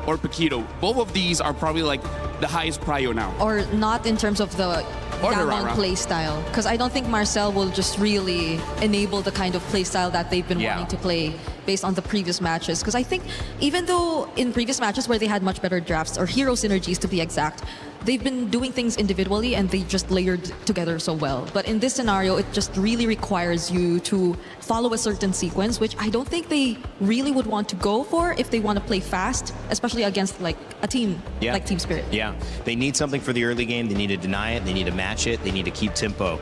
or Paquito, both of these are probably like the highest prio now. Or not in terms of the Yangon play style. Because I don't think Marcel will just really enable the kind of play style that they've been wanting to play based on the previous matches. Because I think even though in previous matches where they had much better drafts, or hero synergies to be exact, they've been doing things individually and they just layered together so well. But in this scenario, it just really requires you to follow a certain sequence, which I don't think they really would want to go for if they want to play fast, especially against like a team like Team Spirit. Yeah, they need something for the early game. They need to deny it. They need to match it. They need to keep tempo.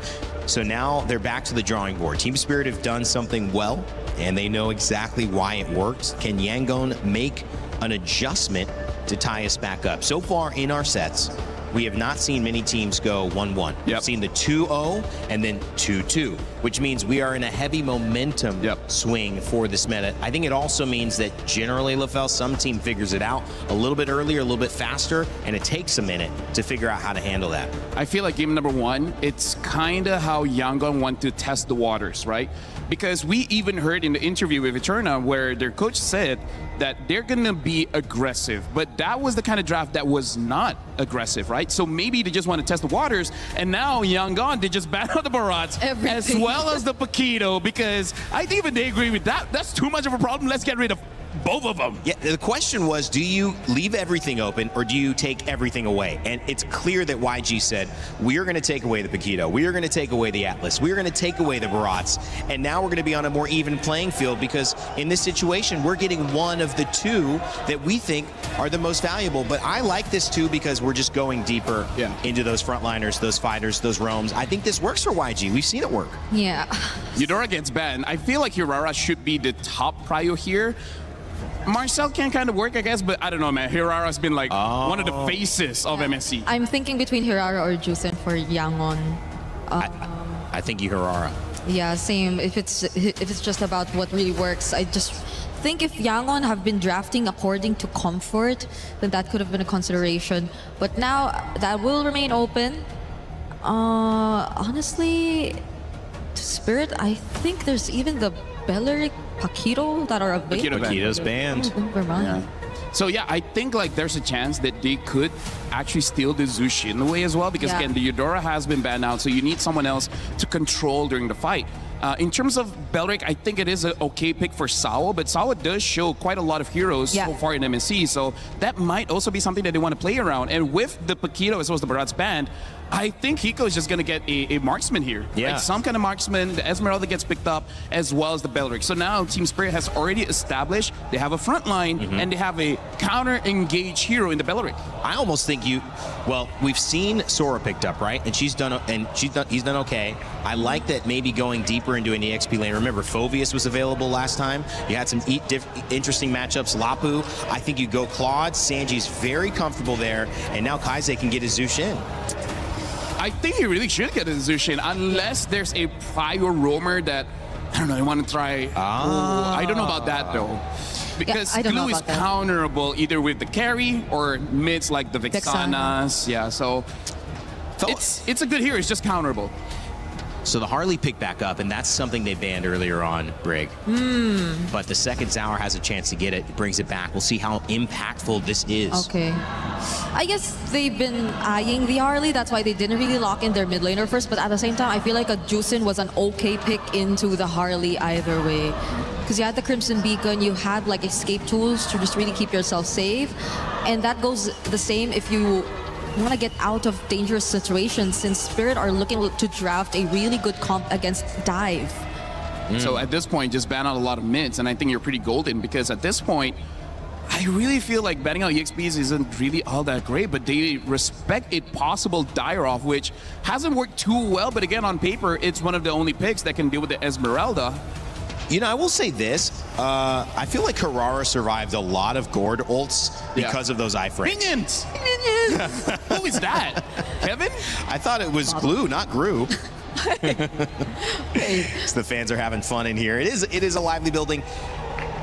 So now they're back to the drawing board. Team Spirit have done something well, and they know exactly why it works. Can Yangon make an adjustment to tie us back up? So far in our sets, we have not seen many teams go 1-1. We've seen the 2-0 and then 2-2, which means we are in a heavy momentum swing for this meta. I think it also means that generally, LaFell, some team figures it out a little bit earlier, a little bit faster, and it takes a minute to figure out how to handle that. I feel like game number 1, it's kind of how Yangon want to test the waters, right? Because we even heard in the interview with Eterna where their coach said that they're going to be aggressive. But that was the kind of draft that was not aggressive, right? So maybe they just want to test the waters. And now Yangon, they just ban out the Barats as well as the Paquito, because I think even they agree with that. That's too much of a problem. Let's get rid of both of them. Yeah, the question was, do you leave everything open or do you take everything away? And it's clear that YG said, we are going to take away the Paquito. We are going to take away the Atlas. We are going to take away the Barats. And now we're going to be on a more even playing field, because in this situation, we're getting one of the two that we think are the most valuable. But I like this too, because we're just going deeper into those frontliners, those fighters, those roams. I think this works for YG. We've seen it work. Yeah. Eudora gets banned. I feel like Hirara should be the top prio here. Marcel can kind of work, I guess, but I don't know, man. Hirara's been like one of the faces of MSC. I'm thinking between Hirara or Jusen for Yangon. I think Hirara. Yeah, same. If it's just about what really works, I just think if Yangon have been drafting according to comfort, then that could have been a consideration. But now that will remain open. Honestly, to Spirit, I think there's even the Belleric Paquito that are available. Paquito's banned. Oh, never mind. So yeah, I think like there's a chance that they could actually steal the Zushin away as well, because again, the Eudora has been banned out, so you need someone else to control during the fight. In terms of Belric, I think it is an okay pick for Sawa, but Sawa does show quite a lot of heroes so far in MSC, so that might also be something that they want to play around. And with the Paquito as well as the Barat's band, I think Hiko is just going to get a marksman here. Yeah. Like some kind of marksman. The Esmeralda gets picked up as well as the Belric. So now Team Spirit has already established they have a front line and they have a counter-engage hero in the Belric. I almost think we've seen Sora picked up, right? And he's done okay. I like that maybe going deeper into an EXP lane. Remember, Phoveus was available last time. You had some interesting matchups. Lapu, I think you go Claude. Sanji's very comfortable there. And now Kaise can get his Zushin. I think he really should get a Zushin unless there's a prior roamer that, I don't know, I want to try. I don't know about that though. Because Glue is counterable either with the carry or mids like the Vexanas. Yeah, so it's a good hero, it's just counterable. So the Harley picked back up, and that's something they banned earlier on, Brig. But the second Zower has a chance to get it, brings it back. We'll see how impactful this is. Okay. I guess they've been eyeing the Harley, that's why they didn't really lock in their mid laner first, but at the same time, I feel like a Jusin was an okay pick into the Harley either way. Because you had the Crimson Beacon, you had like escape tools to just really keep yourself safe. And that goes the same if you want to get out of dangerous situations, since Spirit are looking to draft a really good comp against Dive. So at this point, just ban out a lot of mids, and I think you're pretty golden, because at this point, I really feel like banning out EXPs isn't really all that great, but they respect a possible dire-off, which hasn't worked too well, but again, on paper, it's one of the only picks that can deal with the Esmeralda. You know, I will say this. I feel like Carrara survived a lot of Gord ults because of those iframes. Minions! Minions! Who is that? Kevin? I thought it was Glue, not Gru. So the fans are having fun in here. It is a lively building.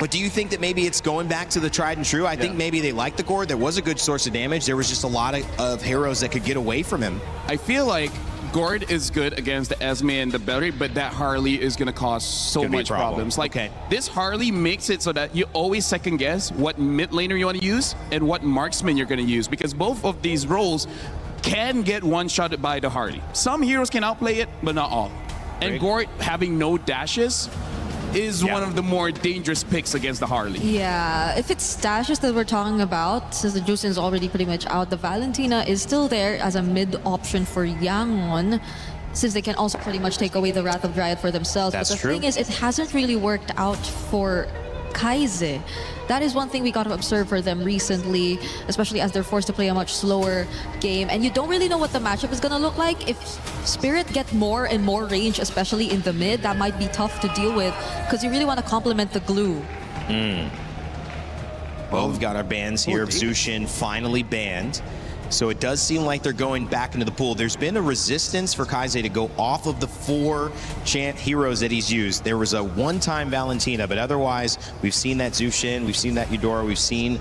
But do you think that maybe it's going back to the tried and true? I think maybe they like the Gord. There was a good source of damage. There was just a lot of heroes that could get away from him. I feel like Gord is good against the Esme and the Belry, but that Harley is going to cause so much problems. Like, this Harley makes it so that you always second guess what mid laner you want to use and what marksman you're going to use, because both of these roles can get one-shotted by the Harley. Some heroes can outplay it, but not all. And Gord having no dashes is one of the more dangerous picks against the Harley. Yeah, if it's stashes that we're talking about, since the Jusin is already pretty much out, the Valentina is still there as a mid option for Yangon, since they can also pretty much take away the Wrath of Dryad for themselves. But the thing is, it hasn't really worked out for Kaise. That is one thing we got to observe for them recently, especially as they're forced to play a much slower game. And you don't really know what the matchup is going to look like. If Spirit get more and more range, especially in the mid, that might be tough to deal with, because you really want to complement the Glue. Well, we've got our bans here of Zushin finally banned. So it does seem like they're going back into the pool. There's been a resistance for Kaise to go off of the 4 chant heroes that he's used. There was a one-time Valentina, but otherwise, we've seen that Zushin, we've seen that Eudora, we've seen...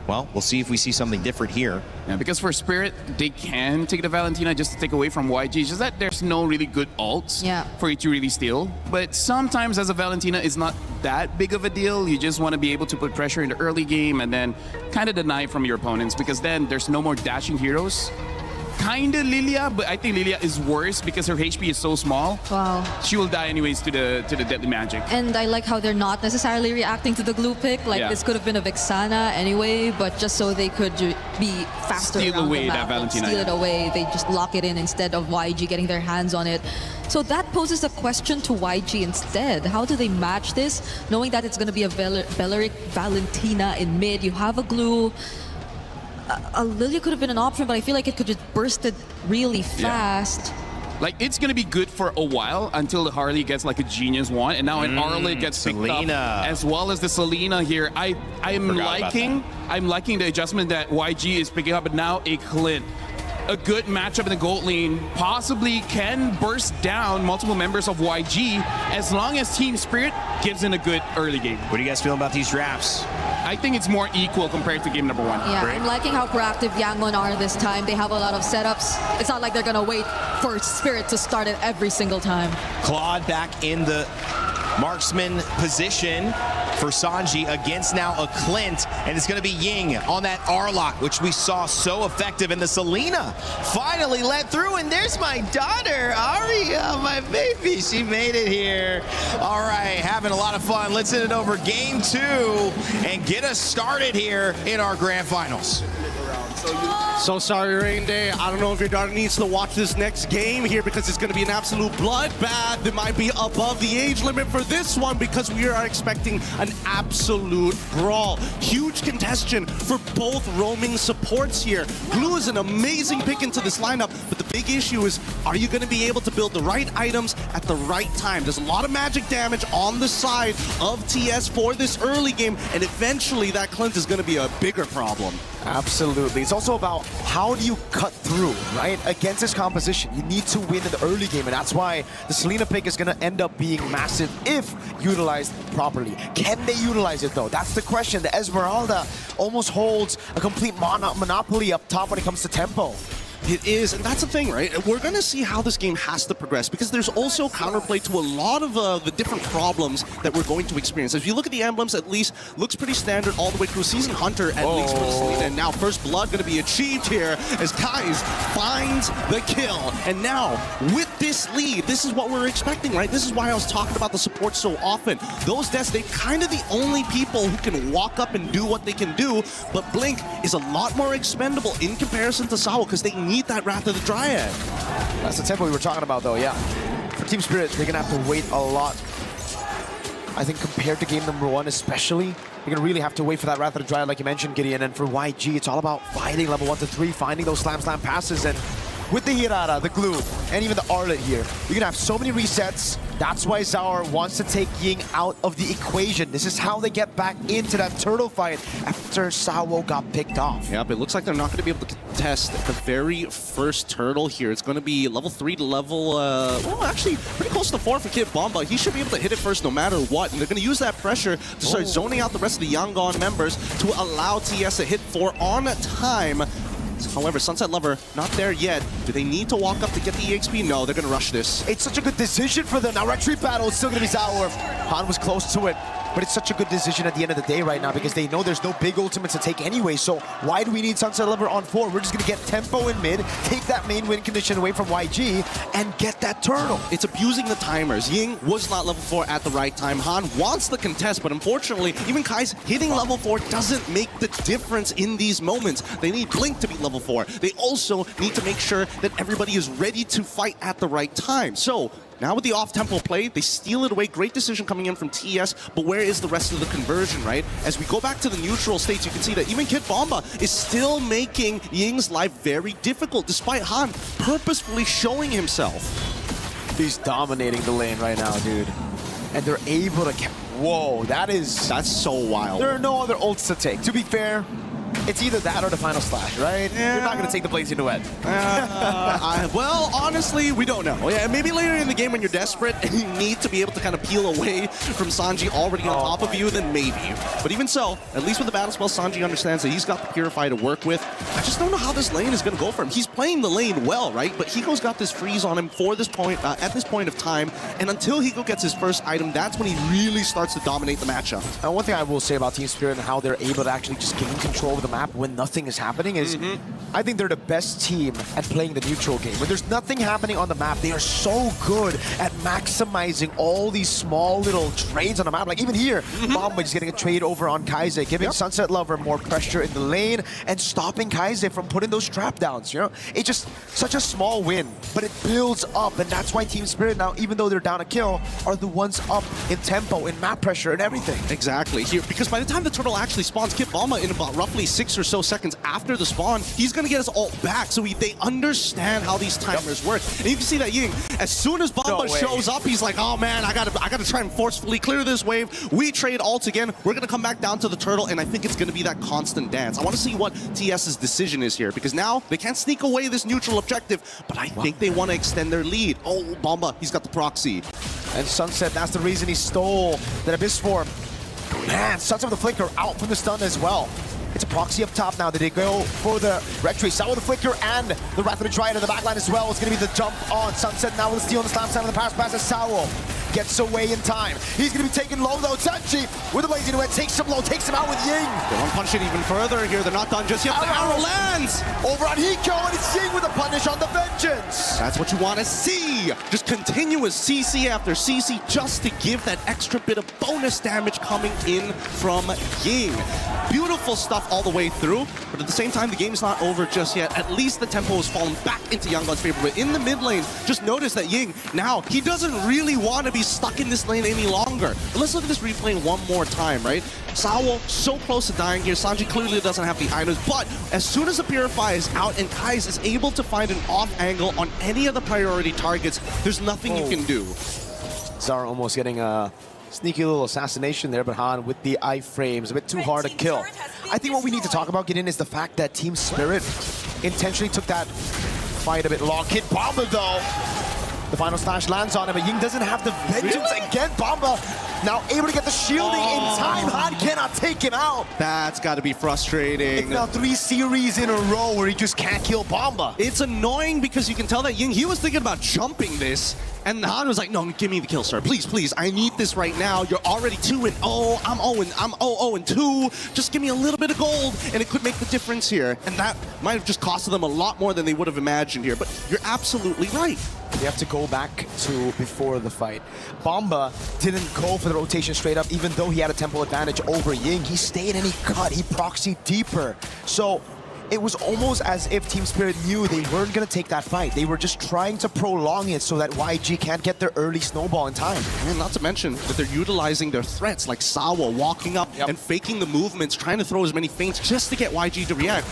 Well, we'll see if we see something different here. Yeah, because for Spirit, they can take the Valentina just to take away from YG. It's just that there's no really good ults for you to really steal. But sometimes as a Valentina, it's not that big of a deal. You just want to be able to put pressure in the early game and then kind of deny from your opponents, because then there's no more dashing heroes. Kinda Lilia, but I think Lilia is worse because her HP is so small. Wow. She will die anyways to the deadly magic. And I like how they're not necessarily reacting to the Glue pick. Like, this could have been a Vexana anyway, but just so they could be faster Steal around away the map, that Valentina. steal it away. They just lock it in instead of YG getting their hands on it. So that poses a question to YG instead. How do they match this, knowing that it's going to be a Beleric Valentina in mid? You have a Glue. A Lilia could have been an option, but I feel like it could just burst it really fast. Like, it's going to be good for a while until the Harley gets like a genius one, and now an Arlet gets picked up, as well as the Selena here. I'm liking the adjustment that YG is picking up, but now a Clint. A good matchup in the gold lane possibly can burst down multiple members of YG as long as Team Spirit gives in a good early game. What do you guys feel about these drafts? I think it's more equal compared to game number 1. Yeah, I'm liking how proactive Yangon are this time. They have a lot of setups. It's not like they're going to wait for Spirit to start it every single time. Claude back in the marksman position. for Sanji against now a Clint, and it's going to be Ying on that R-Lock, which we saw so effective, and the Selena finally let through, and there's my daughter, Aria, my baby. She made it here. All right, having a lot of fun. Let's send it over game 2 and get us started here in our grand finals. So sorry, Rain Day. I don't know if your daughter needs to watch this next game here because it's going to be an absolute bloodbath. It might be above the age limit for this one because we are expecting an absolute brawl. Huge contention for both roaming supports here. Glue is an amazing pick into this lineup, but the big issue is, are you going to be able to build the right items at the right time? There's a lot of magic damage on the side of TS for this early game, and eventually that Clint is going to be a bigger problem. Absolutely. It's also about how do you cut through, right? Against this composition, you need to win in the early game, and that's why the Selena pick is going to end up being massive if utilized properly. Can they utilize it, though? That's the question. The Esmeralda almost holds a complete monopoly up top when it comes to tempo. It is, and that's the thing, right? We're going to see how this game has to progress because there's also counterplay to a lot of the different problems that we're going to experience. If you look at the emblems, at least looks pretty standard all the way through. Season Hunter, at least for the Selena. And now First Blood going to be achieved here as Kais finds the kill. And now, with this lead, this is what we're expecting, right? This is why I was talking about the support so often. Those deaths, they're kind of the only people who can walk up and do what they can do, but Blink is a lot more expendable in comparison to Sawa because they need that Wrath of the Dryad. That's the tempo we were talking about, though, yeah. For Team Spirit, they're going to have to wait a lot. I think compared to game number 1 especially, you're going to really have to wait for that Wrath of the Dryad, like you mentioned, Gideon. And for YG, it's all about fighting level 1 to 3, finding those slam passes. And with the Hirara, the Glue, and even the Arlet here, you're going to have so many resets. That's why Zaur wants to take Ying out of the equation. This is how they get back into that turtle fight after Sawo got picked off. Yep, it looks like they're not going to be able to contest the very first turtle here. It's going to be level 3 to level, well, actually, pretty close to 4 for Kid Bomba. He should be able to hit it first no matter what, and they're going to use that pressure to start zoning out the rest of the Yangon members to allow TS to hit 4 on time. However, Sunset Lover, not there yet. Do they need to walk up to get the EXP? No, they're going to rush this. It's such a good decision for them. Now, retreat battle is still going to be Zaur. Han was close to it, but it's such a good decision at the end of the day right now because they know there's no big ultimate to take anyway. So why do we need Sunset Lover on 4? We're just going to get tempo in mid, take that main win condition away from YG, and get that turtle. It's abusing the timers. Ying was not level 4 at the right time. Han wants the contest, but unfortunately, even Kai's hitting level 4 doesn't make the difference in these moments. They need Blink to be level 4. They also need to make sure that everybody is ready to fight at the right time. So now with the off-tempo play, they steal it away. Great decision coming in from TS, but where is the rest of the conversion, right? As we go back to the neutral states, you can see that even Kid Bomba is still making Ying's life very difficult, despite Han purposefully showing himself. He's dominating the lane right now, dude. And they're able to... Whoa, that's so wild. There are no other ults to take. To be fair, it's either that or the final slash, right? Yeah. You're not going to take the Blazing Duet. Well, honestly, we don't know. Yeah, maybe later in the game when you're desperate and you need to be able to kind of peel away from Sanji already on top of you, then maybe. But even so, at least with the battle spell, Sanji understands that he's got the Purify to work with. I just don't know how this lane is going to go for him. He's playing the lane well, right? But Hiko's got this freeze on him for this point, at this point of time. And until Hiko gets his first item, that's when he really starts to dominate the matchup. Now, one thing I will say about Team Spirit and how they're able to actually just gain control of the map when nothing is happening is I think they're the best team at playing the neutral game. When there's nothing happening on the map, they are so good at maximizing all these small little trades on the map. Like even here, Bomba is getting a trade over on Kaize, giving Sunset Lover more pressure in the lane and stopping Kaize from putting those trap downs, you know? It's just such a small win, but it builds up, and that's why Team Spirit now, even though they're down a kill, are the ones up in tempo, in map pressure, and everything. Exactly. Here, because by the time the turtle actually spawns, Kid Bomba in about roughly 6 or so seconds after the spawn, he's going to get his ult back, so they understand how these timers work. And you can see that Ying, as soon as Bomba shows up, he's like, oh man, I gotta try and forcefully clear this wave. We trade ults again. We're gonna come back down to the turtle, and I think it's gonna be that constant dance. I want to see what TS's decision is here, because now they can't sneak away this neutral objective, but I think they want to extend their lead. Oh, Bomba, he's got the proxy. And Sunset, that's the reason he stole that Abyss form. Man, Sunset with the Flicker out from the stun as well. It's a proxy up top now. Did they go for the Red Tree? Saw with the Flicker and the Wrath of the Dryad in the backline as well. It's going to be the jump on Sunset now with the steal on the slam side of the pass as Sawo gets away in time. He's going to be taken low though. Sanji with a lazy duet takes him low, takes him out with Ying. They want to punch it even further here. They're not done just yet. The arrow lands over on Hiko, and it's Ying with a punish on the vengeance. That's what you want to see. Just continuous CC after CC just to give that extra bit of bonus damage coming in from Ying. Beautiful stuff all the way through, but at the same time, the game is not over just yet. At least the tempo has fallen back into Yangon's favor. But in the mid lane, just notice that Ying, now, he doesn't really want to be stuck in this lane any longer. But let's look at this replay one more time, right? Sawo so close to dying here. Sanji clearly doesn't have the items, but as soon as the Purify is out and Kai's is able to find an off angle on any of the priority targets, there's nothing you can do. Zara almost getting a sneaky little assassination there, but Han with the iframes, a bit too hard to kill. I think what we need to talk about, Gideon, is the fact that Team Spirit intentionally took that fight a bit long. Kid Bomba, though, the final slash lands on him, but Ying doesn't have the vengeance again. Bomba now able to get the shielding in time. Han cannot take him out. That's got to be frustrating. It's now 3 series in a row where he just can't kill Bomba. It's annoying because you can tell that Ying, he was thinking about jumping this, and Han was like, no, give me the kill, sir. Please, please, I need this right now. You're already 2-0. I'm 0-2. Just give me a little bit of gold, and it could make the difference here. And that might have just costed them a lot more than they would have imagined here. But you're absolutely right. You have to go back to before the fight. Bomba didn't go for the rotation straight up, even though he had a tempo advantage over Ying. He stayed and he cut. He proxied deeper. So it was almost as if Team Spirit knew they weren't going to take that fight. They were just trying to prolong it so that YG can't get their early snowball in time. And not to mention that they're utilizing their threats, like Sawa walking up and faking the movements, trying to throw as many feints just to get YG to react.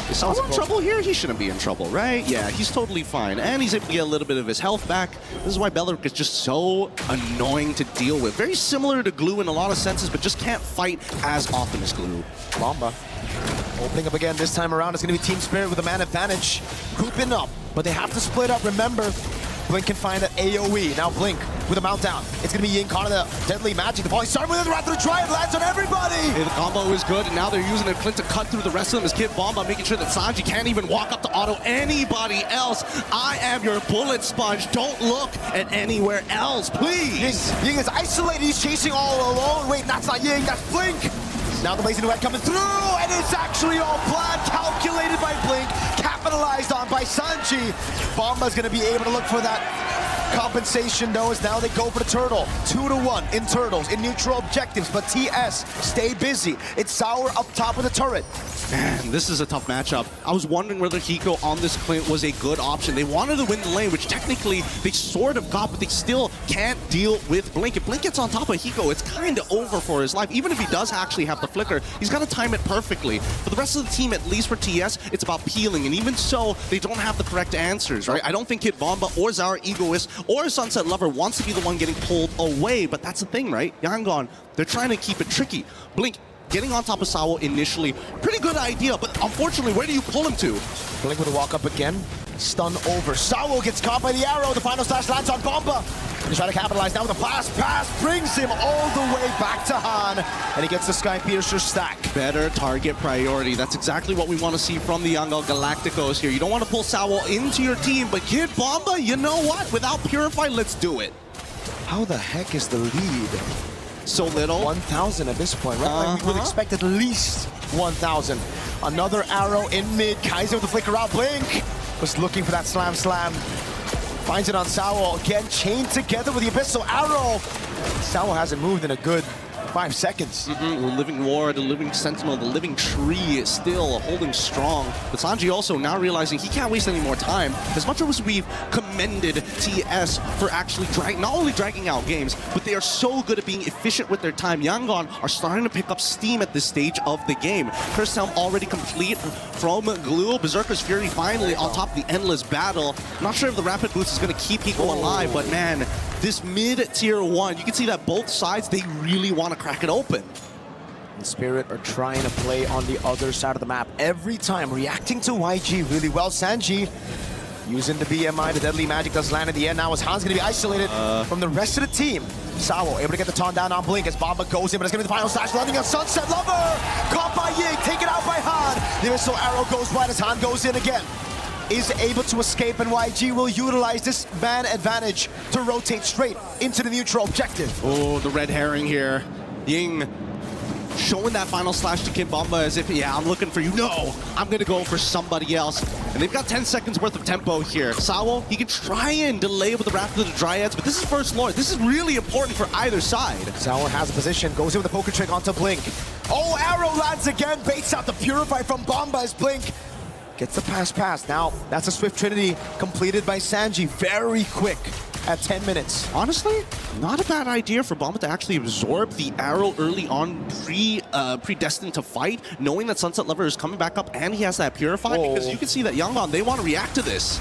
Is Sawa in trouble here? He shouldn't be in trouble, right? Yeah, he's totally fine. And he's able to get a little bit of his health back. This is why Beleric is just so annoying to deal with. Very similar to Glue in a lot of senses, but just can't fight as often as Glue. Bomba opening up again. This time around, it's going to be Team Spirit with a man advantage. Grouping up, but they have to split up. Remember, Blink can find that AoE. Now Blink with a mount down. It's going to be Ying caught in the deadly magic. The volley started with it right through the drive. Lands on everybody. Hey, the combo is good, and now they're using it Clint to cut through the rest of them as Kid Bomba, making sure that Sanji can't even walk up to auto anybody else. I am your bullet sponge. Don't look at anywhere else, please. Ying is isolated. He's chasing all alone. Wait, that's not Ying. That's Blink. Now the Blazing Duet coming through, and it's actually all planned, calculated by Blink, capitalized on by Sanji. Bomba's going to be able to look for that compensation, though, as now they go for the turtle. 2-1 in turtles, in neutral objectives, but TS stay busy. It's Sour up top of the turret. Man, this is a tough matchup. I was wondering whether Hiko on this Clint was a good option. They wanted to win the lane, which technically they sort of got, but they still can't deal with Blink. If Blink gets on top of Hiko, it's kind of over for his life. Even if he does actually have the flicker, he's got to time it perfectly. For the rest of the team, at least for TS, it's about peeling, and even so, they don't have the correct answers, right? I don't think Kid Bomba or Zara Egoist or Sunset Lover wants to be the one getting pulled away, but that's the thing, right? Yangon, they're trying to keep it tricky. Blink getting on top of Sawo initially, pretty good idea, but unfortunately, where do you pull him to? Blink with a walk up again, stun over. Sawo gets caught by the arrow, the final slash lands on Bomba. He's trying to capitalize now with a fast pass, brings him all the way back to Han, and he gets the Sky Piercer stack. Better target priority. That's exactly what we want to see from the Yangon Galacticos here. You don't want to pull Sawo into your team, but Kid Bomba, you know what? Without Purify, let's do it. How the heck is the lead? So little. 1,000 at this point, right? Like we would expect at least 1,000. Another arrow in mid. Kaiser with the flicker out. Blink was looking for that slam. Finds it on Sawo. Again, chained together with the Abyssal Arrow. Sawo hasn't moved in a good 5 seconds. The Living Ward, the Living Sentinel, the Living Tree is still holding strong. But Sanji also now realizing he can't waste any more time. As much as we've commended TS for actually not only dragging out games, but they are so good at being efficient with their time. Yangon are starting to pick up steam at this stage of the game. Curse Helm already complete from Glue. Berserker's Fury finally on top of the endless battle. I'm not sure if the Rapid Boost is going to keep Hiko alive, but man, this mid-tier 1, you can see that both sides, they really want to crack it open. The Spirit are trying to play on the other side of the map every time, reacting to YG really well. Sanji using the BMI, the deadly magic does land in the end. Now as Han's going to be isolated from the rest of the team. Sawo able to get the taunt down on Blink as Bomba goes in, but it's going to be the final slash landing on Sunset Lover. Caught by Ying, taken out by Han. The Abyssal Arrow goes wide as Han goes in again. is able to escape, and YG will utilize this man advantage to rotate straight into the neutral objective. Oh, the red herring here. Ying showing that final slash to Kim Bomba as if, yeah, I'm looking for you. No, I'm going to go for somebody else. And they've got 10 seconds worth of tempo here. Sawo, he can try and delay with the Wrath of the Dryads, but this is First Lord. This is really important for either side. Sawo has a position, goes in with the poker trick onto Blink. Oh, arrow lands again, baits out the Purify from Bomba as Blink gets the pass. Now, that's a Swift Trinity completed by Sanji. Very quick at 10 minutes. Honestly, not a bad idea for Bomba to actually absorb the arrow early on, predestined to fight, knowing that Sunset Lover is coming back up and he has that Purify, because you can see that Yangon, they want to react to this.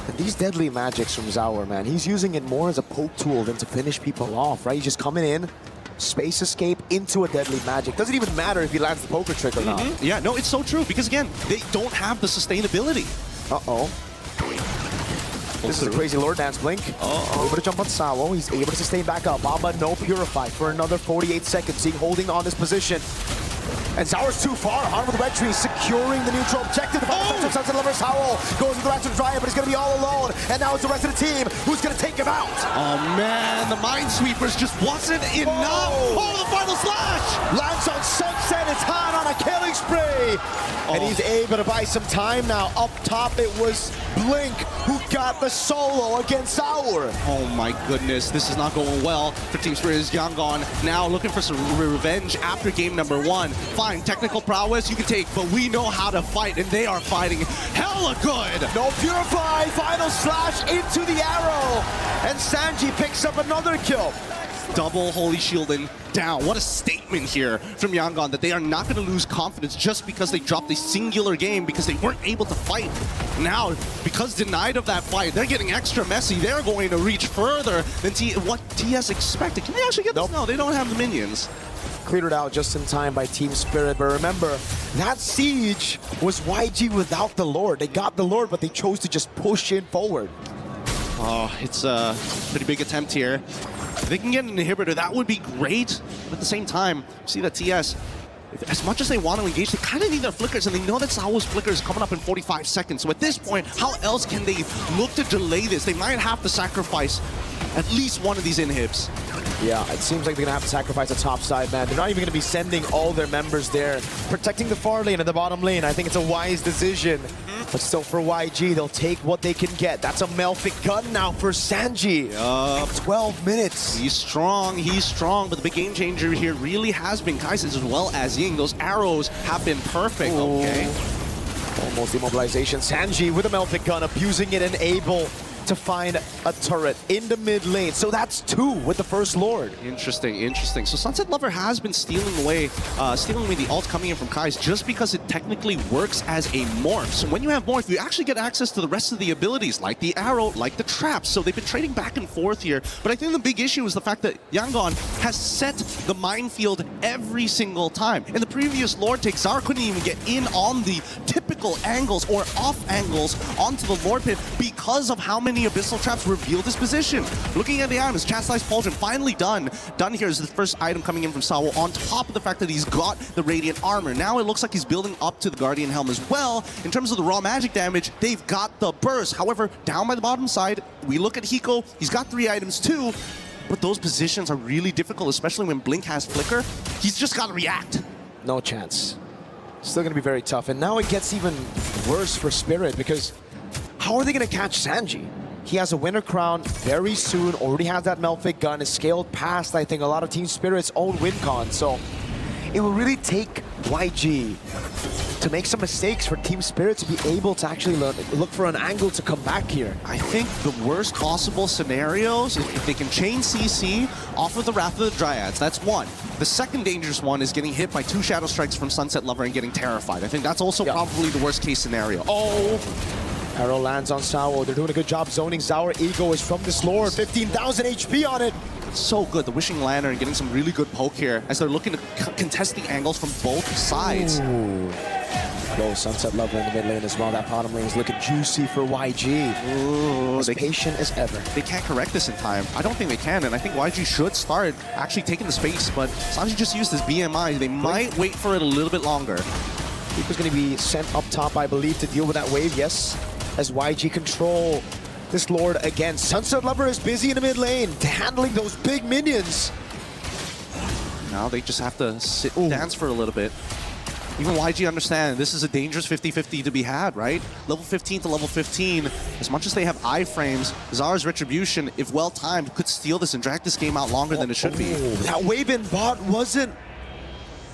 And these deadly magics from Zaur, man, he's using it more as a poke tool than to finish people off, right? He's just coming in, space escape into a deadly magic. Doesn't even matter if he lands the poker trick or not. Yeah, no, it's so true, because again, they don't have the sustainability. Uh-oh. This is a crazy Lord Dance Blink. Able to jump on Sawo. He's able to sustain back up. Bomba no Purify for another 48 seconds. He's holding on this position. And Zaur's too far. On with the red tree, securing the neutral objective. The final Sunset Lover's Howl goes with the Wrath of Dryad, but he's going to be all alone. And now it's the rest of the team who's going to take him out. Oh man, the Minesweepers just wasn't enough. Oh, the final slash! Lands on Sunset. It's Han on a killing spree. And he's able to buy some time now. Up top, it was Blink who got the solo against Zaur. Oh my goodness, this is not going well for Team Spirit's Yangon. Now looking for some revenge after game number 1. Fine, technical prowess you can take, but we know how to fight, and they are fighting hella good. No Purify, final slash into the arrow, and Sanji picks up another kill. Double Holy Shielding down. What a statement here from Yangon that they are not going to lose confidence just because they dropped a singular game because they weren't able to fight. Now, because denied of that fight, they're getting extra messy. They're going to reach further than what TS expected. Can they actually get this? No, they don't have the minions. Cleared it out just in time by Team Spirit, but remember, that siege was YG without the Lord. They got the Lord, but they chose to just push in forward. Oh, it's a pretty big attempt here. If they can get an inhibitor, that would be great. But at the same time, see that TS, as much as they want to engage, they kind of need their flickers, and they know that Sawo's flicker is coming up in 45 seconds. So at this point, how else can they look to delay this? They might have to sacrifice at least one of these inhibs. Yeah, it seems like they're going to have to sacrifice the top side, man. They're not even going to be sending all their members there. Protecting the far lane and the bottom lane, I think it's a wise decision. But still, for YG, they'll take what they can get. That's a Melfic gun now for Sanji. 12 minutes. He's strong, but the big game changer here really has been Kai'Sa as well as Ying. Those arrows have been perfect. Okay. Almost immobilization. Sanji with a Melfic gun, abusing it and able to find a turret in the mid lane. So that's 2 with the First Lord. Interesting. So Sunset Lover has been stealing away the ult coming in from Kai's just because it technically works as a morph. So when you have morph, you actually get access to the rest of the abilities, like the arrow, like the trap. So they've been trading back and forth here. But I think the big issue is the fact that Yangon has set the minefield every single time. In the previous Lord take, Zaur couldn't even get in on the typical angles or off angles onto the Lord pit because of how many abyssal traps revealed his position. Looking at the items, Chastised Pauldron finally done. Done here is the first item coming in from Sawo, on top of the fact that he's got the Radiant Armor. Now it looks like he's building up to the Guardian Helm as well. In terms of the raw magic damage, they've got the burst. However, down by the bottom side, we look at Hiko, he's got 3 items too, but those positions are really difficult, especially when Blink has Flicker. He's just got to react. No chance. Still going to be very tough. And now it gets even worse for Spirit, because how are they going to catch Sanji? He has a Winter Crown very soon, already has that Melfic gun, is scaled past, I think, a lot of Team Spirit's own win con. So it will really take YG to make some mistakes for Team Spirit to be able to actually look for an angle to come back here. I think the worst possible scenarios, if they can chain CC off of the Wrath of the Dryads, that's one. The second dangerous one is getting hit by 2 Shadow Strikes from Sunset Lover and getting terrified. I think that's also probably the worst case scenario. Arrow lands on Sawo. They're doing a good job zoning. Zaur ego is from this Lord. 15,000 HP on it. So good. The Wishing Lantern getting some really good poke here as they're looking to contest the angles from both sides. Low Sunset Lover in the mid lane as well. That bottom lane is looking juicy for YG. As patient as ever. They can't correct this in time. I don't think they can, and I think YG should start actually taking the space, but Sanji just used his BMI. They might wait for it a little bit longer. Hiko's going to be sent up top, I believe, to deal with that wave, yes. as YG control this Lord again. Sunset Lover is busy in the mid lane, handling those big minions. Now they just have to sit and dance for a little bit. Even YG understand this is a dangerous 50-50 to be had, right? Level 15 to level 15, as much as they have iframes, Zara's Retribution, if well timed, could steal this and drag this game out longer than it should be. That wave in bot wasn't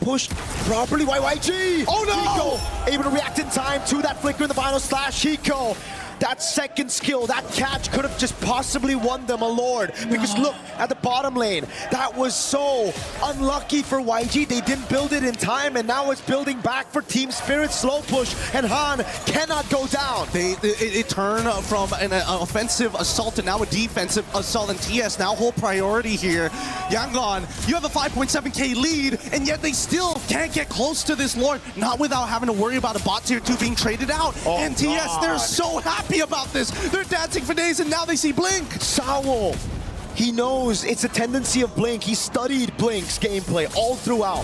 pushed properly by YG. Oh no! Hiko able to react in time to that flicker in the final slash. Hiko, that second skill, that catch could have just possibly won them a Lord. Because look at the bottom lane. That was so unlucky for YG. They didn't build it in time, and now it's building back for Team Spirit. Slow push, and Han cannot go down. It turned from an offensive assault to now a defensive assault, and TS now whole priority here. Yangon, you have a 5.7k lead, and yet they still can't get close to this Lord, not without having to worry about a bot tier 2 being traded out. And TS, they're so happy about this. They're dancing for days, and now they see Blink. Saul, he knows it's a tendency of Blink. He studied Blink's gameplay all throughout.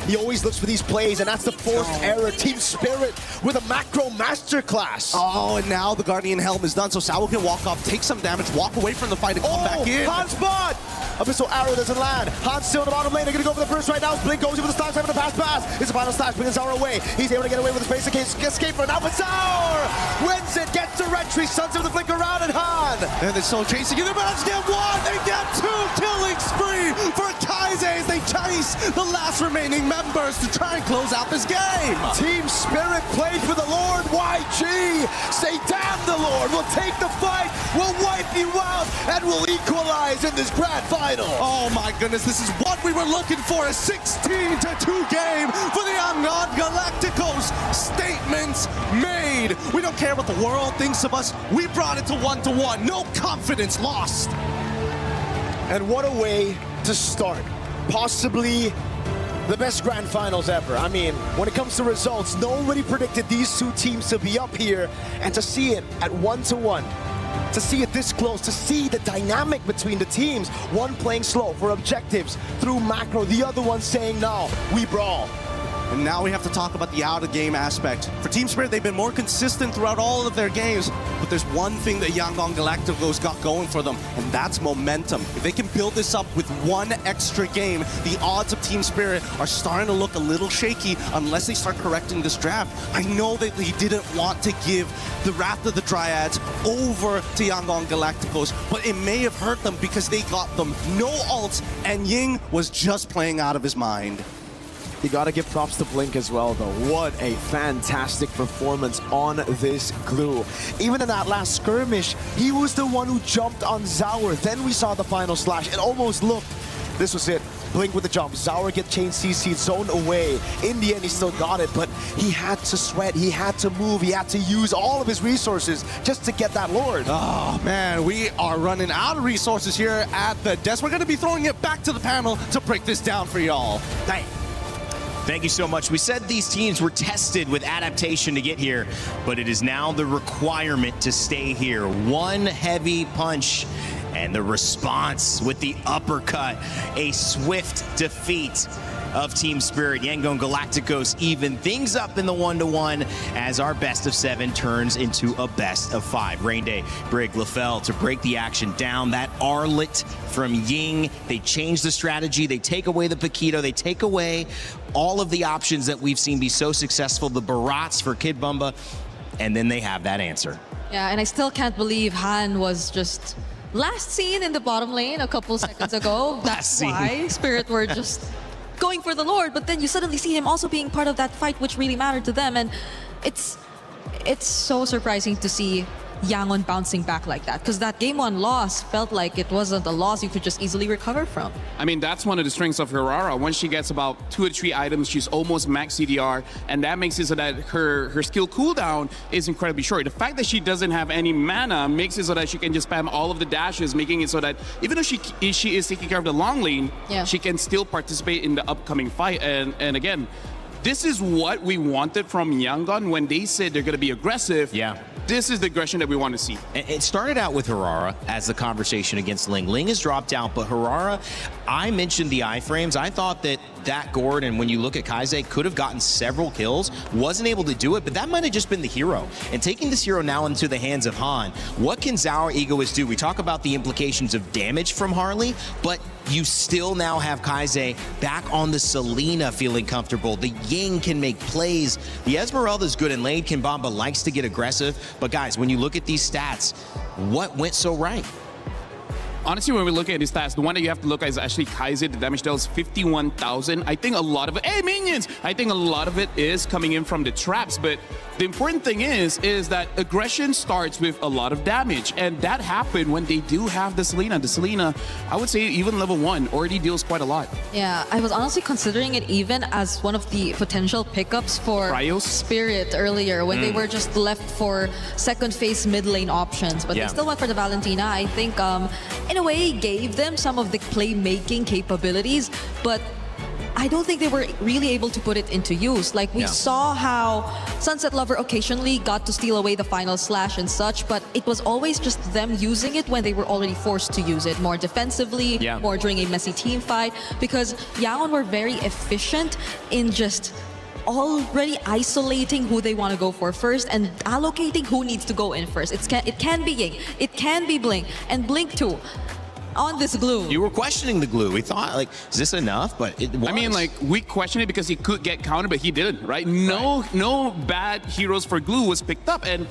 He always looks for these plays, and that's the forced error. Team Spirit with a macro masterclass. Oh, and now the Guardian Helm is done, so Saul can walk off, take some damage, walk away from the fight, and come back in. Han's bot! Abyssal arrow doesn't land. Han's still in the bottom lane. They're gonna go for the first right now. Blink goes in with the slash, having the pass. It's a final slash, bringing Zara away. He's able to get away with the space escape for now, but Zara wins it, gets the retry, suns with the flick around, and Han. And they're still chasing you. They're about to get one, they get two, killing spree for Kaise as they chase the last remaining members to try and close out this game. Team Spirit played for the Lord. YG say, damn the Lord, we'll take the fight, we'll wipe you out, and we'll equalize in this grand final. Oh my goodness, this is what we were looking for, a 16-2 game for the Yangon Galacticos. Statements made. We don't care what the world thinks of us. We brought it to 1-1. No confidence lost. And what a way to start. Possibly the best grand finals ever. I mean, when it comes to results, nobody predicted these two teams to be up here, and to see it at 1-1. To see it this close, to see the dynamic between the teams. One playing slow for objectives through macro, the other one saying, no, we brawl. And now we have to talk about the out-of-game aspect. For Team Spirit, they've been more consistent throughout all of their games, but there's one thing that Yangon Galacticos got going for them, and that's momentum. If they can build this up with one extra game, the odds of Team Spirit are starting to look a little shaky unless they start correcting this draft. I know that he didn't want to give the Wrath of the Dryads over to Yangon Galacticos, but it may have hurt them because they got them no ults, and Ying was just playing out of his mind. You gotta give props to Blink as well, though. What a fantastic performance on this glue. Even in that last skirmish, he was the one who jumped on Zaur. Then we saw the final slash. It almost looked, this was it. Blink with the jump. Zaur get chain CC, zone away. In the end, he still got it, but he had to sweat, he had to move, he had to use all of his resources just to get that Lord. Oh, man, we are running out of resources here at the desk. We're gonna be throwing it back to the panel to break this down for y'all. Dang. Thank you so much. We said these teams were tested with adaptation to get here, but it is now the requirement to stay here. One heavy punch, and the response with the uppercut. A swift defeat of Team Spirit. Yangon Galacticos even things up in the 1-1 as our best of 7 turns into a best of 5. Rain Day, Brig, LaFell to break the action down. That Arlet from Ying. They change the strategy. They take away the Paquito. They take away all of the options that we've seen be so successful. The Barats for Kid Bumba. And then they have that answer. Yeah, and I still can't believe Han was just last seen in the bottom lane a couple seconds ago. That's why Spirit were just going for the Lord, but then you suddenly see him also being part of that fight which really mattered to them, and it's so surprising to see Yangon bouncing back like that, because that game 1 loss felt like it wasn't a loss you could just easily recover from. I mean, that's one of the strengths of Hirara. Once she gets about 2 or 3 items, she's almost max CDR, and that makes it so that her skill cooldown is incredibly short. The fact that she doesn't have any mana makes it so that she can just spam all of the dashes, making it so that even though she is taking care of the long lane, she can still participate in the upcoming fight. And again, this is what we wanted from Yangon when they said they're going to be aggressive. Yeah. This is the aggression that we want to see. It started out with Hirara as the conversation against Ling. Ling has dropped out, but Hirara, I mentioned the iframes. I thought that that gourd, and when you look at Kaise, could have gotten several kills, wasn't able to do it, but that might have just been the hero. And taking this hero now into the hands of Han, what can Zauer Egoist do? We talk about the implications of damage from Harley, but you still now have Kaise back on the Selena feeling comfortable. The Ying can make plays. The Esmeralda's good in lane. Kimbamba likes to get aggressive. But guys, when you look at these stats, what went so right? Honestly, when we look at his stats, the one that you have to look at is actually Kaise. The damage dealt is 51,000. I think a lot of it, hey, minions! I think a lot of it is coming in from the traps, but the important thing is that aggression starts with a lot of damage, and that happened when they do have the Selena. The Selena, I would say even level 1, already deals quite a lot. Yeah, I was honestly considering it even as one of the potential pickups for Cryos? Spirit earlier when they were just left for second phase mid lane options, but they still went for the Valentina. I think in a way gave them some of the playmaking capabilities, but I don't think they were really able to put it into use. Like we saw how Sunset Lover occasionally got to steal away the final slash and such, but it was always just them using it when they were already forced to use it more defensively, more during a messy team fight, because Yaon were very efficient in just already isolating who they want to go for first and allocating who needs to go in first. It can be Ying, it can be Blink, and Blink too. On this glue. You were questioning the glue. We thought, like, is this enough? But it was. I mean, like, we questioned it because he could get countered, but he didn't, right? No bad heroes for glue was picked up, and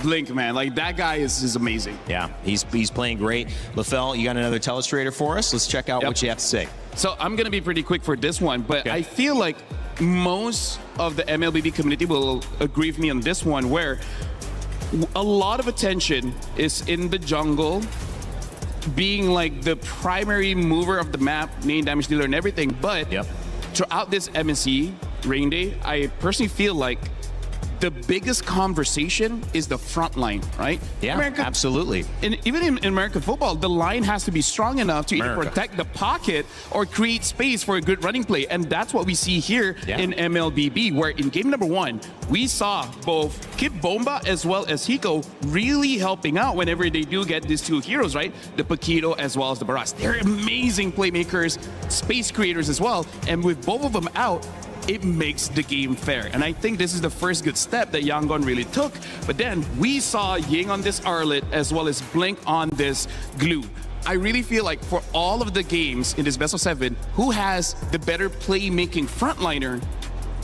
Blink, man, like, that guy is amazing. Yeah, he's playing great. LaFell, you got another telestrator for us? Let's check out what you have to say. So I'm going to be pretty quick for this one, but I feel like most of the MLBB community will agree with me on this one, where a lot of attention is in the jungle, being like the primary mover of the map, main damage dealer and everything, but throughout this MSC Rain Day, I personally feel like the biggest conversation is the front line, right? Yeah, absolutely. And even in American football, the line has to be strong enough to either protect the pocket or create space for a good running play. And that's what we see here in MLBB, where in game number 1, we saw both Kid Bomba as well as Hiko really helping out whenever they do get these two heroes, right? The Paquito as well as the Baras. They're amazing playmakers, space creators as well. And with both of them out, it makes the game fair. And I think this is the first good step that Yangon really took. But then we saw Ying on this Arlet as well as Blink on this Glue. I really feel like for all of the games in this best of 7, who has the better playmaking frontliner,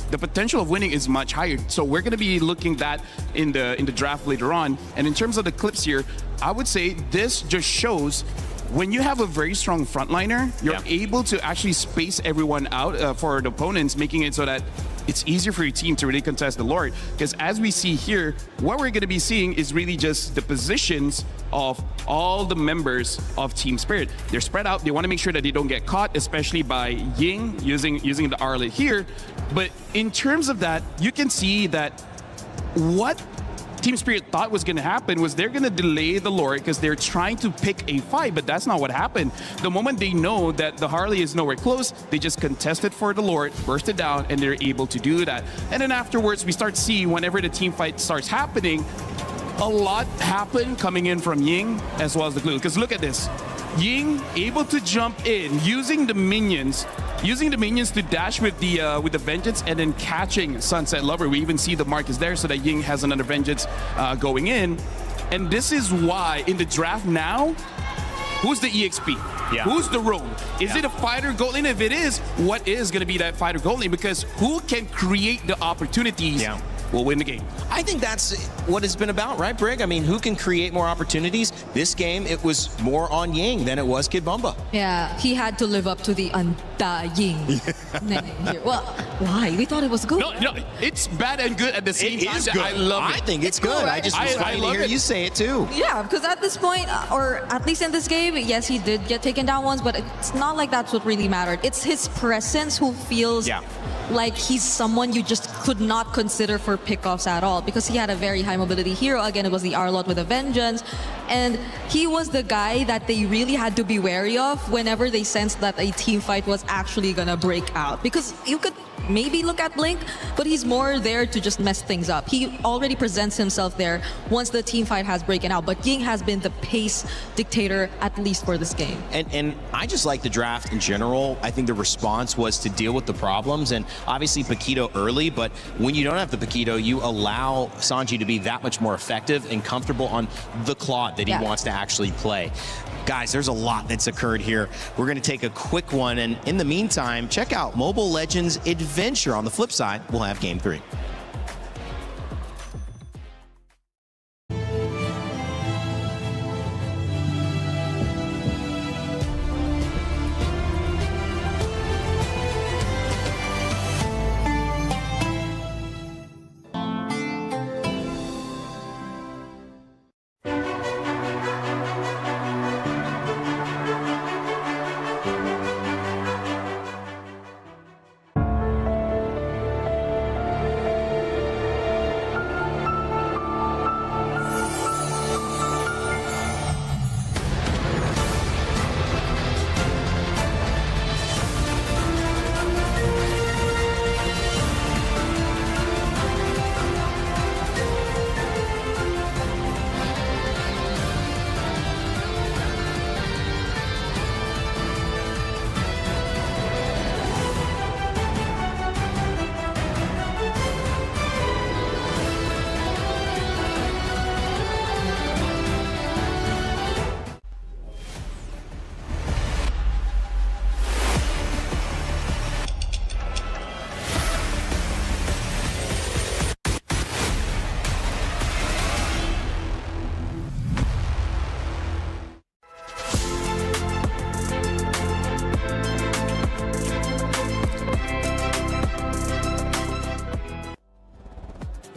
the potential of winning is much higher. So we're going to be looking that in the draft later on. And in terms of the clips here, I would say this just shows when you have a very strong frontliner, you're able to actually space everyone out for the opponents, making it so that it's easier for your team to really contest the Lord. Because as we see here, what we're going to be seeing is really just the positions of all the members of Team Spirit. They're spread out. They want to make sure that they don't get caught, especially by Ying using the Arlet here. But in terms of that, you can see that what Team Spirit thought was going to happen was they're going to delay the Lord because they're trying to pick a fight, but that's not what happened. The moment they know that the Harley is nowhere close, they just contested for the Lord, burst it down, and they're able to do that. And then afterwards, we start seeing whenever the team fight starts happening, a lot happen coming in from Ying as well as the Glue. Because look at this. Ying able to jump in using the minions to dash with the Vengeance and then catching Sunset Lover. We even see the mark is there so that Ying has another Vengeance going in. And this is why in the draft now, who's the EXP? Who's the roam? Is it a fighter gold lane? If it is, what is going to be that fighter gold lane? Because who can create the opportunities will win the game. I think that's what it's been about, right, Brig? I mean, who can create more opportunities? This game, it was more on Ying than it was Kid Bumba. Yeah, he had to live up to the Ying. Well, why? We thought it was good. No, it's bad and good at the same time. It is good. I love it. I think it's good. Cool, right? I just was trying to hear you say it too. Yeah, because at this point, or at least in this game, yes, he did get taken down once, but it's not like that's what really mattered. It's his presence who feels like he's someone you just could not consider for pickoffs at all because he had a very high mobility hero. Again, it was the Arlott with a Vengeance. And he was the guy that they really had to be wary of whenever they sensed that a team fight was actually gonna break out. Because you could maybe look at Blink, but he's more there to just mess things up. He already presents himself there once the team fight has broken out. But Ying has been the pace dictator, at least for this game. And I just like the draft in general. I think the response was to deal with the problems, and obviously Paquito early, but when you don't have the Paquito, you allow Sanji to be that much more effective and comfortable on the Claude that he wants to actually play. Guys, there's a lot that's occurred here. We're going to take a quick one, and in the meantime, check out Mobile Legends Adventure. On the flip side, we'll have Game 3.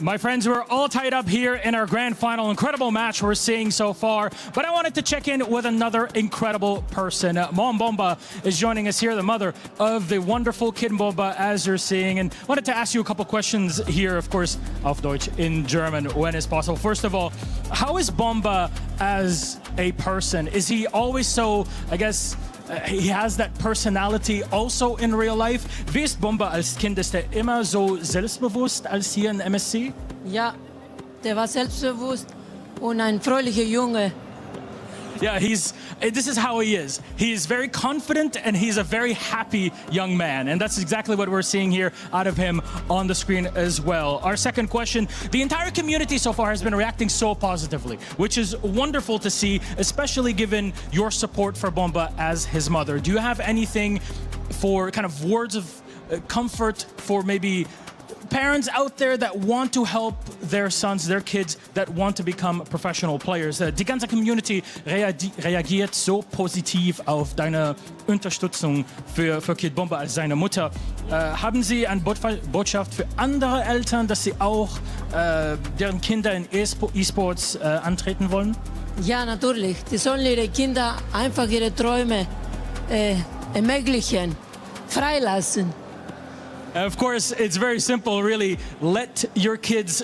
My friends, we're all tied up here in our grand final. Incredible match we're seeing so far. But I wanted to check in with another incredible person. Mom Bomba is joining us here, the mother of the wonderful Kid Bomba, as you're seeing. And wanted to ask you a couple questions here, of course, auf Deutsch, in German, when is possible. First of all, how is Bomba as a person? Is he always so, I guess, he has that personality also in real life? Wie ist Bomba als Kind? Ist er immer so selbstbewusst als hier in MSC? Ja, der war selbstbewusst und ein fröhlicher Junge. Yeah, this is how he is. He is very confident and he's a very happy young man. And that's exactly what we're seeing here out of him on the screen as well. Our second question, the entire community so far has been reacting so positively, which is wonderful to see, especially given your support for Bomba as his mother. Do you have anything for kind of words of comfort for maybe parents out there that want to help their sons, their kids that want to become professional players? Die ganze Community reagiert so positiv auf deine Unterstützung für Kid Bomba als seine Mutter. Haben Sie eine Botschaft für andere Eltern, dass sie auch deren Kinder in Esports antreten wollen? Ja, natürlich. Die sollen ihre Kinder einfach ihre Träume ermöglichen, freilassen. Of course, it's very simple, really. Let your kids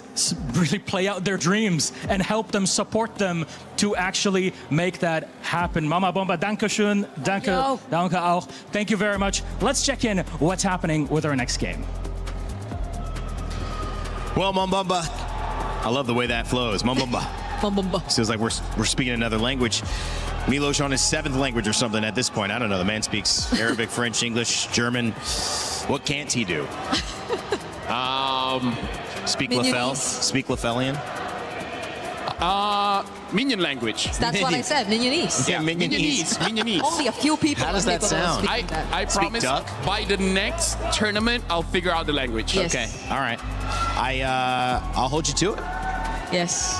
really play out their dreams and help them, support them to actually make that happen. Mama Bomba, danke schön. Danke auch. Thank you very much. Let's check in what's happening with our next game. Well, Mama Bomba, I love the way that flows. Mama Bomba. Mama Bomba. Feels like we're speaking another language. Miloš on his 7th language or something at this point. I don't know. The man speaks Arabic, French, English, German. What can't he do? Speak Lefel? Speak Lefelian? Minion language. That's what I said, Minionese. Yeah, Minionese. Only a few people. How does that sound? I promise by the next tournament, I'll figure out the language. Yes. Okay, all right. I'll hold you to it. Yes.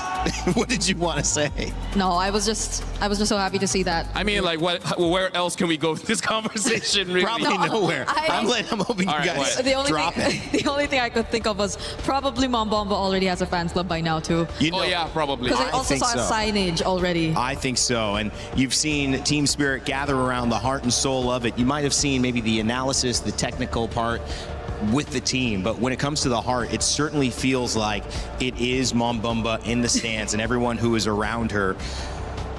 What did you want to say? No, I was just so happy to see that. I mean, like, where else can we go with this conversation? Really? Probably nowhere. I'm hoping you guys drop it. The only thing I could think of was probably Mom Bomba already has a fans club by now too. Yeah, probably. Because I also saw a signage already. I think so, and you've seen Team Spirit gather around the heart and soul of it. You might have seen maybe the analysis, the technical part. with the team. But when it comes to the heart, it certainly feels like it is Mom Bumba in the stands and everyone who is around her,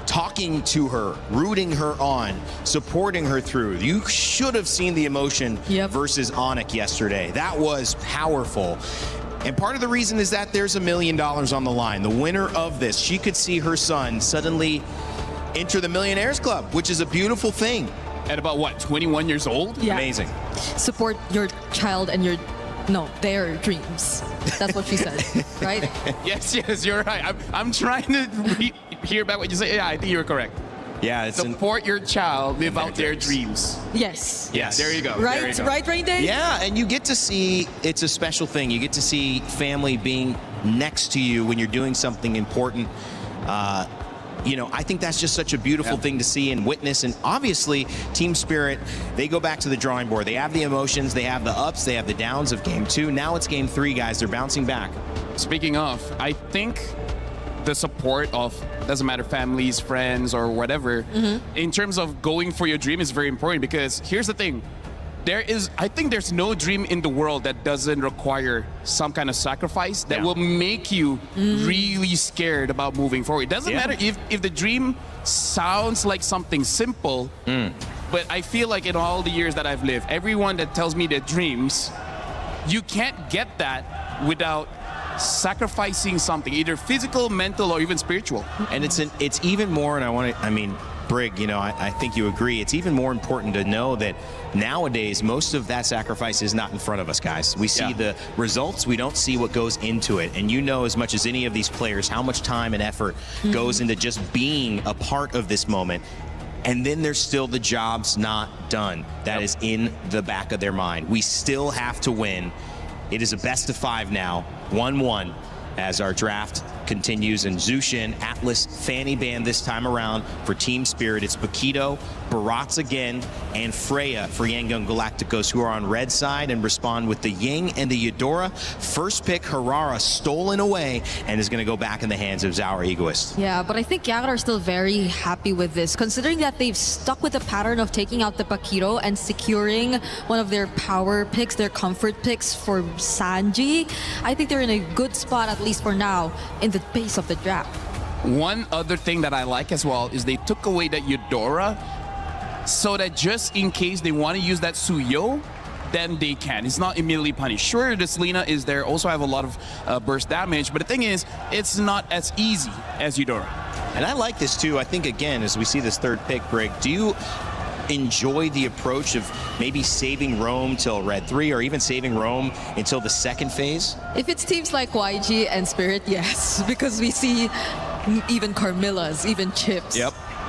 talking to her, rooting her on, supporting her through. You should have seen the emotion versus Onyx yesterday. That was powerful. And part of the reason is that there's $1 million on the line. The winner of this, she could see her son suddenly enter the Millionaires Club, which is a beautiful thing. At about what, 21 years old? Yeah. Amazing. Support your child and their dreams. That's what she said, right? Yes, you're right. I'm trying to hear back what you say. Yeah, I think you're correct. Yeah, it's support your child, live out their dreams. Yes. Yes. There you go. Right, there you go. right, Rain Day? Yeah, and you get to see, it's a special thing. You get to see family being next to you when you're doing something important. I think that's just such a beautiful thing to see and witness. And obviously, Team Spirit, they go back to the drawing board. They have the emotions, they have the ups, they have the downs of Game 2. Now it's Game 3, guys. They're bouncing back. Speaking of, I think the support of, doesn't matter, families, friends, or whatever, in terms of going for your dream is very important, because here's the thing. I think there's no dream in the world that doesn't require some kind of sacrifice that will make you really scared about moving forward. It doesn't matter if the dream sounds like something simple, but I feel like in all the years that I've lived, everyone that tells me their dreams, you can't get that without sacrificing something, either physical, mental, or even spiritual. And it's even more, and Brig, I think you agree, it's even more important to know that nowadays most of that sacrifice is not in front of us, guys. We see the results, we don't see what goes into it. And you know as much as any of these players how much time and effort goes into just being a part of this moment. And then there's still the job's not done. That is in the back of their mind. We still have to win. It is a best of 5 now, 1-1, as our draft continues. And Zushin, Atlas, Fanny Band this time around for Team Spirit. It's Paquito, Barats again, and Freya for Yangon Galacticos, who are on red side and respond with the Ying and the Eudora. First pick, Harara, stolen away, and is going to go back in the hands of Zauer Egoist. Yeah, but I think Yagar are still very happy with this, considering that they've stuck with the pattern of taking out the Paquito and securing one of their power picks, their comfort picks for Sanji. I think they're in a good spot, at least for now, in the base of the draft. One other thing that I like as well is they took away that Eudora, so that just in case they want to use that Suyo, then they can. It's not immediately punished. Sure, the Selena is there, also have a lot of burst damage, but the thing is, it's not as easy as Eudora. And I like this too. I think, again, as we see this third pick, Brig, do you enjoy the approach of maybe saving Rome till Red 3, or even saving Rome until the second phase? If it's teams like YG and Spirit, yes, because we see even Carmilla's, even Chips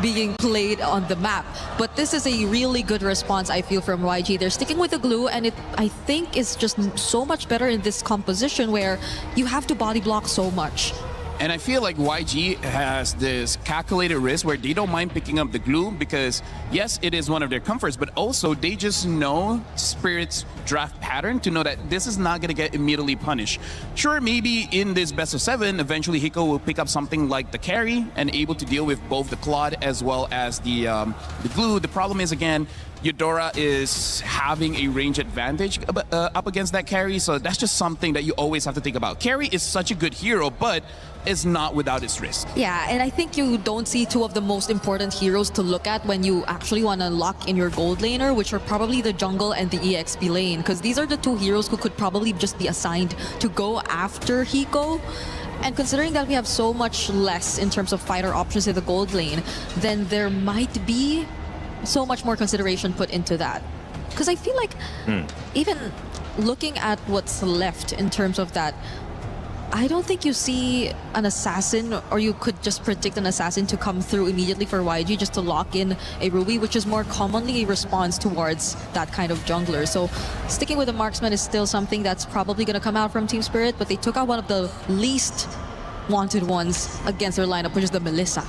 being played on the map. But this is a really good response, I feel, from YG. They're sticking with the glue, and it, I think, is just so much better in this composition where you have to body block so much. And I feel like YG has this calculated risk where they don't mind picking up the glue because, yes, it is one of their comforts, but also they just know Spirit's draft pattern to know that this is not going to get immediately punished. Sure, maybe in this best of 7, eventually Hiko will pick up something like the carry and able to deal with both the Claude as well as the glue. The problem is, again, Eudora is having a range advantage up against that carry, so that's just something that you always have to think about. Carry is such a good hero, but is not without its risk. Yeah, and I think you don't see two of the most important heroes to look at when you actually want to lock in your gold laner, which are probably the jungle and the EXP lane, because these are the two heroes who could probably just be assigned to go after Hiko. And considering that we have so much less in terms of fighter options in the gold lane, then there might be so much more consideration put into that. Because I feel like even looking at what's left in terms of that, I don't think you see an assassin, or you could just predict an assassin to come through immediately for YG just to lock in a Ruby, which is more commonly a response towards that kind of jungler. So sticking with the marksman is still something that's probably going to come out from Team Spirit, but they took out one of the least wanted ones against their lineup, which is the Melissa.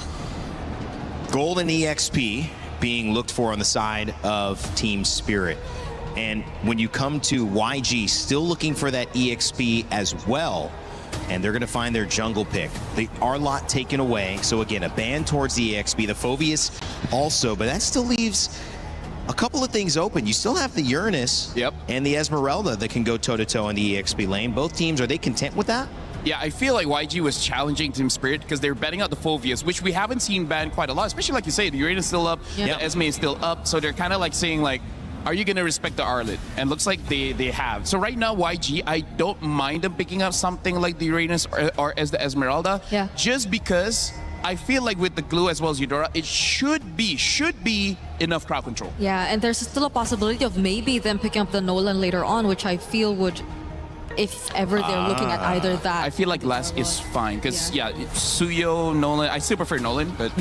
Golden EXP being looked for on the side of Team Spirit. And when you come to YG, still looking for that EXP as well, and they're going to find their jungle pick. The Arlott taken away, so again, a ban towards the EXP. The Phobius also, but that still leaves a couple of things open. You still have the Uranus and the Esmeralda that can go toe-to-toe in the EXP lane. Both teams, are they content with that? Yeah, I feel like YG was challenging Team Spirit because they're betting out the Phoveus, which we haven't seen ban quite a lot, especially like you say, the Uranus is still up, the Esme is still up, so they're kind of like saying like, are you going to respect the Arlet? And looks like they have. So right now, YG, I don't mind them picking up something like the Uranus or as the Esmeralda, just because I feel like with the glue as well as Eudora, it should be enough crowd control. Yeah, and there's still a possibility of maybe them picking up the Nolan later on, which I feel would, if ever they're looking at either that. I feel like last is fine because Suyo, Nolan, I still prefer Nolan, but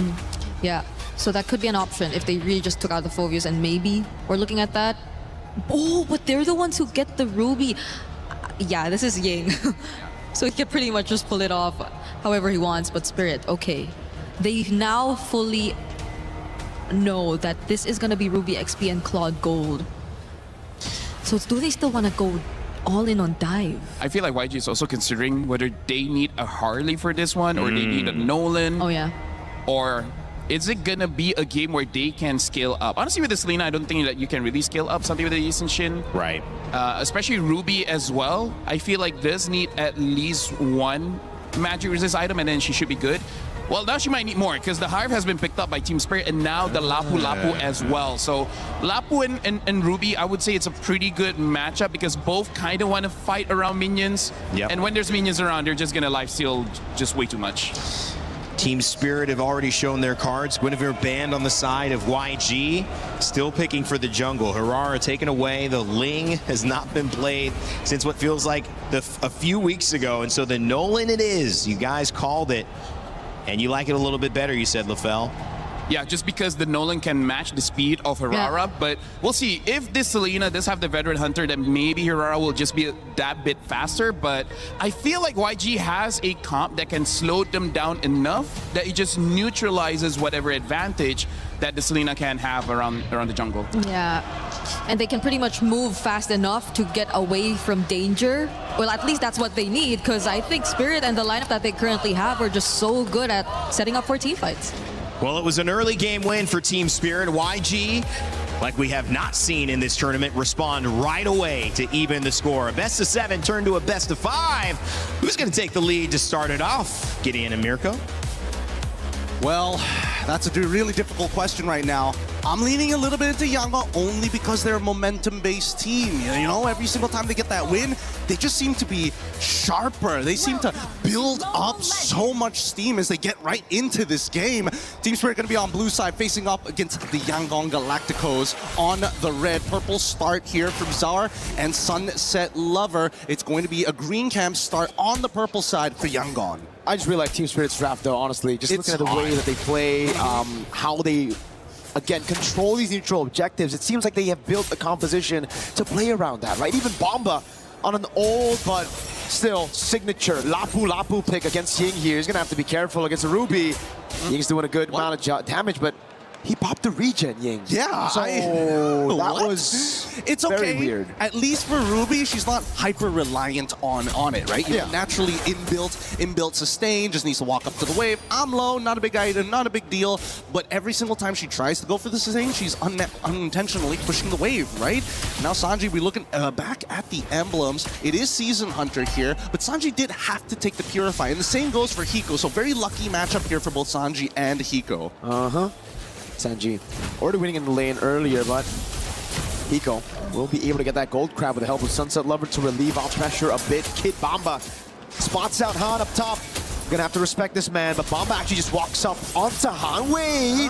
yeah, so that could be an option if they really just took out the Phoveus, and maybe we're looking at that. Oh, but they're the ones who get the Ruby. Yeah, this is Ying. So he can pretty much just pull it off however he wants, but Spirit, okay. They now fully know that this is gonna be Ruby XP and Claude Gold. So do they still wanna go all in on dive? I feel like YG is also considering whether they need a Harley for this one or they need a Nolan. Oh yeah. Or is it gonna be a game where they can scale up? Honestly, with the Selena, I don't think that you can really scale up something with the Yi Shin. Right. Especially Ruby as well. I feel like this need at least one magic resist item and then she should be good. Well, now she might need more because the Hive has been picked up by Team Spirit and now the Lapu Lapu as well. So Lapu and Ruby, I would say it's a pretty good matchup because both kind of want to fight around minions. And when there's minions around, they're just going to lifesteal just way too much. Team Spirit have already shown their cards. Guinevere banned on the side of YG, still picking for the jungle. Harara taken away. The Ling has not been played since what feels like a few weeks ago. And so the Nolan it is. You guys called it. And you like it a little bit better, you said, LaFell. Yeah, just because the Nolan can match the speed of Harara, but we'll see. If this Selena does have the Veteran Hunter, then maybe Harara will just be that bit faster, but I feel like YG has a comp that can slow them down enough that it just neutralizes whatever advantage that the Selena can have around the jungle. Yeah, and they can pretty much move fast enough to get away from danger. Well, at least that's what they need, because I think Spirit and the lineup that they currently have are just so good at setting up for team fights. Well, it was an early game win for Team Spirit. YG, like we have not seen in this tournament, respond right away to even the score. A best of 7 turned to a best of 5. Who's going to take the lead to start it off? Gideon and Mirko? Well, that's a really difficult question right now. I'm leaning a little bit into Yanga only because they're a momentum-based team. You know, every single time they get that win, they just seem to be sharper. They seem to build up so much steam as they get right into this game. Team Spirit going to be on blue side, facing up against the Yangon Galacticos on the red. Purple start here from Czar and Sunset Lover. It's going to be a green camp start on the purple side for Yangon. I just really like Team Spirit's draft, though, honestly. Just looking at the way that they play, how they, again, control these neutral objectives. It seems like they have built a composition to play around that, right? Even Bomba on an old but still signature Lapu Lapu pick against Ying here. He's going to have to be careful against a Ruby. Ying's doing a good amount of damage, but he popped the regen, Ying. Yeah. So that was it's okay. Very weird. At least for Ruby, she's not hyper-reliant on it, right? You know, naturally inbuilt sustain, just needs to walk up to the wave. I'm low, not a big item, not a big deal. But every single time she tries to go for the sustain, she's unintentionally pushing the wave, right? Now Sanji, we're looking back at the emblems. It is Season Hunter here, but Sanji did have to take the Purify. And the same goes for Hiko, so very lucky matchup here for both Sanji and Hiko. Sanji already winning in the lane earlier, but Hiko will be able to get that gold crab with the help of Sunset Lover to relieve off pressure a bit. Kid Bomba spots out Han up top. Gonna have to respect this man, but Bomba actually just walks up onto Han. Wait!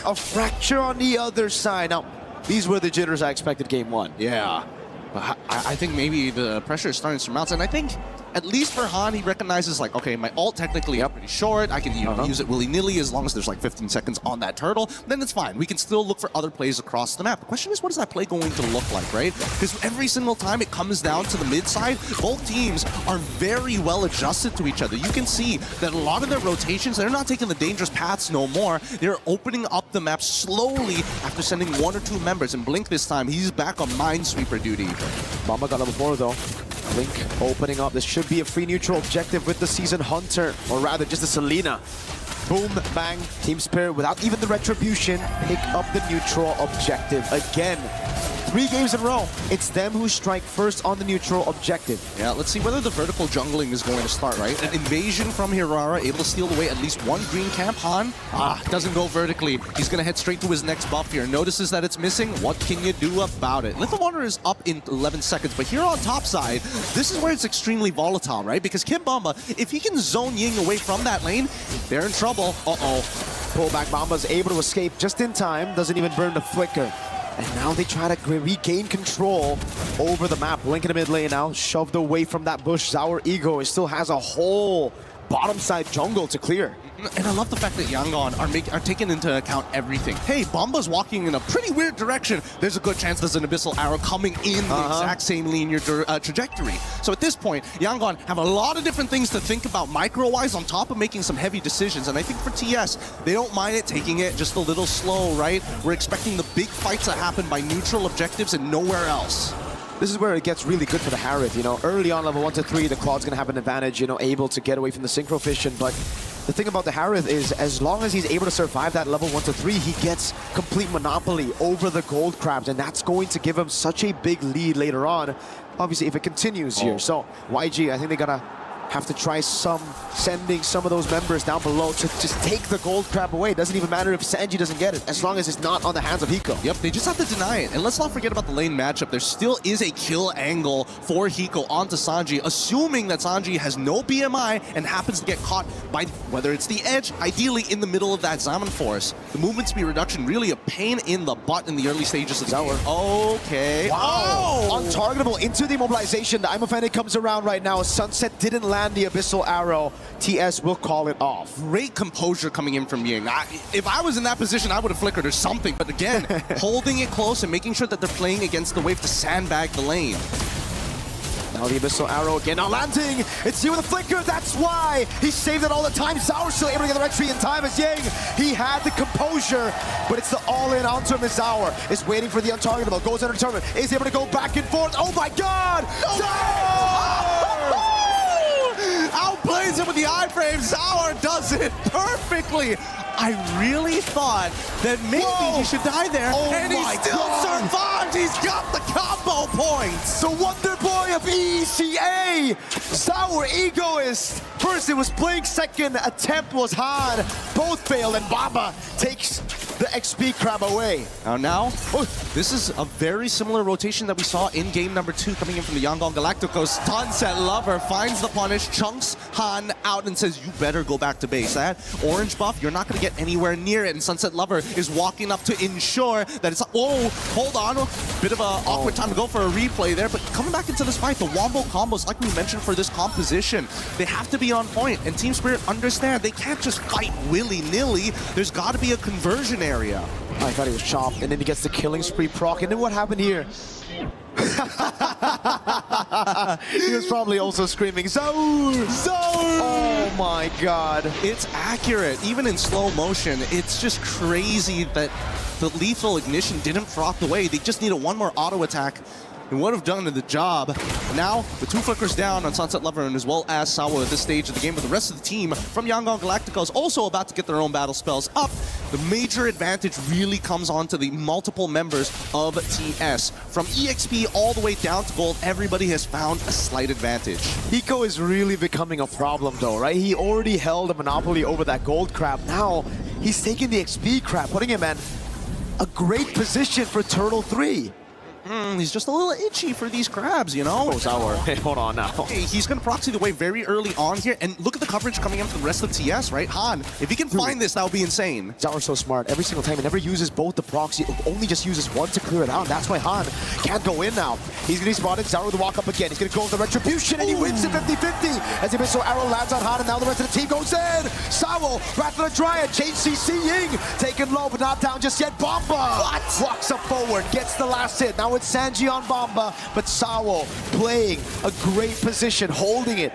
A fracture on the other side. Now, these were the jitters I expected game 1. Yeah. But I think maybe the pressure is starting to mount, and I think at least for Han, he recognizes like, okay, my ult technically is pretty short. I can use it willy-nilly as long as there's like 15 seconds on that turtle. Then it's fine. We can still look for other plays across the map. The question is, what is that play going to look like, right? Because every single time it comes down to the mid side, both teams are very well adjusted to each other. You can see that a lot of their rotations, they're not taking the dangerous paths no more. They're opening up the map slowly after sending 1 or 2 members. And Blink this time, he's back on Minesweeper duty. Bomba got level 4 though. Blink opening up. This should be a free neutral objective with the Season Hunter, or rather just the Selena. Boom, bang, Team Spirit, without even the retribution, pick up the neutral objective again. 3 games in a row, it's them who strike first on the neutral objective. Yeah, let's see whether the vertical jungling is going to start, right? An invasion from Hirara, able to steal away at least one green camp. Han, doesn't go vertically. He's going to head straight to his next buff here. Notices that it's missing. What can you do about it? Little Wonder is up in 11 seconds, but here on top side, this is where it's extremely volatile, right? Because Kim Bamba, if he can zone Ying away from that lane, they're in trouble. Uh-oh. Pullback Bamba's able to escape just in time, doesn't even burn the flicker. And now they try to regain control over the map. Link in the mid lane now, shoved away from that bush. Sour Ego still has a whole bottom side jungle to clear. And I love the fact that Yangon are taking into account everything. Hey, Bamba's walking in a pretty weird direction. There's a good chance there's an Abyssal Arrow coming in the exact same linear trajectory. So at this point, Yangon have a lot of different things to think about micro-wise on top of making some heavy decisions. And I think for TS, they don't mind it taking it just a little slow, right? We're expecting the big fights to happen by neutral objectives and nowhere else. This is where it gets really good for the Harith, you know. Early on, level 1 to 3, the Claw's going to have an advantage, you know, able to get away from the Synchro Fission. But the thing about the Harith is, as long as he's able to survive that level 1 to 3, he gets complete monopoly over the gold crabs, and that's going to give him such a big lead later on, obviously, if it continues here. So, YG, I think they gotta have to try sending some of those members down below to just take the gold crab away. It doesn't even matter if Sanji doesn't get it, as long as it's not on the hands of Hiko. Yep, they just have to deny it. And let's not forget about the lane matchup. There still is a kill angle for Hiko onto Sanji, assuming that Sanji has no BMI and happens to get caught by, whether it's the edge, ideally in the middle of that Zaman Force. The movement speed reduction, really a pain in the butt in the early stages of the game. Okay. Wow! Untargetable into the immobilization. The Imofanic comes around right now. Sunset didn't land the Abyssal Arrow. TS will call it off. Great composure coming in from Ying. If I was in that position, I would have flickered or something. But again, holding it close and making sure that they're playing against the wave to sandbag the lane. Now the Abyssal Arrow again, now landing! It's you with the flicker, that's why! He saved it all the time. Zaur still able to get the retry in time as Ying. He had the composure, but it's the all-in onto him as Zaur is waiting for the untargetable. Goes under tournament, is able to go back and forth. Oh my god! Outplays him with the iframe. Zaur does it perfectly. I really thought that maybe he should die there, and he still survived. He's got the combo points. The Wonder Boy of ECA, Sour Egoist. First it was Blink, second attempt was Han. Both failed, and Baba takes the XP crab away. Now, this is a very similar rotation that we saw in game number 2 coming in from the Yangon Galacticos. Sunset Lover finds the punish, chunks Han out and says, you better go back to base. That orange buff, you're not going to get anywhere near it. And Sunset Lover is walking up to ensure that it's... Oh, hold on. Bit of an awkward time to go for a replay there. But coming back into this fight, the wombo combos, like we mentioned for this composition, they have to be on point. And Team Spirit understand they can't just fight willy-nilly. There's got to be a conversion area. I thought he was chopped, and then he gets the killing spree proc. And then what happened here? He was probably also screaming, Zaur! Zaur! Oh my god. It's accurate. Even in slow motion, it's just crazy that the lethal ignition didn't proc the way. They just needed one more auto attack. It would have done the job. Now, the 2 flickers down on Sunset Lover and as well as Sawa at this stage of the game, but the rest of the team from Yangon Galacticos also about to get their own battle spells up. The major advantage really comes on to the multiple members of TS. From EXP all the way down to gold, everybody has found a slight advantage. Hiko is really becoming a problem though, right? He already held a monopoly over that gold crab. Now, he's taking the XP crab, putting him in a great position for Turtle 3. He's just a little itchy for these crabs, you know? Oh, Zaur. Hey, hold on now. Hey, he's going to proxy the way very early on here. And look at the coverage coming in from the rest of TS, right? Han, if he can find this, that would be insane. Zaur's so smart. Every single time, he never uses both the proxy. Only just uses one to clear it out. And that's why Han can't go in now. He's going to be spotted. Zaur with the walk up again. He's going to go with the retribution, and he wins it 50-50. As the Abyssal Arrow lands on Han, and now the rest of the team goes in. Sawo, Wrath of the Dryad, change CC Ying. Taken low, but not down just yet. Bamba! What? Walks up forward, gets the last hit. Now it's Sanji on Bamba, but Sawo playing a great position, holding it.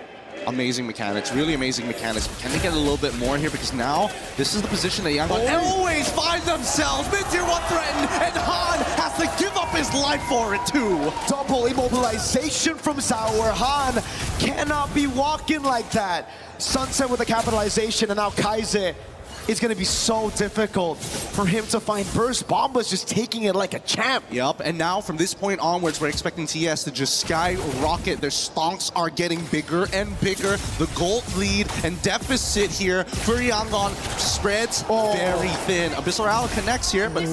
Amazing mechanics, really amazing mechanics. Can they get a little bit more here? Because now, this is the position that Yangon always find themselves. Mid-tier 1 threatened, and Han has to give up his life for it too. Double immobilization from Zaur. Han cannot be walking like that. Sunset with the capitalization, and now Kaize it's going to be so difficult for him to find burst. Bomba's just taking it like a champ. Yup, and now from this point onwards, we're expecting TS to just skyrocket. Their stonks are getting bigger and bigger. The gold lead and deficit here for Yangon spreads very thin. Abyssal Rally connects here, but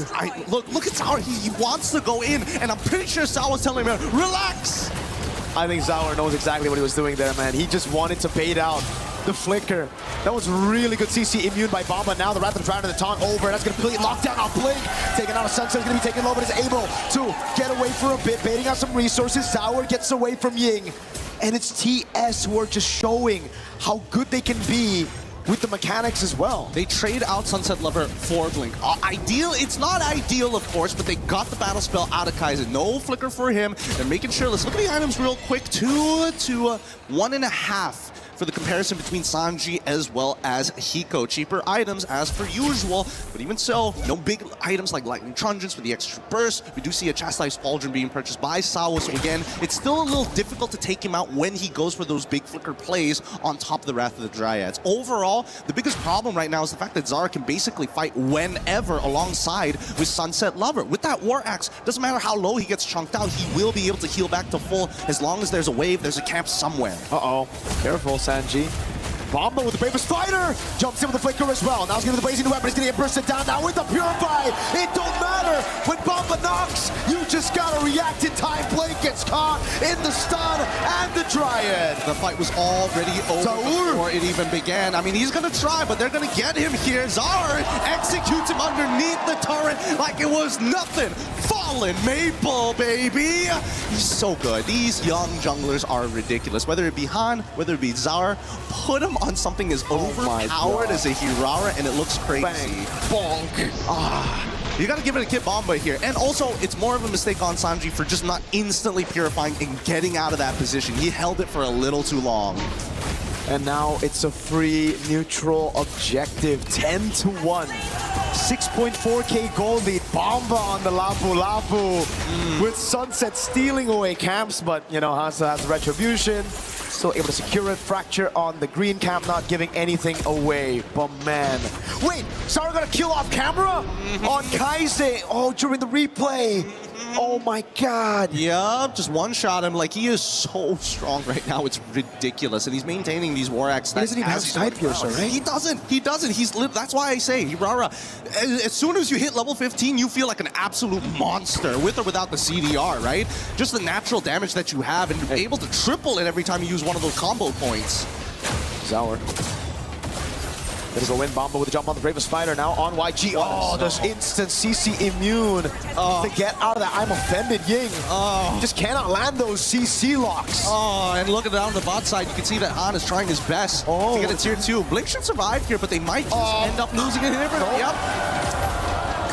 look at Sauer. He wants to go in, and I'm pretty sure Sauer's telling him, relax. I think Sauer knows exactly what he was doing there, man. He just wanted to bait out the flicker. That was really good CC immune by Bomba. Now the Wrath of the Dragon and the taunt over. That's going to completely lock down on Blink. Taking out a Sunset. Is going to be taken low, but is able to get away for a bit. Baiting out some resources. Sauer gets away from Ying. And it's TS who are just showing how good they can be with the mechanics as well. They trade out Sunset Lover for Blink. Ideal, it's not ideal, of course, but they got the battle spell out of Kaizen. No flicker for him. They're making sure, let's look at the items real quick. 2 to 1.5 for the comparison between Sanji as well as Hiko. Cheaper items as per usual, but even so, no big items like Lightning Truncheons for the extra burst. We do see a Chastised Pauldron being purchased by Sao, so again, it's still a little difficult to take him out when he goes for those big flicker plays on top of the Wrath of the Dryads. Overall, the biggest problem right now is the fact that Zara can basically fight whenever alongside with Sunset Lover. With that War Axe, doesn't matter how low he gets chunked out, he will be able to heal back to full as long as there's a wave, there's a camp somewhere. Uh-oh. Careful, Sanji. Bomba with the Bravest Fighter jumps in with the flicker as well. Now he's going to the blazing weapon. He's going to get bursted down now with the Purify. It don't matter when Bomba knocks. You just got to react in time. Blake gets caught in the stun and the Dryad. The fight was already over before it even began. I mean, he's going to try, but they're going to get him here. Zara executes him underneath the turret like it was nothing. Fallen Maple, baby. He's so good. These young junglers are ridiculous. Whether it be Han, whether it be Zara, put him on something as overpowered as a Hirara, and it looks crazy. Bang. Bonk. You gotta give it a Kid Bomba here. And also, it's more of a mistake on Sanji for just not instantly purifying and getting out of that position. He held it for a little too long. And now it's a free neutral objective, 10-1. 6.4k gold lead. Bomba on the Lapu Lapu with Sunset stealing away camps, but you know, Hansa has retribution. Still able to secure it. Fracture on the green camp, not giving anything away. But man, wait, Sara got a kill off camera on Kaize. Oh, during the replay. Oh my God. Yup, just one-shot him. Like, he is so strong right now. It's ridiculous. And he's maintaining these War Axe. He doesn't even have Side Piercer, right? He doesn't. He doesn't. That's why I say, Hirara, as soon as you hit level 15, you feel like an absolute monster, with or without the CDR, right? Just the natural damage that you have, and you're able to triple it every time you use one of those combo points. Zauer. There's a win. Bomba with a jump on the Bravest Fighter now on YG. Oh, there's instant CC immune to get out of that. I'm offended, Ying. Just cannot land those CC locks. Oh, and look at it on the bot side. You can see that Han is trying his best to get a tier 2. Blink should survive here, but they might just end up losing it here. Yep.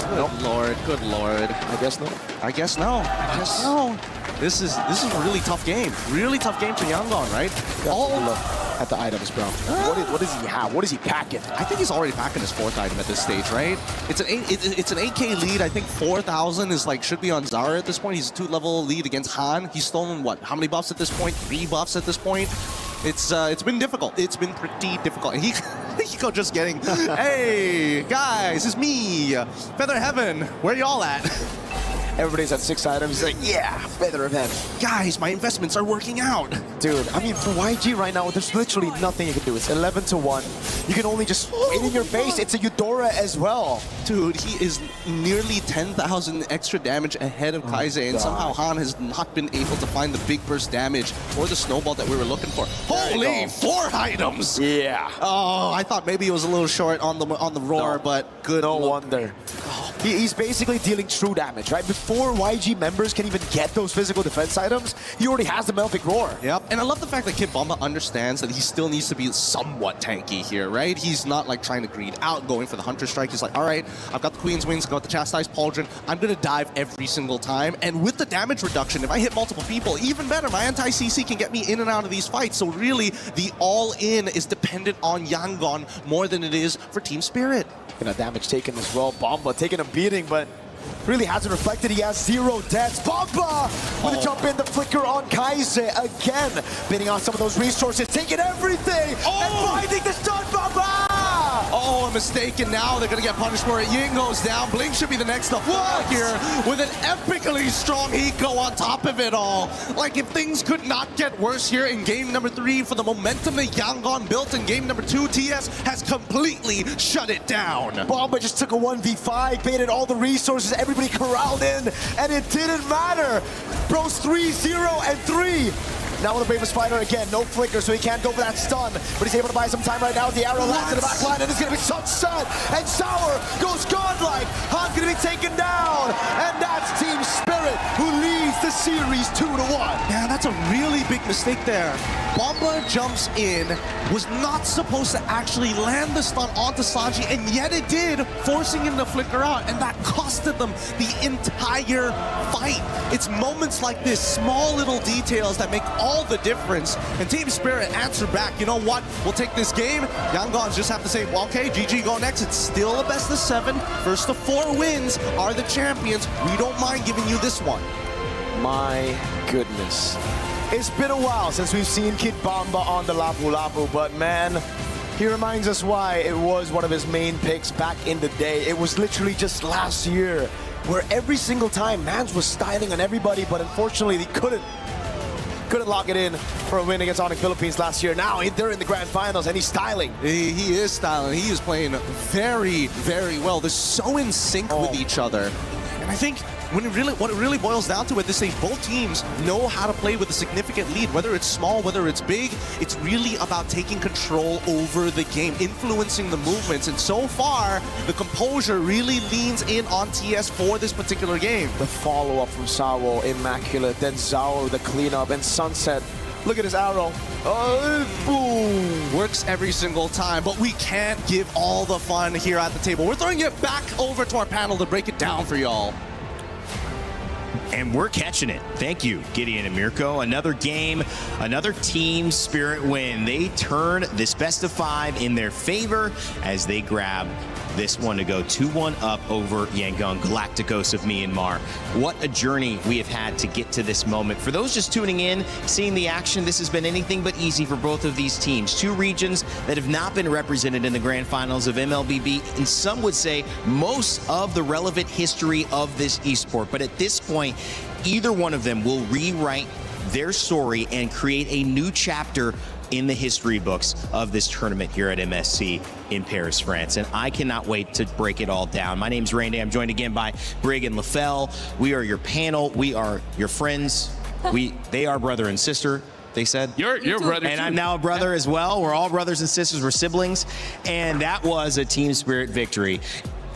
Good lord, good lord. I guess no. I guess no. I guess no. This is a really tough game. Really tough game for Yangon, right? Look at the items, bro. What does he have? What is he packing? I think he's already packing his 4th item at this stage, right? It's an 8k lead. I think 4,000 is like should be on Zara at this point. He's a 2-level lead against Han. He's stolen what? How many buffs at this point? 3 buffs at this point. It's been difficult. It's been pretty difficult. And Hiko just getting, hey guys, it's me, Feather Heaven. Where y'all at? Everybody's at 6 items. He's like, yeah, Feather of Heaven. Guys, my investments are working out. Dude, I mean, for YG right now, there's literally nothing you can do. It's 11-1. You can only just wait in your base. It's a Eudora as well. Dude, he is nearly 10,000 extra damage ahead of Kaize, and somehow Han has not been able to find the big burst damage or the snowball that we were looking for. Holy, 4 items! Yeah. Oh, I thought maybe it was a little short on the roar, but good. No wonder. He's basically dealing true damage, right? Before YG members can even get those physical defense items, he already has the Melfic Roar. Yep, and I love the fact that Kid Bomba understands that he still needs to be somewhat tanky here, right? He's not like trying to greed out, going for the Hunter Strike. He's like, all right, I've got the Queen's Wings, got the Chastised Pauldron. I'm going to dive every single time. And with the damage reduction, if I hit multiple people, even better, my anti-CC can get me in and out of these fights. So really, the all-in is dependent on Yangon more than it is for Team Spirit. And a damage taken as well. Bomba taking a beating, but really hasn't reflected. He has 0 deaths. Bomba with a jump in, the flicker on Kaize again. Bidding on some of those resources, taking everything and finding the stun. Bomba! Oh, a mistake, and now they're going to get punished for it. Ying goes down. Blink should be the next to fall here with an epically strong Hiko on top of it all. Like, if things could not get worse here in game number 3 for the momentum that Yangon built in game number 2, TS has completely shut it down. Bomba just took a 1v5, baited all the resources, everybody corralled in, and it didn't matter. Bro's 3-0 and 3. Now with the Bravest Fighter again, no flicker, so he can't go for that stun, but he's able to buy some time right now. The arrow lands in the back line, and it's going to be Sunset, and Sour goes godlike. Han's going to be taken down, and that's Team Spirit, who leads the series 2-1. Yeah, that's a really big mistake there. Bomba jumps in, was not supposed to actually land the stun onto Sanji, and yet it did, forcing him to flicker out, and that costed them the entire fight. It's moments like this, small little details that make all the difference. And Team Spirit answer back, you know what, we'll take this game. Yangon's just have to say, well, okay, GG go next. It's still a best of 7. First of 4 wins are the champions. We don't mind giving you this one. My goodness. It's been a while since we've seen Kid Bomba on the Lapu Lapu, but man, he reminds us why it was one of his main picks back in the day. It was literally just last year where every single time Mans was styling on everybody, but unfortunately they couldn't lock it in for a win against Onyx Philippines last year. Now they're in the grand finals and he's styling. He is styling. He is playing very, very well. They're so in sync with each other. And I think what it really boils down to is both teams know how to play with a significant lead, whether it's small, whether it's big. It's really about taking control over the game, influencing the movements. And so far, the composure really leans in on TS for this particular game. The follow-up from Sawo, immaculate, then Zao, the cleanup, and Sunset. Look at his arrow. Boom! Works every single time, but we can't give all the fun here at the table. We're throwing it back over to our panel to break it down for y'all. And we're catching it. Thank you, Gideon and Mirko. Another game, another Team Spirit win. They turn this best of 5 in their favor as they grab this one to go 2-1 up over Yangon Galacticos of Myanmar. What a journey we have had to get to this moment. For those just tuning in, seeing the action, this has been anything but easy for both of these teams. 2 regions that have not been represented in the grand finals of MLBB, and some would say most of the relevant history of this esport. But at this point, either one of them will rewrite their story and create a new chapter in the history books of this tournament here at MSC in Paris, France. And I cannot wait to break it all down. My name's Randy. I'm joined again by Brig and LaFell. We are your panel. We are your friends. They are brother and sister, they said. You're brother and too. I'm now a brother as well. We're all brothers and sisters. We're siblings. And that was a Team Spirit victory.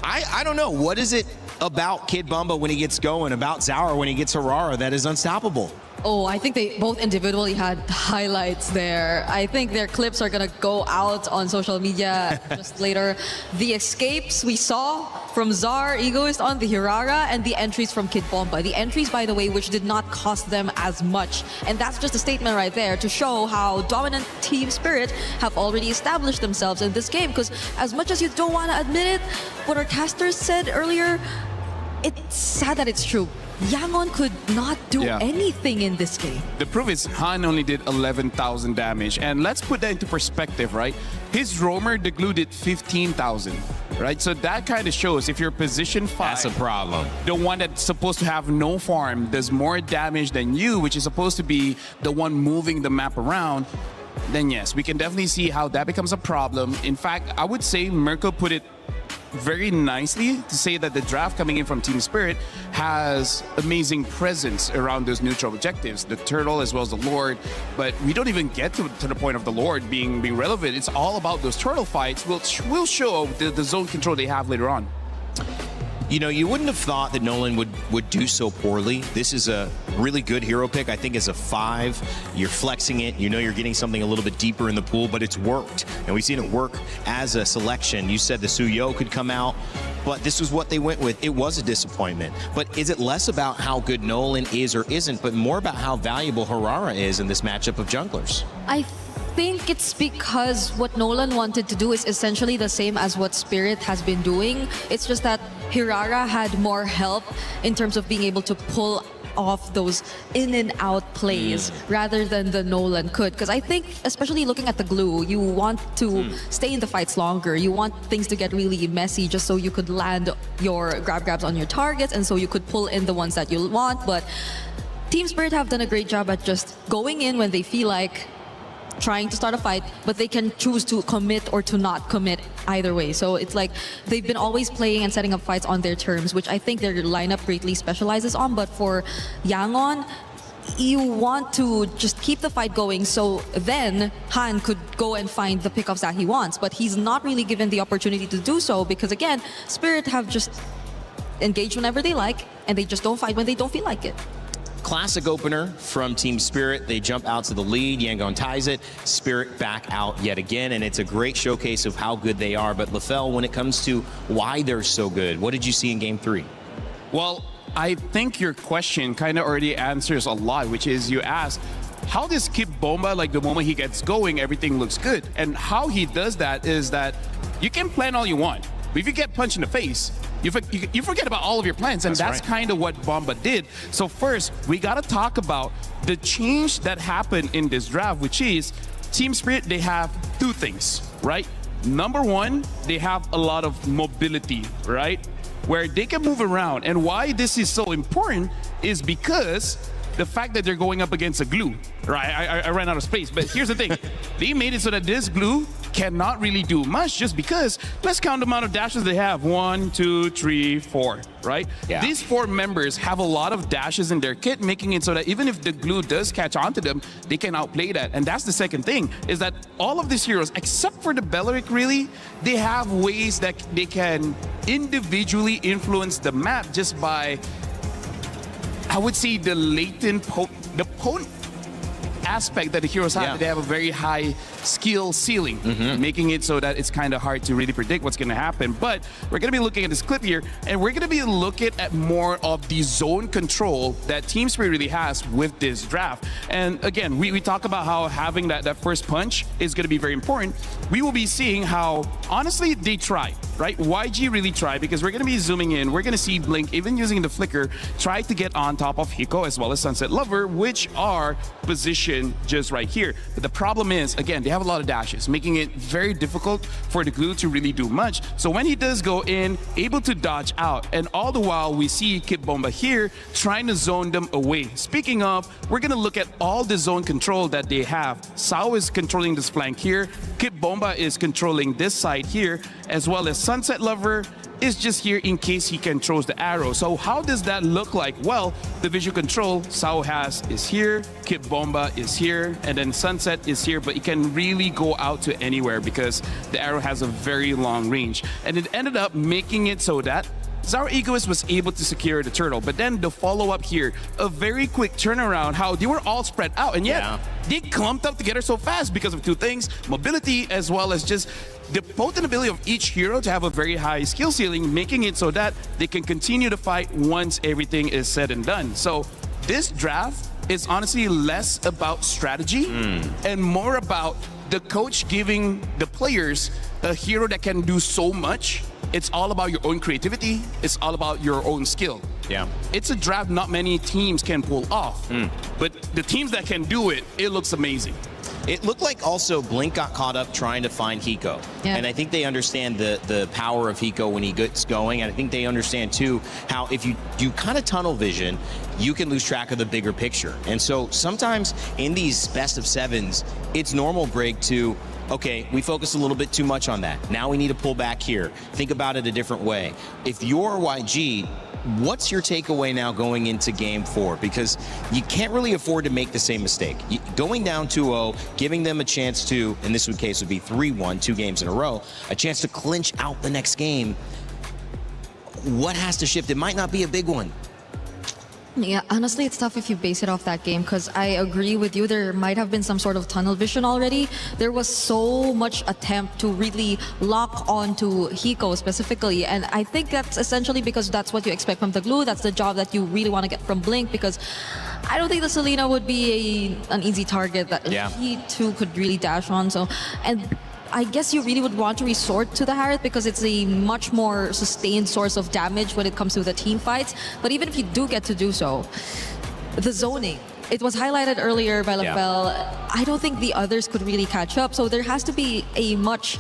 I don't know. What is it about Kid Bumba when he gets going, about Zaur when he gets Harara, that is unstoppable? Oh, I think they both individually had highlights there. I think their clips are going to go out on social media just later. The escapes we saw from Zar, Egoist on the Hirara, and the entries from Kid Bomba. The entries, by the way, which did not cost them as much. And that's just a statement right there to show how dominant Team Spirit have already established themselves in this game. Because as much as you don't want to admit it, what our casters said earlier, it's sad that it's true. Yangon could not do anything in this game. The proof is Han only did 11,000 damage. And let's put that into perspective, right? His roamer, the glue, did 15,000, right? So that kind of shows if you're position 5. That's a problem. The one that's supposed to have no farm does more damage than you, which is supposed to be the one moving the map around. Then yes, we can definitely see how that becomes a problem. In fact, I would say Mirko put it very nicely to say that the draft coming in from Team Spirit has amazing presence around those neutral objectives, the turtle as well as the Lord. But we don't even get to the point of the Lord being relevant. It's all about those turtle fights, which will show the zone control they have later on. You know, you wouldn't have thought that Nolan would do so poorly. This is a really good hero pick. I think as a 5, you're flexing it. You know you're getting something a little bit deeper in the pool, but it's worked. And we've seen it work as a selection. You said the Suyo could come out, but this was what they went with. It was a disappointment. But is it less about how good Nolan is or isn't, but more about how valuable Harara is in this matchup of junglers? I think it's because what Nolan wanted to do is essentially the same as what Spirit has been doing. It's just that Hirara had more help in terms of being able to pull off those in and out plays rather than the Nolan could. Because I think, especially looking at the glue, you want to stay in the fights longer. You want things to get really messy just so you could land your grabs on your targets and so you could pull in the ones that you want. But Team Spirit have done a great job at just going in when they feel like trying to start a fight, but they can choose to commit or to not commit either way. So it's like they've been always playing and setting up fights on their terms, which I think their lineup greatly specializes on. But for Yangon, you want to just keep the fight going so then Han could go and find the pickups that he wants. But he's not really given the opportunity to do so because, again, Spirit have just engaged whenever they like and they just don't fight when they don't feel like it. Classic opener from Team Spirit. They jump out to the lead. Yangon ties it. Spirit back out yet again, and it's a great showcase of how good they are. But LaFell, when it comes to why they're so good, what did you see in Game 3? Well, I think your question kind of already answers a lot, which is you asked, how does Kip Bomba, like the moment he gets going, everything looks good? And how he does that is that you can plan all you want, but if you get punched in the face, you forget about all of your plans, and that's kind of what Bomba did. So first, we got to talk about the change that happened in this draft, which is Team Spirit, they have two things, right? Number one, they have a lot of mobility, right? Where they can move around. And why this is so important is because the fact that they're going up against a glue, right? I ran out of space, but here's the thing. They made it so that this glue cannot really do much just because, let's count the amount of dashes they have. 1, 2, 3, 4, right? Yeah. These 4 members have a lot of dashes in their kit, making it so that even if the glue does catch onto them, they can outplay that. And that's the second thing, is that all of these heroes, except for the Belleric really, they have ways that they can individually influence the map just by, I would say, the latent, the potent aspect that the heroes have. They have a very high skill ceiling, making it so that it's kind of hard to really predict what's going to happen. But we're going to be looking at this clip here, and we're going to be looking at more of the zone control that Team Spirit really has with this draft. And again, we talk about how having that first punch is going to be very important. We will be seeing how, honestly, they try, right? YG really tried, because we're going to be zooming in. We're going to see Blink, even using the flicker, try to get on top of Hiko as well as Sunset Lover, which are positioned just right here. But the problem is, again, they have a lot of dashes, making it very difficult for the glue to really do much. So when he does go in, able to dodge out, and all the while we see Kip Bomba here trying to zone them away. Speaking of, we're going to look at all the zone control that they have. Sao is controlling this flank here. Kip Bomba is controlling this side here, as well as Sunset Lover is just here in case he controls the arrow. So how does that look like? Well, the visual control Sao has is here, Kip Bomba is here, and then Sunset is here, but it can really go out to anywhere because the arrow has a very long range. And it ended up making it so that Zara Egoist was able to secure the turtle, but then the follow-up here, a very quick turnaround, how they were all spread out, and yet they clumped up together so fast because of two things, mobility as well as just the potent ability of each hero to have a very high skill ceiling, making it so that they can continue to fight once everything is said and done. So this draft is honestly less about strategy and more about the coach giving the players a hero that can do so much. It's all about your own creativity. It's all about your own skill. Yeah. It's a draft not many teams can pull off. But the teams that can do it, it looks amazing. It looked like also Blink got caught up trying to find Hiko. Yeah. And I think they understand the power of Hiko when he gets going. And I think they understand, too, how if you do kind of tunnel vision, you can lose track of the bigger picture. And so sometimes in these best of sevens, it's normal, Greg, to, okay, we focus a little bit too much on that. Now we need to pull back here. Think about it a different way. If you're YG, what's your takeaway now going into Game 4? Because you can't really afford to make the same mistake. Going down 2-0, giving them a chance to, in this case would be 3-1, 2 games in a row, a chance to clinch out the next game. What has to shift? It might not be a big one. Yeah, honestly, it's tough if you base it off that game, because I agree with you. There might have been some sort of tunnel vision already. There was so much attempt to really lock onto Hiko specifically, and I think that's essentially because that's what you expect from the glue. That's the job that you really want to get from Blink, because I don't think the Selena would be an easy target that he too could really dash on. So, and I guess you really would want to resort to the Harriet because it's a much more sustained source of damage when it comes to the team fights. But even if you do get to do so, the zoning. It was highlighted earlier by Lafell. I don't think the others could really catch up. So there has to be a much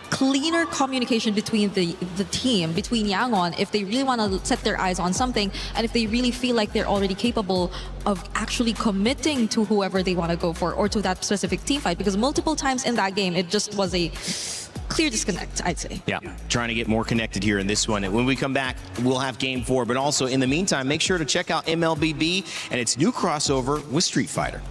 cleaner communication between the team, between Yangon, if they really want to set their eyes on something, and if they really feel like they're already capable of actually committing to whoever they want to go for or to that specific team fight. Because multiple times in that game, it just was a clear disconnect, I'd say. Yeah, trying to get more connected here in this one. And when we come back, we'll have Game 4. But also, in the meantime, make sure to check out MLBB and its new crossover with Street Fighter.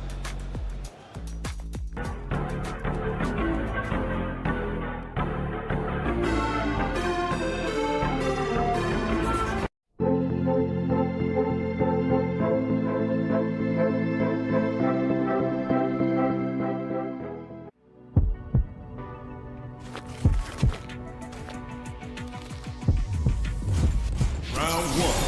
Round one.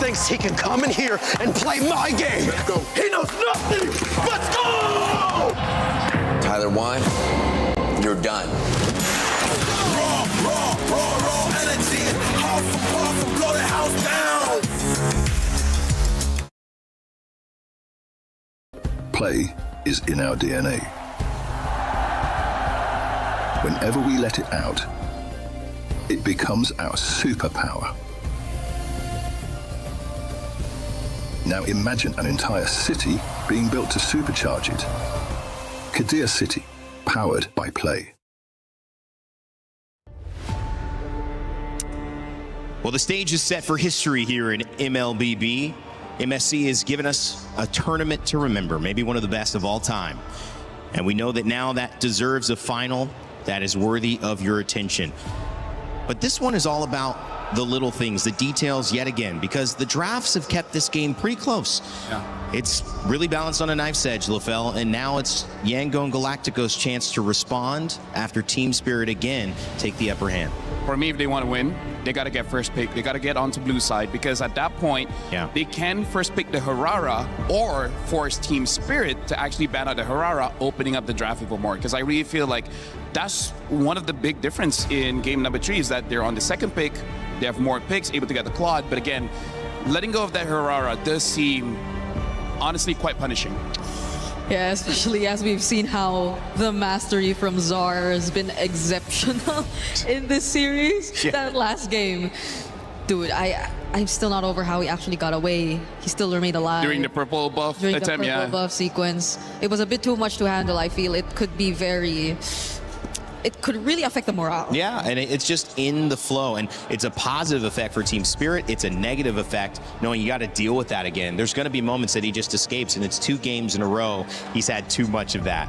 Thinks he can come in here and play my game. Let's go. He knows nothing. Let's go! Tyler 1, you're done. Raw energy. Half from blow the house down. Play is in our DNA. Whenever we let it out, it becomes our superpower. Now imagine an entire city being built to supercharge it. Kadir City, powered by Play. Well, the stage is set for history here in MLBB. MSC has given us a tournament to remember, maybe one of the best of all time. And we know that now that deserves a final that is worthy of your attention. But this one is all about the little things, the details yet again, because the drafts have kept this game pretty close. Yeah. It's really balanced on a knife's edge, Lafell, and now it's Yangon Galactico's chance to respond after Team Spirit again take the upper hand. For me, if they want to win, they got to get first pick. They got to get onto blue side, because at that point, they can first pick the Harara or force Team Spirit to actually ban out the Harara, opening up the draft even more. Because I really feel like that's one of the big difference in game number 3 is that they're on the second pick. They have more picks, able to get the Claude. But again, letting go of that Harara does seem honestly quite punishing. Yeah, especially as we've seen how the mastery from Czar has been exceptional in this series. Yeah. That last game, dude, I'm still not over how he actually got away. He still remained alive. During the purple buff During attempt, the purple buff sequence. It was a bit too much to handle, I feel. It could be very... It could really affect the morale. Yeah, and it's just in the flow, and it's a positive effect for Team Spirit. It's a negative effect knowing you got to deal with that again. There's going to be moments that he just escapes, and it's 2 games in a row. He's had too much of that.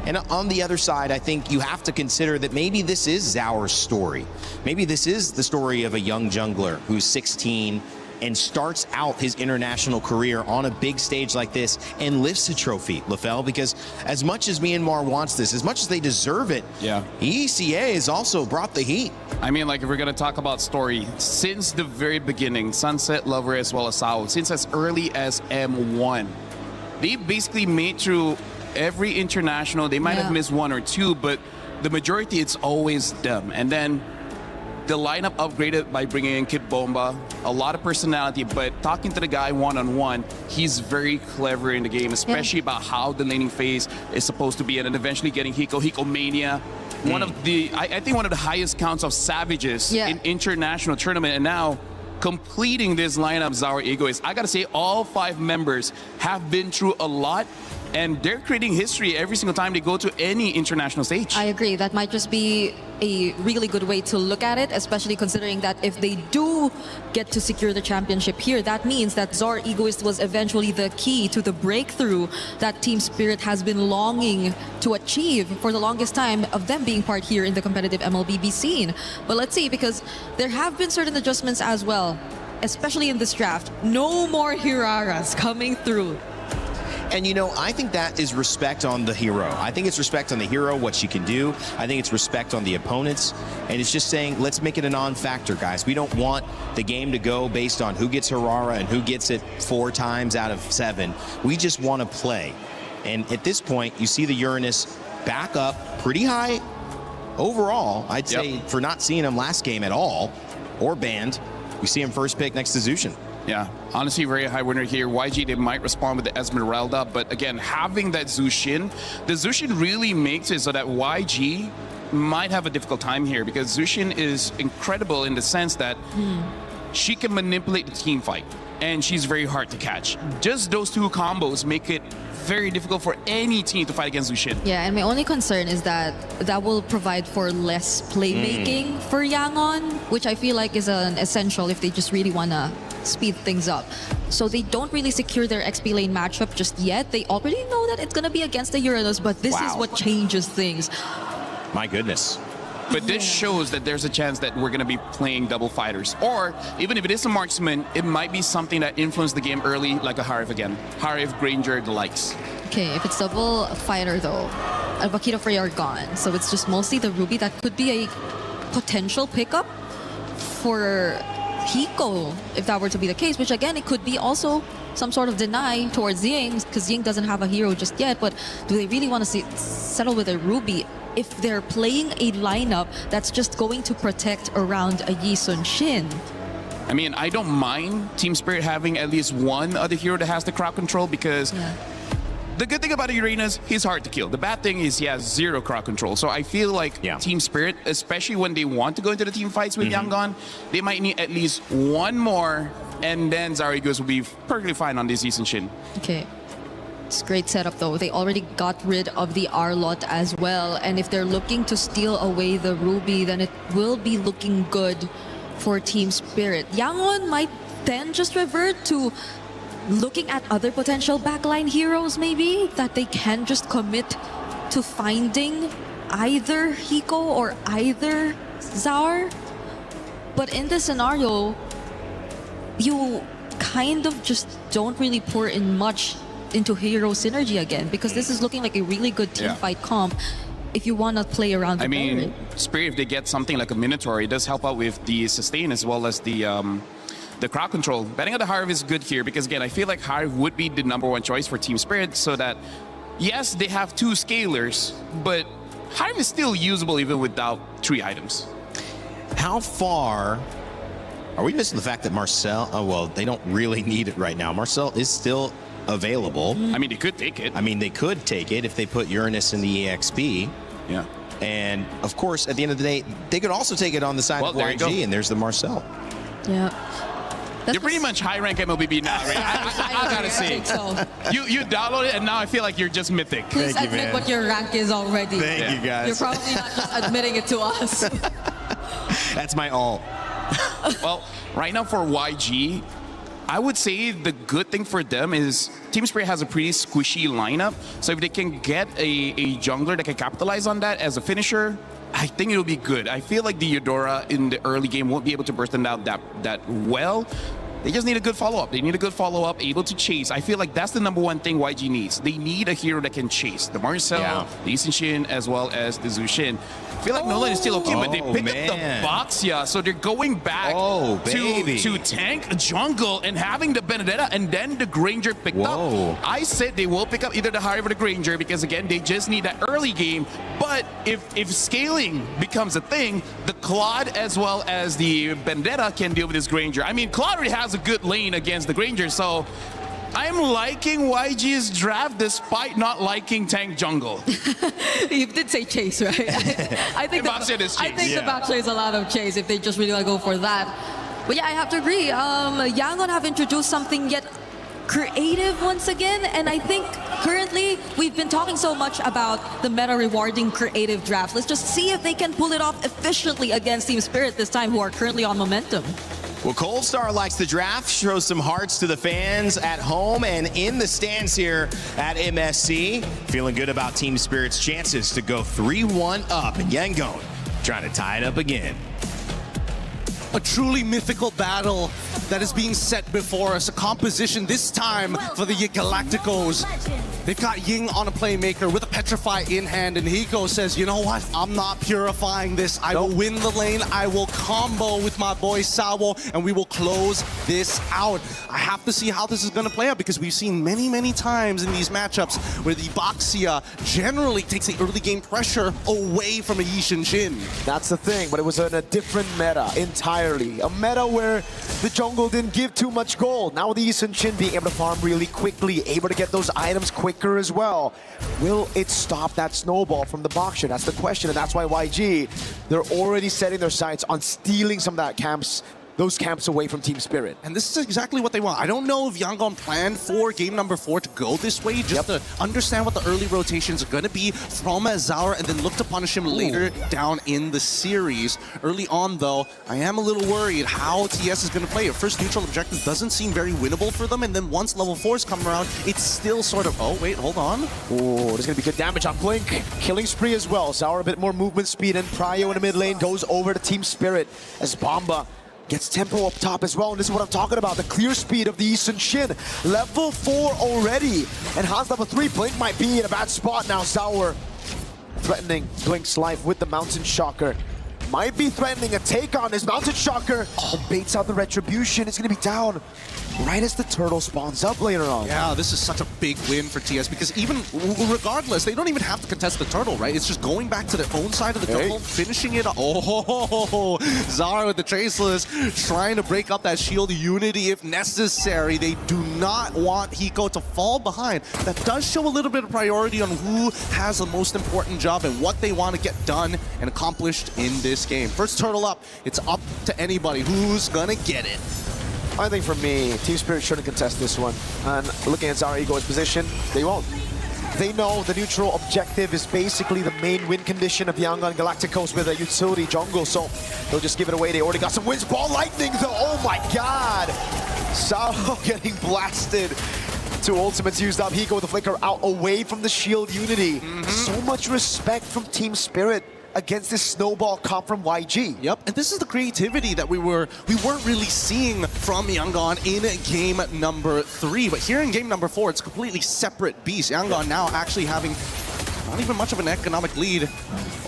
And on the other side, I think you have to consider that maybe this is Zaur's story. Maybe this is the story of a young jungler who's 16 and starts out his international career on a big stage like this and lifts a trophy, Lafell, because as much as Myanmar wants this, as much as they deserve it, ECA has also brought the heat. I mean, like, if we're going to talk about story, since the very beginning, Sunset, Lover, as well as Sao, since as early as M1, they basically made through every international. They might have missed 1 or 2, but the majority, it's always them. And then the lineup upgraded by bringing in Kid Bomba, a lot of personality, but talking to the guy one-on-one, he's very clever in the game, especially about how the laning phase is supposed to be, and then eventually getting Hiko Mania. One of the, I think one of the highest counts of Savages in international tournament, and now completing this lineup, Zaur Egoist. I gotta say, all 5 members have been through a lot, and they're creating history every single time they go to any international stage. I agree. That might just be a really good way to look at it, especially considering that if they do get to secure the championship here, that means that Zor Egoist was eventually the key to the breakthrough that Team Spirit has been longing to achieve for the longest time of them being part here in the competitive MLBB scene. But let's see, because there have been certain adjustments as well, especially in this draft. No more Hiraras coming through. And you know, I think that is respect on the hero. I think it's respect on the hero, what she can do. I think it's respect on the opponents. And it's just saying, let's make it a non-factor, guys. We don't want the game to go based on who gets Hirara and who gets it 4 times out of 7. We just want to play. And at this point, you see the Uranus back up pretty high overall. I'd say for not seeing him last game at all, or banned, we see him first pick next to Zushin. Yeah, honestly, very high winner here. YG, they might respond with the Esmeralda, but again, having that Zushin, the Zushin really makes it so that YG might have a difficult time here, because Zushin is incredible in the sense that she can manipulate the team fight, and she's very hard to catch. Just those 2 combos make it very difficult for any team to fight against Zushin. Yeah, and my only concern is that that will provide for less playmaking for Yangon, which I feel like is an essential if they just really want to speed things up. So they don't really secure their XP lane matchup just yet. They already know that it's going to be against the Uranus, but this is what changes things. My goodness. But this shows that there's a chance that we're going to be playing double fighters. Or even if it is a marksman, it might be something that influenced the game early, like a Harif again. Harif, Granger, the likes. Okay, if it's double fighter though, Alvaquito Frey are gone. So it's just mostly the Ruby that could be a potential pickup for Hiko, if that were to be the case, which again, it could be also some sort of deny towards Ying, because Ying doesn't have a hero just yet, but do they really want to settle with a Ruby if they're playing a lineup that's just going to protect around a Yi Sun Shin? I mean, I don't mind Team Spirit having at least one other hero that has the crowd control, because the good thing about Uranus, he's hard to kill. The bad thing is he has 0 crowd control. So I feel like Team Spirit, especially when they want to go into the team fights with Yangon, they might need at least one more, and then Zarigos will be perfectly fine on this season Shin. Okay. It's a great setup though. They already got rid of the R-Lot as well. And if they're looking to steal away the Ruby, then it will be looking good for Team Spirit. Yangon might then just revert to looking at other potential backline heroes maybe, that they can just commit to finding either Hiko or either Zar. But in this scenario, you kind of just don't really pour in much into hero synergy again, because this is looking like a really good team fight comp if you want to play around the I mean, Barret. Spirit, if they get something like a Minotaur, it does help out with the sustain as well as the crowd control. Betting on the Harv is good here, because again, I feel like Harv would be the #1 choice for Team Spirit, so that yes, they have 2 scalers, but Harv is still usable even without 3 items. How far are we missing the fact that Marcel, oh well, they don't really need it right now. Marcel is still available. I mean, they could take it. I mean, they could take it if they put Uranus in the EXP. Yeah. And of course, at the end of the day, they could also take it on the side of YG, and there's the Marcel. Yeah. You're pretty much high rank MLBB now, right? I gotta say. I think so. You download it, and now I feel like you're just mythic. Please admit what your rank is already. Thank you, guys. You're probably not just admitting it to us. That's my all. Well, right now for YG, I would say the good thing for them is Team Spirit has a pretty squishy lineup. So if they can get a jungler that can capitalize on that as a finisher, I think it'll be good. I feel like the Eudora in the early game won't be able to burst them out that well. They just need a good follow-up. They need a good follow-up, able to chase. I feel like that's the #1 thing YG needs. They need a hero that can chase. The Marcel, the Yi Sun Shin, as well as the Zushin. I feel like Nolan is still okay, but they pick up the Boxia, so they're going back to tank jungle and having the Benedetta, and then the Granger picked up. I said they will pick up either the Harv or the Granger, because again, they just need that early game. But if scaling becomes a thing, the Claude as well as the Benedetta can deal with this Granger. I mean, Claude already has a good lane against the Granger, so I'm liking YG's draft despite not liking tank jungle. You did say chase, right? I think the Backshot is a lot of chase if they just really want to go for that. But yeah, I have to agree. Yangon have introduced something yet creative once again. And I think currently we've been talking so much about the meta rewarding creative draft. Let's just see if they can pull it off efficiently against Team Spirit this time, who are currently on momentum. Well, Cold Star likes the draft, shows some hearts to the fans at home and in the stands here at MSC. Feeling good about Team Spirit's chances to go 3-1 up, and Yangon trying to tie it up again. A truly mythical battle that is being set before us. A composition this time for the Galacticos. They've got Ying on a playmaker with a Petrify in hand, and Hiko says, you know what? I'm not purifying this. I will win the lane. I will combo with my boy Sawo, and we will close this out. I have to see how this is going to play out, because we've seen many, many times in these matchups where the Baxia generally takes the early game pressure away from a Yi Shin. That's the thing, but it was in a different meta entirely. A meta where the jungle didn't give too much gold. Now the Yi Shin being able to farm really quickly, able to get those items quicker as well. Will it stop that snowball from the Baxia? That's the question, and that's why YG, they're already setting their sights on stealing some of that those camps away from Team Spirit. And this is exactly what they want. I don't know if Yangon planned for game number 4 to go this way, just to understand what the early rotations are going to be from Zaur, and then look to punish him later down in the series. Early on, though, I am a little worried how TS is going to play. At first, neutral objective doesn't seem very winnable for them, and then once level 4s come around, it's still sort of, oh, wait, hold on. Oh, there's going to be good damage on Blink. Killing spree as well. Zaur a bit more movement speed, and Pryo in the mid lane goes over to Team Spirit as Bomba gets tempo up top as well, and this is what I'm talking about, the clear speed of the Yi Shin. Level 4 already, and Hans level 3. Blink might be in a bad spot now. Zaur threatening Blink's life with the Mountain Shocker. Might be threatening a take on his Mountain Shocker. Baits out the Retribution. It's going to be down right as the turtle spawns up later on. Yeah, this is such a big win for TS, because even regardless, they don't even have to contest the turtle, right? It's just going back to their own side of the jungle, finishing it. Oh, Zaur with the Traceless, trying to break up that shield unity if necessary. They do not want Hiko to fall behind. That does show a little bit of priority on who has the most important job and what they want to get done and accomplished in this game. First turtle up, it's up to anybody who's gonna get it. I think for me, Team Spirit shouldn't contest this one. And looking at Zaur Ego's position, they won't. They know the neutral objective is basically the main win condition of Yangon Galacticos with a utility jungle, so they'll just give it away. They already got some wins. Ball lightning though, oh my god! Sawo getting blasted. 2 ultimates used up. Hiko with the flicker out away from the shield unity. So much respect from Team Spirit against this snowball comp from YG. Yep, and this is the creativity that we weren't really seeing from Yangon in game number 3. But here in game number 4, it's a completely separate beast. Yangon now actually having not even much of an economic lead.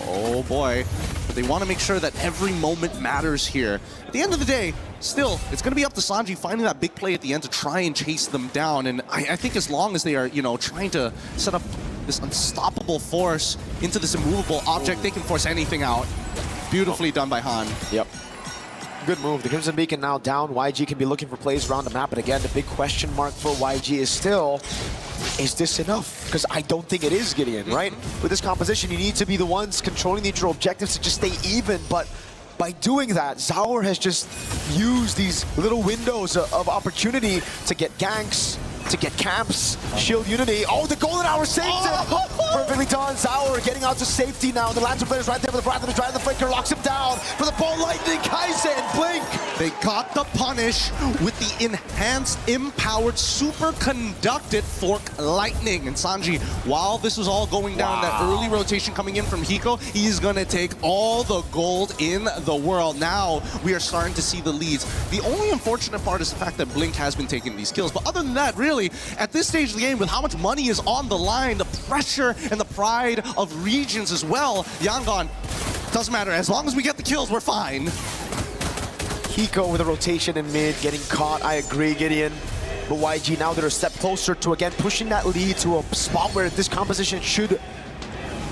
Oh boy. But they want to make sure that every moment matters here. At the end of the day, still, it's going to be up to Sanji finding that big play at the end to try and chase them down. And I think as long as they are, you know, trying to set up this unstoppable force into this immovable object, they can force anything out. Beautifully done by Han. Yep. Good move. The Crimson Beacon now down. YG can be looking for plays around the map. But again, the big question mark for YG is still, is this enough? Because I don't think it is, Gideon, right? With this composition, you need to be the ones controlling the neutral objectives to just stay even. But by doing that, Zaur has just used these little windows of opportunity to get ganks, to get camps, shield unity. Oh, the golden hour saves it! Perfectly done. Zaur getting out to safety now. The Lancer player's right there with the Breath of the Drive. The flicker locks him down for the ball lightning. Kaizen and Blink. They got the punish with the enhanced, empowered, super conducted fork lightning. And Sanji, while this was all going down, that early rotation coming in from Hiko, he's gonna take all the gold in the world. Now we are starting to see the leads. The only unfortunate part is the fact that Blink has been taking these kills. But other than that, really, at this stage of the game, with how much money is on the line, the pressure and the pride of regions as well, Yangon, doesn't matter. As long as we get the kills, we're fine. Hiko with a rotation in mid, getting caught. I agree, Gideon. But YG now they're a step closer to, again, pushing that lead to a spot where this composition should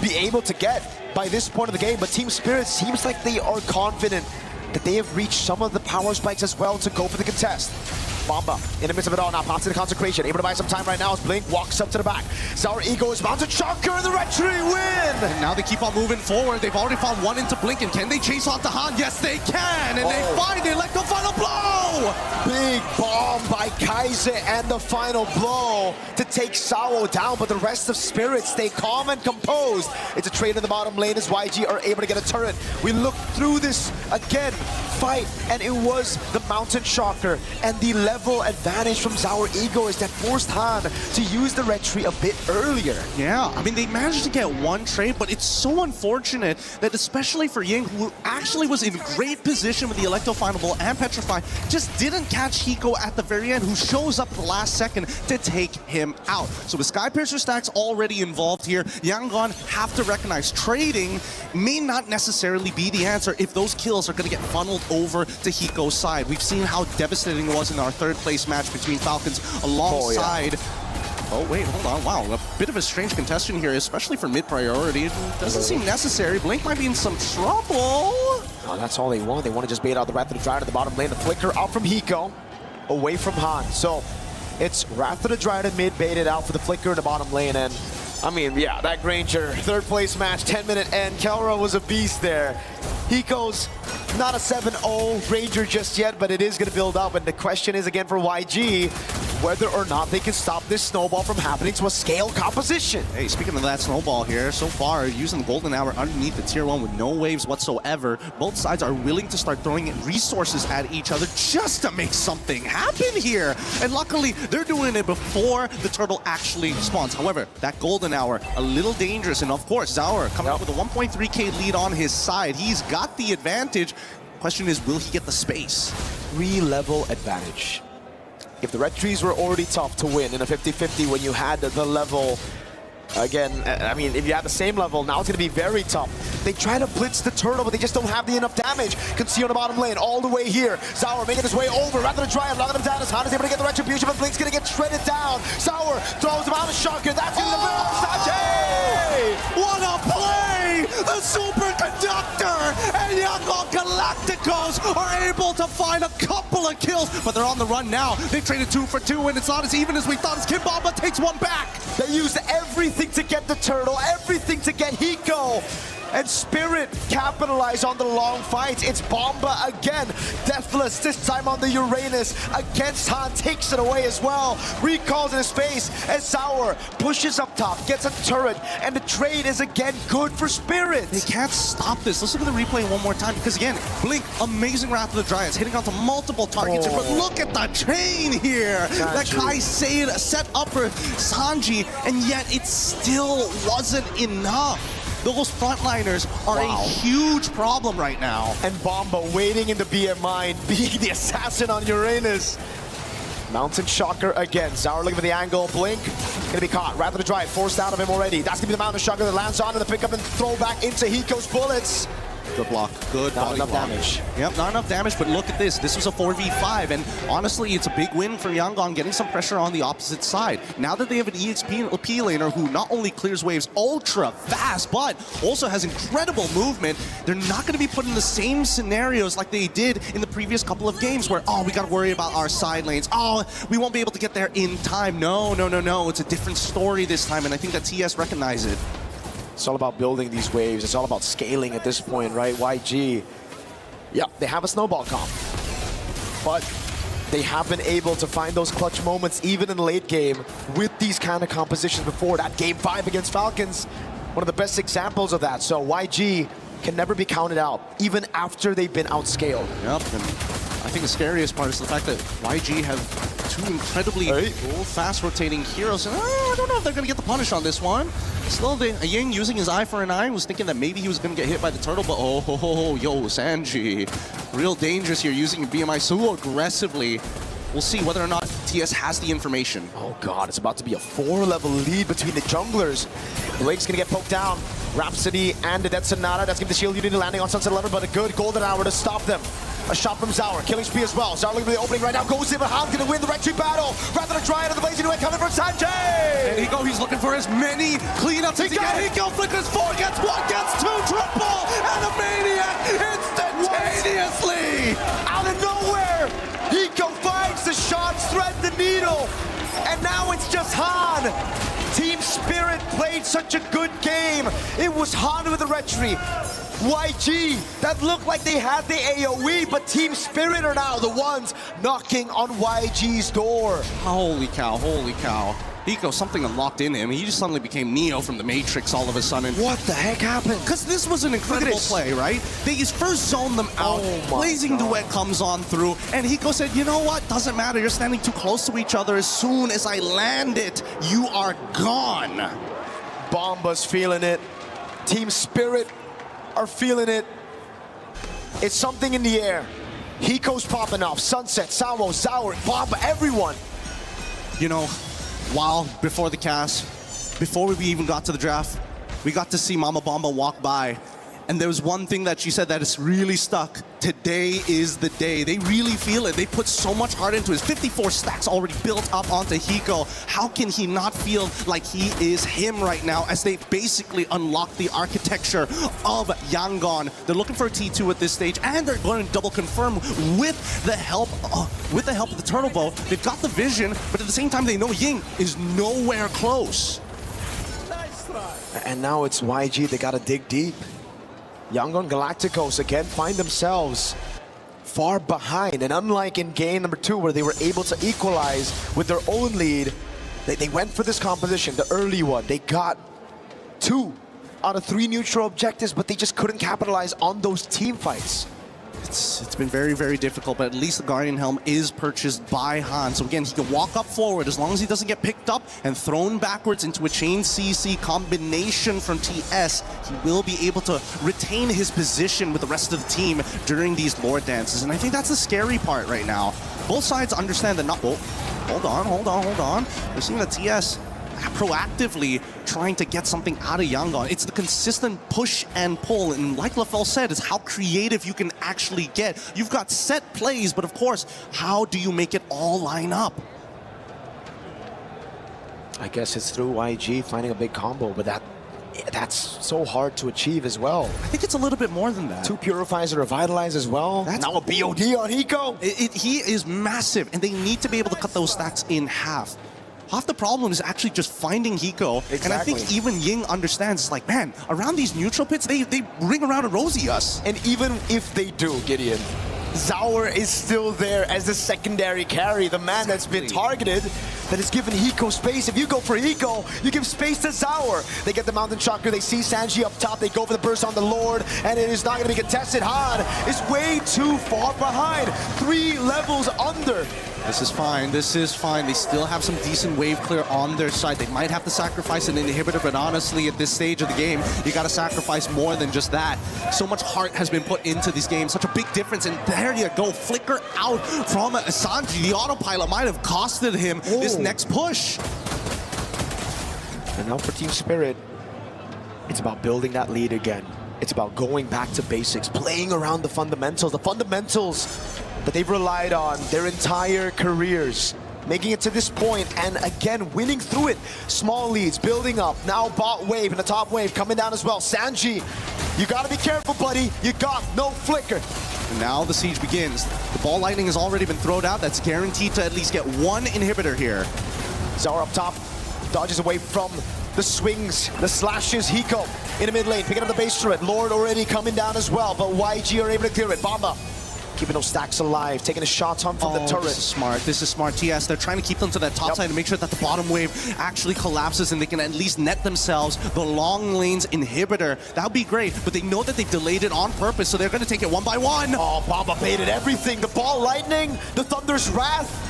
be able to get by this point of the game. But Team Spirit seems like they are confident that they have reached some of the power spikes as well to go for the contest. Bomba in the midst of it all now, pops to the consecration, able to buy some time right now as Blink walks up to the back. Sour Ego is mounted shocker and the Restream win! And now they keep on moving forward. They've already found one into Blink, and can they chase off the Han? Yes, they can! And they find the Electro final blow! Big bomb by Kaiser and the final blow to take Sao down, but the rest of Spirit stay calm and composed. It's a trade in the bottom lane as YG are able to get a turret. We look through this again, fight, and it was the Mountain Shocker and the level advantage from Sour Ego that forced Han to use the retreat a bit earlier. Yeah, I mean, they managed to get one trade, but it's so unfortunate that especially for Ying, who actually was in great position with the Electro Final Ball and Petrify, just didn't catch Hiko at the very end, who shows up at the last second to take him out. So with Skypiercer stacks already involved here, Yangon have to recognize trading may not necessarily be the answer if those kills are going to get funneled over to Hiko's side. We've seen how devastating it was in our third place match between Falcons alongside... Oh, wait, hold on. Wow, a bit of a strange contestant here, especially for mid-priority. It doesn't seem necessary. Blink might be in some trouble. Oh, that's all they want. They want to just bait out the Wrath of the Dryad at the bottom lane. The flicker out from Hiko, away from Han. So it's Wrath of the Dryad mid baited out for the flicker in the bottom lane. And I mean, yeah, that Granger third place match, 10-minute end. Kelra was a beast there. Hiko's not a 7-0 Ranger just yet, but it is going to build up. And the question is again for YG, whether or not they can stop this snowball from happening to a scale composition. Hey, speaking of that snowball here, so far, using the Golden Hour underneath the tier 1 with no waves whatsoever, both sides are willing to start throwing resources at each other just to make something happen here. And luckily, they're doing it before the turtle actually spawns. However, that Golden Hour, a little dangerous. And of course, Zaur coming up with a 1.3k lead on his side. He's got the advantage. Question is, will he get the space? 3-level advantage. If the red trees were already tough to win in a 50-50 when you had the level, again, I mean, if you had the same level, now it's going to be very tough. They try to blitz the turtle, but they just don't have the enough damage. Can see on the bottom lane all the way here. Sour making his way over, rather than Dryad, locking him down as Han is able to get the retribution, but Blink's going to get shredded down. Sour throws him out of shocker. That's in the middle of Sache! What a play! The superconductor and Yangon Galacticos are able to find a couple of kills, but they're on the run now. They traded 2 for 2, and it's not as even as we thought as Kim Bomba takes one back. They used everything to get the turtle, everything to get Hiko. And Spirit capitalize on the long fights. It's Bomba again. Deathless, this time on the Uranus against Han, takes it away as well. Recalls in his face as Sour pushes up top, gets a turret, and the trade is again good for Spirit. They can't stop this. Let's look at the replay one more time, because again, Blink, amazing Wrath of the Dryads, hitting onto multiple targets here, but look at the chain here that Kaisei set up for Sanji, and yet it still wasn't enough. Those frontliners are a huge problem right now. And Bomba waiting in the BMI and being the assassin on Uranus. Mountain Shocker again. Zaur looking for the angle. Blink gonna be caught. Rather to drive, forced out of him already. That's gonna be the Mountain Shocker that lands onto the pickup and throw back into Hiko's bullets. Good block. Good not body enough block. Damage. Yep, not enough damage, but look at this. This was a 4v5, and honestly, it's a big win for Yangon, getting some pressure on the opposite side. Now that they have an EXP laner who not only clears waves ultra fast, but also has incredible movement, they're not going to be put in the same scenarios like they did in the previous couple of games where, oh, we got to worry about our side lanes. Oh, we won't be able to get there in time. No, no, no, no. It's a different story this time, and I think that TS recognized it. It's all about building these waves. It's all about scaling at this point, right? YG, yeah, they have a snowball comp, but they have been able to find those clutch moments even in the late game with these kind of compositions before. That Game 5 against Falcons, one of the best examples of that. So YG can never be counted out, even after they've been outscaled. Yep, and I think the scariest part is the fact that YG have 2 incredibly fast rotating heroes. And I don't know if they're going to get the punish on this one. Still, Ying using his eye for an eye was thinking that maybe he was going to get hit by the turtle, but oh, yo, Sanji. Real dangerous here, using BMI so aggressively. We'll see whether or not TS has the information. Oh god, it's about to be a 4-level lead between the junglers. Blake's gonna get poked down. Rhapsody and the Dead Sonata, that's gonna be the shield unit landing on Sunset 11, but a good golden hour to stop them. A shot from Zaur, killing spree as well. Zaur looking for the opening right now, goes in, but Han's gonna win the red tree battle. Rather than try it on the blazing duet coming from Sanjay! And Hiko, he's looking for as many cleanups as he can. Hiko flickers 4, gets 1, gets 2, triple, and a maniac instantaneously! Out of nowhere, Hiko finds the shots Team Spirit played such a good game. It was Han with the retry. YG, that looked like they had the AoE, but Team Spirit are now the ones knocking on YG's door. Holy cow, holy cow. Hiko, something unlocked in him. He just suddenly became Neo from the Matrix all of a sudden. What the heck happened? Because this was an incredible play, right? They first zoned them out. Blazing Duet comes on through, and Hiko said, you know what? Doesn't matter. You're standing too close to each other. As soon as I land it, you are gone. Bomba's feeling it. Team Spirit are feeling it. It's something in the air. Hiko's popping off. Sunset, Samo, Zaur, Bomba, everyone. You know, before the cast, before we even got to the draft, we got to see Mama Bomba walk by. And there was one thing that she said that is really stuck. Today is the day. They really feel it. They put so much heart into it. 54 stacks already built up onto Hiko. How can he not feel like he is him right now as they basically unlock the architecture of Yangon? They're looking for a T2 at this stage, and they're going to double confirm with the help of the Turtle Bow. They've got the vision, but at the same time they know Ying is nowhere close. And now it's YG. They got to dig deep. Yangon Galacticos again find themselves far behind, and unlike in game number 2 where they were able to equalize with their own lead, they went for this composition, the early one. They got 2 out of 3 neutral objectives, but they just couldn't capitalize on those team fights. It's been very, very difficult, but at least the Guardian Helm is purchased by Han. So again, he can walk up forward as long as he doesn't get picked up and thrown backwards into a chain CC combination from TS. He will be able to retain his position with the rest of the team during these lore dances. And I think that's the scary part right now. Both sides understand that not... Oh, hold on. We're seeing the TS proactively trying to get something out of Yangon. It's the consistent push and pull, and like LaFell said, it's how creative you can actually get. You've got set plays, but of course, how do you make it all line up? I guess it's through YG finding a big combo, but that's so hard to achieve as well. I think it's a little bit more than that. 2 Purifies and Revitalize as well. That's now a BOD on Hiko. He is massive, and they need to be able to cut those stacks in half. Half the problem is actually just finding Hiko. Exactly. And I think even Ying understands, it's like, man, around these neutral pits, they ring around and rosy us. And even if they do, Gideon, Zaur is still there as the secondary carry, the man that's been targeted, that is given Hiko space. If you go for Hiko, you give space to Zaur. They get the Mountain Chakra, they see Sanji up top, they go for the burst on the Lord, and it is not going to be contested. Han is way too far behind, 3 levels under. This is fine, this is fine. They still have some decent wave clear on their side. They might have to sacrifice an inhibitor, but honestly, at this stage of the game, you gotta sacrifice more than just that. So much heart has been put into these games, such a big difference, and there you go, flicker out from Sanji. The autopilot might have costed him this next push. And now for Team Spirit, it's about building that lead again. It's about going back to basics, playing around the fundamentals that they've relied on their entire careers, making it to this point and again winning through it. Small leads building up, now bot wave and the top wave coming down as well. Sanji, you gotta be careful, buddy, you got no flicker. And now the siege begins. The ball lightning has already been thrown out. That's guaranteed to at least get 1 inhibitor here. Zaur up top, dodges away from the swings, the slashes. Hiko in the mid lane, picking up the base turret. Lord already coming down as well, but YG are able to clear it. Bomba keeping those stacks alive, taking a shot on from the turret. This is smart. TS, they're trying to keep them to that top side to make sure that the bottom wave actually collapses and they can at least net themselves the long lanes inhibitor. That would be great, but they know that they delayed it on purpose, so they're going to take it 1 by 1. Oh, Bomba baited everything. The ball lightning, the Thunder's Wrath.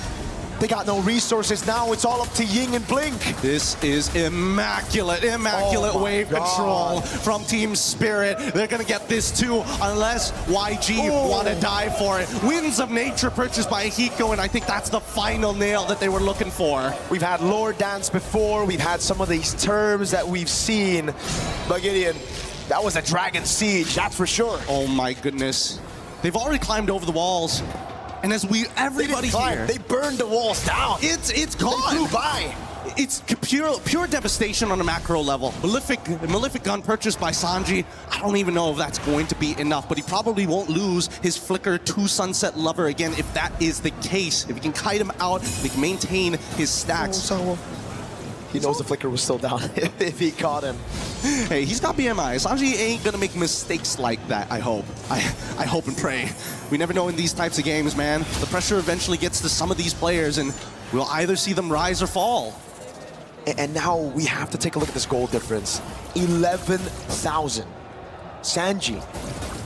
They got no resources now. It's all up to Ying and Blink. This is immaculate wave control from Team Spirit. They're going to get this too, unless YG want to die for it. Winds of Nature purchased by Hiko, and I think that's the final nail that they were looking for. We've had lore dance before. We've had some of these terms that we've seen. But Gideon, that was a Dragon Siege, that's for sure. Oh my goodness. They've already climbed over the walls. And as everybody here, they burned the walls down. It's gone. They flew by. It's pure devastation on a macro level. Malefic gun purchased by Sanji. I don't even know if that's going to be enough, but he probably won't lose his Flicker to Sunset Lover again if that is the case. If he can kite him out, he can maintain his stacks. He knows the flicker was still down if he caught him. Hey, he's got BMI. Sanji ain't gonna make mistakes like that, I hope. I hope and pray. We never know in these types of games, man. The pressure eventually gets to some of these players, and we'll either see them rise or fall. And now we have to take a look at this goal difference. 11,000. Sanji,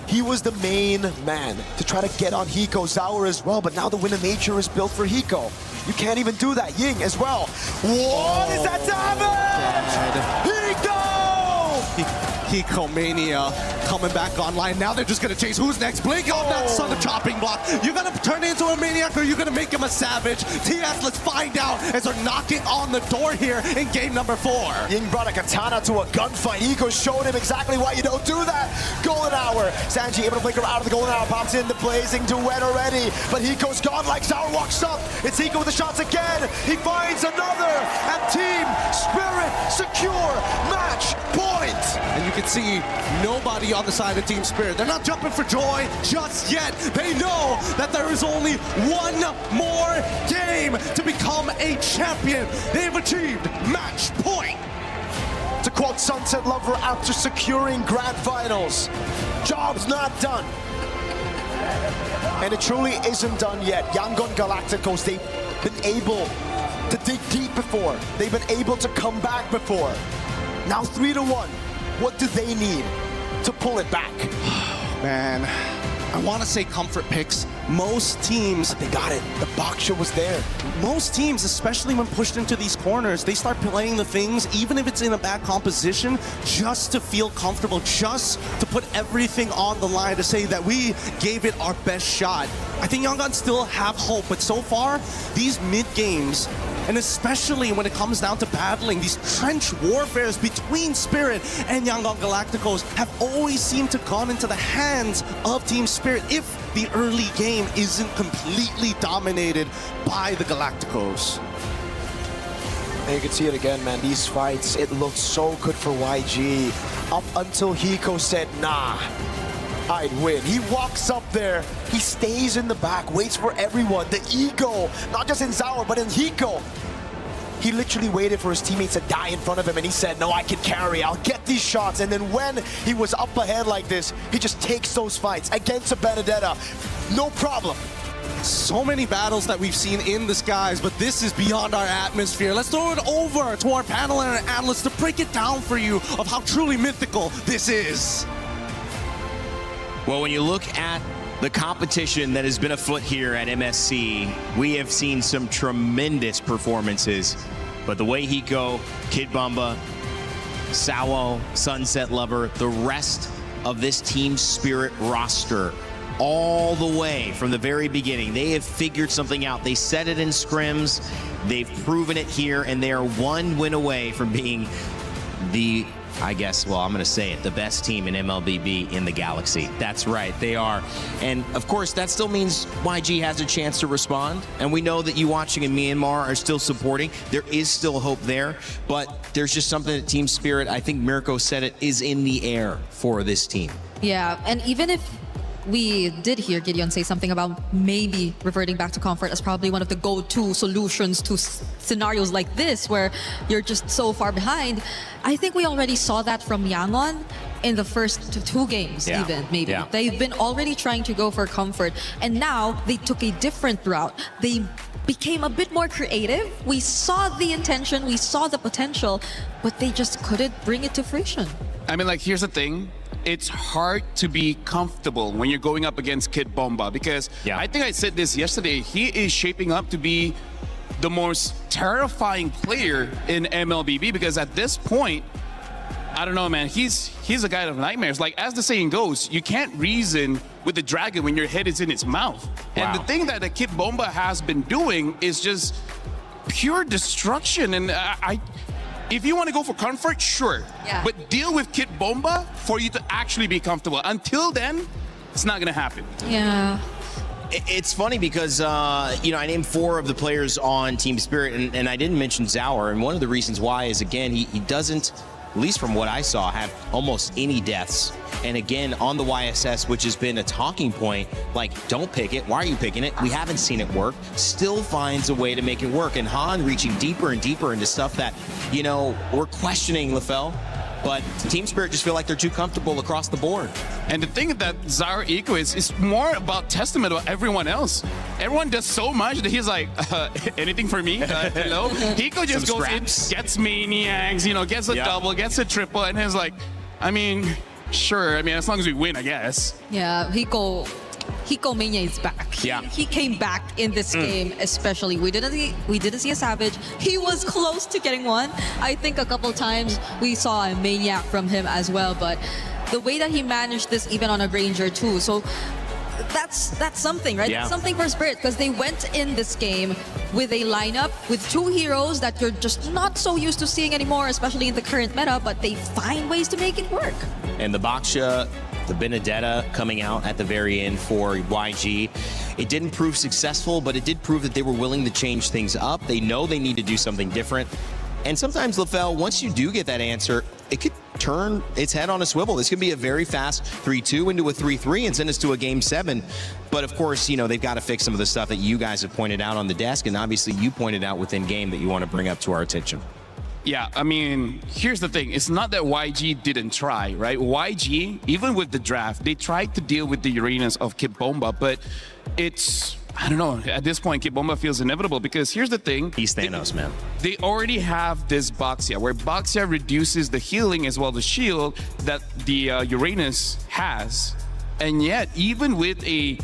he was the main man to try to get on Hiko. Zaur as well, but now the Wind of Nature is built for Hiko. You can't even do that. Ying as well. What is that damage? Hiko! Hiko Mania coming back online. Now they're just gonna chase. Who's next? Blink on that son of chopping block. You're gonna turn into a maniac or you're gonna make him a savage? TS, let's find out as they're knocking on the door here in game number 4. Ying brought a katana to a gunfight. Hiko showed him exactly why you don't do that. Golden Hour. Sanji able to flicker out of the Golden Hour. Pops in the blazing duet already. But Hiko's gone like Zaur walks up. It's Hiko with the shots again. He finds another. And Team Spirit secure match point. And you can see nobody on the side of Team Spirit. They're not jumping for joy just yet. They know that there is only one more game to become a champion. They've achieved match point. To quote Sunset Lover after securing grand finals, job's not done. And it truly isn't done yet. Yangon Galacticos, they've been able to dig deep before. They've been able to come back before. Now 3-1. What do they need to pull it back? Man, I want to say comfort picks. Most teams, they got it. The Baksha was there. Most teams, especially when pushed into these corners, they start playing the things, even if it's in a bad composition, just to feel comfortable, just to put everything on the line to say that we gave it our best shot. I think Yangon still have hope, but so far, these mid-games, and especially when it comes down to battling, these trench warfares between Spirit and Yangon Galacticos have always seemed to gone into the hands of Team Spirit if the early game isn't completely dominated by the Galacticos. And you can see it again, man. These fights, it looked so good for YG. Up until Hiko said, nah, I'd win. He walks up there, he stays in the back, waits for everyone. The ego, not just in Zaur, but in Hiko. He literally waited for his teammates to die in front of him, and he said, no, I can carry, I'll get these shots. And then when he was up ahead like this, he just takes those fights against a Benedetta. No problem. So many battles that we've seen in the skies, but this is beyond our atmosphere. Let's throw it over to our panel and our analysts to break it down for you of how truly mythical this is. Well, when you look at the competition that has been afoot here at MSC, we have seen some tremendous performances. But the way Hiko, Kid Bumba, Sawo, Sunset Lover, the rest of this Team Spirit roster, all the way from the very beginning, they have figured something out. They said it in scrims, they've proven it here, and they are one win away from being the, I guess, well, I'm going to say it, the best team in MLBB in the Galaxy. That's right, they are. And of course, that still means YG has a chance to respond. And we know that you watching in Myanmar are still supporting. There is still hope there, but there's just something that Team Spirit, I think Mirko said it, is in the air for this team. Yeah, and even if we did hear Gideon say something about maybe reverting back to comfort as probably one of the go-to solutions to scenarios like this where you're just so far behind. I think we already saw that from Yangon in the first 2 games, even, maybe. Yeah. They've been already trying to go for comfort, and now they took a different route. They became a bit more creative. We saw the intention, we saw the potential, but they just couldn't bring it to fruition. I mean, like, here's the thing. It's hard to be comfortable when you're going up against Kid Bomba because I think I said this yesterday. He is shaping up to be the most terrifying player in MLBB because at this point, I don't know, man, he's a guy of nightmares. Like, as the saying goes, you can't reason with the dragon when your head is in its mouth. Wow. And the thing that the Kid Bomba has been doing is just pure destruction. And if you want to go for comfort, sure. Yeah. But deal with Kid Bomba for you to actually be comfortable. Until then, it's not going to happen. Yeah. It's funny because, you know, I named 4 of the players on Team Spirit, and I didn't mention Zaur. And one of the reasons why is, again, he doesn't at least from what I saw, have almost any deaths. And again, on the YSS, which has been a talking point, like, don't pick it. Why are you picking it? We haven't seen it work. Still finds a way to make it work. And Han reaching deeper and deeper into stuff that, you know, we're questioning, LaFell. But Team Spirit just feel like they're too comfortable across the board. And the thing that Zara Eco is more about testament of everyone else. Everyone does so much that he's like, anything for me? Hello? Eco just goes in, gets maniacs, you know, gets a double, gets a triple, and he's like, I mean, sure. I mean, as long as we win, I guess. Yeah, Hiko Mania is back. Yeah. He came back in this game, especially. We didn't see a Savage. He was close to getting one. I think a couple times we saw a Maniac from him as well, but the way that he managed this even on a Granger too. So that's something, right? Yeah. That's something for Spirit, because they went in this game with a lineup with two heroes that you're just not so used to seeing anymore, especially in the current meta, but they find ways to make it work. And the Baksha, the Benedetta coming out at the very end for YG. It didn't prove successful, but it did prove that they were willing to change things up. They know they need to do something different. And sometimes, LaFell, once you do get that answer, it could turn its head on a swivel. This could be a very fast 3-2 into a 3-3 and send us to a Game 7. But of course, you know, they've got to fix some of the stuff that you guys have pointed out on the desk, and obviously you pointed out within game that you want to bring up to our attention. Yeah, I mean, here's the thing. It's not that YG didn't try, right? YG, even with the draft, they tried to deal with the Uranus of Kid Bomba, but it's, I don't know, at this point, Kid Bomba feels inevitable, because here's the thing. He's Thanos, man. They already have this Baxia, where Baxia reduces the healing as well as the shield that the Uranus has. And yet, even with a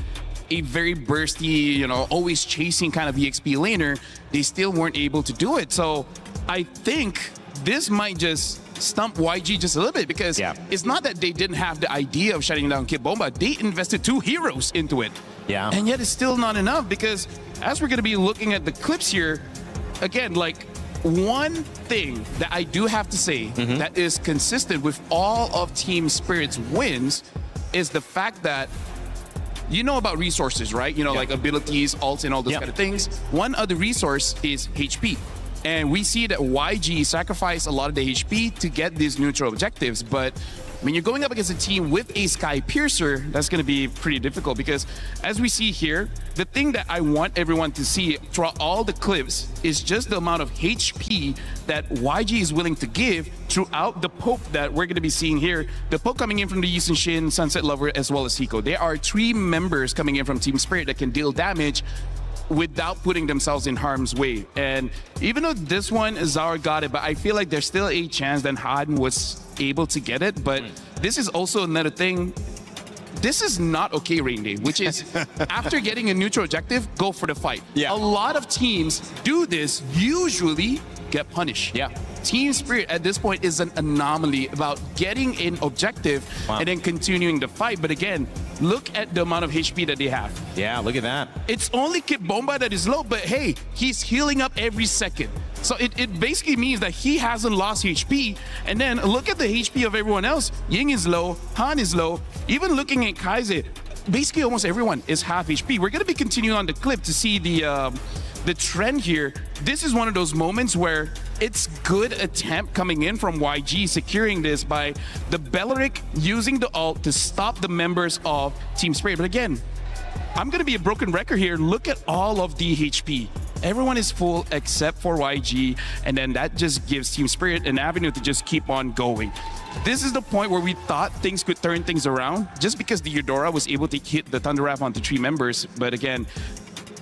very bursty, you know, always chasing kind of EXP laner, they still weren't able to do it. So I think this might just stump YG just a little bit, because it's not that they didn't have the idea of shutting down Kid Bomba. They invested 2 heroes into it. Yeah. And yet it's still not enough, because as we're going to be looking at the clips here, again, like, one thing that I do have to say that is consistent with all of Team Spirit's wins is the fact that, you know about resources, right? You know, like abilities, ults, and all those kind of things. One other resource is HP. And we see that YG sacrificed a lot of the HP to get these neutral objectives. But when you're going up against a team with a Sky Piercer, that's going to be pretty difficult, because as we see here, the thing that I want everyone to see throughout all the clips is just the amount of HP that YG is willing to give throughout the poke that we're going to be seeing here. The poke coming in from the Yusin Shin, Sunset Lover, as well as Hiko. There are 3 members coming in from Team Spirit that can deal damage without putting themselves in harm's way. And even though this one, Zara got it, but I feel like there's still a chance that Han was able to get it. But this is also another thing. This is not okay, Rain Day, which is after getting a neutral objective, go for the fight. A lot of teams do this, usually get punished. Team Spirit at this point is an anomaly about getting an objective and then continuing the fight. But again, look at the amount of HP that they have. Yeah, look at that. It's only Kid Bomba that is low, but hey, he's healing up every second. So it basically means that he hasn't lost HP. And then look at the HP of everyone else. Ying is low, Han is low. Even looking at Kaiser, basically almost everyone is half HP. We're going to be continuing on the clip to see the trend here. This is one of those moments where it's good attempt coming in from YG, securing this by the Belleric using the ult to stop the members of Team Spirit. But again, I'm going to be a broken record here. Look at all of the HP. Everyone is full except for YG, and then that just gives Team Spirit an avenue to just keep on going. This is the point where we thought things could turn things around, just because the Eudora was able to hit the Thunder Wrap onto 3 members. But again,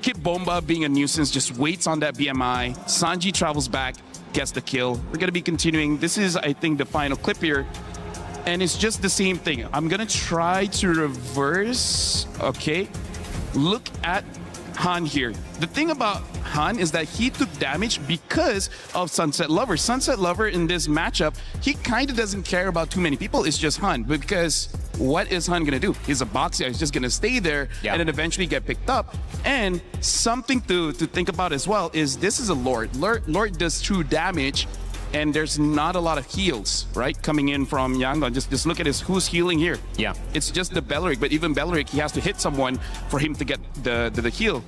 Kid Bomba, being a nuisance, just waits on that BMI. Sanji travels back, gets the kill. We're going to be continuing. This is, I think, the final clip here. And it's just the same thing. I'm going to try to reverse. Okay. Look at Han here. The thing about Han is that he took damage because of Sunset Lover. Sunset Lover in this matchup, he kind of doesn't care about too many people. It's just Han, because what is Han gonna do? He's a boxer. He's just gonna stay there and then eventually get picked up. And something to think about as well is this is a Lord. Lord does true damage, and there's not a lot of heals, right, coming in from Yangon. Just look at who's healing here. It's just the Belleric, but even Belleric, he has to hit someone for him to get the heal.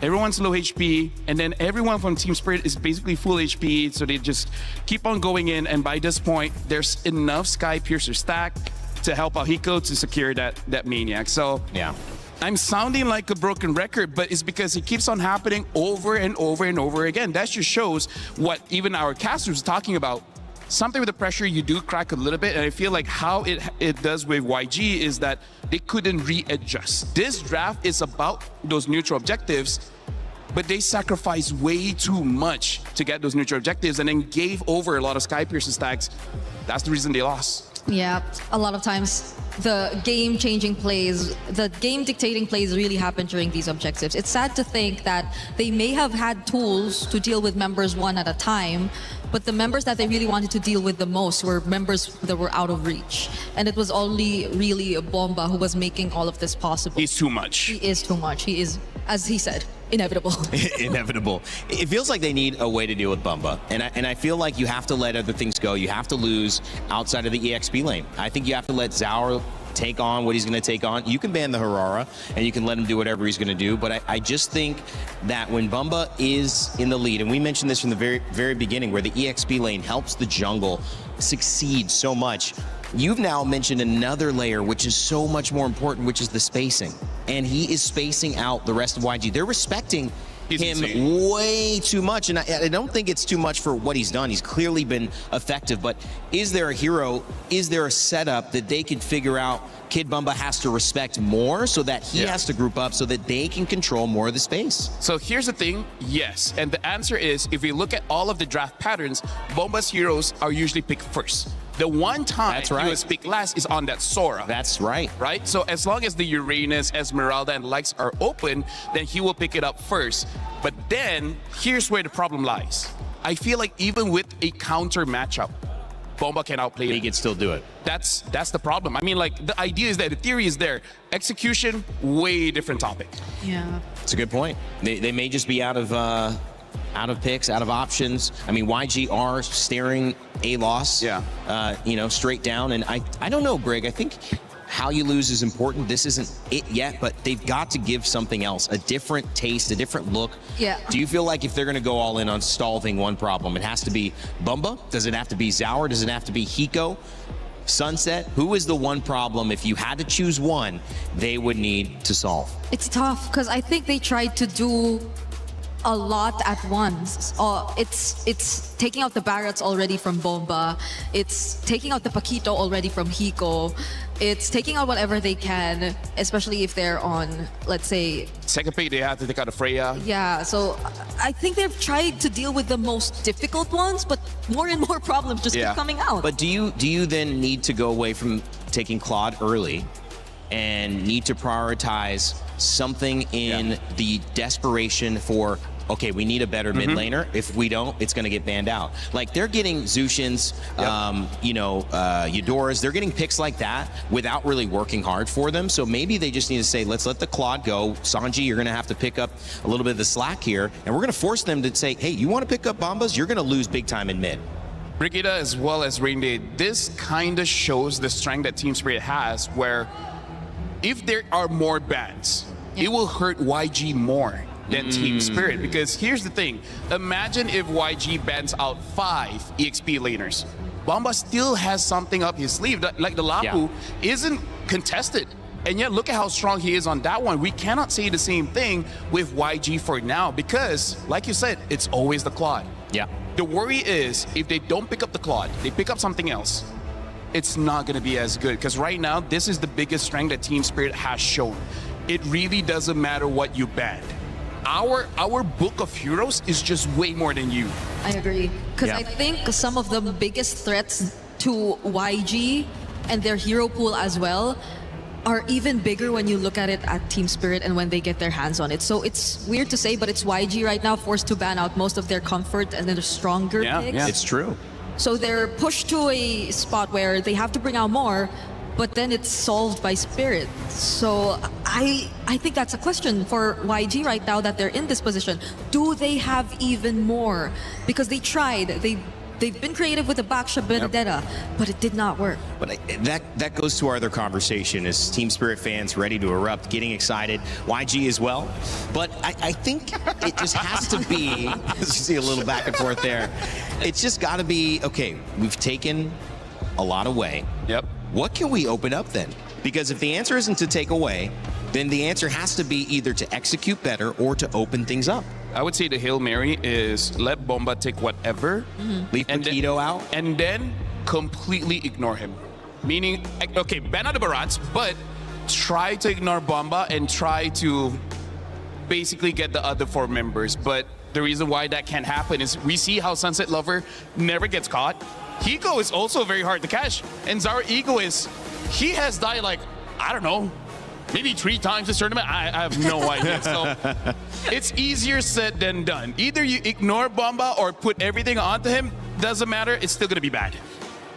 everyone's low HP, and then everyone from Team Spirit is basically full HP, so they just keep on going in, and by this point, there's enough Sky Piercer stack to help out Hiko to secure that Maniac. So yeah, I'm sounding like a broken record, but it's because it keeps on happening over and over and over again. That just shows what even our casters are talking about. Something with the pressure, you do crack a little bit, and I feel like how it does with YG is that they couldn't readjust. This draft is about those neutral objectives, but they sacrificed way too much to get those neutral objectives and then gave over a lot of Sky Piercer stacks. That's the reason they lost. Yeah, a lot of times the game-changing plays, the game-dictating plays really happen during these objectives. It's sad to think that they may have had tools to deal with members one at a time, but the members that they really wanted to deal with the most were members that were out of reach. And it was only really Bomba who was making all of this possible. He's too much. He is too much. He is, as he said, inevitable. Inevitable. It feels like they need a way to deal with Bumba. And I feel like you have to let other things go. You have to lose outside of the EXP lane. I think you have to let Zaur take on what he's going to take on. You can ban the Harara, and you can let him do whatever he's going to do. But I just think that when Bumba is in the lead, and we mentioned this from the very beginning, where the EXP lane helps the jungle succeed so much, you've now mentioned another layer which is so much more important, which is the spacing. And he is spacing out the rest of YG. They're respecting him way too much, and I don't think it's too much for what he's done. He's clearly been effective, but is there a hero, is there a setup that they could figure out Kid Bumba has to respect more so that he has to group up so that they can control more of the space? So here's the thing, yes. And the answer is, if we look at all of the draft patterns, Bomba's heroes are usually picked first. The one time he was picked last is on that Sora. That's right. Right? So as long as the Uranus, Esmeralda, and likes are open, then he will pick it up first. But then, here's where the problem lies. I feel like even with a counter matchup, Bomba can outplay it. He can still do it. That's the problem. I mean, like, the idea is there, the theory is there. Execution, way different topic. Yeah. It's a good point. They may just be out of picks, out of options. I mean, YG are staring a loss, straight down. And I don't know, Greg. I think how you lose is important. This isn't it yet, but they've got to give something else, a different taste, a different look. Yeah. Do you feel like if they're going to go all in on solving one problem, it has to be Bumba? Does it have to be Zaur? Does it have to be Hiko? Sunset? Who is the one problem, if you had to choose one, they would need to solve? It's tough because I think they tried to do a lot at once. It's taking out the Barretts already from Bomba. It's taking out the Paquito already from Hiko. It's taking out whatever they can, especially if they're on, let's say... Second pick, they have to take out a Freya. Yeah, so I think they've tried to deal with the most difficult ones, but more and more problems just keep coming out. But do you then need to go away from taking Claude early and need to prioritize something in the desperation for, okay, we need a better mid laner. If we don't, it's going to get banned out. Like, they're getting Zushins, Eudoras, they're getting picks like that without really working hard for them. So maybe they just need to say, let's let the Claude go. Sanji, you're going to have to pick up a little bit of the slack here. And we're going to force them to say, hey, you want to pick up Bombas? You're going to lose big time in mid. Brigitte as well as Rainday, this kind of shows the strength that Team Spirit has, where if there are more bans, it will hurt YG more than Team Spirit. Because here's the thing, imagine if YG bans out 5 EXP laners. Bomba still has something up his sleeve, like the Lapu isn't contested. And yet look at how strong he is on that one. We cannot say the same thing with YG for now because, like you said, it's always the Claude. Yeah. The worry is if they don't pick up the Claude, they pick up something else, it's not going to be as good. Because right now, this is the biggest strength that Team Spirit has shown. It really doesn't matter what you banned. Our book of heroes is just way more than you. I agree. Because I think some of the biggest threats to YG and their hero pool as well are even bigger when you look at it at Team Spirit and when they get their hands on it. So it's weird to say, but it's YG right now forced to ban out most of their comfort and their stronger picks. Yeah, it's true. So they're pushed to a spot where they have to bring out more, but then it's solved by Spirit. So I think that's a question for YG right now that they're in this position. Do they have even more? Because they tried. They They've been creative with the backshot Benedetta, but it did not work. But that goes to our other conversation. Is Team Spirit fans ready to erupt, getting excited? YG as well. But I think it just has to be, as you see a little back and forth there, it's just got to be, okay, we've taken a lot away. Yep. What can we open up then? Because if the answer isn't to take away, then the answer has to be either to execute better or to open things up. I would say the Hail Mary is let Bomba take whatever, leave Paquito out, and then completely ignore him. Meaning, okay, ban out the Barats, but try to ignore Bomba and try to basically get the other 4 members. But the reason why that can't happen is we see how Sunset Lover never gets caught. Hiko is also very hard to catch, and Zara Egoist, he has died like, I don't know, maybe 3 times this tournament. I have no idea. So it's easier said than done. Either you ignore Bomba or put everything onto him. Doesn't matter. It's still going to be bad.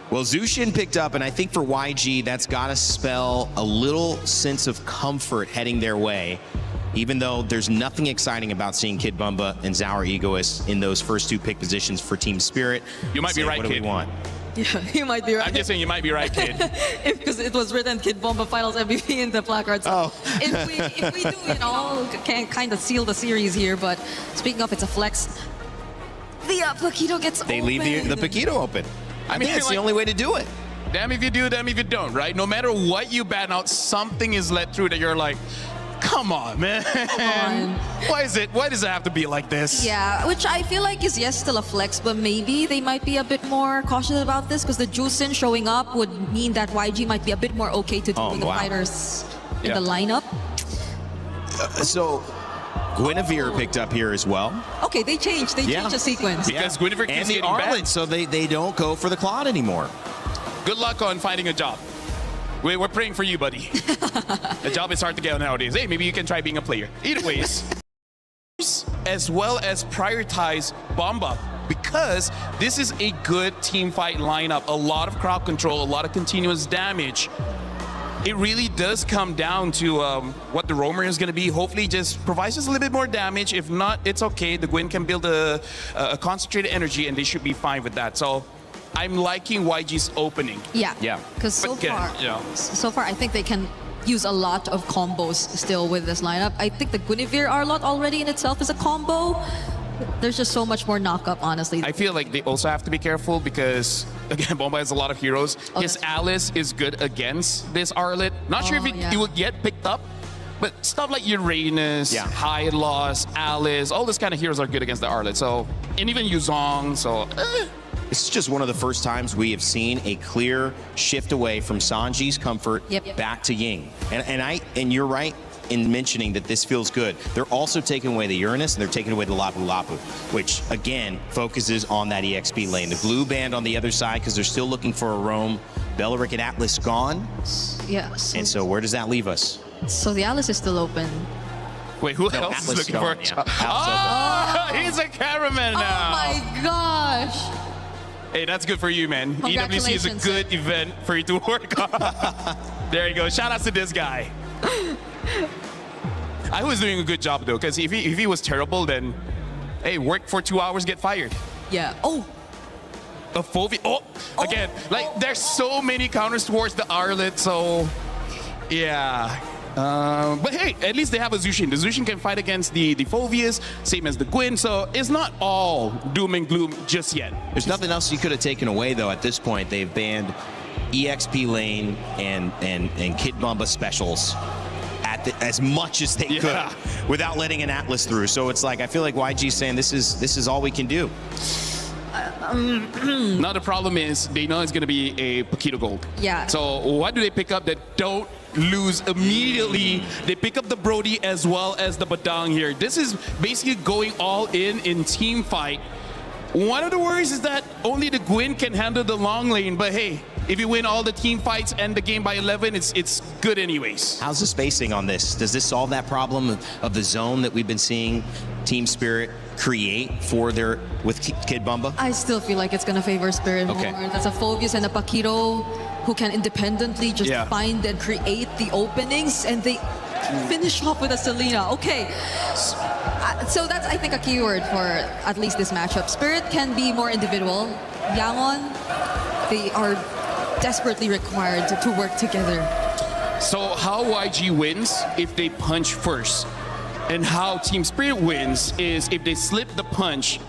Well, Zushin picked up, and I think for YG, that's got to spell a little sense of comfort heading their way, even though there's nothing exciting about seeing Kid Bumba and Zauer Egoist in those first 2 pick positions for Team Spirit. You might be right, what Kid. do we want? Yeah, you might be right. I'm just saying you might be right, Kid. Because it was written Kid Bomba Finals MVP in the placards. Oh. If we do, you know, can kind of seal the series here. But speaking of, it's a flex. The Paquito gets They open. leave the Paquito open. I mean, it's the only way to do it. Damn if you do, damn if you don't, right? No matter what you ban out, something is let through that you're like, come on, man. Why does it have to be like this? Yeah, which I feel like is, yes, still a flex, but maybe they might be a bit more cautious about this because the Juicin showing up would mean that YG might be a bit more okay to deal with the fighters in the lineup. So Guinevere picked up here as well. Okay, they changed. They changed the sequence. Because Guinevere keeps and the getting Arlet, banned. so they don't go for the Claude anymore. Good luck on finding a job. We're praying for you, buddy. A job is hard to get nowadays. Hey, maybe you can try being a player. Either ways, as well as prioritize Bomba, because this is a good team fight lineup. A lot of crowd control, a lot of continuous damage. It really does come down to what the roamer is going to be. Hopefully just provides us a little bit more damage. If not, it's okay. The Gwyn can build a concentrated energy and they should be fine with that. So I'm liking YG's opening. Yeah. Yeah. Because so far, I think they can use a lot of combos still with this lineup. I think the Guinevere Arlot already in itself is a combo. There's just so much more knockup, honestly. I feel like they also have to be careful because, again, Bomba has a lot of heroes. His Alice is good against this Arlet. Not sure if it will get picked up, but stuff like Uranus, High Loss, Alice, all those kind of heroes are good against the Arlet. So, and even Yuzong, so... This is just one of the first times we have seen a clear shift away from Sanji's comfort back to Ying. And you're right in mentioning that this feels good. They're also taking away the Uranus and they're taking away the Lapu Lapu, which again focuses on that EXP lane. The blue band on the other side because they're still looking for a roam. Beleric and Atlas gone. Yeah. And so where does that leave us? So the Alice is still open. Wait, who else Atlas is looking for a job? He's a cameraman now. Oh my gosh. Hey, that's good for you, man. EWC is a good event for you to work on. There you go. Shout out to this guy. I was doing a good job, though, because if he was terrible, then, hey, work for 2 hours, get fired. Yeah. Oh. A Fovi. Oh, again, like, there's so many counters towards the Arlet, so, yeah. But hey, at least they have a Zushin. The Zushin can fight against the Phoveus, same as the Gwyn, so it's not all doom and gloom just yet. There's nothing else you could have taken away, though, at this point. They've banned EXP lane and Kid Bumba specials as much as they could without letting an Atlas through. So it's like, I feel like YG's saying this is all we can do. Now the problem is they know it's going to be a Paquito Gold. Yeah. So what do they pick up that don't lose immediately? They pick up the Brody as well as the Badang here. This is basically going all in team fight. One of the worries is that only the Gwyn can handle the long lane, but hey, if you win all the team fights and the game by 11, it's good anyways. How's the spacing on this? Does this solve that problem of the zone that we've been seeing Team Spirit create with Kid Bumba? I still feel like it's going to favor Spirit more. That's a Phoveus and a Paquito who can independently just find and create the openings, and they finish off with a Selena. Okay, So that's, I think, a keyword for at least this matchup. Spirit can be more individual. Yangon, they are desperately required to work together. So how YG wins if they punch first, and how Team Spirit wins is if they slip the punch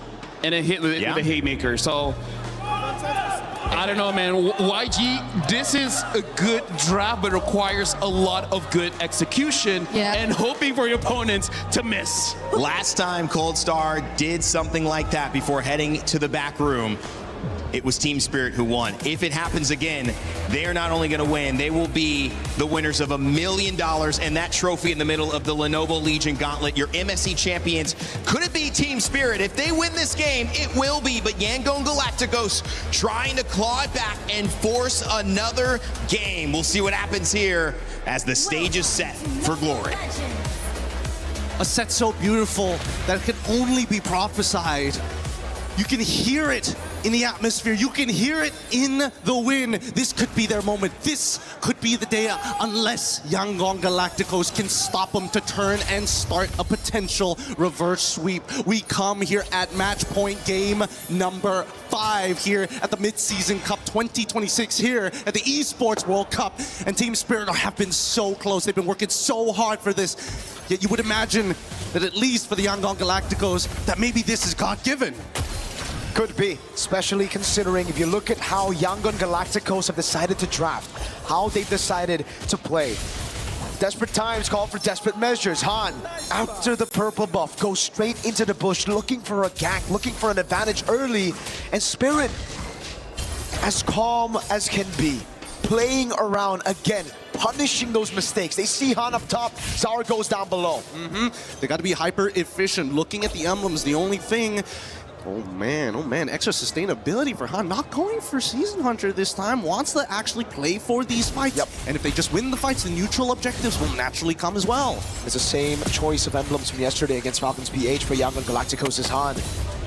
and then hit with the haymaker. So I don't know, man. YG, this is a good draft, but requires a lot of good execution and hoping for your opponents to miss. Last time Cold Star did something like that before heading to the back room, it was Team Spirit who won. If it happens again, they are not only going to win, they will be the winners of $1 million and that trophy in the middle of the Lenovo Legion Gauntlet. Your MSC champions. Could it be Team Spirit? If they win this game, it will be. But Yangon Galacticos trying to claw it back and force another game. We'll see what happens here as the stage is set for glory. A set so beautiful that it can only be prophesied. You can hear it in the atmosphere. You can hear it in the wind. This could be their moment. This could be the day, unless Yangon Galacticos can stop them to turn and start a potential reverse sweep. We come here at match point game number 5 here at the Mid-Season Cup 2026 here at the Esports World Cup. And Team Spirit have been so close. They've been working so hard for this. Yet you would imagine that at least for the Yangon Galacticos, that maybe this is God-given. Could be, especially considering if you look at how Yangon Galacticos have decided to draft, how they've decided to play. Desperate times call for desperate measures. Han, after the purple buff, goes straight into the bush, looking for a gank, looking for an advantage early. And Spirit, as calm as can be, playing around again, punishing those mistakes. They see Han up top, Zara goes down below. They got to be hyper efficient. Looking at the emblems, the only thing... Oh man, extra sustainability for Han. Not going for Season Hunter this time. Wants to actually play for these fights. And if they just win the fights, the neutral objectives will naturally come as well. It's the same choice of emblems from yesterday against Falcons PH for Yangon Galacticos' Han.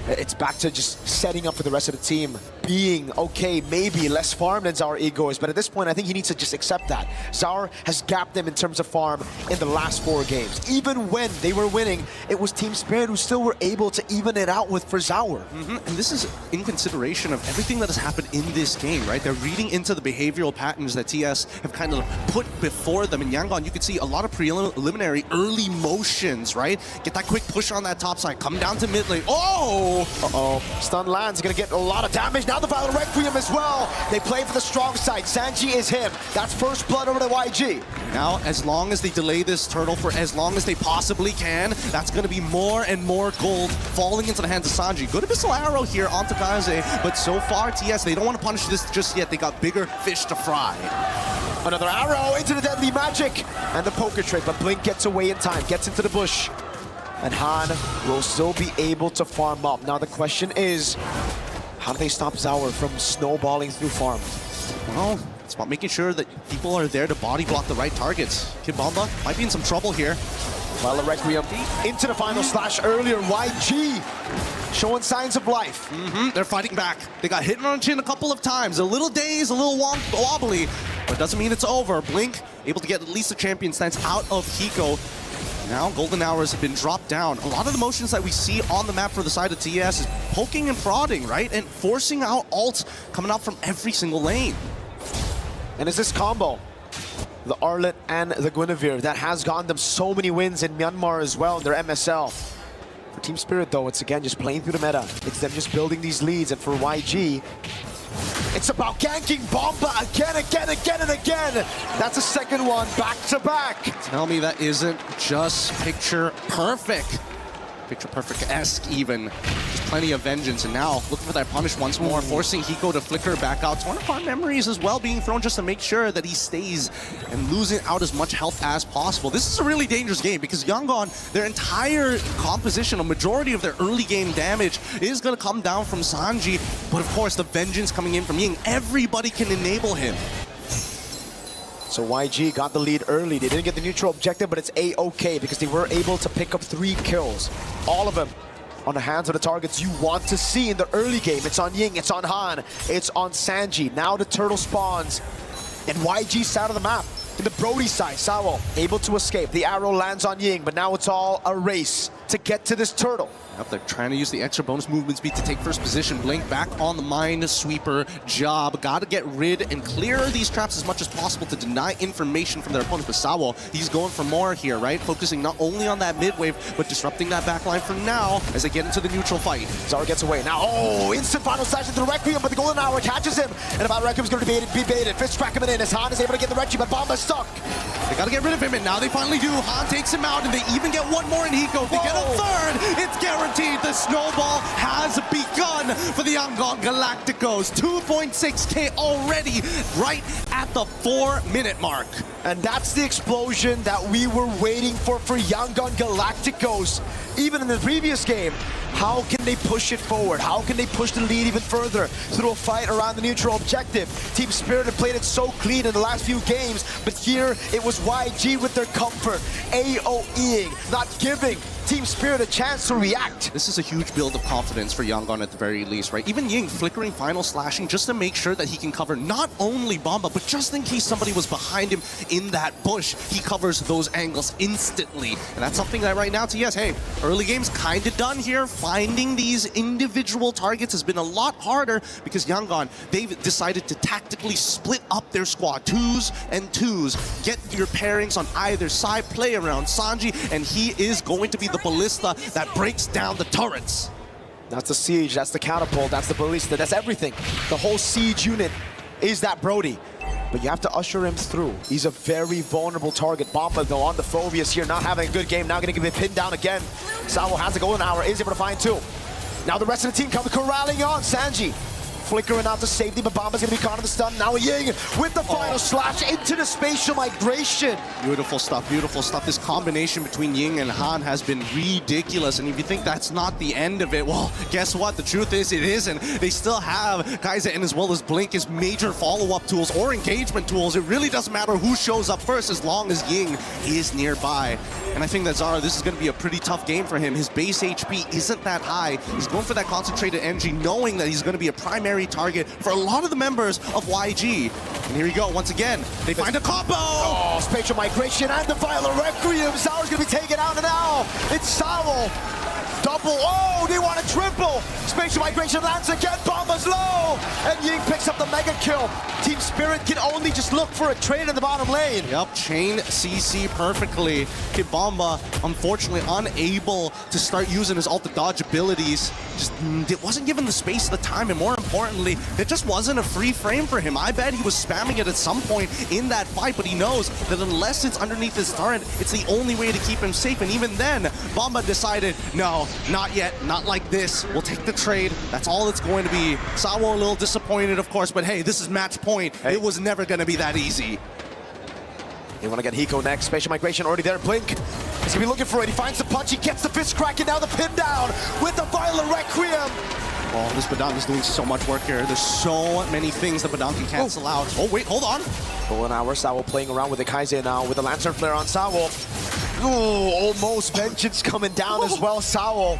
It's back to just setting up for the rest of the team, being okay, maybe less farm than Zara Ego is, but at this point, I think he needs to just accept that. Zara has gapped them in terms of farm in the last 4 games. Even when they were winning, it was Team Spirit who still were able to even it out with for Zara. And this is in consideration of everything that has happened in this game, right? They're reading into the behavioral patterns that TS have kind of put before them. In Yangon, you can see a lot of preliminary early motions, right? Get that quick push on that top side, come down to mid lane. Oh! Uh-oh. Stun lands, gonna get a lot of damage. Now the Violent Requiem as well. They play for the strong side. Sanji is him. That's first blood over to YG. Now, as long as they delay this turtle for as long as they possibly can, that's gonna be more and more gold falling into the hands of Sanji. Good missile arrow here onto Kaze, but so far, TS, they don't want to punish this just yet. They got bigger fish to fry. Another arrow into the deadly magic. And the poker trick, but Blink gets away in time, gets into the bush. And Han will still be able to farm up. Now the question is, how do they stop Zauer from snowballing through farm? Well, it's about making sure that people are there to body block the right targets. Kid Bomba might be in some trouble here. Violet Requiem into the final slash earlier. YG showing signs of life. They're fighting back. They got hit on the chin a couple of times. A little dazed, a little wobbly, but doesn't mean it's over. Blink able to get at least a champion stance out of Hiko. Now Golden Hours have been dropped down. A lot of the motions that we see on the map for the side of TS is poking and prodding, right? And forcing out ults coming out from every single lane. And is this combo, the Arlet and the Guinevere, that has gotten them so many wins in Myanmar as well in their MSL. For Team Spirit though, it's again just playing through the meta. It's them just building these leads, and for YG, it's about ganking Bomba again and again. That's a second one back to back. Tell me that isn't just picture perfect. Picture perfect-esque even. Just plenty of vengeance, and now looking for that punish once more, forcing Hiko to flicker back out. 1 of our memories as well being thrown just to make sure that he stays and losing out as much health as possible. This is a really dangerous game because Yangon, their entire composition, a majority of their early game damage is going to come down from Sanji, but of course the vengeance coming in from Ying. Everybody can enable him. So YG got the lead early. They didn't get the neutral objective, but it's A-okay because they were able to pick up 3 kills. All of them on the hands of the targets you want to see in the early game. It's on Ying, it's on Han, it's on Sanji. Now the turtle spawns, and YG's side of the map. In the Brody side, Sao able to escape. The arrow lands on Ying, but now it's all a race. to get to this turtle. Yep, they're trying to use the extra bonus movement speed to take first position. Blink back on the Minesweeper job. Got to get rid and clear these traps as much as possible to deny information from their opponents. But Sawo, he's going for more here, right? Focusing not only on that mid wave, but disrupting that backline for now as they get into the neutral fight. Zara gets away. Now, instant final slash into the Requiem, but the Golden Hour catches him. And about Requiem's going to be baited. Fist track him in as Han is able to get the Reggie, but Bomba's stuck. They got to get rid of him, and now they finally do. Han takes him out, and they even get one more in Hiko. They get a third. It's guaranteed. The snowball has begun for the Yangon Galacticos. 2.6K already, right at the 4-minute mark. And that's the explosion that we were waiting for Yangon Galacticos. Even in the previous game, how can they push it forward? How can they push the lead even further through a fight around the neutral objective? Team Spirit have played it so clean in the last few games, but here it was YG with their comfort, AOEing, not giving Team Spirit a chance to react. This is a huge build of confidence for Yangon at the very least, right? Even Ying flickering final slashing just to make sure that he can cover not only Bomba, but just in case somebody was behind him in that bush, he covers those angles instantly. And that's something that right now, TS, hey, early game's kind of done here. Finding these individual targets has been a lot harder because Yangon, they've decided to tactically split up their squad. 2s and 2s. Get your pairings on either side, play around Sanji, and he is going to be the ballista that breaks down the turrets. That's the siege, that's the catapult, that's the ballista, that's everything. The whole siege unit is that Brody. But you have to usher him through. He's a very vulnerable target. Bomba, though, on the Phobius here, not having a good game. Now going to get pinned down again. Sawo has the Golden Hour, is able to find two. Now the rest of the team come corralling on Sanji. Flickering out to safety, but Bomba's going to be caught in the stun. Now Ying with the final slash into the spatial migration. Beautiful stuff, beautiful stuff. This combination between Ying and Han has been ridiculous. And if you think that's not the end of it, well, guess what? The truth is it isn't. They still have Kaiser and as well as Blink as major follow-up tools or engagement tools. It really doesn't matter who shows up first as long as Ying is nearby. And I think that Zara, this is going to be a pretty tough game for him. His base HP isn't that high. He's going for that concentrated energy, knowing that he's going to be a primary target for a lot of the members of YG. And here we go, once again, they find a combo! Oh, spatial migration and the Violet Requiem. Sao's gonna be taken out, and now it's Sao. Double, oh, they want a triple. Spatial migration lands again, Bomba's low. And Ying picks up the mega kill. Team Spirit can only just look for a trade in the bottom lane. Yep, chain CC perfectly. Kid Bomba, unfortunately, unable to start using his ult to dodge abilities. Just it wasn't given the space, the time, and more importantly, it just wasn't a free frame for him. I bet he was spamming it at some point in that fight, but he knows that unless it's underneath his turret, it's the only way to keep him safe. And even then, Bomba decided, no, not yet, not like this. We'll take the trade. That's all it's going to be. Sawo a little disappointed, of course, but hey, this is match point. Hey. It was never going to be that easy. They want to get Hiko next. Spatial migration already there. Blink. He's going to be looking for it. He finds the punch. He gets the fist crack, and now the pin down with the Violet Requiem. Oh, this Badang is doing so much work here. There's so many things that Badang can cancel out. Oh, wait, hold on. Golden Hour, Sawo playing around with the Kaiser now with the Lantern Flare on Sawo. Ooh, almost vengeance coming down as well. Sawo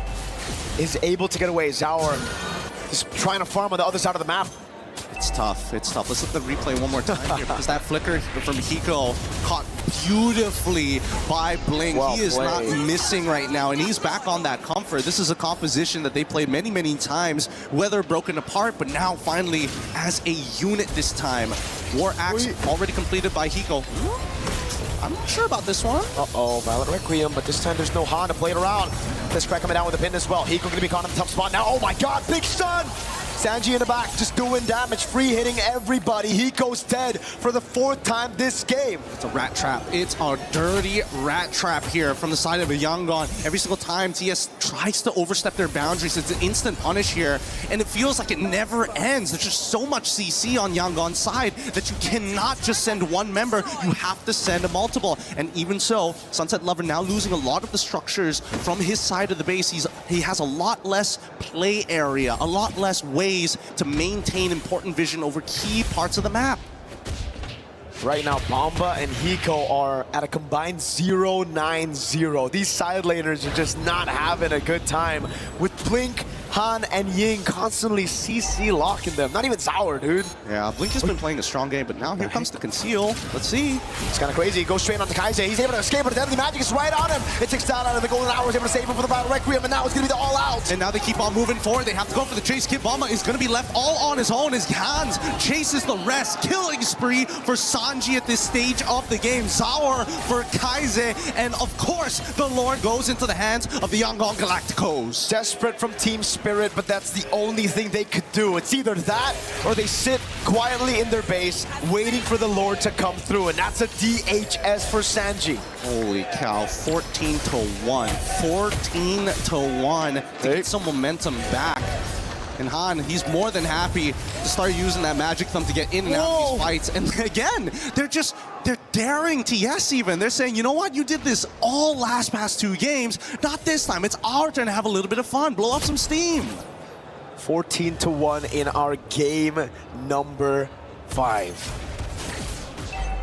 is able to get away. Zaur is trying to farm on the other side of the map. It's tough, it's tough. Let's let the replay one more time here because that flicker from Hiko caught beautifully by Blink. Well, he is not missing right now, and he's back on that comfort. This is a composition that they played many, many times, whether broken apart, but now finally as a unit this time. War Axe already completed by Hiko. I'm not sure about this one. Uh-oh, Violet Requiem, but this time there's no Han to play it around. This crack coming down with the pin as well. Hiko gonna be caught in the tough spot now. Oh my god, big stun! Sanji in the back, just doing damage, free hitting everybody. Hiko's dead for the 4th time this game. It's a rat trap. It's a dirty rat trap here from the side of a Yangon. Every single time TS tries to overstep their boundaries, it's an instant punish here, and it feels like it never ends. There's just so much CC on Yangon's side that you cannot just send one member, you have to send a multiple. And even so, Sunset Lover now losing a lot of the structures from his side of the base. He has a lot less play area, a lot less ways to maintain important vision over key parts of the map. Right now, Bomba and Hiko are at a combined 0-9-0. These side laners are just not having a good time. With Blink, Han and Ying constantly CC locking them. Not even Sour, dude. Yeah, Blink has been playing a strong game, but now here comes the conceal. Let's see. It's kind of crazy. He goes straight onto Kaise. He's able to escape, but the deadly magic is right on him. It takes down out of the golden hours, able to save him for the battle requiem, and now it's going to be the all out. And now they keep on moving forward. They have to go for the chase. Kid Bomba is going to be left all on his own. His hands chases the rest. Killing spree for Sanji at this stage of the game. Sour for Kaise, and of course, the Lord goes into the hands of the Yangon Galacticos. Desperate from Team Spirit, but that's the only thing they could do. It's either that or they sit quietly in their base waiting for the Lord to come through, and that's a DHS for Sanji. Holy cow, 14-1. 14-1 to get some momentum back. And Han, he's more than happy to start using that magic thumb to get in and out of these fights. And again, they're daring TS even. They're saying, you know what, you did this all past 2 games. Not this time. It's our turn to have a little bit of fun. Blow up some steam. 14-1 in our game number 5.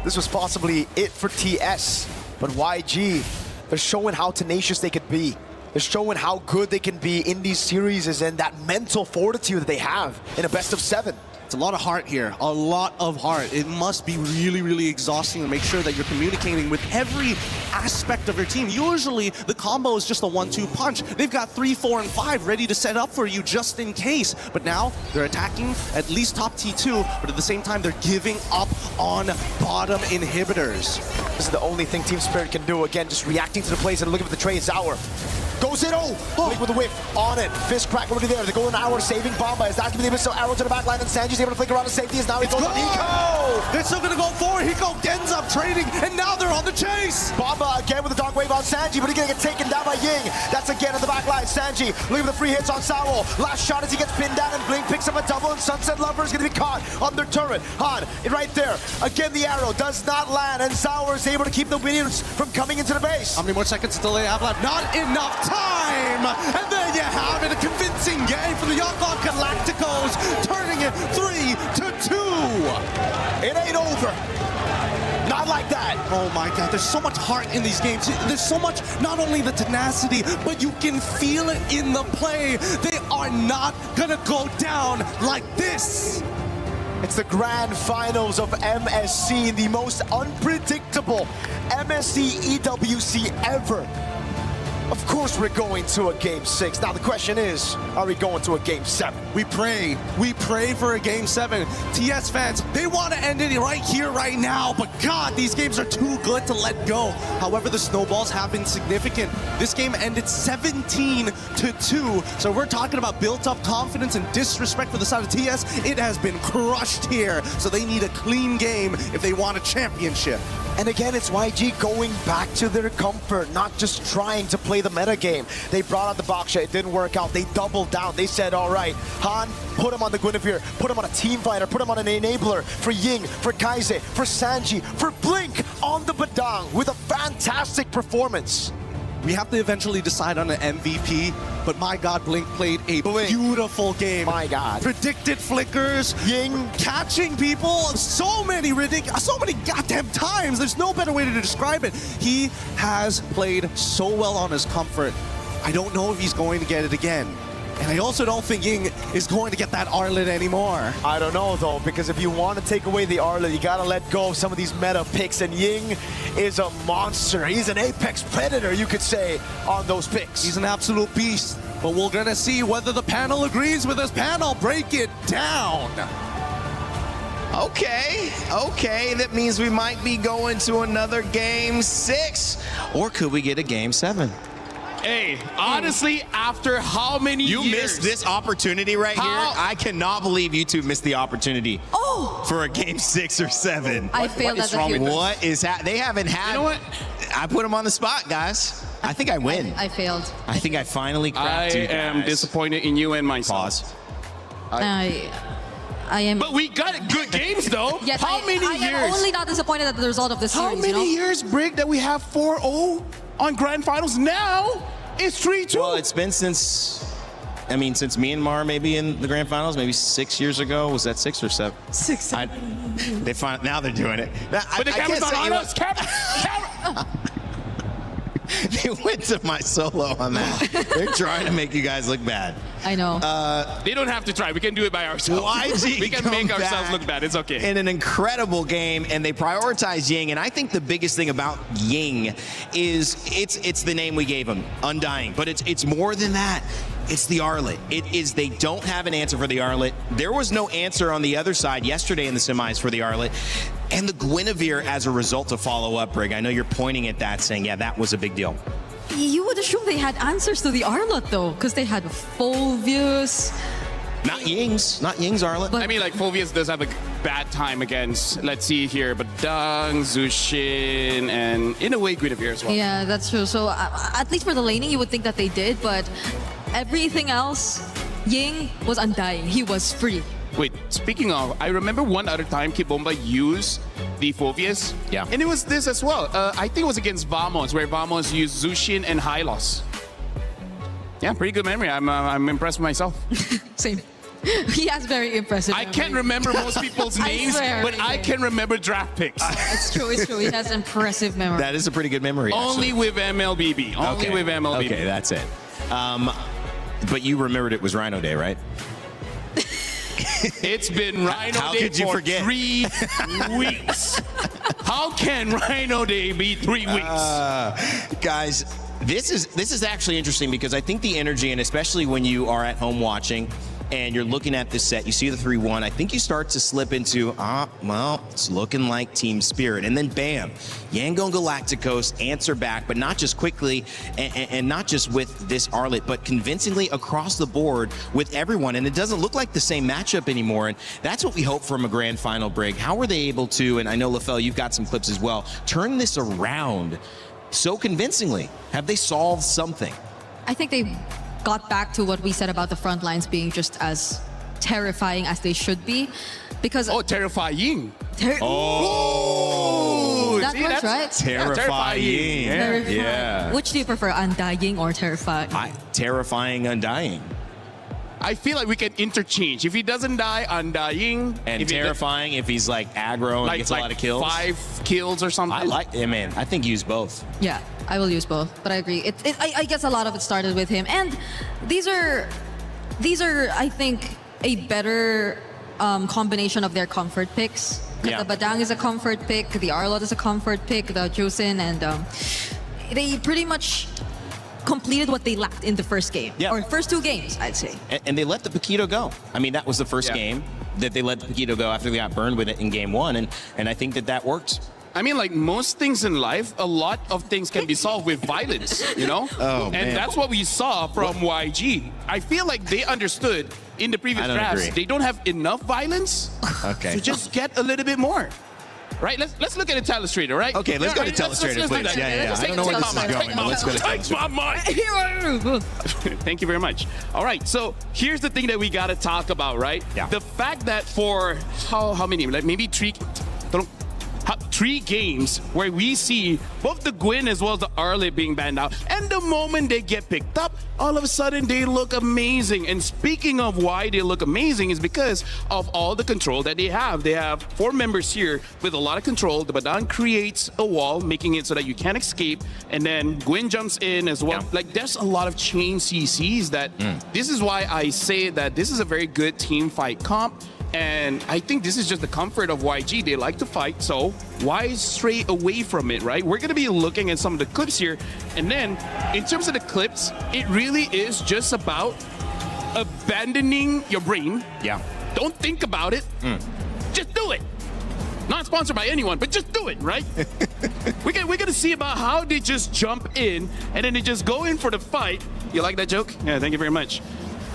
This was possibly it for TS, but YG, they're showing how tenacious they could be. They're showing how good they can be in these series and that mental fortitude that they have in a best of 7. It's a lot of heart here, a lot of heart. It must be really, really exhausting to make sure that you're communicating with every aspect of your team. Usually, the combo is just a 1-2 punch. They've got 3, 4, and 5 ready to set up for you just in case. But now, they're attacking at least top T2, but at the same time, they're giving up on bottom inhibitors. This is the only thing Team Spirit can do. Again, just reacting to the plays and looking for the trade. Sour goes in, Blink with the whip on it. Fist crack already there. The golden hour saving Bomba. Is that going to be the missile arrow to the back line, and Sanji's able to flick around to safety as now he goes on Hiko. They're still going to go forward. Hiko ends up trading, and now they're on the chase. Bomba again with the dark wave on Sanji, but he's going to get taken down by Ying. That's again on the back line. Sanji looking for the free hits on Sour. Last shot as he gets pinned down, and Blink picks up a double, and Sunset Lover is going to be caught on their turret. Han, right there. Again, the arrow does not land, and Sour is able to keep the minions from coming into the base. How many more seconds till they have left? Not enough time! And there you have it, a convincing game for the Yangon Galacticos, turning it 3-2. It ain't over. Not like that. Oh my God, there's so much heart in these games. There's so much, not only the tenacity, but you can feel it in the play. They are not gonna go down like this. It's the grand finals of MSC, the most unpredictable MSC EWC ever. Of course we're going to a Game 6. Now the question is, are we going to a Game 7? We pray for a Game 7. TS fans, they want to end it right here, right now, but God, these games are too good to let go. However, the snowballs have been significant. This game ended 17-2, so we're talking about built-up confidence and disrespect for the side of TS. It has been crushed here, so they need a clean game if they want a championship. And again, it's YG going back to their comfort, not just trying to play the meta game. They brought out the Baksha, it didn't work out. They doubled down. They said, all right, Han, put him on the Guinevere, put him on a team fighter, put him on an enabler for Ying, for Kaise, for Sanji, for Blink on the Badang with a fantastic performance. We have to eventually decide on an MVP, but my God, Blink played a beautiful game. My God. Predicted flickers, Ying catching people so many goddamn times. There's no better way to describe it. He has played so well on his comfort. I don't know if he's going to get it again. And I also don't think Ying is going to get that Arlet anymore. I don't know, though, because if you want to take away the Arlet, you got to let go of some of these meta picks, and Ying is a monster. He's an apex predator, you could say, on those picks. He's an absolute beast, but we're going to see whether the panel agrees with this panel. Break it down. Okay, that means we might be going to another Game 6, or could we get a Game 7? Hey, honestly, after how many years? You missed this opportunity right here. I cannot believe you two missed the opportunity for a Game 6 or 7. I failed as a hero. What is they haven't had. You know what? I put them on the spot, guys. I think I win. I failed. I think I finally cracked you guys. I am disappointed in you and myself. Pause. I am. But we got good games, though. Yes, how many years? I am only not disappointed at the result of this series. How many years, Brig, that we have 4-0 on grand finals? Now it's 3-2. Well, it's been since Myanmar maybe in the grand finals, maybe 6 years ago. Was that 6 or 7? 6. Now they're doing it. But the camera's not on us. They went to my solo on that. They're trying to make you guys look bad. I know. They don't have to try. We can do it by ourselves. YG we can make ourselves look bad. It's okay. In an incredible game, and they prioritize Ying. And I think the biggest thing about Ying is it's the name we gave him, Undying. But it's more than that. It's the Arlet. It is, they don't have an answer for the Arlet. There was no answer on the other side yesterday in the semis for the Arlet. And the Guinevere as a result to follow up, Brig. I know you're pointing at that saying, yeah, that was a big deal. You would assume they had answers to the Arlet though, because they had Fulvius. Not Ying's Arlet. I mean, like, Fulvius does have a bad time against, let's see here, but Dung, Zushin, and in a way, Guinevere as well. Yeah, that's true. So at least for the laning, you would think that they did, but everything else, Ying was Undying. He was free. Wait, speaking of, I remember one other time Kibomba used the Fulvius. Yeah. And it was this as well. I think it was against Vamos, where Vamos used Zushin and Hylos. Yeah, pretty good memory. I'm impressed with myself. Same. He has very impressive I memory. can't remember most people's names, but I can remember draft picks. It's true, it's true. He has impressive memory. That is a pretty good memory, actually. Only with MLBB. Only with MLBB. Okay, that's it. But you remembered it was Rhino Day, right? It's been Rhino Day for 3 weeks. How can Rhino Day be 3 weeks? Guys, this is actually interesting because I think the energy, and especially when you are at home watching and you're looking at this set, you see the 3-1, I think you start to slip into, well, it's looking like Team Spirit. And then bam, Yangon Galacticos answer back, but not just quickly and not just with this Arlet, but convincingly across the board with everyone. And it doesn't look like the same matchup anymore. And that's what we hope from a grand final, Brig. How were they able to, and I know, LaFell, you've got some clips as well, turn this around so convincingly? Have they solved something? I think they got back to what we said about the front lines being just as terrifying as they should be. Because terrifying. That See, works, that's right? Terrifying. Terrifying. Yeah. Which do you prefer, Undying or Terrifying? Terrifying Undying. I feel like we can interchange. If he doesn't die, Undying. And Terrifying if he's like aggro and gets a lot of kills. 5 kills or something. I like it, man. I think use both. Yeah, I will use both, but I agree. I guess a lot of it started with him, and these are, I think, a better combination of their comfort picks. Yeah. The Badang is a comfort pick, the Arlot is a comfort pick, the Jusin, and they pretty much completed what they lacked in the first game. Yeah. Or first 2 games, I'd say. And they let the Paquito go. I mean, that was the first game that they let the Paquito go after they got burned with it in game 1. And I think that worked. I mean, like most things in life, a lot of things can be solved with violence, you know? And that's what we saw from YG. I feel like they understood in the previous drafts, they don't have enough violence. Okay. So just get a little bit more. Right? Let's look at Telestrator, right? Okay, let's go to Telestrator, please. Yeah. I don't know where this is going, but let's go to Telestrator. Thank you very much. All right, so here's the thing that we got to talk about, right? Yeah. The fact that for how many? Like maybe 3 games where we see both the Gwyn as well as the Arlet being banned out, and the moment they get picked up, all of a sudden they look amazing. And speaking of why they look amazing is because of all the control that they have. They have 4 members here with a lot of control. The Badan creates a wall, making it so that you can't escape, and then Gwyn jumps in as well. Like, there's a lot of chain CCs that this is why I say that this is a very good team fight comp. And I think this is just the comfort of YG. They like to fight, so why stray away from it, right? We're going to be looking at some of the clips here. And then, in terms of the clips, it really is just about abandoning your brain. Yeah. Don't think about it. Just do it. Not sponsored by anyone, but just do it, right? We're going to see about how they just jump in, and then they just go in for the fight. You like that joke? Yeah, thank you very much.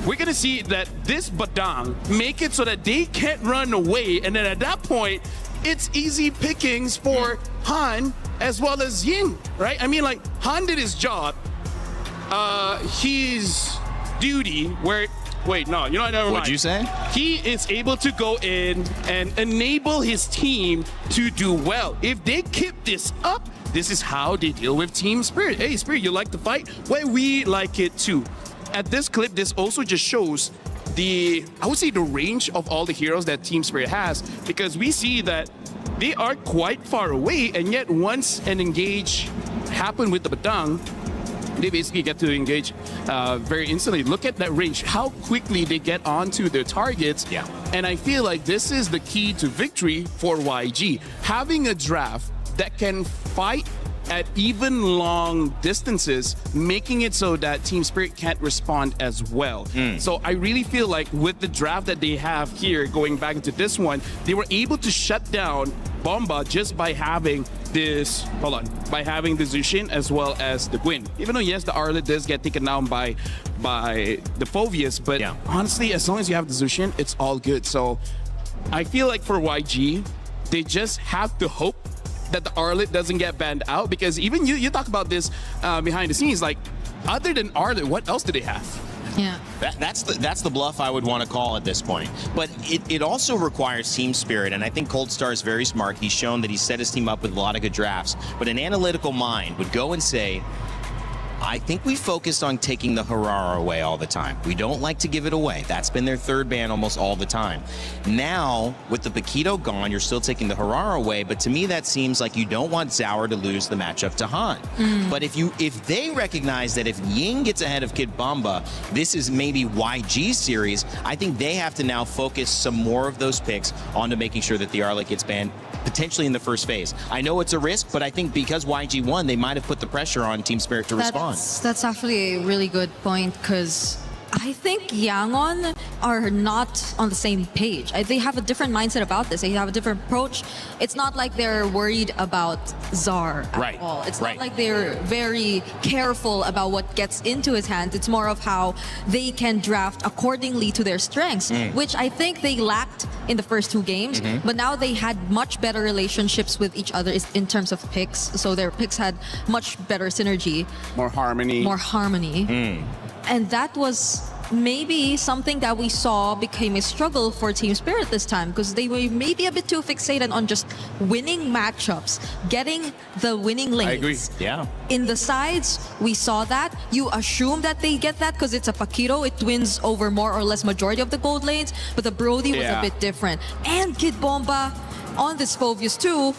We're going to see that this Badang make it so that they can't run away. And then at that point, it's easy pickings for Han as well as Ying, right? I mean, like, Han did his job. His duty where... Wait, no, you know what? Never mind. What'd you say? He is able to go in and enable his team to do well. If they keep this up, this is how they deal with Team Spirit. Hey, Spirit, you like to fight? Well, we like it too. At this clip, this also just shows I would say the range of all the heroes that Team Spirit has, because we see that they are quite far away, and yet once an engage happened with the Batang, they basically get to engage very instantly. Look at that range, how quickly they get onto their targets. Yeah. And I feel like this is the key to victory for YG. Having a draft that can fight at even long distances, making it so that Team Spirit can't respond as well. So I really feel like with the draft that they have here, going back into this one, they were able to shut down Bomba just by having this, by having the Zushin as well as the Gwyn. Even though, yes, the Arlet does get taken down by the Phoveus, but honestly, as long as you have the Zushin, it's all good. So I feel like for YG, they just have to hope that the Arlet doesn't get banned out, because even you talk about this behind the scenes, like, other than Arlet, what else do they have? Yeah. That's the bluff I would want to call at this point. But it also requires team spirit, and I think Cold Star is very smart. He's shown that he's set his team up with a lot of good drafts. But an analytical mind would go and say, I think we focused on taking the Harara away all the time. We don't like to give it away. That's been their third ban almost all the time. Now, with the Paquito gone, you're still taking the Harara away, but to me that seems like you don't want Zauer to lose the matchup to Han. But if they recognize that if Ying gets ahead of Kid Bomba, this is maybe YG's series, I think they have to now focus some more of those picks onto making sure that the Arlet gets banned potentially in the first phase. I know it's a risk, but I think because YG won, they might have put the pressure on Team Spirit to respond. That's actually a really good point, because I think Yangon are not on the same page. They have a different mindset about this. They have a different approach. It's not like they're worried about Czar at all. It's not like they're very careful about what gets into his hands. It's more of how they can draft accordingly to their strengths, which I think they lacked in the first two games. But now they had much better relationships with each other in terms of picks. So their picks had much better synergy. More harmony. More harmony. And that was maybe something that we saw became a struggle for Team Spirit this time, because they were maybe a bit too fixated on just winning matchups, getting the winning lanes. I agree. Yeah. In the sides, we saw that. You assume that they get that because it's a Paquito. It wins over more or less majority of the gold lanes, but the Brody was a bit different. And Kid Bomba on this Phoveus too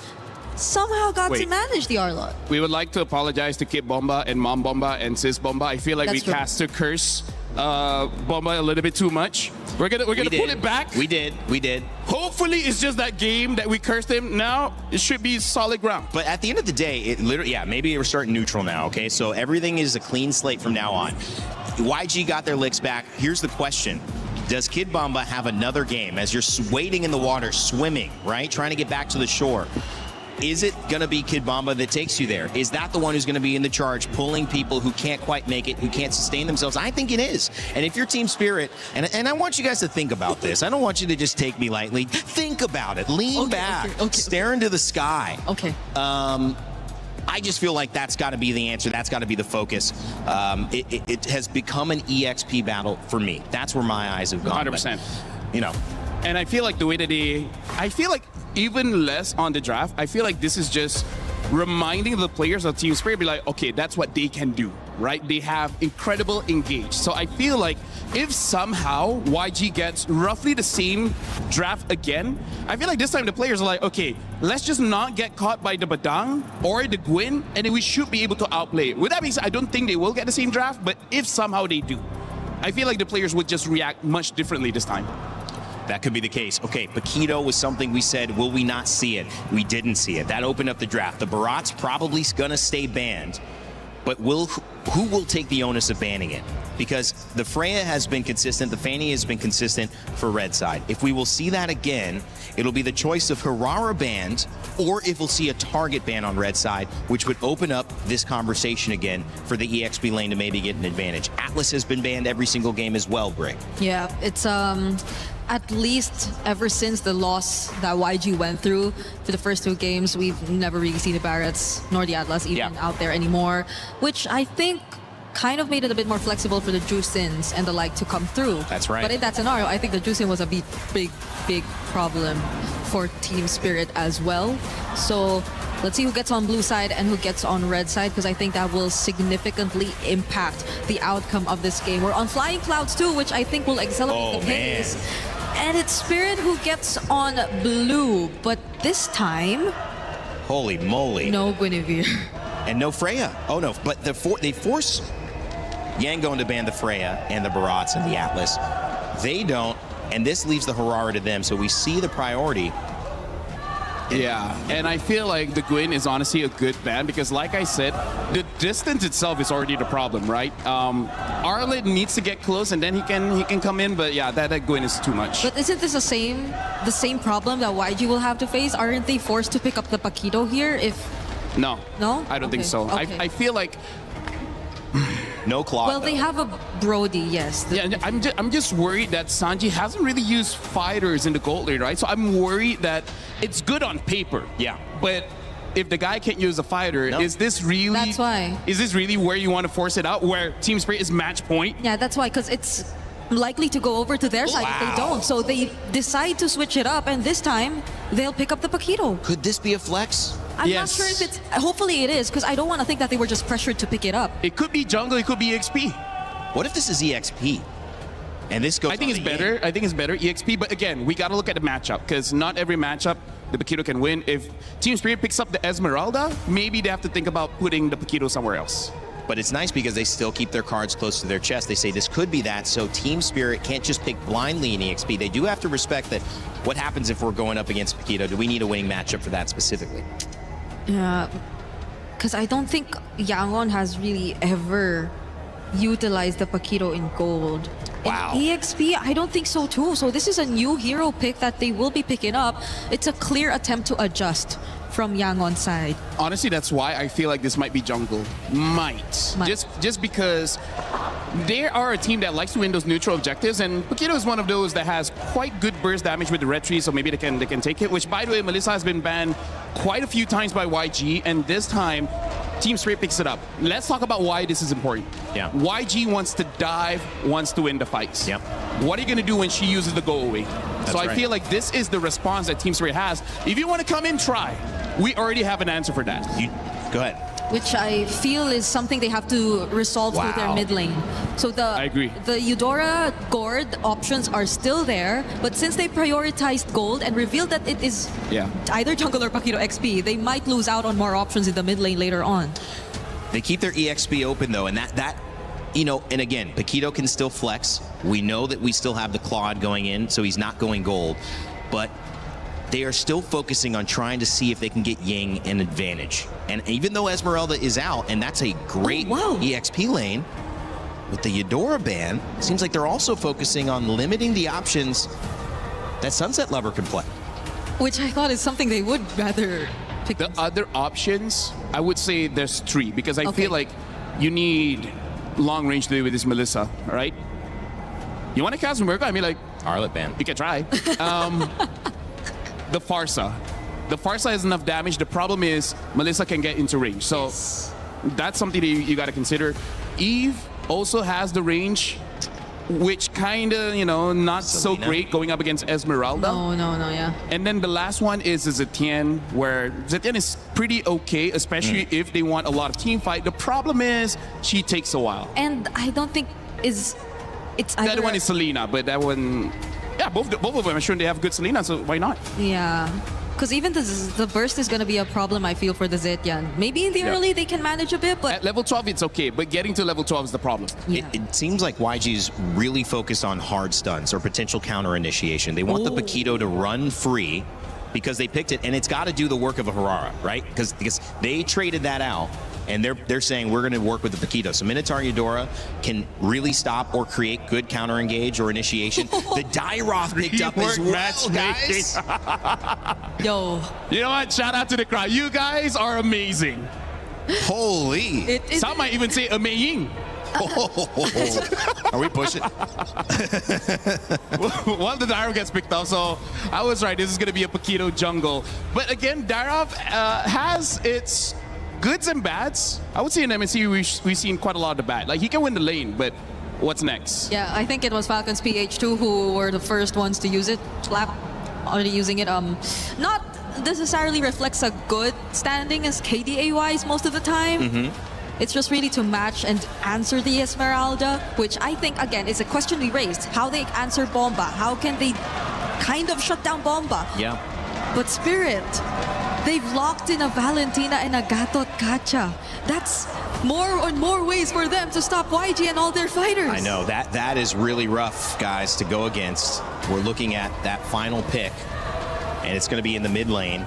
somehow got to manage the Arlot. We would like to apologize to Kid Bomba and Mom Bomba and Sis Bomba. I feel like we cast a curse Bomba a little bit too much. We're gonna pull it back. We did. Hopefully it's just that game that we cursed him. Now it should be solid ground. But at the end of the day, it literally, maybe we're starting neutral now, okay? So everything is a clean slate from now on. YG got their licks back. Here's the question. Does Kid Bomba have another game as you're wading in the water, swimming, right? Trying to get back to the shore. Is it going to be Kid Bomba that takes you there? Is that the one who's going to be in the charge, pulling people who can't quite make it, who can't sustain themselves? I think it is. And if you're Team Spirit, and I want you guys to think about this. I don't want you to just take me lightly. Think about it. Lean back. Stare into the sky. Okay. I just feel like that's got to be the answer. That's got to be the focus. It has become an EXP battle for me. That's where my eyes have gone. 100%. But, you know. And I feel like the way that I feel like even less on the draft, I feel like this is just reminding the players of Team Spirit, be like, okay, that's what they can do, right? They have incredible engage. So I feel like if somehow YG gets roughly the same draft again, I feel like this time the players are like, okay, let's just not get caught by the Badang or the Gwyn, and then we should be able to outplay. With that being said, I don't think they will get the same draft, but if somehow they do, I feel like the players would just react much differently this time. That could be the case. Okay, Paquito was something we said, will we not see it? We didn't see it. That opened up the draft. The Barat's probably going to stay banned, but who will take the onus of banning it? Because the Freya has been consistent, the Fanny has been consistent for red side. If we will see that again, it'll be the choice of Harara banned, or if we'll see a target ban on red side, which would open up this conversation again for the EXP lane to maybe get an advantage. Atlas has been banned every single game as well, Brick. Yeah, it's at least ever since the loss that YG went through for the first two games, we've never really seen the Barretts nor the Atlas even out there anymore, which I think kind of made it a bit more flexible for the Jusins and the like to come through. That's right. But in that scenario, I think the Jusin was a big problem for Team Spirit as well. So let's see who gets on blue side and who gets on red side, because I think that will significantly impact the outcome of this game. We're on flying clouds too, which I think will accelerate the pace. And it's Spirit who gets on blue, but this time... Holy moly. No Guinevere. And no Freya. Oh no, but they force Yangon to ban the Freya and the Barats and the Atlas. They don't, and this leaves the Harara to them. So we see the priority. Yeah, and I feel like the Gwyn is honestly a good ban because, like I said, the distance itself is already the problem, right? Arlen needs to get close, and then he can come in. But yeah, that Gwyn is too much. But isn't this the same problem that YG will have to face? Aren't they forced to pick up the Paquito here? If no, I don't think Okay, so. okay. I feel like. No Claude. Well, they have a Brody, yes. Yeah, I'm just worried that Sanji hasn't really used fighters in the gold lane, right? So I'm worried that it's good on paper. Yeah. But if the guy can't use a fighter, is this really... That's why. Is this really where you want to force it out, where Team Spirit is match point? Yeah, that's why, because it's likely to go over to their side if they don't. So they decide to switch it up, and this time, they'll pick up the Paquito. Could this be a flex? I'm not sure if it's... Hopefully it is, because I don't want to think that they were just pressured to pick it up. It could be jungle, it could be EXP. What if this is EXP? And this goes I think it's better. I think it's better EXP, but again, we got to look at the matchup, because not every matchup the Paquito can win. If Team Spirit picks up the Esmeralda, maybe they have to think about putting the Paquito somewhere else. But it's nice because they still keep their cards close to their chest. They say this could be that, so Team Spirit can't just pick blindly in EXP. They do have to respect that. What happens if we're going up against Paquito? Do we need a winning matchup for that specifically? Yeah, because I don't think Yangon has really ever utilized the Paquito in gold. Wow. In EXP, I don't think so too. So this is a new hero pick that they will be picking up. It's a clear attempt to adjust from Yangon's side. Honestly, that's why I feel like this might be jungle. Might. Just because they are a team that likes to win those neutral objectives, and Paquito is one of those that has quite good burst damage with the red tree, so maybe they can take it, which, by the way, Melissa has been banned quite a few times by YG, and this time Team Spirit picks it up. Let's talk about why this is important. Yeah. YG wants to dive, wants to win the fights. Yep. What are you going to do when she uses the go away? So I right. feel like this is the response that Team Spirit has. If you want to come in, try. We already have an answer for that. Go ahead. Which I feel is something they have to resolve through their mid lane. So I agree. The Eudora Gord options are still there, but since they prioritized gold and revealed that it is either jungle or Paquito XP, they might lose out on more options in the mid lane later on. They keep their EXP open though, and that you know, and again, Paquito can still flex. We know that we still have the Claude going in, so he's not going gold, but they are still focusing on trying to see if they can get Ying an advantage. And even though Esmeralda is out, and that's a great EXP lane, with the Eudora ban, it seems like they're also focusing on limiting the options that Sunset Lover can play. Which I thought is something they would rather pick. The other options, I would say there's three, because I feel like you need long range to do with this Melissa, right? You want to cast Murka? I mean, like, Arlet ban. You can try. The Farsa. The Farsa has enough damage. The problem is Melissa can get into range. So that's something that you got to consider. Eve also has the range, which kind of, you know, not so great going up against Esmeralda. No, yeah. And then the last one is Zetienne, where Zetienne is pretty okay, especially if they want a lot of team fight. The problem is she takes a while. And I don't think it's The either other one is Selena, but that one... Yeah, both of them. I'm sure they have good Selena, so why not? Yeah. Because even the burst is going to be a problem, I feel, for the Zetian. Maybe in the early they can manage a bit, but... At level 12, it's okay, but getting to level 12 is the problem. Yeah. It seems like YG's really focused on hard stuns or potential counter initiation. They want the Paquito to run free because they picked it, and it's got to do the work of a Harara, right? Because they traded that out, and they're saying we're going to work with the Paquito. So Minotaur Eudora can really stop or create good counter engage or initiation. The Dairoth picked up as well, guys. Yo. You know what? Shout out to the crowd. You guys are amazing. Holy. Some might even say amazing. Are we pushing? Well, the Dairoth gets picked up, so I was right. This is going to be a Paquito jungle. But again, Dairoth has its goods and bads. I would say in MSC we've seen quite a lot of the bad. Like, he can win the lane, but what's next? Yeah, I think it was Falcons PH2 who were the first ones to use it. Slap already using it. Not necessarily reflects a good standing as KDA-wise most of the time. It's just really to match and answer the Esmeralda, which I think, again, is a question we raised. How they answer Bomba. How can they kind of shut down Bomba? Yeah. But Spirit, they've locked in a Valentina and a Gatot Kacha. That's more and more ways for them to stop YG and all their fighters. I know, that is really rough, guys, to go against. We're looking at that final pick, and it's going to be in the mid lane.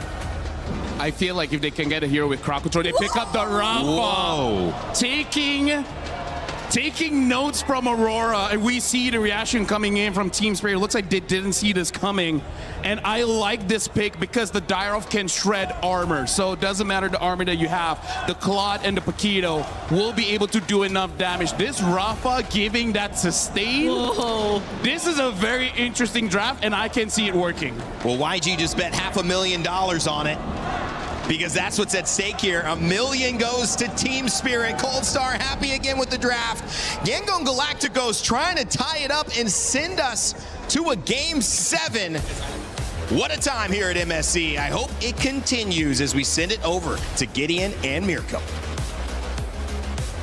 I feel like if they can get a hero with crowd control, they pick up the Rampa. Taking notes from Aurora, and we see the reaction coming in from Team Spirit. It looks like they didn't see this coming. And I like this pick because the Dyrov can shred armor. So it doesn't matter the armor that you have. The Claude and the Paquito will be able to do enough damage. This Rafa giving that sustain. Whoa. This is a very interesting draft, and I can see it working. Well, YG just bet $500,000 on it, because that's what's at stake here. $1 million goes to Team Spirit. Cold Star happy again with the draft. Yangon Galacticos trying to tie it up and send us to a Game 7. What a time here at MSC. I hope it continues as we send it over to Gideon and Mirko.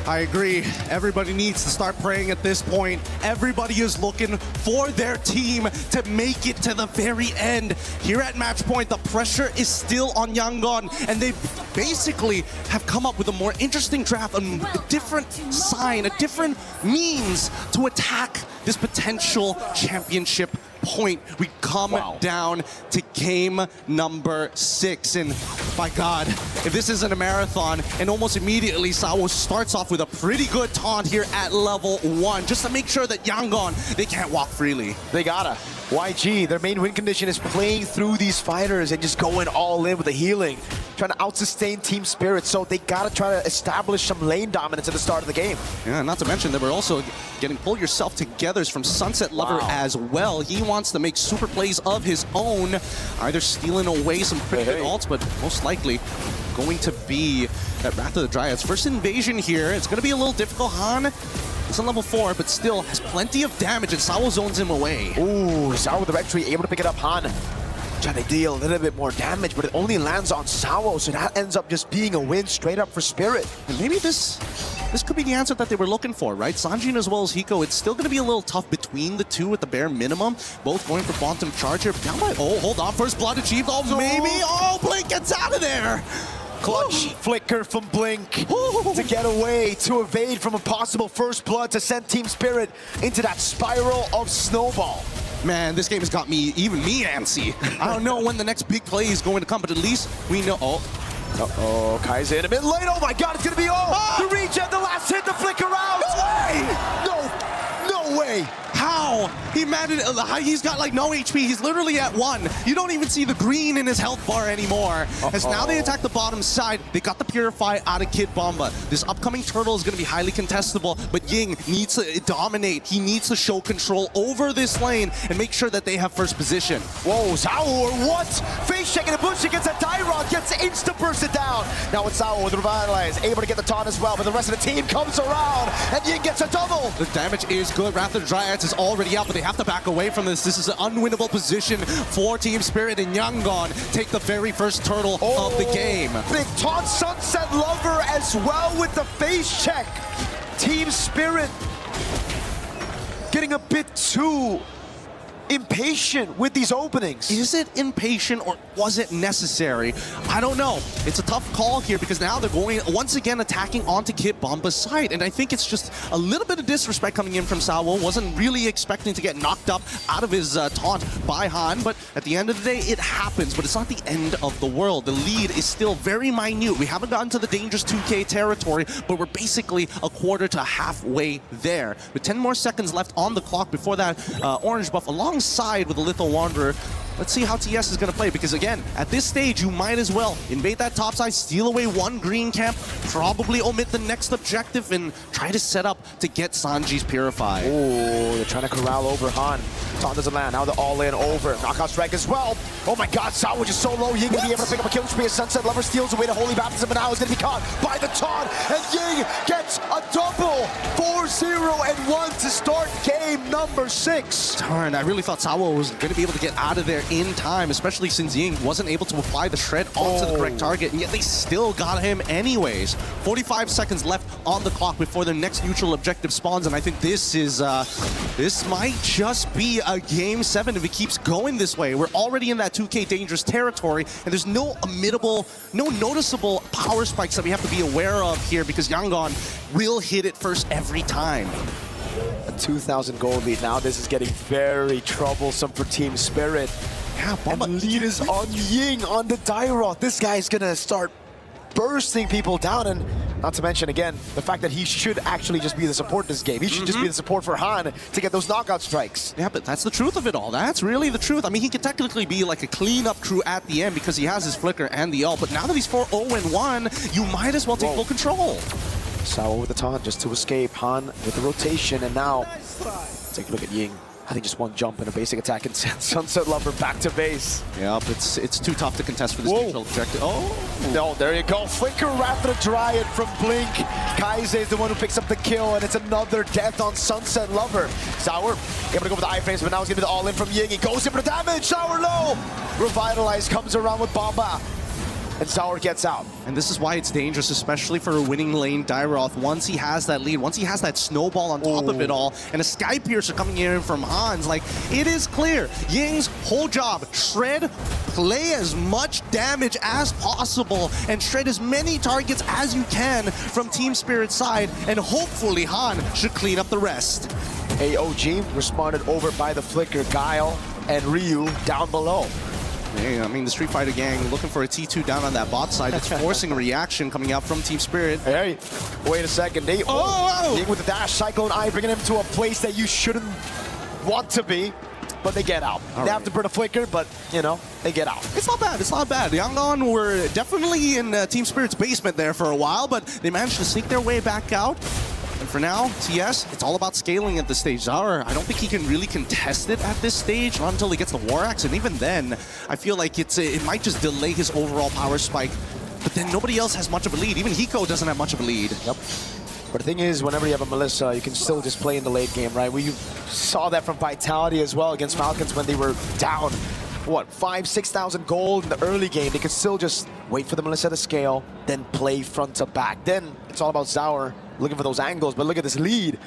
I agree. Everybody needs to start praying at this point. Everybody is looking for their team to make it to the very end. Here at match point, the pressure is still on Yangon, and they basically have come up with a more interesting draft, a different sign, a different means to attack this potential championship point. We come down to game number 6, and by God, if this isn't a marathon, and almost immediately Sawo starts off with a pretty good taunt here at level 1, just to make sure that Yangon, they can't walk freely. They gotta. YG, their main win condition is playing through these fighters and just going all in with the healing, trying to out-sustain Team Spirit, so they gotta try to establish some lane dominance at the start of the game. Yeah, not to mention that we're also getting Pull Yourself Togethers from Sunset Lover as well. He wants to make super plays of his own, either stealing away some pretty good ults, but most likely going to be that Wrath of the Dryads. First invasion here, it's gonna be a little difficult. Han is on level 4, but still has plenty of damage, and Sawo zones him away. Ooh, Sawo with the Rectory able to pick it up. Han trying to deal a little bit more damage, but it only lands on Sawo, so that ends up just being a win straight up for Spirit. And maybe this could be the answer that they were looking for, right? Sanjin as well as Hiko, it's still going to be a little tough between the two at the bare minimum. Both going for Quantum Charge here. Down by, oh, hold on, first blood achieved. Oh, maybe, oh, Blink gets out of there. Clutch flicker from Blink to get away, to evade from a possible first blood, to send Team Spirit into that spiral of snowball. Man, this game has got me, even me, antsy. I don't know when the next big play is going to come, but at least we know. Uh-oh, Kai's in a bit late. Oh my God, it's gonna be the regen, the last hit, the flicker out. No way. How? He managed, he's got like no HP. He's literally at 1. You don't even see the green in his health bar anymore. As now they attack the bottom side, they got the Purify out of Kid Bomba. This upcoming turtle is going to be highly contestable, but Ying needs to dominate. He needs to show control over this lane and make sure that they have first position. Whoa, Sawo or what? Face check in a bush against a Dyrog, gets insta-bursted down. Now it's Sawo with Revitalize, able to get the taunt as well, but the rest of the team comes around, and Ying gets a double. The damage is good. Wrath of the Dryads is already out, but they have to back away from this. This is an unwinnable position for Team Spirit, and Yangon take the very first turtle of the game. Big taunt, Sunset Lover as well with the face check. Team Spirit getting a bit too impatient with these openings. Is it impatient or was it necessary? I don't know. It's a tough call here because now they're going once again attacking onto Kid Bomba's side, and I think it's just a little bit of disrespect coming in from Sawo. Wasn't really expecting to get knocked up out of his taunt by Han, but at the end of the day, it happens, but it's not the end of the world. The lead is still very minute. We haven't gotten to the dangerous 2K territory, but we're basically a quarter to halfway there. With 10 more seconds left on the clock before that orange buff alongside with the Lethal Wanderer. Let's see how TS is going to play, because again, at this stage, you might as well invade that top side, steal away one green camp, probably omit the next objective, and try to set up to get Sanji's Purify. Oh, they're trying to corral over Han. Taunt doesn't land. Now they're all in over. Knockout strike as well. Oh my God, Sawo just so low. Ying gonna be able to pick up a killing spree as Sunset Lover steals away the Holy Baptism, but now he's gonna be caught by the taunt, and Ying gets a double. 4-0-1 to start game number 6. Darn, I really thought Sawo was gonna be able to get out of there in time, especially since Ying wasn't able to apply the shred onto the correct target, and yet they still got him anyways. 45 seconds left on the clock before their next neutral objective spawns, and I think this is this might just be a Game 7 if it keeps going this way. We're already in that 2K dangerous territory, and there's no noticeable power spikes that we have to be aware of here because Yangon will hit it first every time. A 2,000 gold lead. Now this is getting very troublesome for Team Spirit. Yeah, and lead is on Ying on the Dairoth. This guy's gonna start bursting people down, and not to mention, again, the fact that he should actually just be the support in this game. He should just be the support for Han to get those knockout strikes. Yeah, but that's the truth of it all. That's really the truth. I mean, he could technically be like a cleanup crew at the end because he has his flicker and the ult, but now that he's 4-0-1, you might as well take full control. Sao with the taunt just to escape. Han with the rotation, and now take a look at Ying. I think just one jump and a basic attack and send Sunset Lover back to base. Yep, it's too tough to contest for this neutral objective. Oh! No, there you go. Flicker after the Dryad from Blink. Kaise is the one who picks up the kill, and it's another death on Sunset Lover. Sour able to go for the iframes, but now he's going to be the all-in from Ying. He goes in for the damage. Sour low! Revitalize comes around with Bomba. And Sour gets out. And this is why it's dangerous, especially for a winning lane Dairoth. Once he has that lead, once he has that snowball on top of it all, and a Sky Piercer coming in from Hans, like, it is clear. Ying's whole job, shred, play as much damage as possible, and shred as many targets as you can from Team Spirit's side, and hopefully Han should clean up the rest. AOG responded over by the Flicker, Guile and Ryu down below. Yeah, I mean, the Street Fighter gang looking for a T2 down on that bot side. It's forcing a reaction coming out from Team Spirit. Hey, wait a second. They with the dash, Cyclone Eye bringing him to a place that you shouldn't want to be, but they get out. They have to burn a flicker, but, you know, they get out. It's not bad. It's not bad. Yangon were definitely in Team Spirit's basement there for a while, but they managed to sneak their way back out. And for now, TS, it's all about scaling at this stage. Zara, I don't think he can really contest it at this stage, not until he gets the War Axe, and even then, I feel like it might just delay his overall power spike. But then nobody else has much of a lead. Even Hiko doesn't have much of a lead. Yep. But the thing is, whenever you have a Melissa, you can still just play in the late game, right? We saw that from Vitality as well against Falcons when they were down, what, 5,000-6,000 gold in the early game. They could still just wait for the Melissa to scale, then play front to back. Then it's all about Zaur looking for those angles, but look at this lead.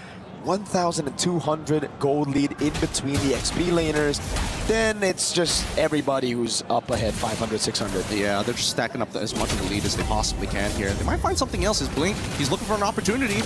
1,200 gold lead in between the XP laners. Then it's just everybody who's up ahead, 500, 600. Yeah, they're just stacking up as much of a lead as they possibly can here. They might find something else. His Blink, he's looking for an opportunity.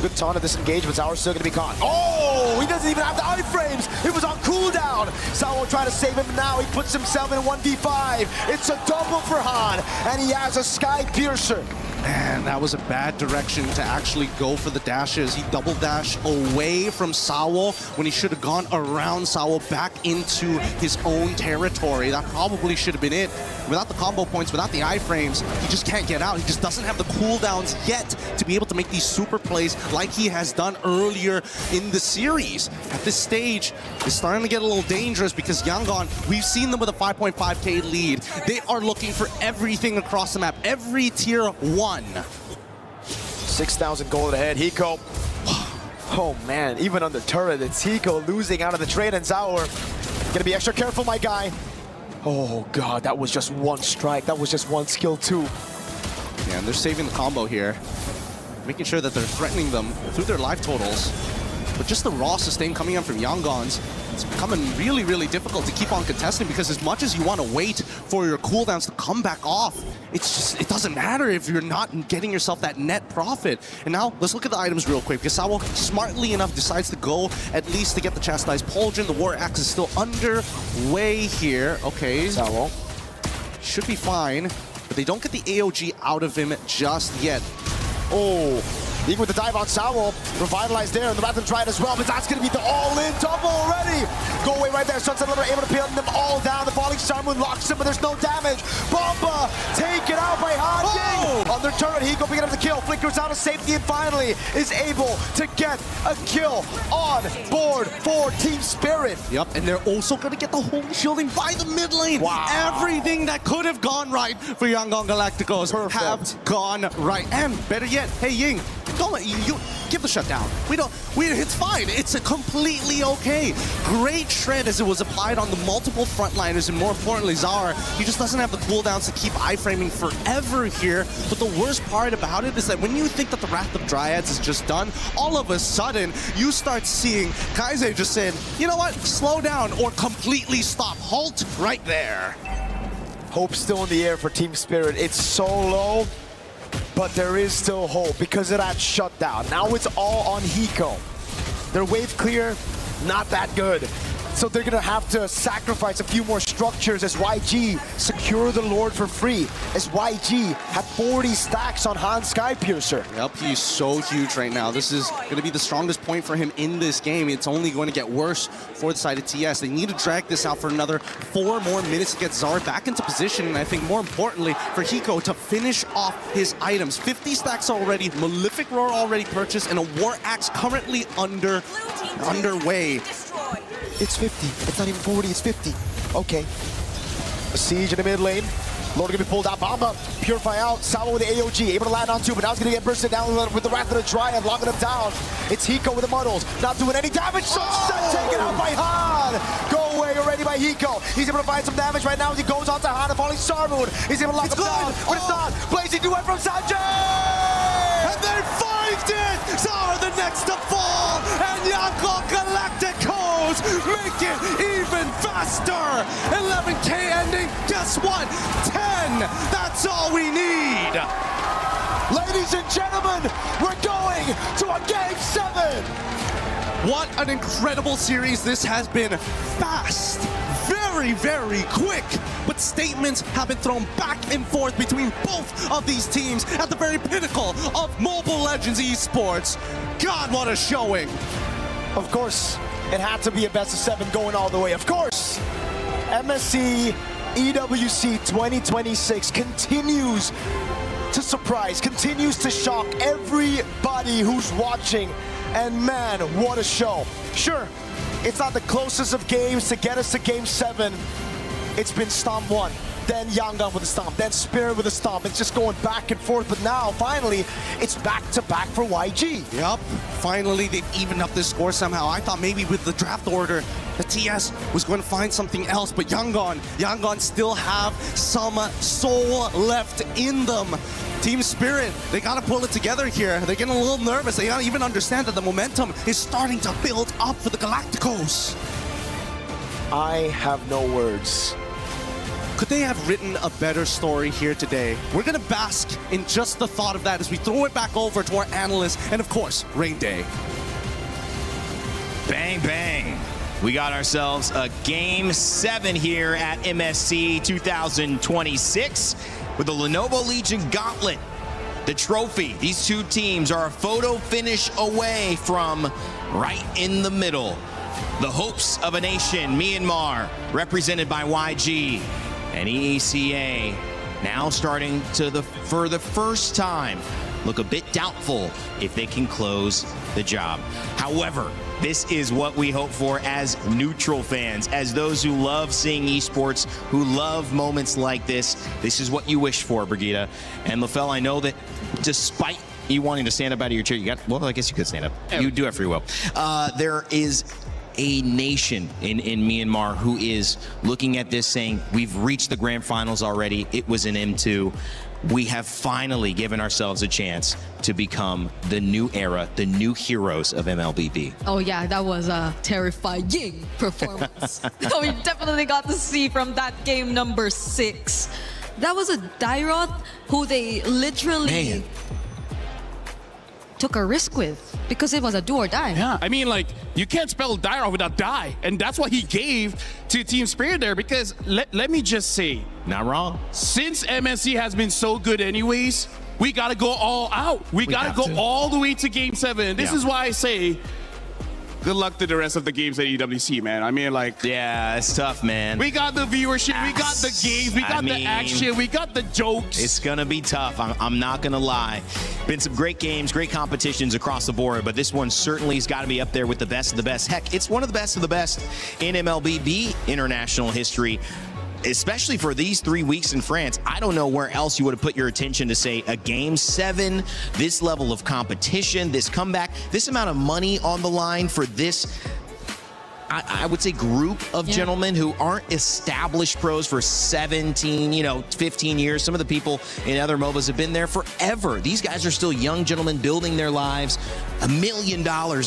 Good taunt of disengage, but Zaur's still going to be caught. Oh, he doesn't even have the iframes. It was on cooldown. Zaur will try to save him now. He puts himself in a 1v5. It's a double for Han, and he has a Sky Piercer. Man, that was a bad direction to actually go for the dashes. He double dashed away from Sawo when he should have gone around Sawo back into his own territory. That probably should have been it. Without the combo points, without the iframes, he just can't get out. He just doesn't have the cooldowns yet to be able to make these super plays like he has done earlier in the series. At this stage, it's starting to get a little dangerous because Yangon, we've seen them with a 5.5k lead. They are looking for everything across the map, every tier 1. 6,000 gold ahead. Hiko. Oh man, even on the turret, it's Hiko losing out of the trade, and Zaur gonna be extra careful, my guy. Oh god, that was just one strike. That was just one skill too. Yeah, and they're saving the combo here, making sure that they're threatening them through their life totals. But just the raw sustain coming in from Yangon's, it's becoming really, really difficult to keep on contesting because as much as you want to wait for your cooldowns to come back off, it's just, it doesn't matter if you're not getting yourself that net profit. And now, let's look at the items real quick because Sawo, smartly enough, decides to go at least to get the Chastised Pauldron. The War Axe is still underway here. Okay. Sawo should be fine, but they don't get the AOG out of him just yet. Oh. Even with the dive on Sawo, revitalized there, and the Rathan tried as well, but that's going to be the all-in double already. Go away right there, Sunset Lover able to pin them all down. The falling Star Moon locks him, but there's no damage. Bomba taken out by Han Ying. On their turret, Hiko picking up the kill, flickers out of safety, and finally is able to get a kill on board for Team Spirit. Yep, and they're also going to get the holy shielding by the mid lane. Wow. Everything that could have gone right for Yangon Galacticos have gone right. And better yet, hey Ying, Don't you give the shutdown. It's fine. It's completely okay. Great shred as it was applied on the multiple frontliners, and more importantly, Zar. He just doesn't have the cooldowns to keep iframing forever here. But the worst part about it is that when you think that the Wrath of Dryads is just done, all of a sudden you start seeing Kaise just saying, you know what, slow down or completely stop. Halt right there. Hope still in the air for Team Spirit. It's so low, but there is still hope because of that shutdown. Now it's all on Hiko. Their wave clear, not that good. So they're gonna have to sacrifice a few more structures as YG secure the Lord for free. As YG have 40 stacks on Han Skypiercer. Yep, he's so huge right now. This is gonna be the strongest point for him in this game. It's only going to get worse for the side of TS. They need to drag this out for another 4 more minutes to get Zar back into position, and I think more importantly for Hiko to finish off his items. 50 stacks already, Malefic Roar already purchased, and a War Axe currently underway. It's 50. It's not even 40, it's 50. Okay. A siege in the mid lane. Lord gonna be pulled out. Bomba, purify out. Salvo with the AOG, able to land on 2, but now he's gonna get bursted down with the Wrath of the Dryad, locking him down. It's Hiko with the muddles, not doing any damage. Sunset taken out by Han. Go away already by Hiko. He's able to find some damage right now as he goes on to Han and falling Sarmoon. He's able to lock him down, but it's not. Blazing duet from Sanjay! And they find it! Zar the next to fall, and Yako Galacticos make it even faster! 11K ending, guess what? 10! That's all we need! Ladies and gentlemen, we're going to a Game 7! What an incredible series this has been. Fast, very, very quick. But statements have been thrown back and forth between both of these teams at the very pinnacle of Mobile Legends Esports. God, what a showing. Of course, it had to be a best of 7 going all the way. Of course, MSC EWC 2026 continues to surprise, continues to shock everybody who's watching. And man, what a show. Sure, it's not the closest of games to get us to Game 7. It's been Stomp 1, then Yangon with a Stomp, then Spirit with a Stomp. It's just going back and forth, but now, finally, it's back-to-back for YG. Yup, finally they've evened up this score somehow. I thought maybe with the draft order, the TS was going to find something else, but Yangon still have some soul left in them. Team Spirit, they gotta pull it together here. They're getting a little nervous. They gotta even understand that the momentum is starting to build up for the Galacticos. I have no words. Could they have written a better story here today? We're gonna bask in just the thought of that as we throw it back over to our analysts and of course, Rain Day. Bang, bang. We got ourselves a Game 7 here at MSC 2026 with the Lenovo Legion Gauntlet. The trophy, these two teams are a photo finish away from right in the middle. The hopes of a nation, Myanmar, represented by YG, and EECA now starting to, for the first time, look a bit doubtful if they can close the job. However, this is what we hope for as neutral fans, as those who love seeing esports, who love moments like this. This is what you wish for, Brigitte. And LaFell, I know that despite you wanting to stand up out of your chair, well, I guess you could stand up. You do it pretty well. There is a nation in Myanmar who is looking at this saying, we've reached the grand finals already. It was an M2. We have finally given ourselves a chance to become the new era, the new heroes of MLBB. Oh yeah, that was a terrifying performance that we definitely got to see from that game number 6. That was a Dairoth who they literally took a risk with because it was a do or die. Yeah, I mean, like, you can't spell Dairoth without die, and that's what he gave to Team Spirit there, because let me just say, not wrong. Since MSC has been so good anyways, we gotta go all out. We gotta go all the way to Game 7. This is why I say, good luck to the rest of the games at EWC, man. I mean, like... Yeah, it's tough, man. We got the viewership, we got the games, we got the action, we got the jokes. It's gonna be tough, I'm not gonna lie. Been some great games, great competitions across the board, but this one certainly has got to be up there with the best of the best. Heck, it's one of the best in MLBB international history. especially for these 3 weeks in France, I don't know where else you would have put your attention to say a Game 7, this level of competition, this comeback, this amount of money on the line for this, I would say, group of gentlemen who aren't established pros for 17, 15 years. Some of the people in other MOBAs have been there forever. These guys are still young gentlemen building their lives. $1 million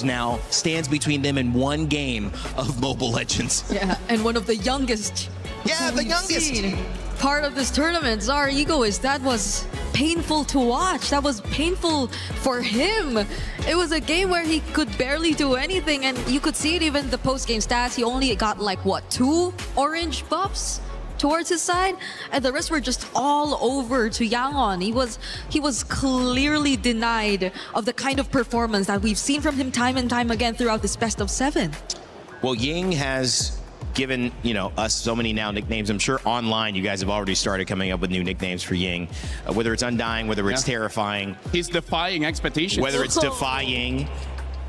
now stands between them and one game of Mobile Legends. Yeah, and one of the youngest. Yeah, the youngest. Part of this tournament, Zar Egoist, that was painful to watch. That was painful for him. It was a game where he could barely do anything, and you could see it even the post-game stats. He only got like, what, 2 orange buffs towards his side, and the rest were just all over to Yangon. He was clearly denied of the kind of performance that we've seen from him time and time again throughout this best of 7. Well, Ying has given us so many now nicknames. I'm sure online you guys have already started coming up with new nicknames for Ying, whether it's Undying, whether it's Terrifying. He's defying expectations. Whether it's Defying,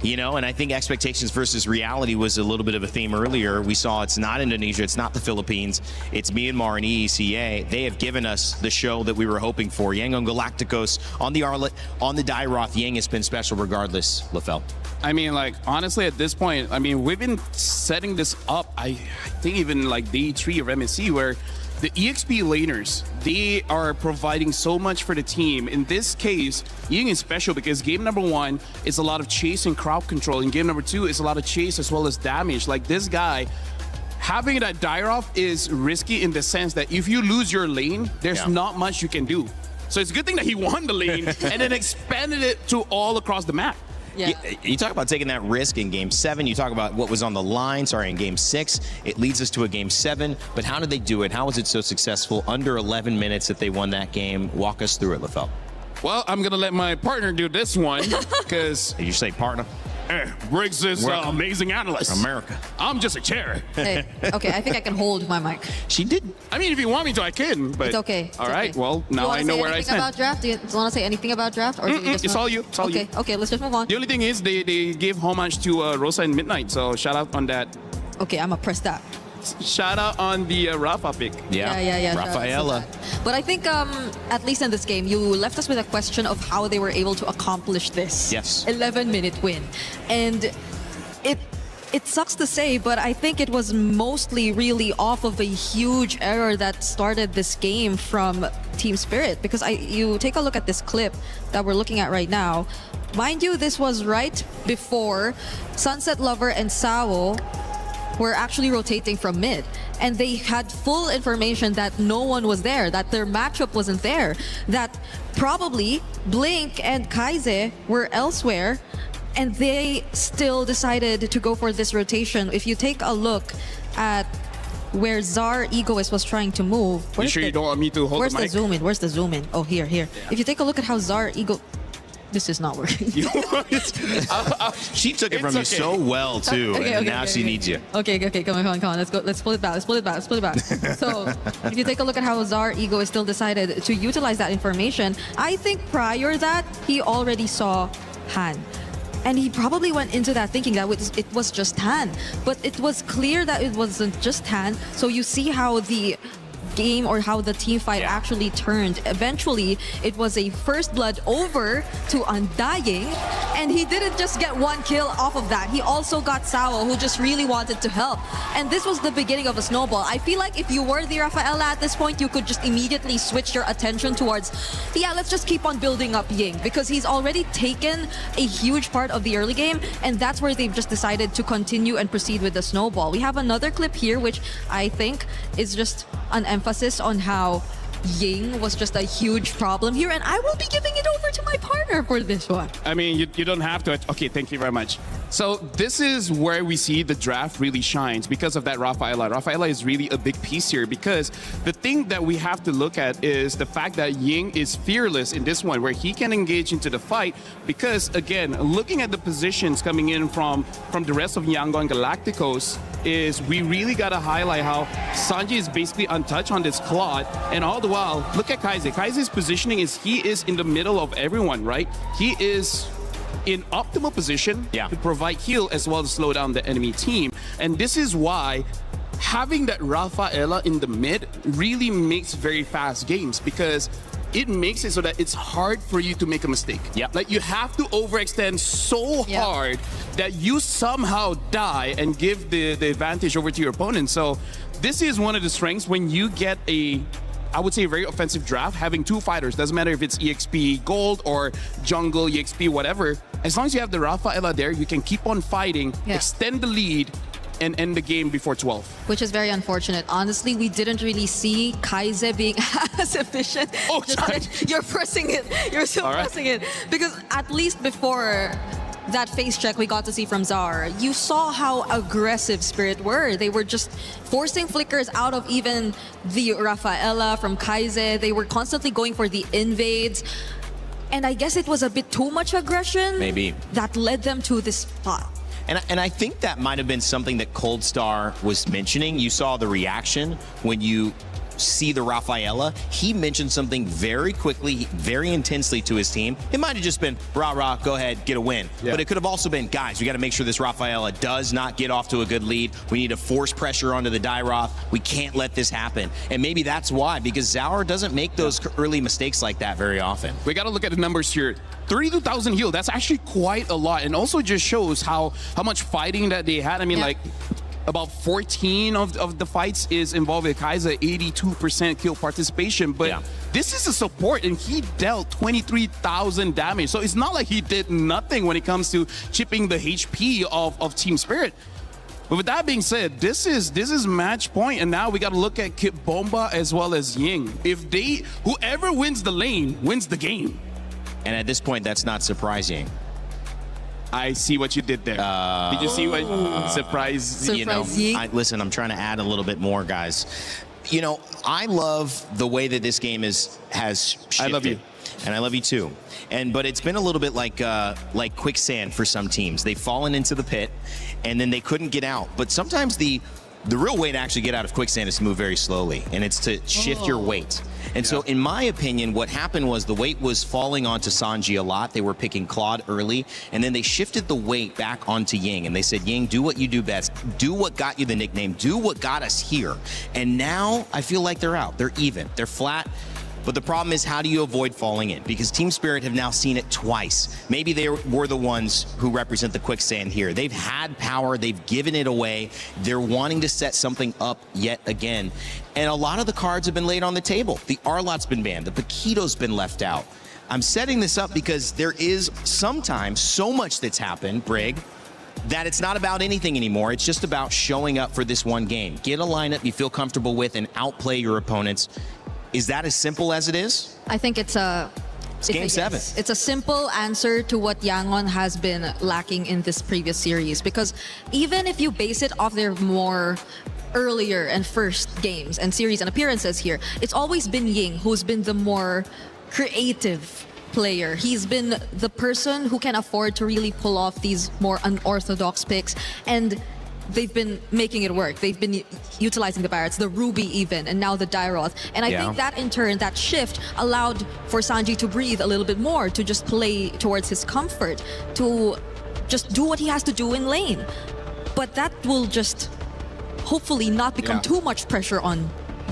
and I think expectations versus reality was a little bit of a theme earlier. We saw it's not Indonesia, it's not the Philippines, it's Myanmar and EECA. They have given us the show that we were hoping for. Yangon Galacticos on the Arlet, on the Dairoth. Ying has been special regardless, Lefel. I mean, like, honestly, at this point, I mean, we've been setting this up, I think even like day 3 of MSC, where the EXP laners, they are providing so much for the team. In this case, Ying is special because game number 1 is a lot of chase and crowd control. And game number 2 is a lot of chase as well as damage. Like, this guy, having that Dairoth is risky in the sense that if you lose your lane, there's not much you can do. So it's a good thing that he won the lane and then expanded it to all across the map. Yeah. You talk about taking that risk in Game 7. You talk about what was on the line, in Game 6. It leads us to a Game 7. But how did they do it? How was it so successful? Under 11 minutes that they won that game. Walk us through it, Lefel. Well, I'm going to let my partner do this one because... Did you say partner? Briggs is amazing analyst. America. I'm just a chair. Hey, okay, I think I can hold my mic. She did. I mean, if you want me to, I can. But it's okay. All right. Okay. Well, now I know where I stand. About draft? Do you want to say anything about draft, or do you just it's all you. It's all you. Okay. Let's just move on. The only thing is they gave homage to Rosa and Midnight, so shout out on that. Okay, I'm gonna press that. Shout out on the Rafa pick. Yeah. Rafaela. But I think, at least in this game, you left us with a question of how they were able to accomplish this. Yes. 11-minute win. And it sucks to say, but I think it was mostly really off of a huge error that started this game from Team Spirit. Because you take a look at this clip that we're looking at right now. Mind you, this was right before Sunset Lover and Sao were actually rotating from mid, and they had full information that no one was there, that their matchup wasn't there, that probably Blink and Kaize were elsewhere, and they still decided to go for this rotation. If you take a look at where Zar Egoist was trying to move, you sure you don't want me to hold the mic? Where's the zoom in? Where's the zoom in? Oh, here. Yeah. If you take a look at how Zar Ego... This is not working. She took it from you so well too, and now she needs you. Okay, come on. Let's go. Let's pull it back. So, if you take a look at how Zar Ego is still decided to utilize that information, I think prior that he already saw Han. And he probably went into that thinking that it was just Han. But it was clear that it wasn't just Han. So you see how the game or how the team fight actually turned. Eventually, it was a first blood over to Undying, and he didn't just get 1 kill off of that. He also got Sao, who just really wanted to help. And this was the beginning of a snowball. I feel like if you were the Rafaela at this point, you could just immediately switch your attention towards, let's just keep on building up Ying, because he's already taken a huge part of the early game, and that's where they've just decided to continue and proceed with the snowball. We have another clip here, which I think is just an emphasis on how Ying was just a huge problem here, and I will be giving it over to my partner for this one. I mean, you don't have to. Okay, thank you very much. So this is where we see the draft really shines because of that Rafaela. Rafaela is really a big piece here because the thing that we have to look at is the fact that Ying is fearless in this one, where he can engage into the fight because, again, looking at the positions coming in from the rest of Yangon Galacticos, is we really got to highlight how Sanji is basically untouched on this Claude, and all the while, look at Kaize. Kaize's positioning is he is in the middle of everyone, right? He is in optimal position to provide heal as well as slow down the enemy team. And this is why having that Rafaela in the mid really makes very fast games because it makes it so that it's hard for you to make a mistake. Yeah. Like you have to overextend so hard that you somehow die and give the advantage over to your opponent. So this is one of the strengths when you get I would say a very offensive draft, having two fighters. Doesn't matter if it's EXP Gold or Jungle, EXP, whatever. As long as you have the Rafaela there, you can keep on fighting, extend the lead, and end the game before 12. Which is very unfortunate. Honestly, we didn't really see Kaize being as efficient. Oh, you're pressing it. You're still pressing it. Because at least before that face check we got to see from Zar, you saw how aggressive Spirit were. They were just forcing flickers out of even the Rafaela from Kaize. They were constantly going for the invades. And I guess it was a bit too much aggression. Maybe. That led them to this spot. And I think that might have been something that Cold Star was mentioning. You saw the reaction when you see the Rafaela. He mentioned something very quickly, very intensely to his team. It might have just been, rah, go ahead, get a win. Yeah. But it could have also been, guys, we got to make sure this Rafaela does not get off to a good lead. We need to force pressure onto the Dairoth. We can't let this happen. And maybe that's why, because Zaur doesn't make those early mistakes like that very often. We got to look at the numbers here. 32,000 heal, that's actually quite a lot. And also just shows how much fighting that they had. I mean, like, about 14 of the fights is involved with Kaiza, 82% kill participation. But this is a support, and he dealt 23,000 damage. So it's not like he did nothing when it comes to chipping the HP of Team Spirit. But with that being said, this is match point, and now we got to look at Kip Bomba as well as Ying. If whoever wins the lane wins the game. And at this point, that's not surprising. I see what you did there. Did you see what surprise? You know, listen, I'm trying to add a little bit more, guys. You know, I love the way that this game has shifted. I love you. And I love you too. But it's been a little bit like quicksand for some teams. They've fallen into the pit, and then they couldn't get out. But sometimes the real way to actually get out of quicksand is to move very slowly, and it's to shift your weight. And so in my opinion, what happened was the weight was falling onto Sanji a lot. They were picking Claude early, and then they shifted the weight back onto Ying, and they said, Ying, do what you do best. Do what got you the nickname. Do what got us here. And now I feel like they're out. They're even. They're flat. But the problem is, how do you avoid falling in? Because Team Spirit have now seen it twice. Maybe they were the ones who represent the quicksand here. They've had power, they've given it away. They're wanting to set something up yet again. And a lot of the cards have been laid on the table. The Arlot's been banned, the Paquito's been left out. I'm setting this up because there is sometimes so much that's happened, Brig, that it's not about anything anymore. It's just about showing up for this one game. Get a lineup you feel comfortable with and outplay your opponents. Is that as simple as it is? I think it's game 7. It's a simple answer to what Yangon has been lacking in this previous series, because even if you base it off their more earlier and first games and series and appearances here, it's always been Ying who's been the more creative player. He's been the person who can afford to really pull off these more unorthodox picks, and they've been making it work. They've been utilizing the Barretts, the Ruby even, and now the Dairoth. And I think that in turn, that shift allowed for Sanji to breathe a little bit more, to just play towards his comfort, to just do what he has to do in lane. But that will just hopefully not become too much pressure on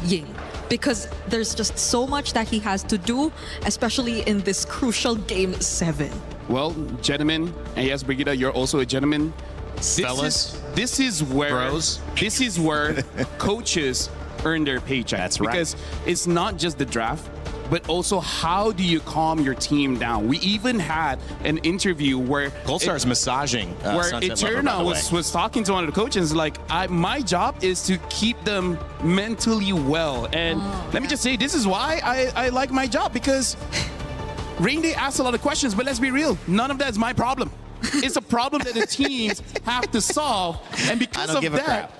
Ying, because there's just so much that he has to do, especially in this crucial game 7. Well, gentlemen, and yes, Brigitte, you're also a gentleman. This is where coaches earn their paycheck. That's right. Because it's not just the draft, but also how do you calm your team down? We even had an interview where Goldstar's massaging where Eterna was talking to one of the coaches like, my job is to keep them mentally well. And let me just say, this is why I like my job, because Rain Day asks a lot of questions, but let's be real, none of that is my problem. It's a problem that the teams have to solve, and because of that,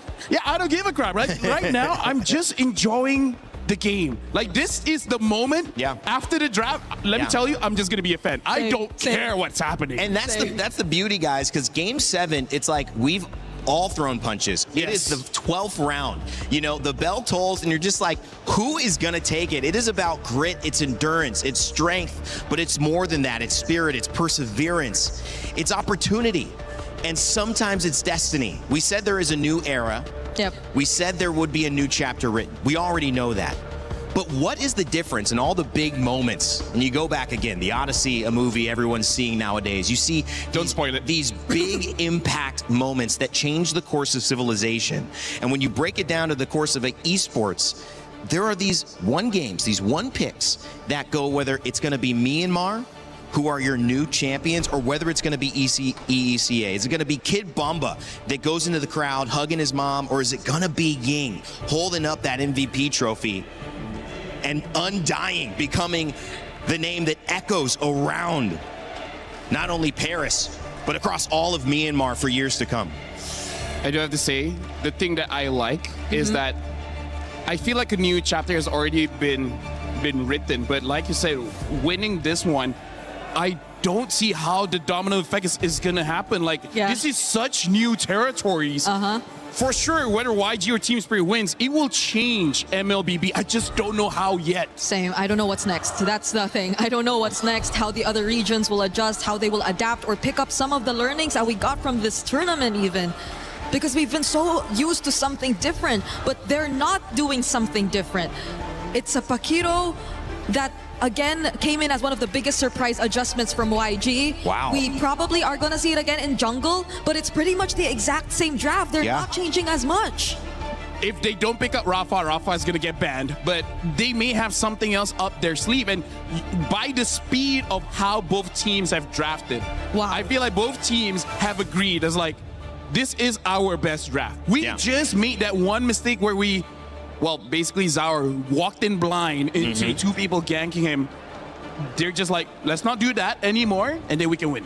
I don't give a crap. Right now, I'm just enjoying the game. Like, this is the moment after the draft. Let me tell you, I'm just gonna be a fan. I don't care what's happening. And that's the beauty, guys, because game 7, it's like we've all thrown punches. It is the 12th round. You know, the bell tolls, and you're just like, who is gonna take it? It is about grit, it's endurance, it's strength, but it's more than that. It's spirit, it's perseverance, it's opportunity, and sometimes it's destiny. We said there is a new era Yep. We said there would be a new chapter written. We already know that. But what is the difference in all the big moments? And you go back again, the Odyssey, a movie everyone's seeing nowadays. You see these big impact moments that change the course of civilization. And when you break it down to the course of esports, there are these one games, these one picks that go, whether it's going to be Myanmar, who are your new champions, or whether it's going to be EECA. Is it going to be Kid Bamba that goes into the crowd hugging his mom, or is it going to be Ying holding up that MVP trophy and undying, becoming the name that echoes around not only Paris, but across all of Myanmar for years to come? I do have to say, the thing that I like is that I feel like a new chapter has already been written, but like you said, winning this one, I don't see how the domino effect is going to happen. Like, this is such new territories. For sure, whether YG or Team Spirit wins, it will change MLBB. I just don't know how yet. Same. I don't know what's next. That's the thing. I don't know what's next, how the other regions will adjust, how they will adapt or pick up some of the learnings that we got from this tournament even. Because we've been so used to something different, but they're not doing something different. It's a Pakiro that again came in as one of the biggest surprise adjustments from YG. Wow. We probably are going to see it again in jungle, but it's pretty much the exact same draft. They're not changing as much. If they don't pick up Rafa is going to get banned, but they may have something else up their sleeve. And by the speed of how both teams have drafted, I feel like both teams have agreed as like, this is our best draft. We just made that one mistake where we, well, basically Zaur walked in blind into two people ganking him. They're just like, let's not do that anymore, and then we can win.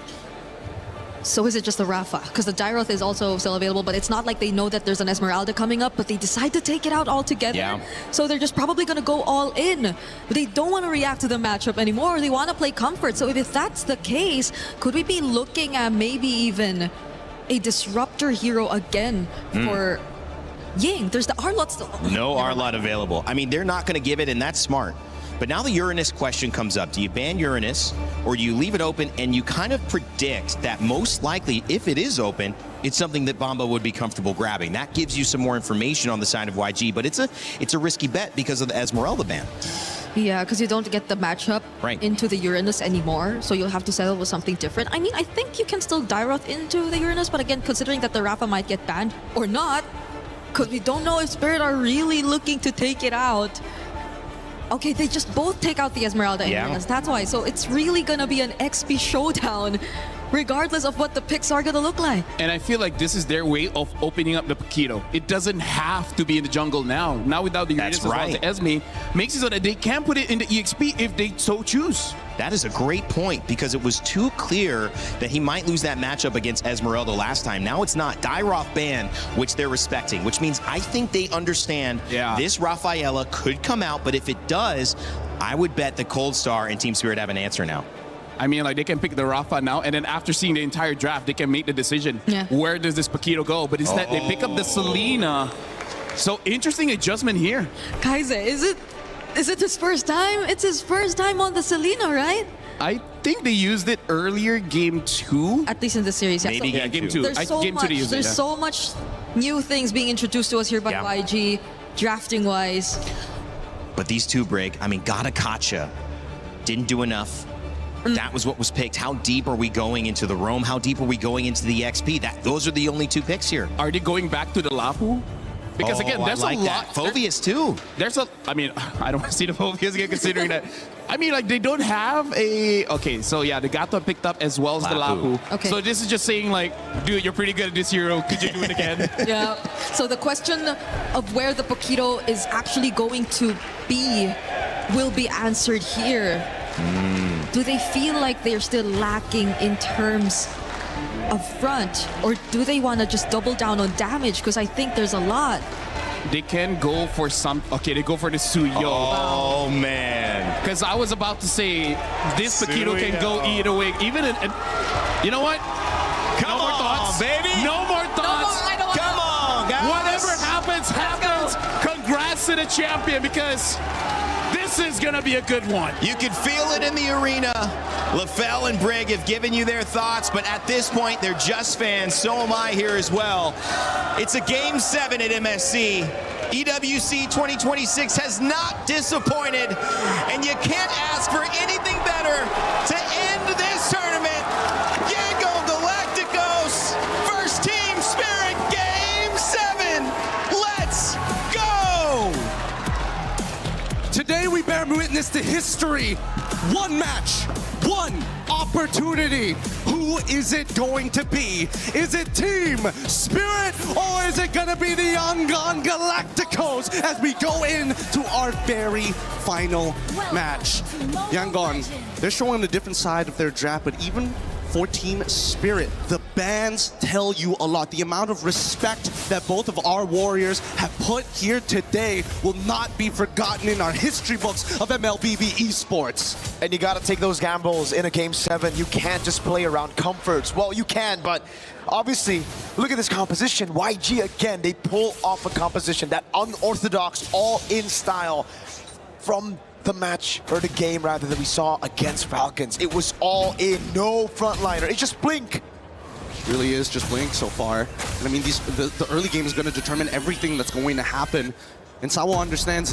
So is it just the Rafa? Because the Dyroth is also still available, but it's not like they know that there's an Esmeralda coming up, but they decide to take it out altogether. So they're just probably going to go all in. But they don't want to react to the matchup anymore. They want to play comfort. So if that's the case, could we be looking at maybe even a disruptor hero again for Ying? There's the Arlott still. No Arlott available. I mean, they're not going to give it, and that's smart. But now the Uranus question comes up. Do you ban Uranus, or do you leave it open and you kind of predict that most likely, if it is open, it's something that Bamba would be comfortable grabbing? That gives you some more information on the side of YG, but it's a risky bet because of the Esmeralda ban. Yeah, because you don't get the matchup into the Uranus anymore, so you'll have to settle with something different. I mean, I think you can still Dyroth into the Uranus, but again, considering that the Rafa might get banned or not, because we don't know if Spirit are really looking to take it out. Okay, they just both take out the Esmeralda and Uranus, that's why. So it's really going to be an XP showdown, regardless of what the picks are going to look like. And I feel like this is their way of opening up the Paquito. It doesn't have to be in the jungle now. Now without the Uranus as well, the Esme makes it so that they can put it in the EXP if they so choose. That is a great point, because it was too clear that he might lose that matchup against Esmeralda last time. Now it's not. Dyroth ban, which they're respecting, which means I think they understand this Rafaela could come out, but if it does, I would bet the Cold Star and Team Spirit have an answer now. I mean, like, they can pick the Rafa now, and then after seeing the entire draft, they can make the decision. Where does this Paquito go? But instead, they pick up the Selena. So interesting adjustment here. Kaize, is it his first time? It's his first time on the Selena, right? I think they used it earlier, game 2. At least in the series, yeah. Maybe game 2. There's so much, there's so much new things being introduced to us here by YG, drafting-wise. But these two break. I mean, Gatakacha didn't do enough. That was what was picked. How deep are we going into the Roam? How deep are we going into the XP? Those are the only two picks here. Are they going back to the Lapu? Because again, there's a lot. Phoveus too. I mean, I don't want to see the Phoveus again, considering that. I mean, like, they don't have a. Okay, so yeah, the Gato picked up as well as the Lapu. Okay. So this is just saying, like, dude, you're pretty good at this hero. Could you do it again? Yeah. So the question of where the Paquito is actually going to be will be answered here. Do they feel like they're still lacking in terms of front, or do they want to just double down on damage? Because I think there's a lot. They can go for some. Okay, they go for the Suyo. Oh man! Because I was about to say this Paquito can go either way. Even you know what? Come on, thoughts, baby. No more thoughts. No more, Come on, guys. Whatever happens, happens. Congrats to the champion, because this This is going to be a good one. You can feel it in the arena. LaFell and Brig have given you their thoughts, but at this point, they're just fans. So am I here as well. It's a Game 7 at MSC. EWC 2026 has not disappointed, and you can't ask for anything better to end this tournament. Yango Galacticos, first team Spirit, Game 7. Let's go! Today we bear witness to history. One match, one opportunity. Who is it going to be? Is it Team Spirit or is it gonna be the Yangon Galacticos as we go into our very final match? Yangon, they're showing a different side of their draft, but even for Team Spirit, the bans tell you a lot. The amount of respect that both of our warriors have put here today will not be forgotten in our history books of MLBB Esports. And you gotta take those gambles in a Game 7. You can't just play around comforts. Well, you can, but obviously, look at this composition. YG again, they pull off a composition, that unorthodox all-in style from the match, or the game rather, that we saw against Falcons. It was all in, no frontliner. It's just Blink. Really is just Blink so far. And I mean, the early game is going to determine everything that's going to happen. And Sawo understands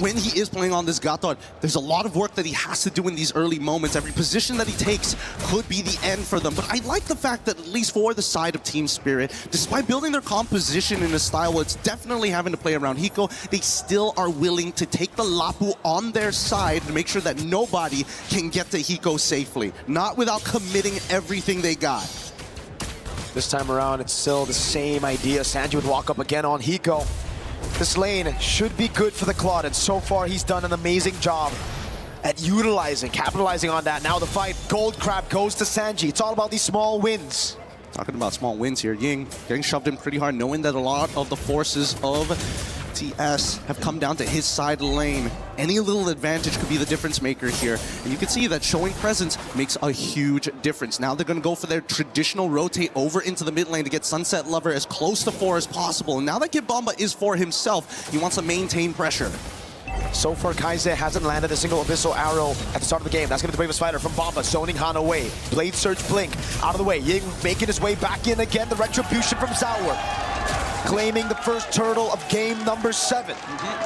when he is playing on this Gator, there's a lot of work that he has to do in these early moments. Every position that he takes could be the end for them. But I like the fact that, at least for the side of Team Spirit, despite building their composition in a style where it's definitely having to play around Hiko, they still are willing to take the Lapu on their side to make sure that nobody can get to Hiko safely. Not without committing everything they got. This time around, it's still the same idea. Sanji would walk up again on Hiko. This lane should be good for the Claude, and so far he's done an amazing job at capitalizing on that. Now the fight, Gold Crab goes to Sanji. It's all about these small wins. Talking about small wins here, Ying getting shoved in pretty hard, knowing that a lot of the forces of TS have come down to his side of the lane. Any little advantage could be the difference maker here. And you can see that showing presence makes a huge difference. Now they're going to go for their traditional rotate over into the mid lane to get Sunset Lover as close to 4 as possible. And now that Kid Bomba is for himself, he wants to maintain pressure. So far, Kaize hasn't landed a single Abyssal arrow at the start of the game. That's going to be the bravest fighter from Bomba, zoning Han away. Blade Surge Blink out of the way. Ying making his way back in again. The retribution from Sour, claiming the first turtle of game number 7.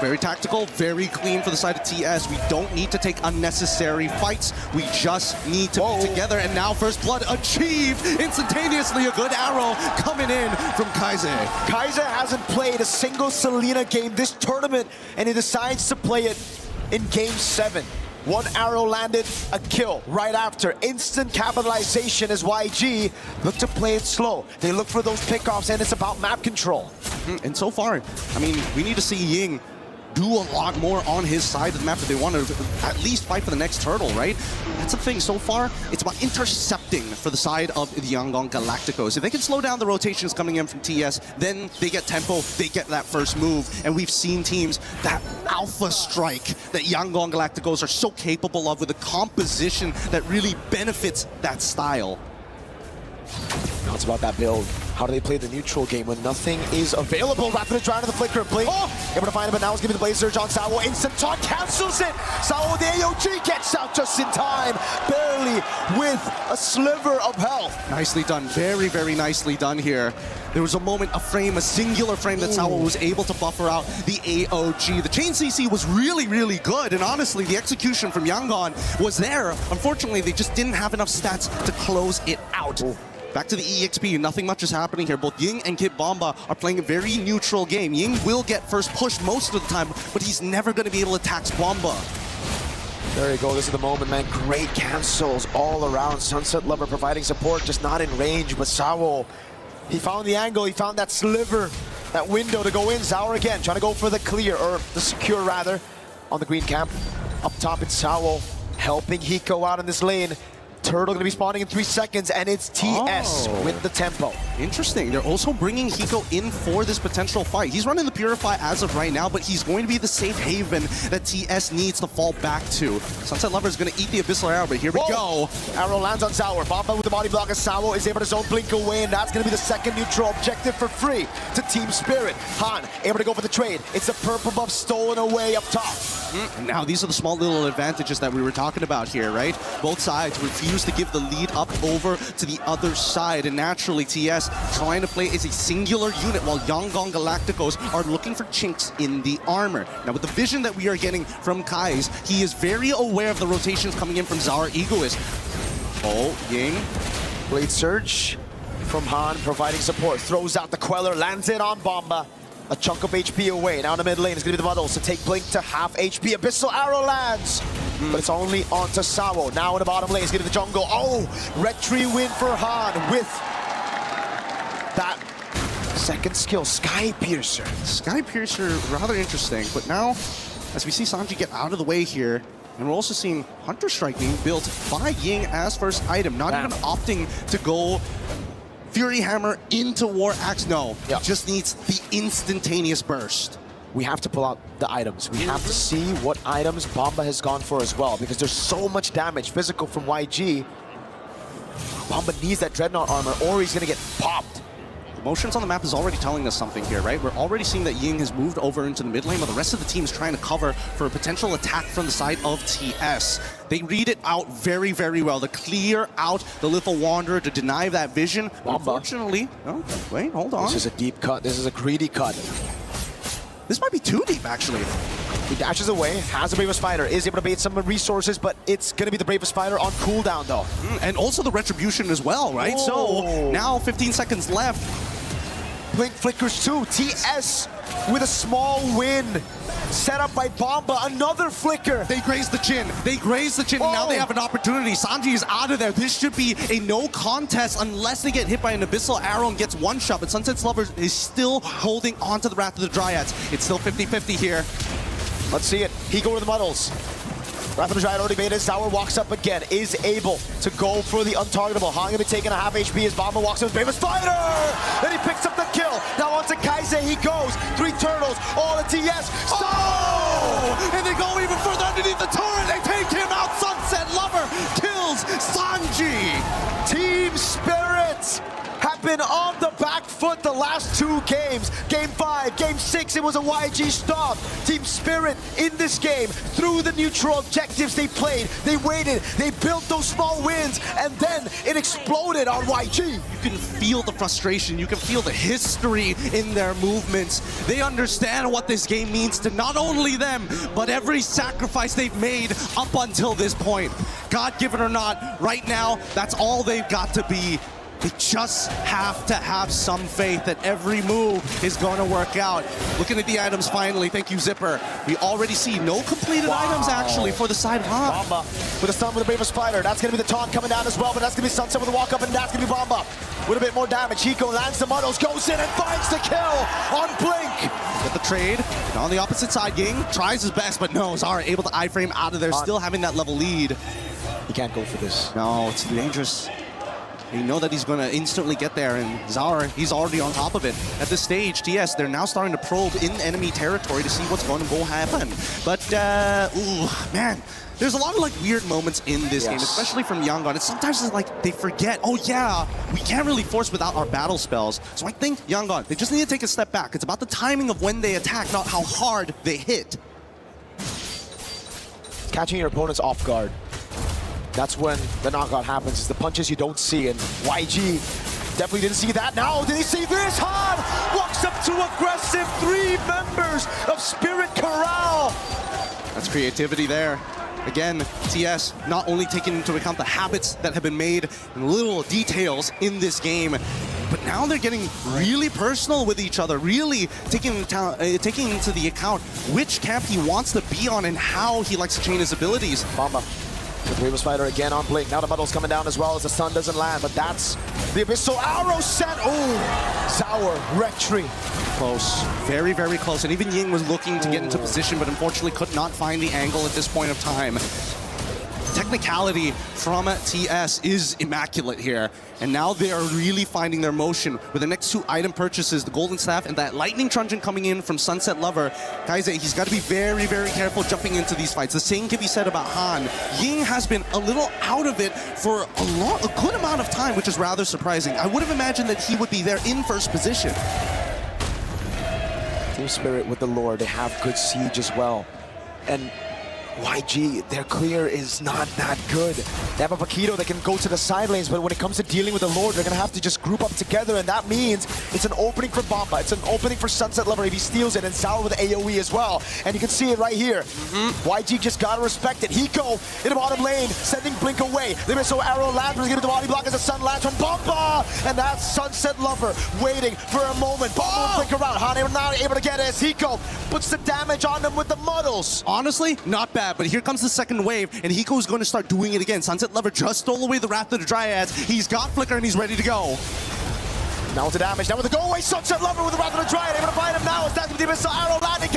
Very tactical, very clean for the side of TS. We don't need to take unnecessary fights. We just need to be together. And now first blood achieved instantaneously. A good arrow coming in from Kaize. Kaize hasn't played a single Selena game this tournament, and he decides to play it in game 7. One arrow landed, a kill right after. Instant capitalization as YG look to play it slow. They look for those pickoffs, and it's about map control. And so far, I mean, we need to see Ying do a lot more on his side of the map if they want to at least fight for the next turtle, right? That's the thing. So far, it's about intercepting for the side of the Yangon Galacticos. If they can slow down the rotations coming in from TS, then they get tempo, they get that first move. And we've seen teams, that alpha strike that Yangon Galacticos are so capable of with a composition that really benefits that style. Now it's about that build. How do they play the neutral game when nothing is available? Rapid try to the flicker. Blink. Able to find him, but now he's giving the Blaze Surge on Sawo. Instant taunt cancels it. Sawo, the AOG gets out just in time. Barely with a sliver of health. Nicely done. Very, very nicely done here. There was a moment, a frame, a singular frame that Sawo was able to buffer out the AOG. The chain CC was really, really good. And honestly, the execution from Yangon was there. Unfortunately, they just didn't have enough stats to close it out. Back to the EXP, nothing much is happening here. Both Ying and Kid Bomba are playing a very neutral game. Ying will get first push most of the time, but he's never going to be able to tax Bomba. There you go, this is the moment, man. Great cancels all around. Sunset Lover providing support, just not in range. But Sawo, he found the angle, he found that sliver, that window to go in. Zaur again, trying to go for the clear, or the secure rather, on the green camp. Up top, it's Sawo, helping Hiko out in this lane. Turtle going to be spawning in 3 seconds, and it's TS with the tempo. Interesting. They're also bringing Hiko in for this potential fight. He's running the Purify as of right now, but he's going to be the safe haven that TS needs to fall back to. Sunset Lover is going to eat the Abyssal Arrow, but here we go. Arrow lands on Zaur. Bomba with the body block as Sawo is able to zone Blink away, and that's going to be the second neutral objective for free to Team Spirit. Han able to go for the trade. It's a purple buff stolen away up top. And now these are the small little advantages that we were talking about here, right? Both sides refuse to give the lead up over to the other side, and naturally TS trying to play as a singular unit while Yangon Galacticos are looking for chinks in the armor. Now with the vision that we are getting from Kai's, he is very aware of the rotations coming in from Zara Egoist. Oh, Ying. Blade Surge from Han providing support. Throws out the Queller, lands it on Bomba. A chunk of HP away. Now in the mid lane, it's going to be the Muddles to take Blink to half HP. Abyssal Arrow lands, but it's only onto Sawo. Now in the bottom lane, it's going to be the jungle. Oh, Restream win for Han with that second skill, Sky Piercer. Sky Piercer, rather interesting, but now as we see Sanji get out of the way here, and we're also seeing Hunter Strike being built by Ying as first item, not even opting to go Fury Hammer into War Axe. No, just needs the instantaneous burst. We have to pull out the items. We have to see what items Bomba has gone for as well, because there's so much damage physical from YG. Bomba needs that Dreadnought armor or he's gonna get popped. The motions on the map is already telling us something here, right? We're already seeing that Ying has moved over into the mid lane, but the rest of the team is trying to cover for a potential attack from the side of TS. They read it out very, very well to clear out the Lethal Wanderer, to deny that vision. Unfortunately, oh, wait, hold on. This is a deep cut. This is a greedy cut. This might be too deep, actually. He dashes away, has the Bravest Fighter, is able to bait some resources, but it's going to be the Bravest Fighter on cooldown, though. And also the Retribution as well, right? Oh. So now 15 seconds left. Blink flickers too. TS with a small win. Set up by Bomba, another flicker. They graze the chin. They graze the chin, and now they have an opportunity. Sanji is out of there. This should be a no contest unless they get hit by an Abyssal Arrow and gets one shot. But Sunset's Lover is still holding on to the Wrath of the Dryads. It's still 50-50 here. Let's see it. He go to the Muddles. Wrath of the Dryad already baited. Sour walks up again, is able to go for the untargetable. Han gonna be taking a half HP as Bomba walks in with Bravest Fighter! And he picks up the kill. Now onto Kaise he goes. 3 turtles, all at TS. Oh! And they go even further underneath the turret. They take him out. Sunset Lover kills Sanji. Team Spirit have been on the back foot the last 2 games. Game 5, Game 6, it was a YG stop. Team Spirit in this game, through the neutral objectives they played, they waited, they built those small wins, and then it exploded on YG. You can feel the frustration, you can feel the history in their movements. They understand what this game means to not only them, but every sacrifice they've made up until this point. God-given or not, right now, that's all they've got to be. They just have to have some faith that every move is going to work out. Looking at the items finally, thank you Zipper. We already see no completed items actually for the side of Han. Bomba with a stun with the Bravest Fighter. That's going to be the taunt coming down as well, but that's going to be Sunset with a walk up, and that's going to be Bomba with a bit more damage. Hiko lands the Muddles, goes in and finds the kill on Blink. Get the trade. And on the opposite side, Ying tries his best, but no, Zara able to iframe out of there, still having that level lead. He can't go for this. No, it's dangerous. You know that he's going to instantly get there, and Zara, he's already on top of it. At this stage, TS, they're now starting to probe in enemy territory to see what's going to go happen. But, ooh, man, there's a lot of like weird moments in this game, especially from Yangon. And sometimes it's like they forget, oh yeah, we can't really force without our battle spells. So I think Yangon, they just need to take a step back. It's about the timing of when they attack, not how hard they hit. Catching your opponents off guard. That's when the knockout happens, is the punches you don't see, and YG definitely didn't see that. Now, did he see this? Han walks up to aggressive 3 members of Spirit Corral. That's creativity there. Again, TS not only taking into account the habits that have been made and little details in this game, but now they're getting really personal with each other, really taking into the account which camp he wants to be on and how he likes to chain his abilities. Bomba. The Bravest Fighter again on Blink. Now the Muddle's coming down as well as the sun doesn't land, but that's the Abyssal Arrow set. Oh, Sour, Restream. Close, very, very close. And even Ying was looking to get into position, but unfortunately could not find the angle at this point of time. Technicality from TS is immaculate here. And now they are really finding their motion with the next 2 item purchases, the Golden Staff and that Lightning Truncheon coming in from Sunset Lover. Kaise, he's got to be very, very careful jumping into these fights. The same can be said about Han. Ying has been a little out of it for a good amount of time, which is rather surprising. I would have imagined that he would be there in first position. Team Spirit with the lore, they have good siege as well. And YG, their clear is not that good. They have a Paquito that can go to the side lanes, but when it comes to dealing with the Lord, they're going to have to just group up together, and that means it's an opening for Bomba. It's an opening for Sunset Lover if he steals it, and Sour with AoE as well. And you can see it right here. YG just got to respect it. Hiko in the bottom lane, sending Blink away. The missile arrow lands, going to the body block as the sun lands from Bomba, and that's Sunset Lover waiting for a moment. Bomba will blink around. Han now able to get it as Hiko puts the damage on them with the muddles. Honestly, not bad. But here comes the second wave, and Hiko is going to start doing it again. Sunset Lover just stole away the Wrath of the Dryads. He's got Flicker, and he's ready to go. Now with the damage, now with the go away, Sunset Lover with the Wrath of the Dryad, able to find him now. It's that with the missile arrow landing.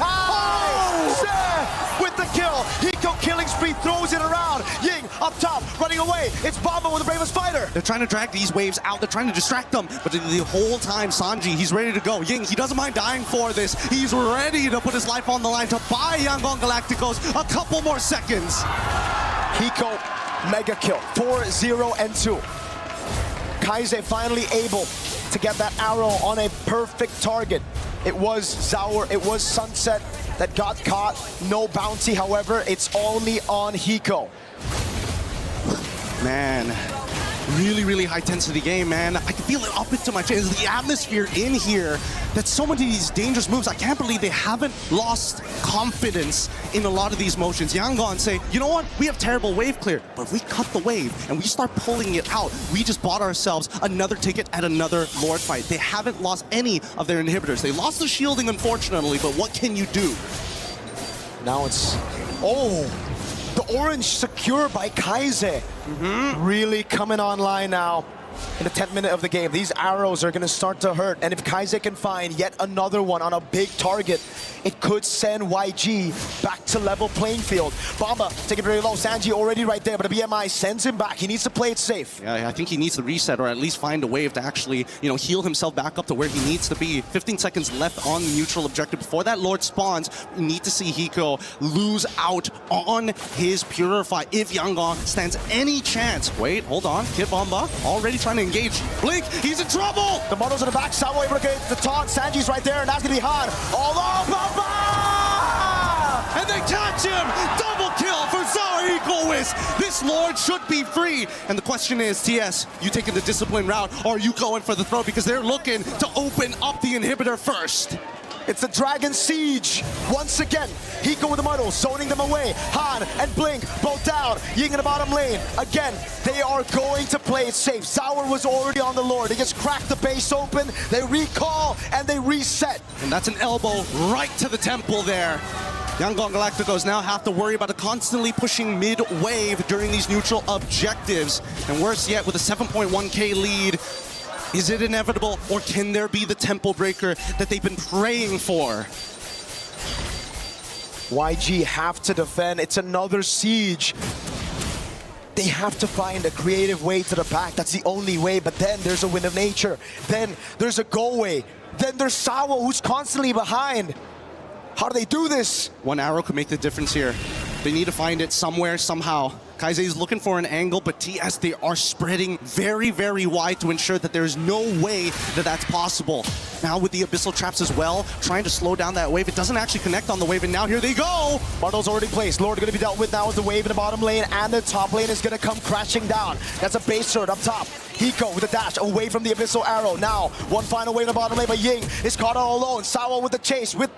With the kill, Hiko killing spree, throws it around. Ying up top, running away. It's Bomba with the bravest fighter. They're trying to drag these waves out. They're trying to distract them. But the whole time, Sanji, he's ready to go. Ying, he doesn't mind dying for this. He's ready to put his life on the line to buy Yangon Galacticos a couple more seconds. Hiko, mega kill, 4-0 and 2. Kaize finally able to get that arrow on a perfect target. It was Zaur, it was Sunset that got caught. No bounty, however, it's only on Hiko. Man, really high intensity game, man. I can feel it up into my chest. The atmosphere in here, that's so many of these dangerous moves. I can't believe they haven't lost confidence in a lot of these motions. Yangon say, you know what? We have terrible wave clear, but if we cut the wave and we start pulling it out, we just bought ourselves another ticket at another Lord fight. They haven't lost any of their inhibitors. They lost the shielding, unfortunately, but what can you do? Now it's... Oh! The orange secured by Kaize. Really coming online now in the 10th minute of the game. These arrows are going to start to hurt. And if Kaize can find yet another one on a big target, it could send YG back to level playing field. Bomba taking very low. Sanji already right there, but the BMI sends him back. He needs to play it safe. Yeah, I think he needs to reset or at least find a wave to actually, heal himself back up to where he needs to be. 15 seconds left on the neutral objective. Before that Lord spawns, we need to see Hiko lose out on his Purify if Yangon stands any chance. Wait, hold on. Kid Bomba already trying to engage. Blink, he's in trouble! The models in the back, Sawa able to get the taunt. Sanji's right there, and that's going to be Han. Bomba! And they catch him! Double kill for Sour Egoist! This Lord should be free! And the question is, TS, you taking the discipline route, or are you going for the throw? Because they're looking to open up the inhibitor first. It's the Dragon Siege. Once again, Hiko with the muddle, zoning them away. Han and Blink both down. Ying in the bottom lane. Again, they are going to play it safe. Sour was already on the Lord. They just cracked the base open. They recall and they reset. And that's an elbow right to the temple there. Yangon Galacticos now have to worry about constantly pushing mid-wave during these neutral objectives. And worse yet, with a 7.1k lead, is it inevitable, or can there be the tempo breaker that they've been praying for? YG have to defend. It's another siege. They have to find a creative way to the back. That's the only way. But then there's a Wind of Nature. Then there's a go away. Then there's Sawa, who's constantly behind. How do they do this? One arrow could make the difference here. They need to find it somewhere, somehow. Kaize is looking for an angle, but TS, they are spreading very wide to ensure that there's no way that that's possible. Now with the Abyssal Traps as well, trying to slow down that wave. It doesn't actually connect on the wave, and now here they go! Muddle's already placed. Lord going to be dealt with now with the wave in the bottom lane, and the top lane is going to come crashing down. That's a base sword up top. Hiko with a dash away from the Abyssal Arrow. Now, one final wave in the bottom lane, but Ying is caught all alone. Sawa with the chase with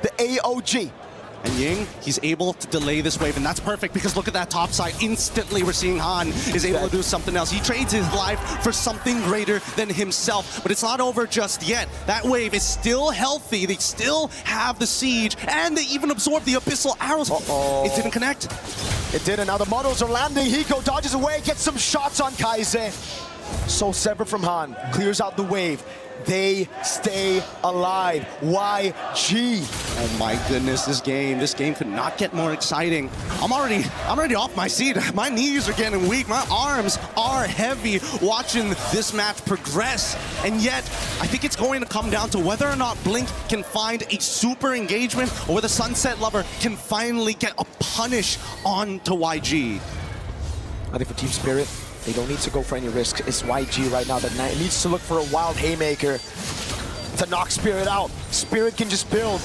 the AOG. And Ying, he's able to delay this wave, and that's perfect because look at that top side. Instantly, we're seeing Han is able to do something else. He trades his life for something greater than himself, but it's not over just yet. That wave is still healthy. They still have the siege, and they even absorb the Abyssal Arrows. It didn't connect. It did, and now the models are landing. Hiko dodges away, gets some shots on Kaize. So severed from Han, clears out the wave. They stay alive. YG. Oh my goodness, this game could not get more exciting. I'm already off my seat. My knees are getting weak. My arms are heavy watching this match progress. And yet, I think it's going to come down to whether or not Blink can find a super engagement or whether Sunset Lover can finally get a punish onto YG. I think for Team Spirit, they don't need to go for any risks. It's YG right now that needs to look for a wild haymaker. to knock Spirit out. Spirit can just build.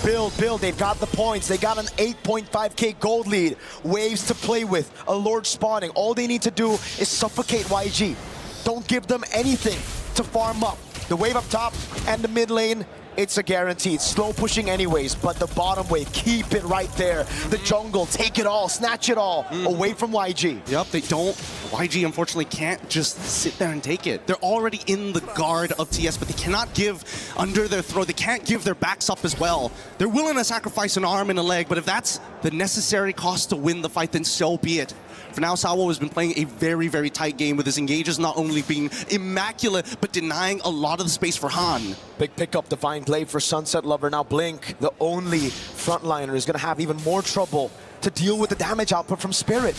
They've got the points. They got an 8.5k gold lead. Waves to play with. A Lord spawning. All they need to do is suffocate YG. Don't give them anything to farm up. The wave up top and the mid lane, it's a guaranteed. Slow pushing anyways, but the bottom wave, keep it right there. The jungle, take it all, snatch it all away from YG. Yep, they don't. YG unfortunately can't just sit there and take it. They're already in the guard of TS, but they cannot give under their throat. They can't give their backs up as well. They're willing to sacrifice an arm and a leg, but if that's the necessary cost to win the fight, then so be it. For now, Sawo has been playing a very, very tight game with his engages not only being immaculate, but denying a lot of the space for Han. Big pickup, Divine Glaive for Sunset Lover. Now Blink, the only frontliner, is going to have even more trouble to deal with the damage output from Spirit.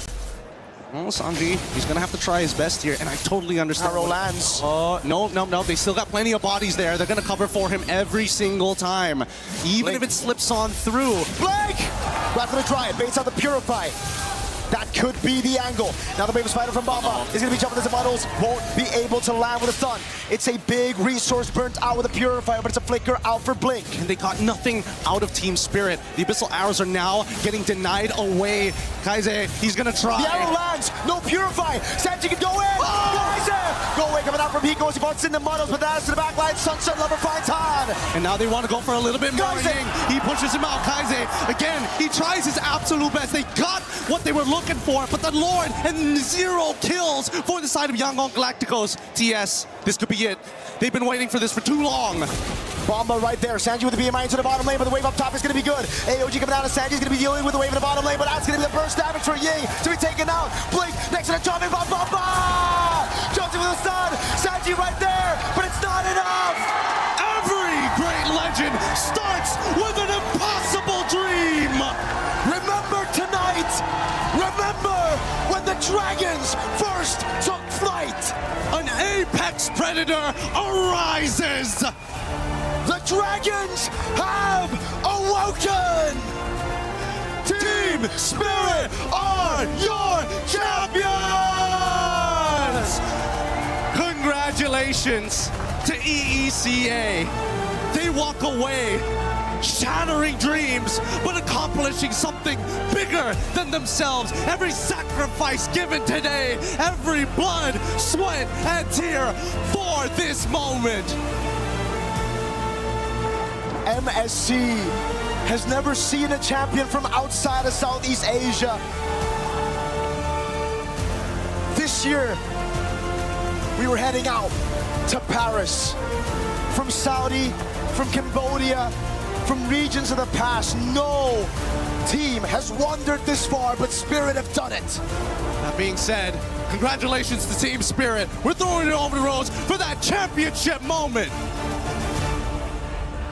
Well, Sanji, he's going to have to try his best here, and I totally understand. Arrow lands. No, they still got plenty of bodies there. They're going to cover for him every single time, even Blink. if it slips on through. Blink! Right for the Dryad, baits out the Purify. That could be the angle. Now the Wave Spider from Bamba is going to be jumping into models. Won't be able to land with a stun. It's a big resource burnt out with a Purifier, but it's a flicker out for Blink. And they got nothing out of Team Spirit. The Abyssal Arrows are now getting denied away. Kaize, he's going to try. The arrow lands. No Purify. Sanji can go in. Kaize! Go away, coming out from Hiko as he bumped into models, but that's to the back line. Sunset Lover finds Han. And now they want to go for a little bit more. He pushes him out. Kaize, again, he tries his absolute best. They got what they were looking for, but the Lord and 0 kills for the side of Yangon Galacticos. TS, this could be it. They've been waiting for this for too long. Bomba right there. Sanji with the BMI into the bottom lane, but the wave up top is going to be good. AOG coming out, and Sanji's going to be dealing with the wave in the bottom lane, but that's going to be the burst damage for Ying to be taken out. Blink next to the jumping bomb. Bomba! Jumps in with a stun. Sanji right there, but it's not enough. Every great legend starts with an impossible dream. Remember tonight. Remember when the dragons first took flight. An apex predator arises. The dragons have awoken! Team Spirit are your champions! Congratulations to EECA. They walk away shattering dreams, but accomplishing something bigger than themselves. Every sacrifice given today, every blood, sweat, and tear for this moment. MSC has never seen a champion from outside of Southeast Asia. This year, we were heading out to Paris. From Saudi, from Cambodia, from regions of the past, no team has wandered this far, but Spirit have done it. That being said, congratulations to Team Spirit. We're throwing it over the roads for that championship moment.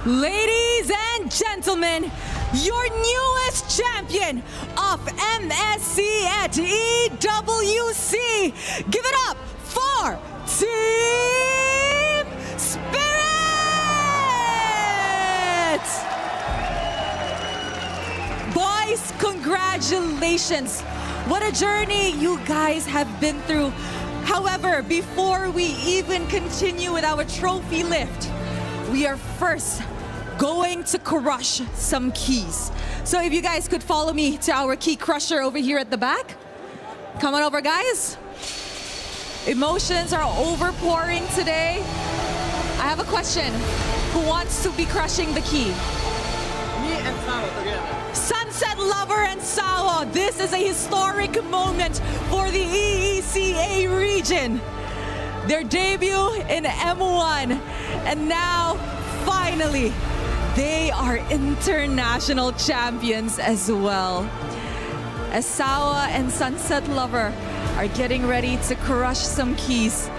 Ladies and gentlemen, your newest champion of MSC at EWC. Give it up for Team Spirit! Boys, congratulations. What a journey you guys have been through. However, before we even continue with our trophy lift, we are first going to crush some keys. So if you guys could follow me to our key crusher over here at the back. Come on over, guys. Emotions are overpouring today. I have a question. Who wants to be crushing the key? Me and Sao together. Sunset Lover and Sawo. This is a historic moment for the EECA region. Their debut in M1. And now, finally, they are international champions as well. As Sawa and Sunset Lover are getting ready to crush some keys,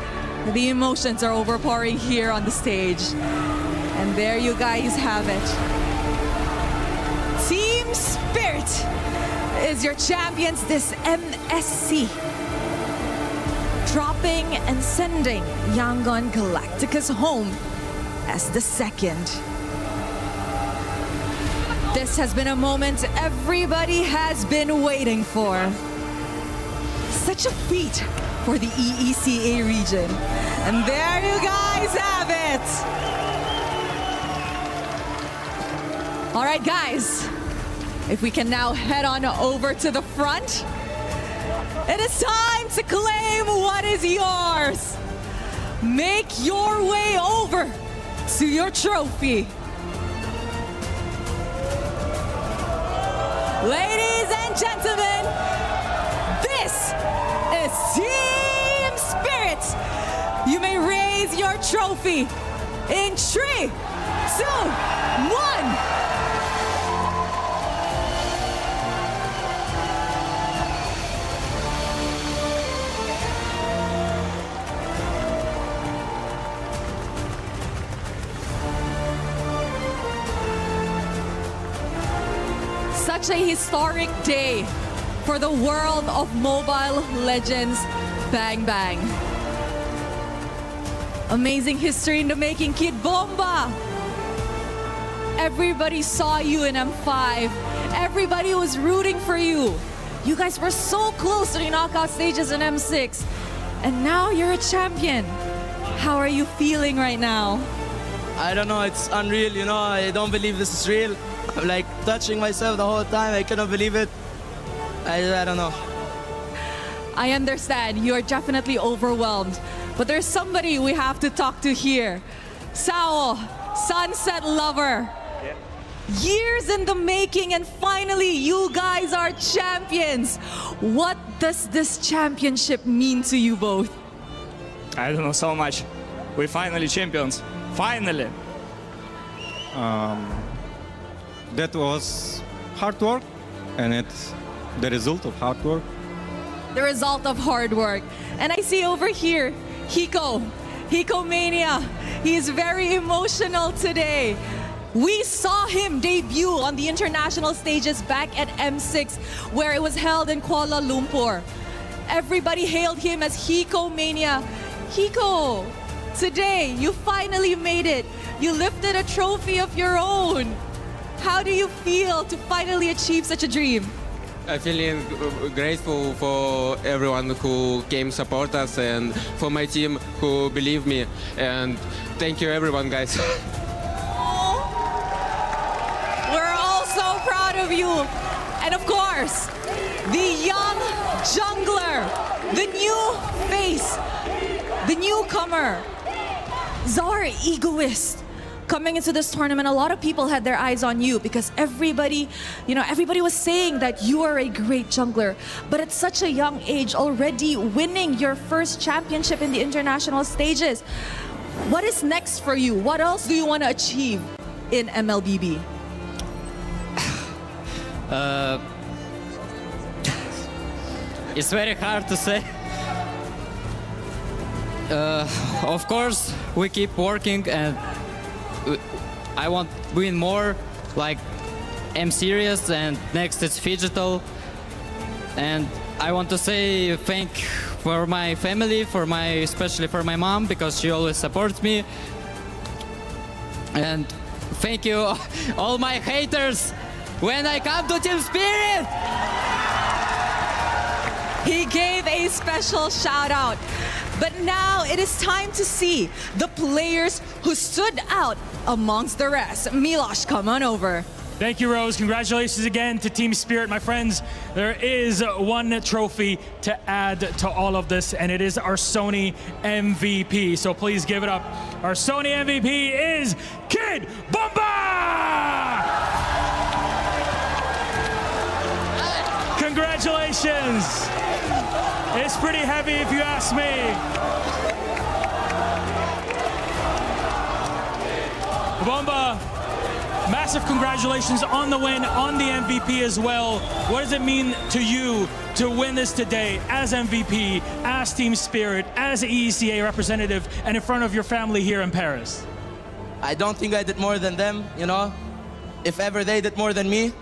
the emotions are overpouring here on the stage. And there you guys have it. Team Spirit is your champions this MSC. Dropping and sending Yangon Galacticos home as the second. This has been a moment everybody has been waiting for. Such a feat for the EECA region. And there you guys have it. All right, guys. If we can now head on over to the front. It is time to claim what is yours. Make your way over to your trophy. Ladies and gentlemen, this is Team Spirit. You may raise your trophy in 3, 2, 1. Such a historic day for the world of Mobile Legends Bang Bang. Amazing history in the making, Kid Bomba. Everybody saw you in M5. Everybody was rooting for you. You guys were so close to the knockout stages in M6. And now you're a champion. How are you feeling right now? I don't know, it's unreal, you know, I don't believe this is real. I'm like touching myself the whole time, I cannot believe it. I don't know. I understand, you are definitely overwhelmed. But there's somebody we have to talk to here. Sao, Sunset Lover. Yeah. Years in the making and finally you guys are champions. What does this championship mean to you both? I don't know so much. We're finally champions. Finally. That was hard work, and it's the result of hard work. The result of hard work. And I see over here, Hiko Mania. He's very emotional today. We saw him debut on the international stages back at M6, where it was held in Kuala Lumpur. Everybody hailed him as Hiko Mania. Hiko, today you finally made it. You lifted a trophy of your own. How do you feel to finally achieve such a dream? I'm feeling grateful for everyone who came support us and for my team who believe me. And thank you everyone, guys. We're all so proud of you. And of course, the young jungler, the new face, the newcomer, Czar Egoist. Coming into this tournament, a lot of people had their eyes on you because everybody was saying that you are a great jungler. But at such a young age, already winning your first championship in the international stages. What is next for you? What else do you want to achieve in MLBB? It's very hard to say. Of course, we keep working and I want to win more, like M Series, and next it's Phygital. And I want to say thank for my family, especially for my mom, because she always supports me. And thank you all my haters when I come to Team Spirit. He gave a special shout out. But now it is time to see the players who stood out amongst the rest. Milosh, come on over. Thank you, Rose. Congratulations again to Team Spirit, my friends. There is one trophy to add to all of this, and it is our Sony MVP. So please give it up. Our Sony MVP is Kid Bomba! Congratulations. It's pretty heavy if you ask me. Bomba, massive congratulations on the win, on the MVP as well. What does it mean to you to win this today as MVP, as Team Spirit, as EECA representative, and in front of your family here in Paris? I don't think I did more than them, you know. If ever they did more than me.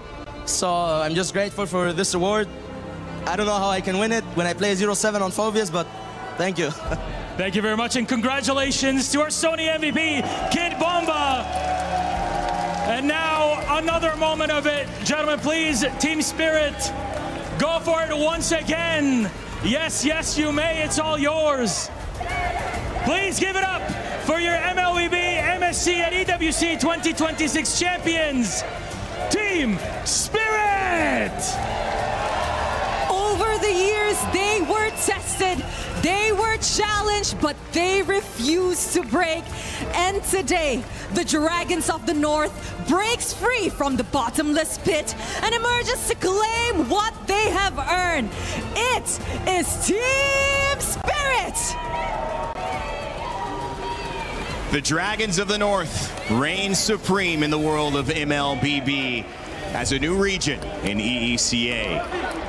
So I'm just grateful for this award. I don't know how I can win it when I play 0-7 on Phobias, but thank you. Thank you very much, and congratulations to our Sony MVP, Kid Bomba. And now, another moment of it. Gentlemen, please, Team Spirit, go for it once again. Yes, yes, you may. It's all yours. Please give it up for your MLBB, MSC, and EWC 2026 champions, Team Spirit! Over the years, they were tested, they were challenged, but they refused to break. And today, the Dragons of the North breaks free from the bottomless pit and emerges to claim what they have earned. It is Team Spirit! The Dragons of the North reign supreme in the world of MLBB as a new region in EECA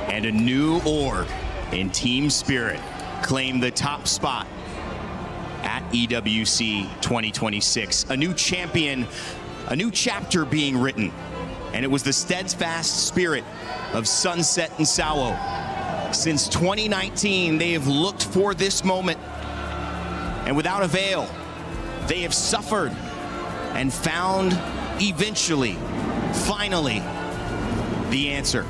and a new org in Team Spirit claim the top spot at EWC 2026. A new champion, a new chapter being written, and it was the steadfast spirit of Sunset and Sawo. Since 2019, they have looked for this moment, and without avail, they have suffered and found eventually, finally, the answer.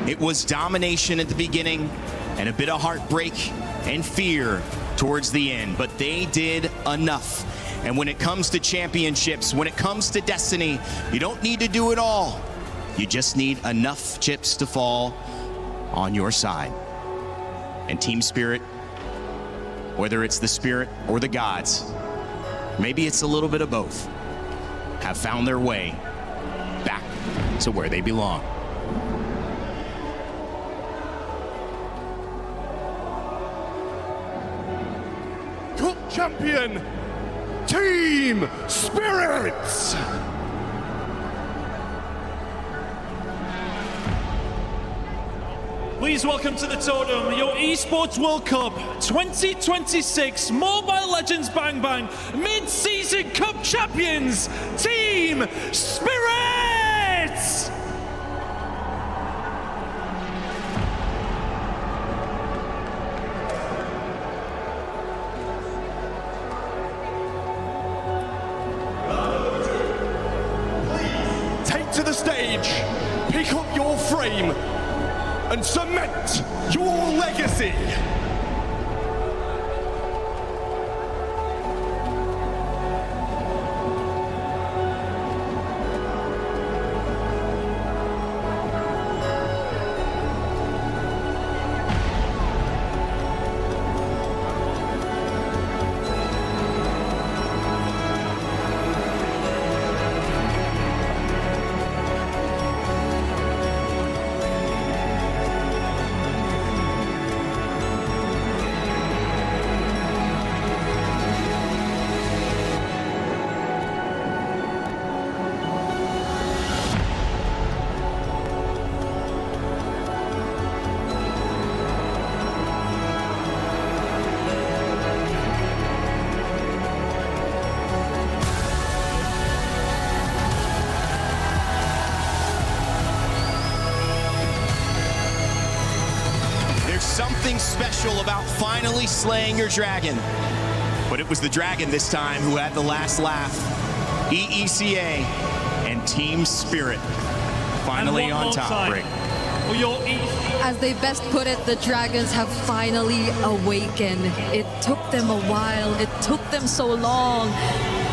It was domination at the beginning and a bit of heartbreak and fear towards the end, but they did enough. And when it comes to championships, when it comes to destiny, you don't need to do it all. You just need enough chips to fall on your side. And Team Spirit, whether it's the spirit or the gods, maybe it's a little bit of both, have found their way back to where they belong. Cup champion, Team Spirit! Please welcome to the totem your Esports World Cup 2026 Mobile Legends Bang Bang Mid-Season Cup Champions, Team Spirit! Take to the stage, pick up your frame, and cement your legacy. Something special about finally slaying your dragon. But it was the dragon this time who had the last laugh. EECA and Team Spirit finally on top. Rick. As they best put it, the Dragons have finally awakened. It took them a while, it took them so long,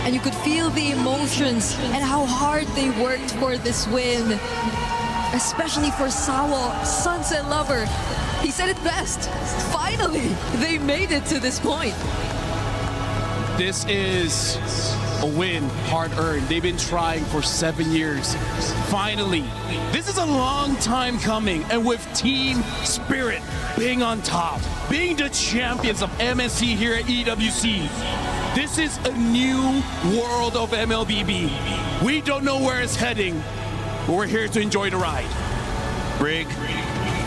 and you could feel the emotions and how hard they worked for this win. Especially for Sawo, Sunset Lover. He said it best. Finally, they made it to this point. This is a win, hard-earned. They've been trying for 7 years. Finally, this is a long time coming, and with Team Spirit being on top, being the champions of MSC here at EWC, this is a new world of MLBB. We don't know where it's heading, but we're here to enjoy the ride. Brig,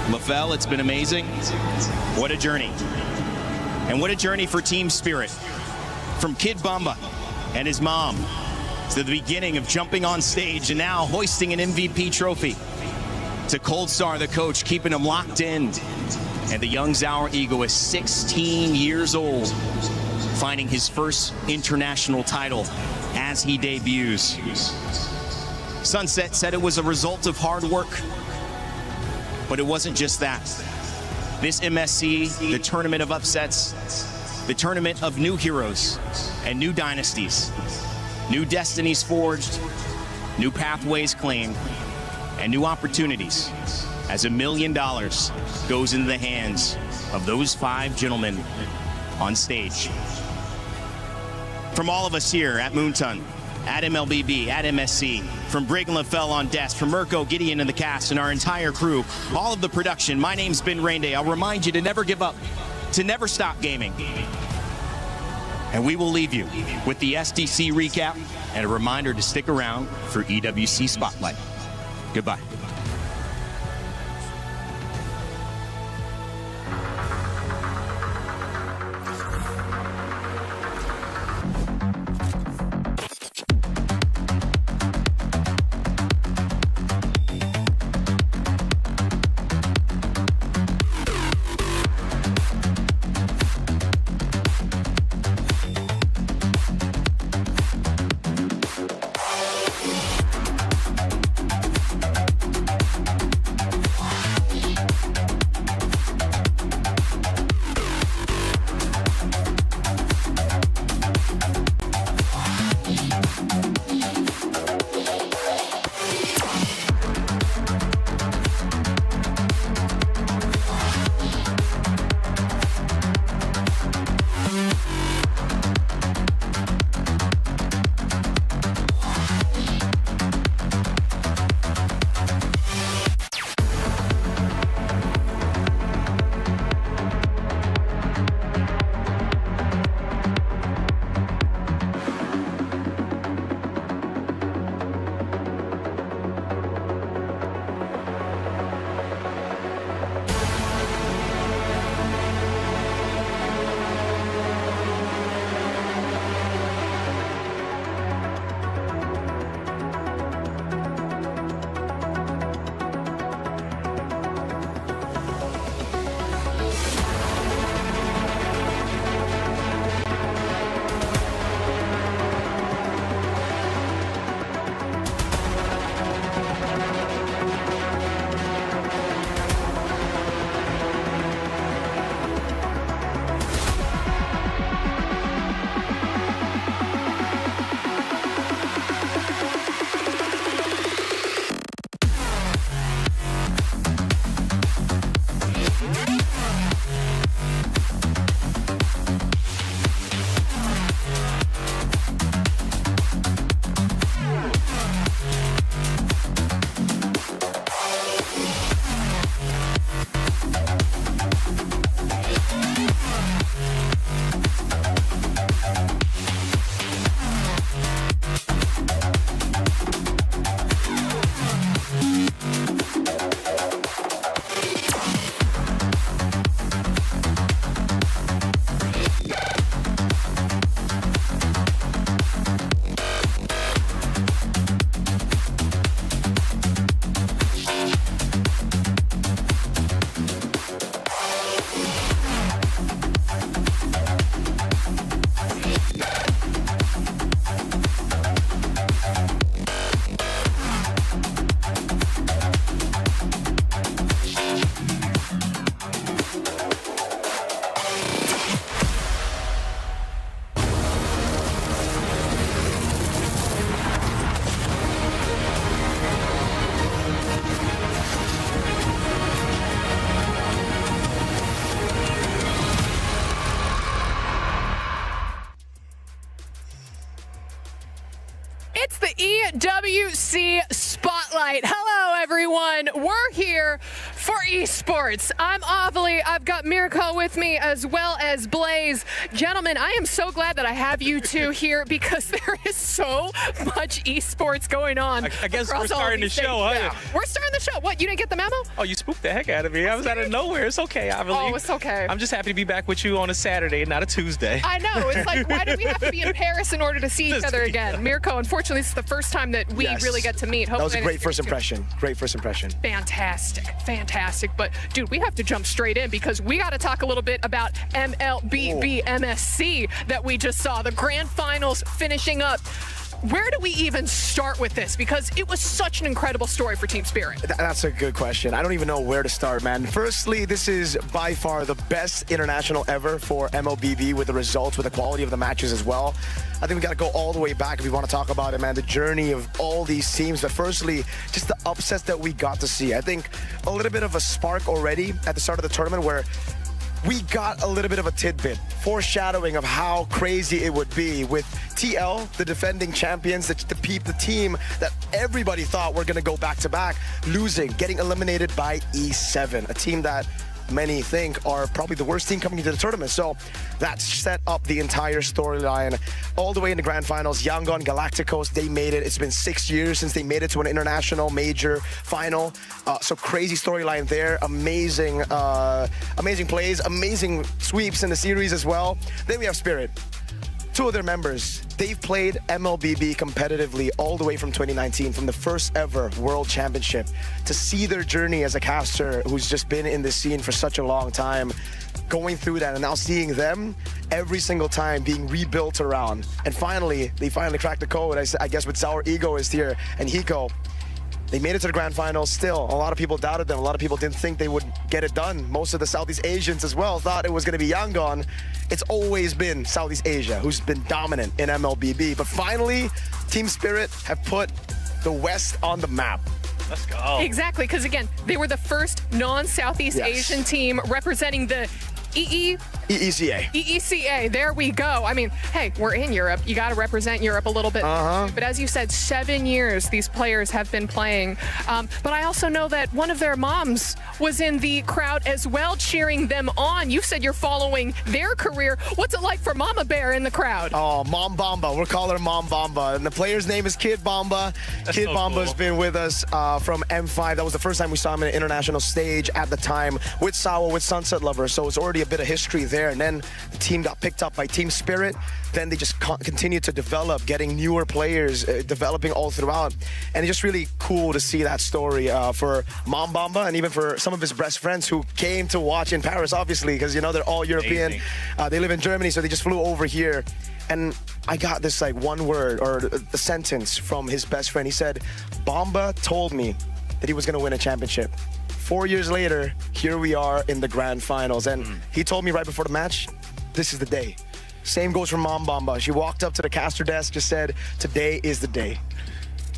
LaFell, it's been amazing. What a journey. And what a journey for Team Spirit. From Kid Bamba and his mom to the beginning of jumping on stage and now hoisting an MVP trophy, to Cold Star, the coach, keeping him locked in, and the young Zauer Eagle is 16 years old, finding his first international title as he debuts. Sunset said it was a result of hard work, but it wasn't just that. This MSC, the tournament of upsets, the tournament of new heroes and new dynasties, new destinies forged, new pathways claimed, and new opportunities as $1 million goes into the hands of those 5 gentlemen on stage. From all of us here at Moonton, at MLBB, at MSC, from Brig and LaFell on desk, from Mirko, Gideon, and the cast, and our entire crew, all of the production, my name's Ben Rainday. I'll remind you to never give up, to never stop gaming. And we will leave you with the SDC recap and a reminder to stick around for EWC Spotlight. Goodbye. It's the EWC Spotlight. Hello, everyone. We're here for esports. I'm Avali. I've got Mirko with me as well as Blaze. Gentlemen, I am so glad that I have you two here because there is so much esports going on. I guess we're starting the show, huh? Yeah. We're starting the show. What, you didn't get the memo? Oh, you spooked the heck out of me. I was out of nowhere. It's okay, Avali. Oh, it's okay. I'm just happy to be back with you on a Saturday, not a Tuesday. I know. It's like, why do we have to be in Paris in order to see each other again? Mirko, unfortunately, this is the first time that we really get to meet. That was a great first impression. Great first impression. Fantastic. Fantastic. But, dude, we have to jump straight in because we got to talk a little bit about MLBB MSC that we just saw. The grand finals finishing up. where do we even start with this? Because it was such an incredible story for Team Spirit. That's a good question. I don't even know where to start, man. Firstly, this is by far the best international ever for MLBB with the results, with the quality of the matches as well. I think we got to go all the way back if we want to talk about it, man. The journey of all these teams. But firstly, just the upsets that we got to see. I think a little bit of a spark already at the start of the tournament where we got a little bit of a tidbit, foreshadowing of how crazy it would be with TL, the defending champions, the team that everybody thought were going to go back-to-back, losing, getting eliminated by E7, a team that many think are probably the worst team coming into the tournament. So that set up the entire storyline all the way in the grand finals. Yangon, Galacticos, they made it. It's been 6 years since they made it to an international major final. So crazy storyline there. Amazing, amazing plays, amazing sweeps in the series as well. Then we have Spirit. Two of their members, they've played MLBB competitively all the way from 2019, from the first ever World Championship. To see their journey as a caster who's just been in this scene for such a long time, going through that and now seeing them every single time being rebuilt around. And finally, they finally cracked the code, I guess with Sour Egoist here and Hiko. They made it to the grand finals. Still, a lot of people doubted them. A lot of people didn't think they would get it done. Most of the Southeast Asians as well thought it was going to be Yangon. It's always been Southeast Asia who's been dominant in MLBB. But finally, Team Spirit have put the West on the map. Let's go. Exactly, because again, they were the first non-Southeast Asian team representing the EECA. There we go. I mean, hey, we're in Europe. You got to represent Europe a little bit. But as you said, 7 years these players have been playing. But I also know that one of their moms was in the crowd as well, cheering them on. You said you're following their career. What's it like for Mama Bear in the crowd? Oh, Mom Bamba. We'll call her Mom Bamba. And the player's name is Kid Bamba. Kid Bamba's been with us from M5. That was the first time we saw him in an international stage at the time with Sawa, with Sunset Lover. So it's already a bit of history there. And then the team got picked up by Team Spirit. Then they just continued to develop, getting newer players, developing all throughout. And it's just really cool to see that story for Mom Bamba and even for some of his best friends who came to watch in Paris, obviously, because, you know, they're all European. They live in Germany, so they just flew over here. And I got this like one word or a sentence from his best friend. He said, Bamba told me that he was going to win a championship. 4 years later, here we are in the grand finals. And he told me right before the match, this is the day. Same goes for Mom Bamba. She walked up to the caster desk, just said, today is the day.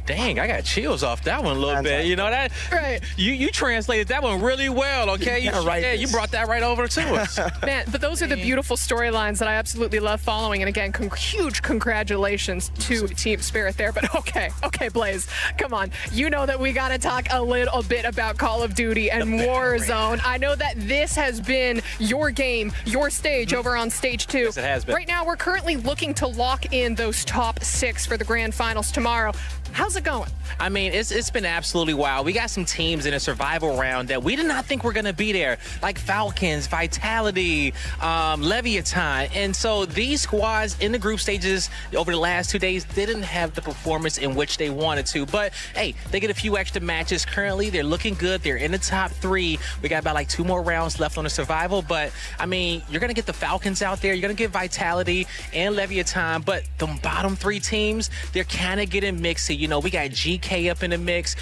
Dang, I got chills off that one a little bit. You know that? Right. You translated that one really well, okay? You brought that right over to us. Man, but those are the beautiful storylines that I absolutely love following. And again, huge congratulations to Team Spirit there. But okay, Blaze, come on. You know that we got to talk a little bit about Call of Duty and Warzone. I know that this has been your game, your stage over on stage 2. Yes, it has been. Right now, we're currently looking to lock in those top 6 for the grand finals tomorrow. How's it going? I mean, it's been absolutely wild. We got some teams in a survival round that we did not think were going to be there, like Falcons, Vitality, Leviathan. And so these squads in the group stages over the last 2 days didn't have the performance in which they wanted to. But, hey, they get a few extra matches. Currently, they're looking good. They're in the top 3. We got about like 2 more rounds left on the survival. But, I mean, you're going to get the Falcons out there. You're going to get Vitality and Leviathan. But the bottom 3 teams, they're kind of getting mixy. You know, we got GK up in the mix.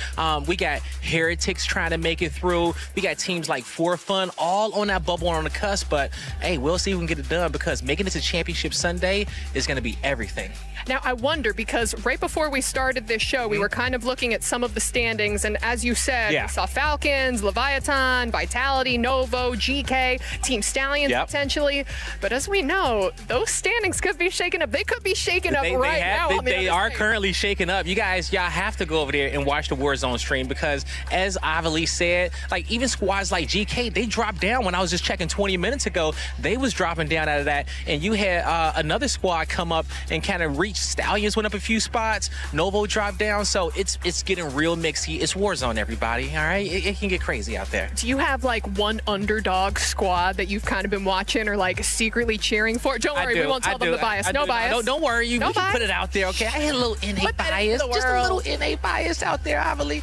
We got Heretics trying to make it through. We got teams like For Fun all on that bubble on the cusp. But, hey, we'll see if we can get it done because making it to Championship Sunday is going to be everything. Now, I wonder, because right before we started this show, we were kind of looking at some of the standings. And as you said, we saw Falcons, Leviathan, Vitality, Novo, GK, Team Stallions potentially. But as we know, those standings could be shaken up. They could be shaken up right now. They are currently shaken up. You guys, y'all have to go over there and watch the Warzone stream because, as Avali said, like even squads like GK, they dropped down. When I was just checking 20 minutes ago, they was dropping down out of that. And you had another squad come up and kind of reach. Stallions went up a few spots. Novo dropped down. So it's getting real mixy. It's Warzone, everybody. All right, it can get crazy out there. Do you have like one underdog squad that you've kind of been watching or like secretly cheering for? Don't worry, we won't tell them the bias. No bias. Don't worry, we can put it out there, okay? I had a little NA bias, just a little NA bias out there, Avali.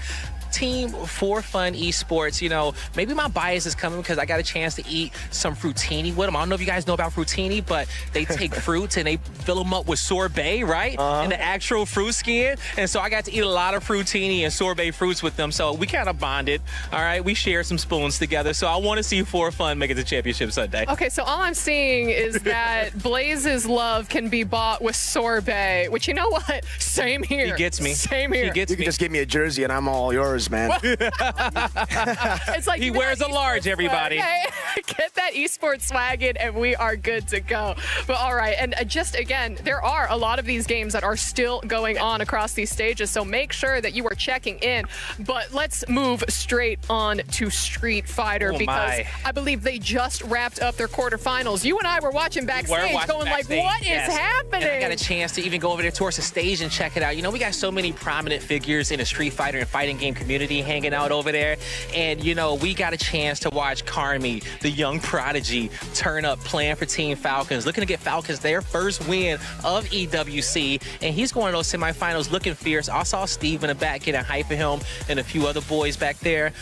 Team For Fun Esports, you know, maybe my bias is coming because I got a chance to eat some fruitini with them. I don't know if you guys know about fruitini, but they take fruits and they fill them up with sorbet, right? And the actual fruit skin. And so I got to eat a lot of fruitini and sorbet fruits with them. So we kind of bonded, all right? We shared some spoons together. So I want to see For Fun make it to Championship Sunday. Okay, so all I'm seeing is that Blaze's love can be bought with sorbet, which, you know what? Same here. He gets me. Same here. He gets You can me. just give me a jersey and I'm all yours, man. It's like He wears a large, everybody. Okay. Get that esports swag in and we are good to go. But all right, and just again, there are a lot of these games that are still going on across these stages, so make sure that you are checking in. But let's move straight on to Street Fighter because I believe they just wrapped up their quarterfinals. You and I were watching backstage going like, what is happening? And I got a chance to even go over there towards the stage and check it out. You know, we got so many prominent figures in the Street Fighter and fighting game community hanging out over there. And, you know, we got a chance to watch Carmi, the young prodigy, turn up playing for Team Falcons, looking to get Falcons their first win of EWC. And he's going to those semifinals looking fierce. I saw Steve in the back getting hype for him and a few other boys back there.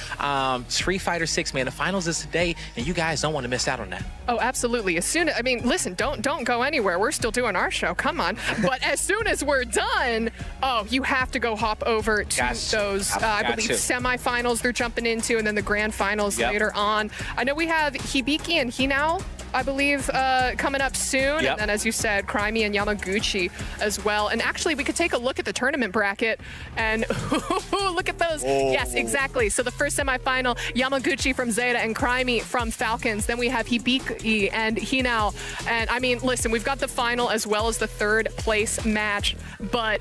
Street Fighter 6, man, the finals is today, and you guys don't want to miss out on that. Oh, absolutely. As soon as, I mean, listen, don't go anywhere. We're still doing our show. Come on. But as soon as we're done, oh, you have to go hop over to those, I believe, semifinals they're jumping into, and then the grand finals later on. I know we have Hibiki and Hinao, I believe, coming up soon. And then, as you said, Crimey and Yamaguchi as well. And actually, we could take a look at the tournament bracket and look at those. Yes, exactly. So the first semifinal, Yamaguchi from Zeta and Crimey from Falcons. Then we have Hibiki and Hinao. And I mean, listen, we've got the final as well as the third place match. But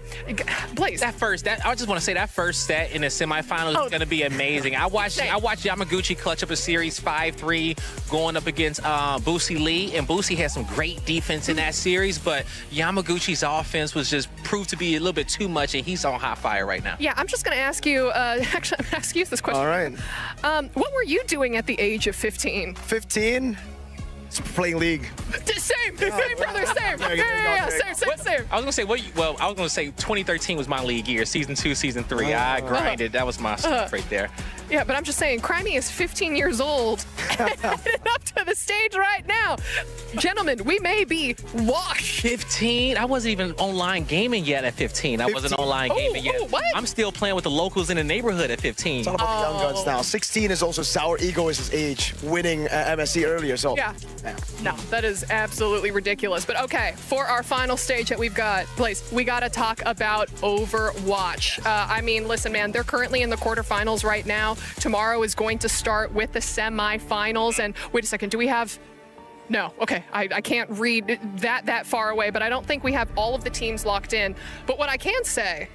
Blaze, I just want to say that first set in the semifinals is going to be amazing. I watched Yamaguchi clutch up a series 5-3 going up against Boosie Lee, and Boosie had some great defense in that series, but Yamaguchi's offense was just proved to be a little bit too much, and he's on hot fire right now. Yeah, I'm just going to ask you, actually, I'm going to ask you this question. All right. What were you doing at the age of 15? 15? Playing League. Same, brother, same. Same. I was gonna say, I was gonna say 2013 was my league year, season 2, season 3. I grinded. That was my stuff right there. Yeah, but I'm just saying, Crimey is 15 years old and headed up to the stage right now. Gentlemen, we may be washed. 15? I wasn't even online gaming yet at 15. I wasn't online gaming yet. What? I'm still playing with the locals in the neighborhood at 15. It's all about the young guns now. 16 is also Sour Egoist's age, winning MSC earlier. So yeah. No, that is absolutely ridiculous. But okay, for our final stage that we've got, Blaze, we got to talk about Overwatch. I mean, listen, man, they're currently in the quarterfinals right now. Tomorrow is going to start with the semifinals. And wait a second, do we have... No, okay, I can't read that far away, but I don't think we have all of the teams locked in. But what I can say...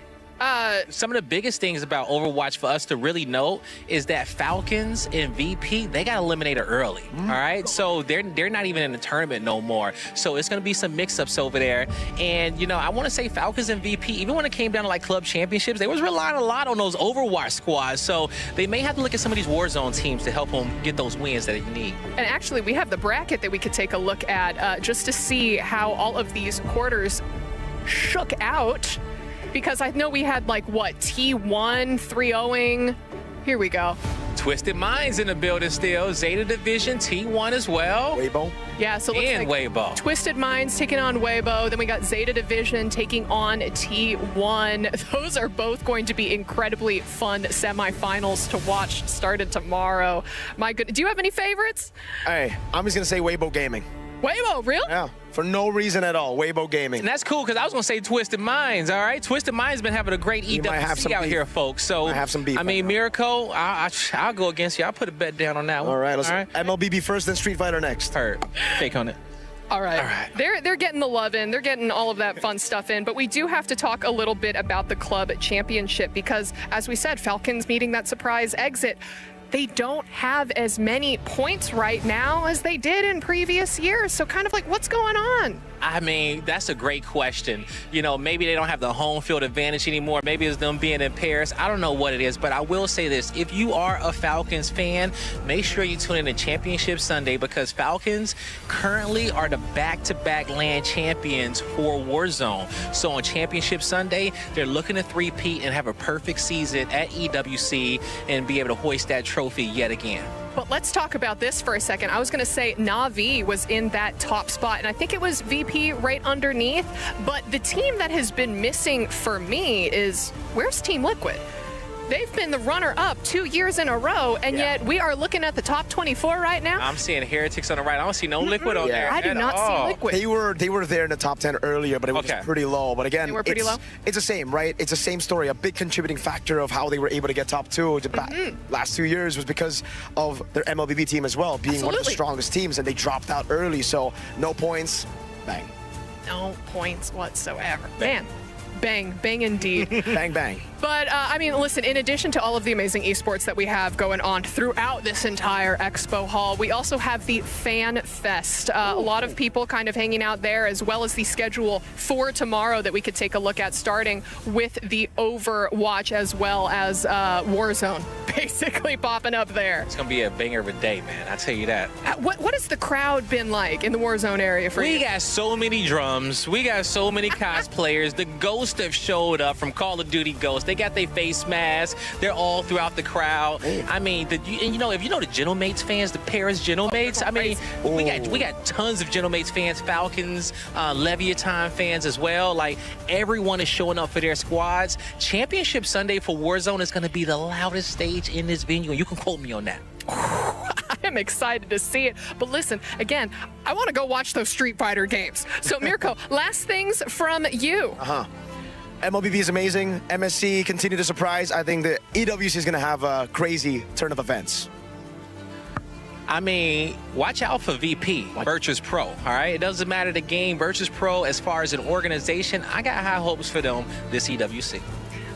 some of the biggest things about Overwatch for us to really know is that Falcons and VP, they got eliminated early, all right? So they're not even in the tournament no more. So it's going to be some mix-ups over there. And, you know, I want to say Falcons and VP, even when it came down to, like, club championships, they was relying a lot on those Overwatch squads. So they may have to look at some of these Warzone teams to help them get those wins that they need. And actually, we have the bracket that we could take a look at just to see how all of these quarters shook out. Because I know we had, like, what, T1 3-0ing? Here we go. Twisted Minds in the building still. Zeta Division, T1 as well. Weibo. Yeah, so looks like Weibo. Twisted Minds taking on Weibo. Then we got Zeta Division taking on T1. Those are both going to be incredibly fun semifinals to watch started tomorrow. My goodness. Do you have any favorites? Hey, I'm just going to say Weibo Gaming. Weibo, really? Yeah, for no reason at all. Weibo Gaming. And that's cool, because I was going to say Twisted Minds, all right? Twisted Minds been having a great EWC out here, folks. So, I have some beef. I mean, Miracle, I'll go against you. I'll put a bet down on that one. All right, let's MLBB first, then Street Fighter next. Heard. Take on it. All right. They're getting the love in. They're getting all of that fun stuff in. But we do have to talk a little bit about the club championship because, as we said, Falcons meeting that surprise exit. they don't have as many points right now as they did in previous years. So kind of like, what's going on? I mean, that's a great question. You know, maybe they don't have the home field advantage anymore. Maybe it's them being in Paris. I don't know what it is, but I will say this. If you are a Falcons fan, make sure you tune in to Championship Sunday, because Falcons currently are the back-to-back LAN champions for Warzone. So on Championship Sunday, they're looking to three-peat and have a perfect season at EWC and be able to hoist that trophy yet again. But let's talk about this for a second. I was going to say Na'Vi was in that top spot, and I think it was VP right underneath. But the team that has been missing for me is, where's Team Liquid? They've been the runner-up 2 years in a row, and yet we are looking at the top 24 right now. I'm seeing Heretics on the right. I don't see no Liquid on there. I do not see Liquid. They were there in the top 10 earlier, but it was pretty low. But again, They were pretty low? It's the same, right? It's the same story. A big contributing factor of how they were able to get top 2 the last 2 years was because of their MLBB team as well, being one of the strongest teams, and they dropped out early. So no points, bang. No points whatsoever. Man, bang, bang indeed. Bang, bang. But, I mean, listen, in addition to all of the amazing esports that we have going on throughout this entire expo hall, we also have the Fan Fest. A lot of people kind of hanging out there, as well as the schedule for tomorrow that we could take a look at, starting with the Overwatch as well as Warzone basically popping up there. It's going to be a banger of a day, man. I tell you that. What has the crowd been like in the Warzone area for you? We got so many drums. We got so many cosplayers. The Ghosts have showed up from Call of Duty Ghosts. They got their face masks. They're all throughout the crowd. I mean, and you know, if you know the Genomates fans, the Paris Genomates, I mean, we got tons of Genomates fans, Falcons, Leviathan fans as well. Like, everyone is showing up for their squads. Championship Sunday for Warzone is going to be the loudest stage in this venue, and you can quote me on that. I am excited to see it. But listen, again, I want to go watch those Street Fighter games. So, Mirko, last things from you. MLBB is amazing. MSC continue to surprise. I think the EWC is going to have a crazy turn of events. I mean, watch out for VP, Virtus Pro, all right? It doesn't matter the game. Virtus Pro, as far as an organization, I got high hopes for them this EWC.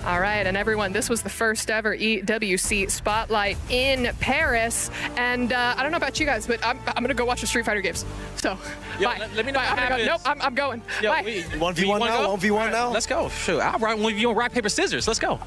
All right, and everyone, this was the first ever EWC Spotlight in Paris. And I don't know about you guys, but I'm going to go watch the Street Fighter games. So, bye. Let me know what happens. Nope, I'm going. Yo, bye. 1v1 now? 1v1 now? Let's go. Shoot, I'll run 1v1 rock, paper, scissors. Let's go.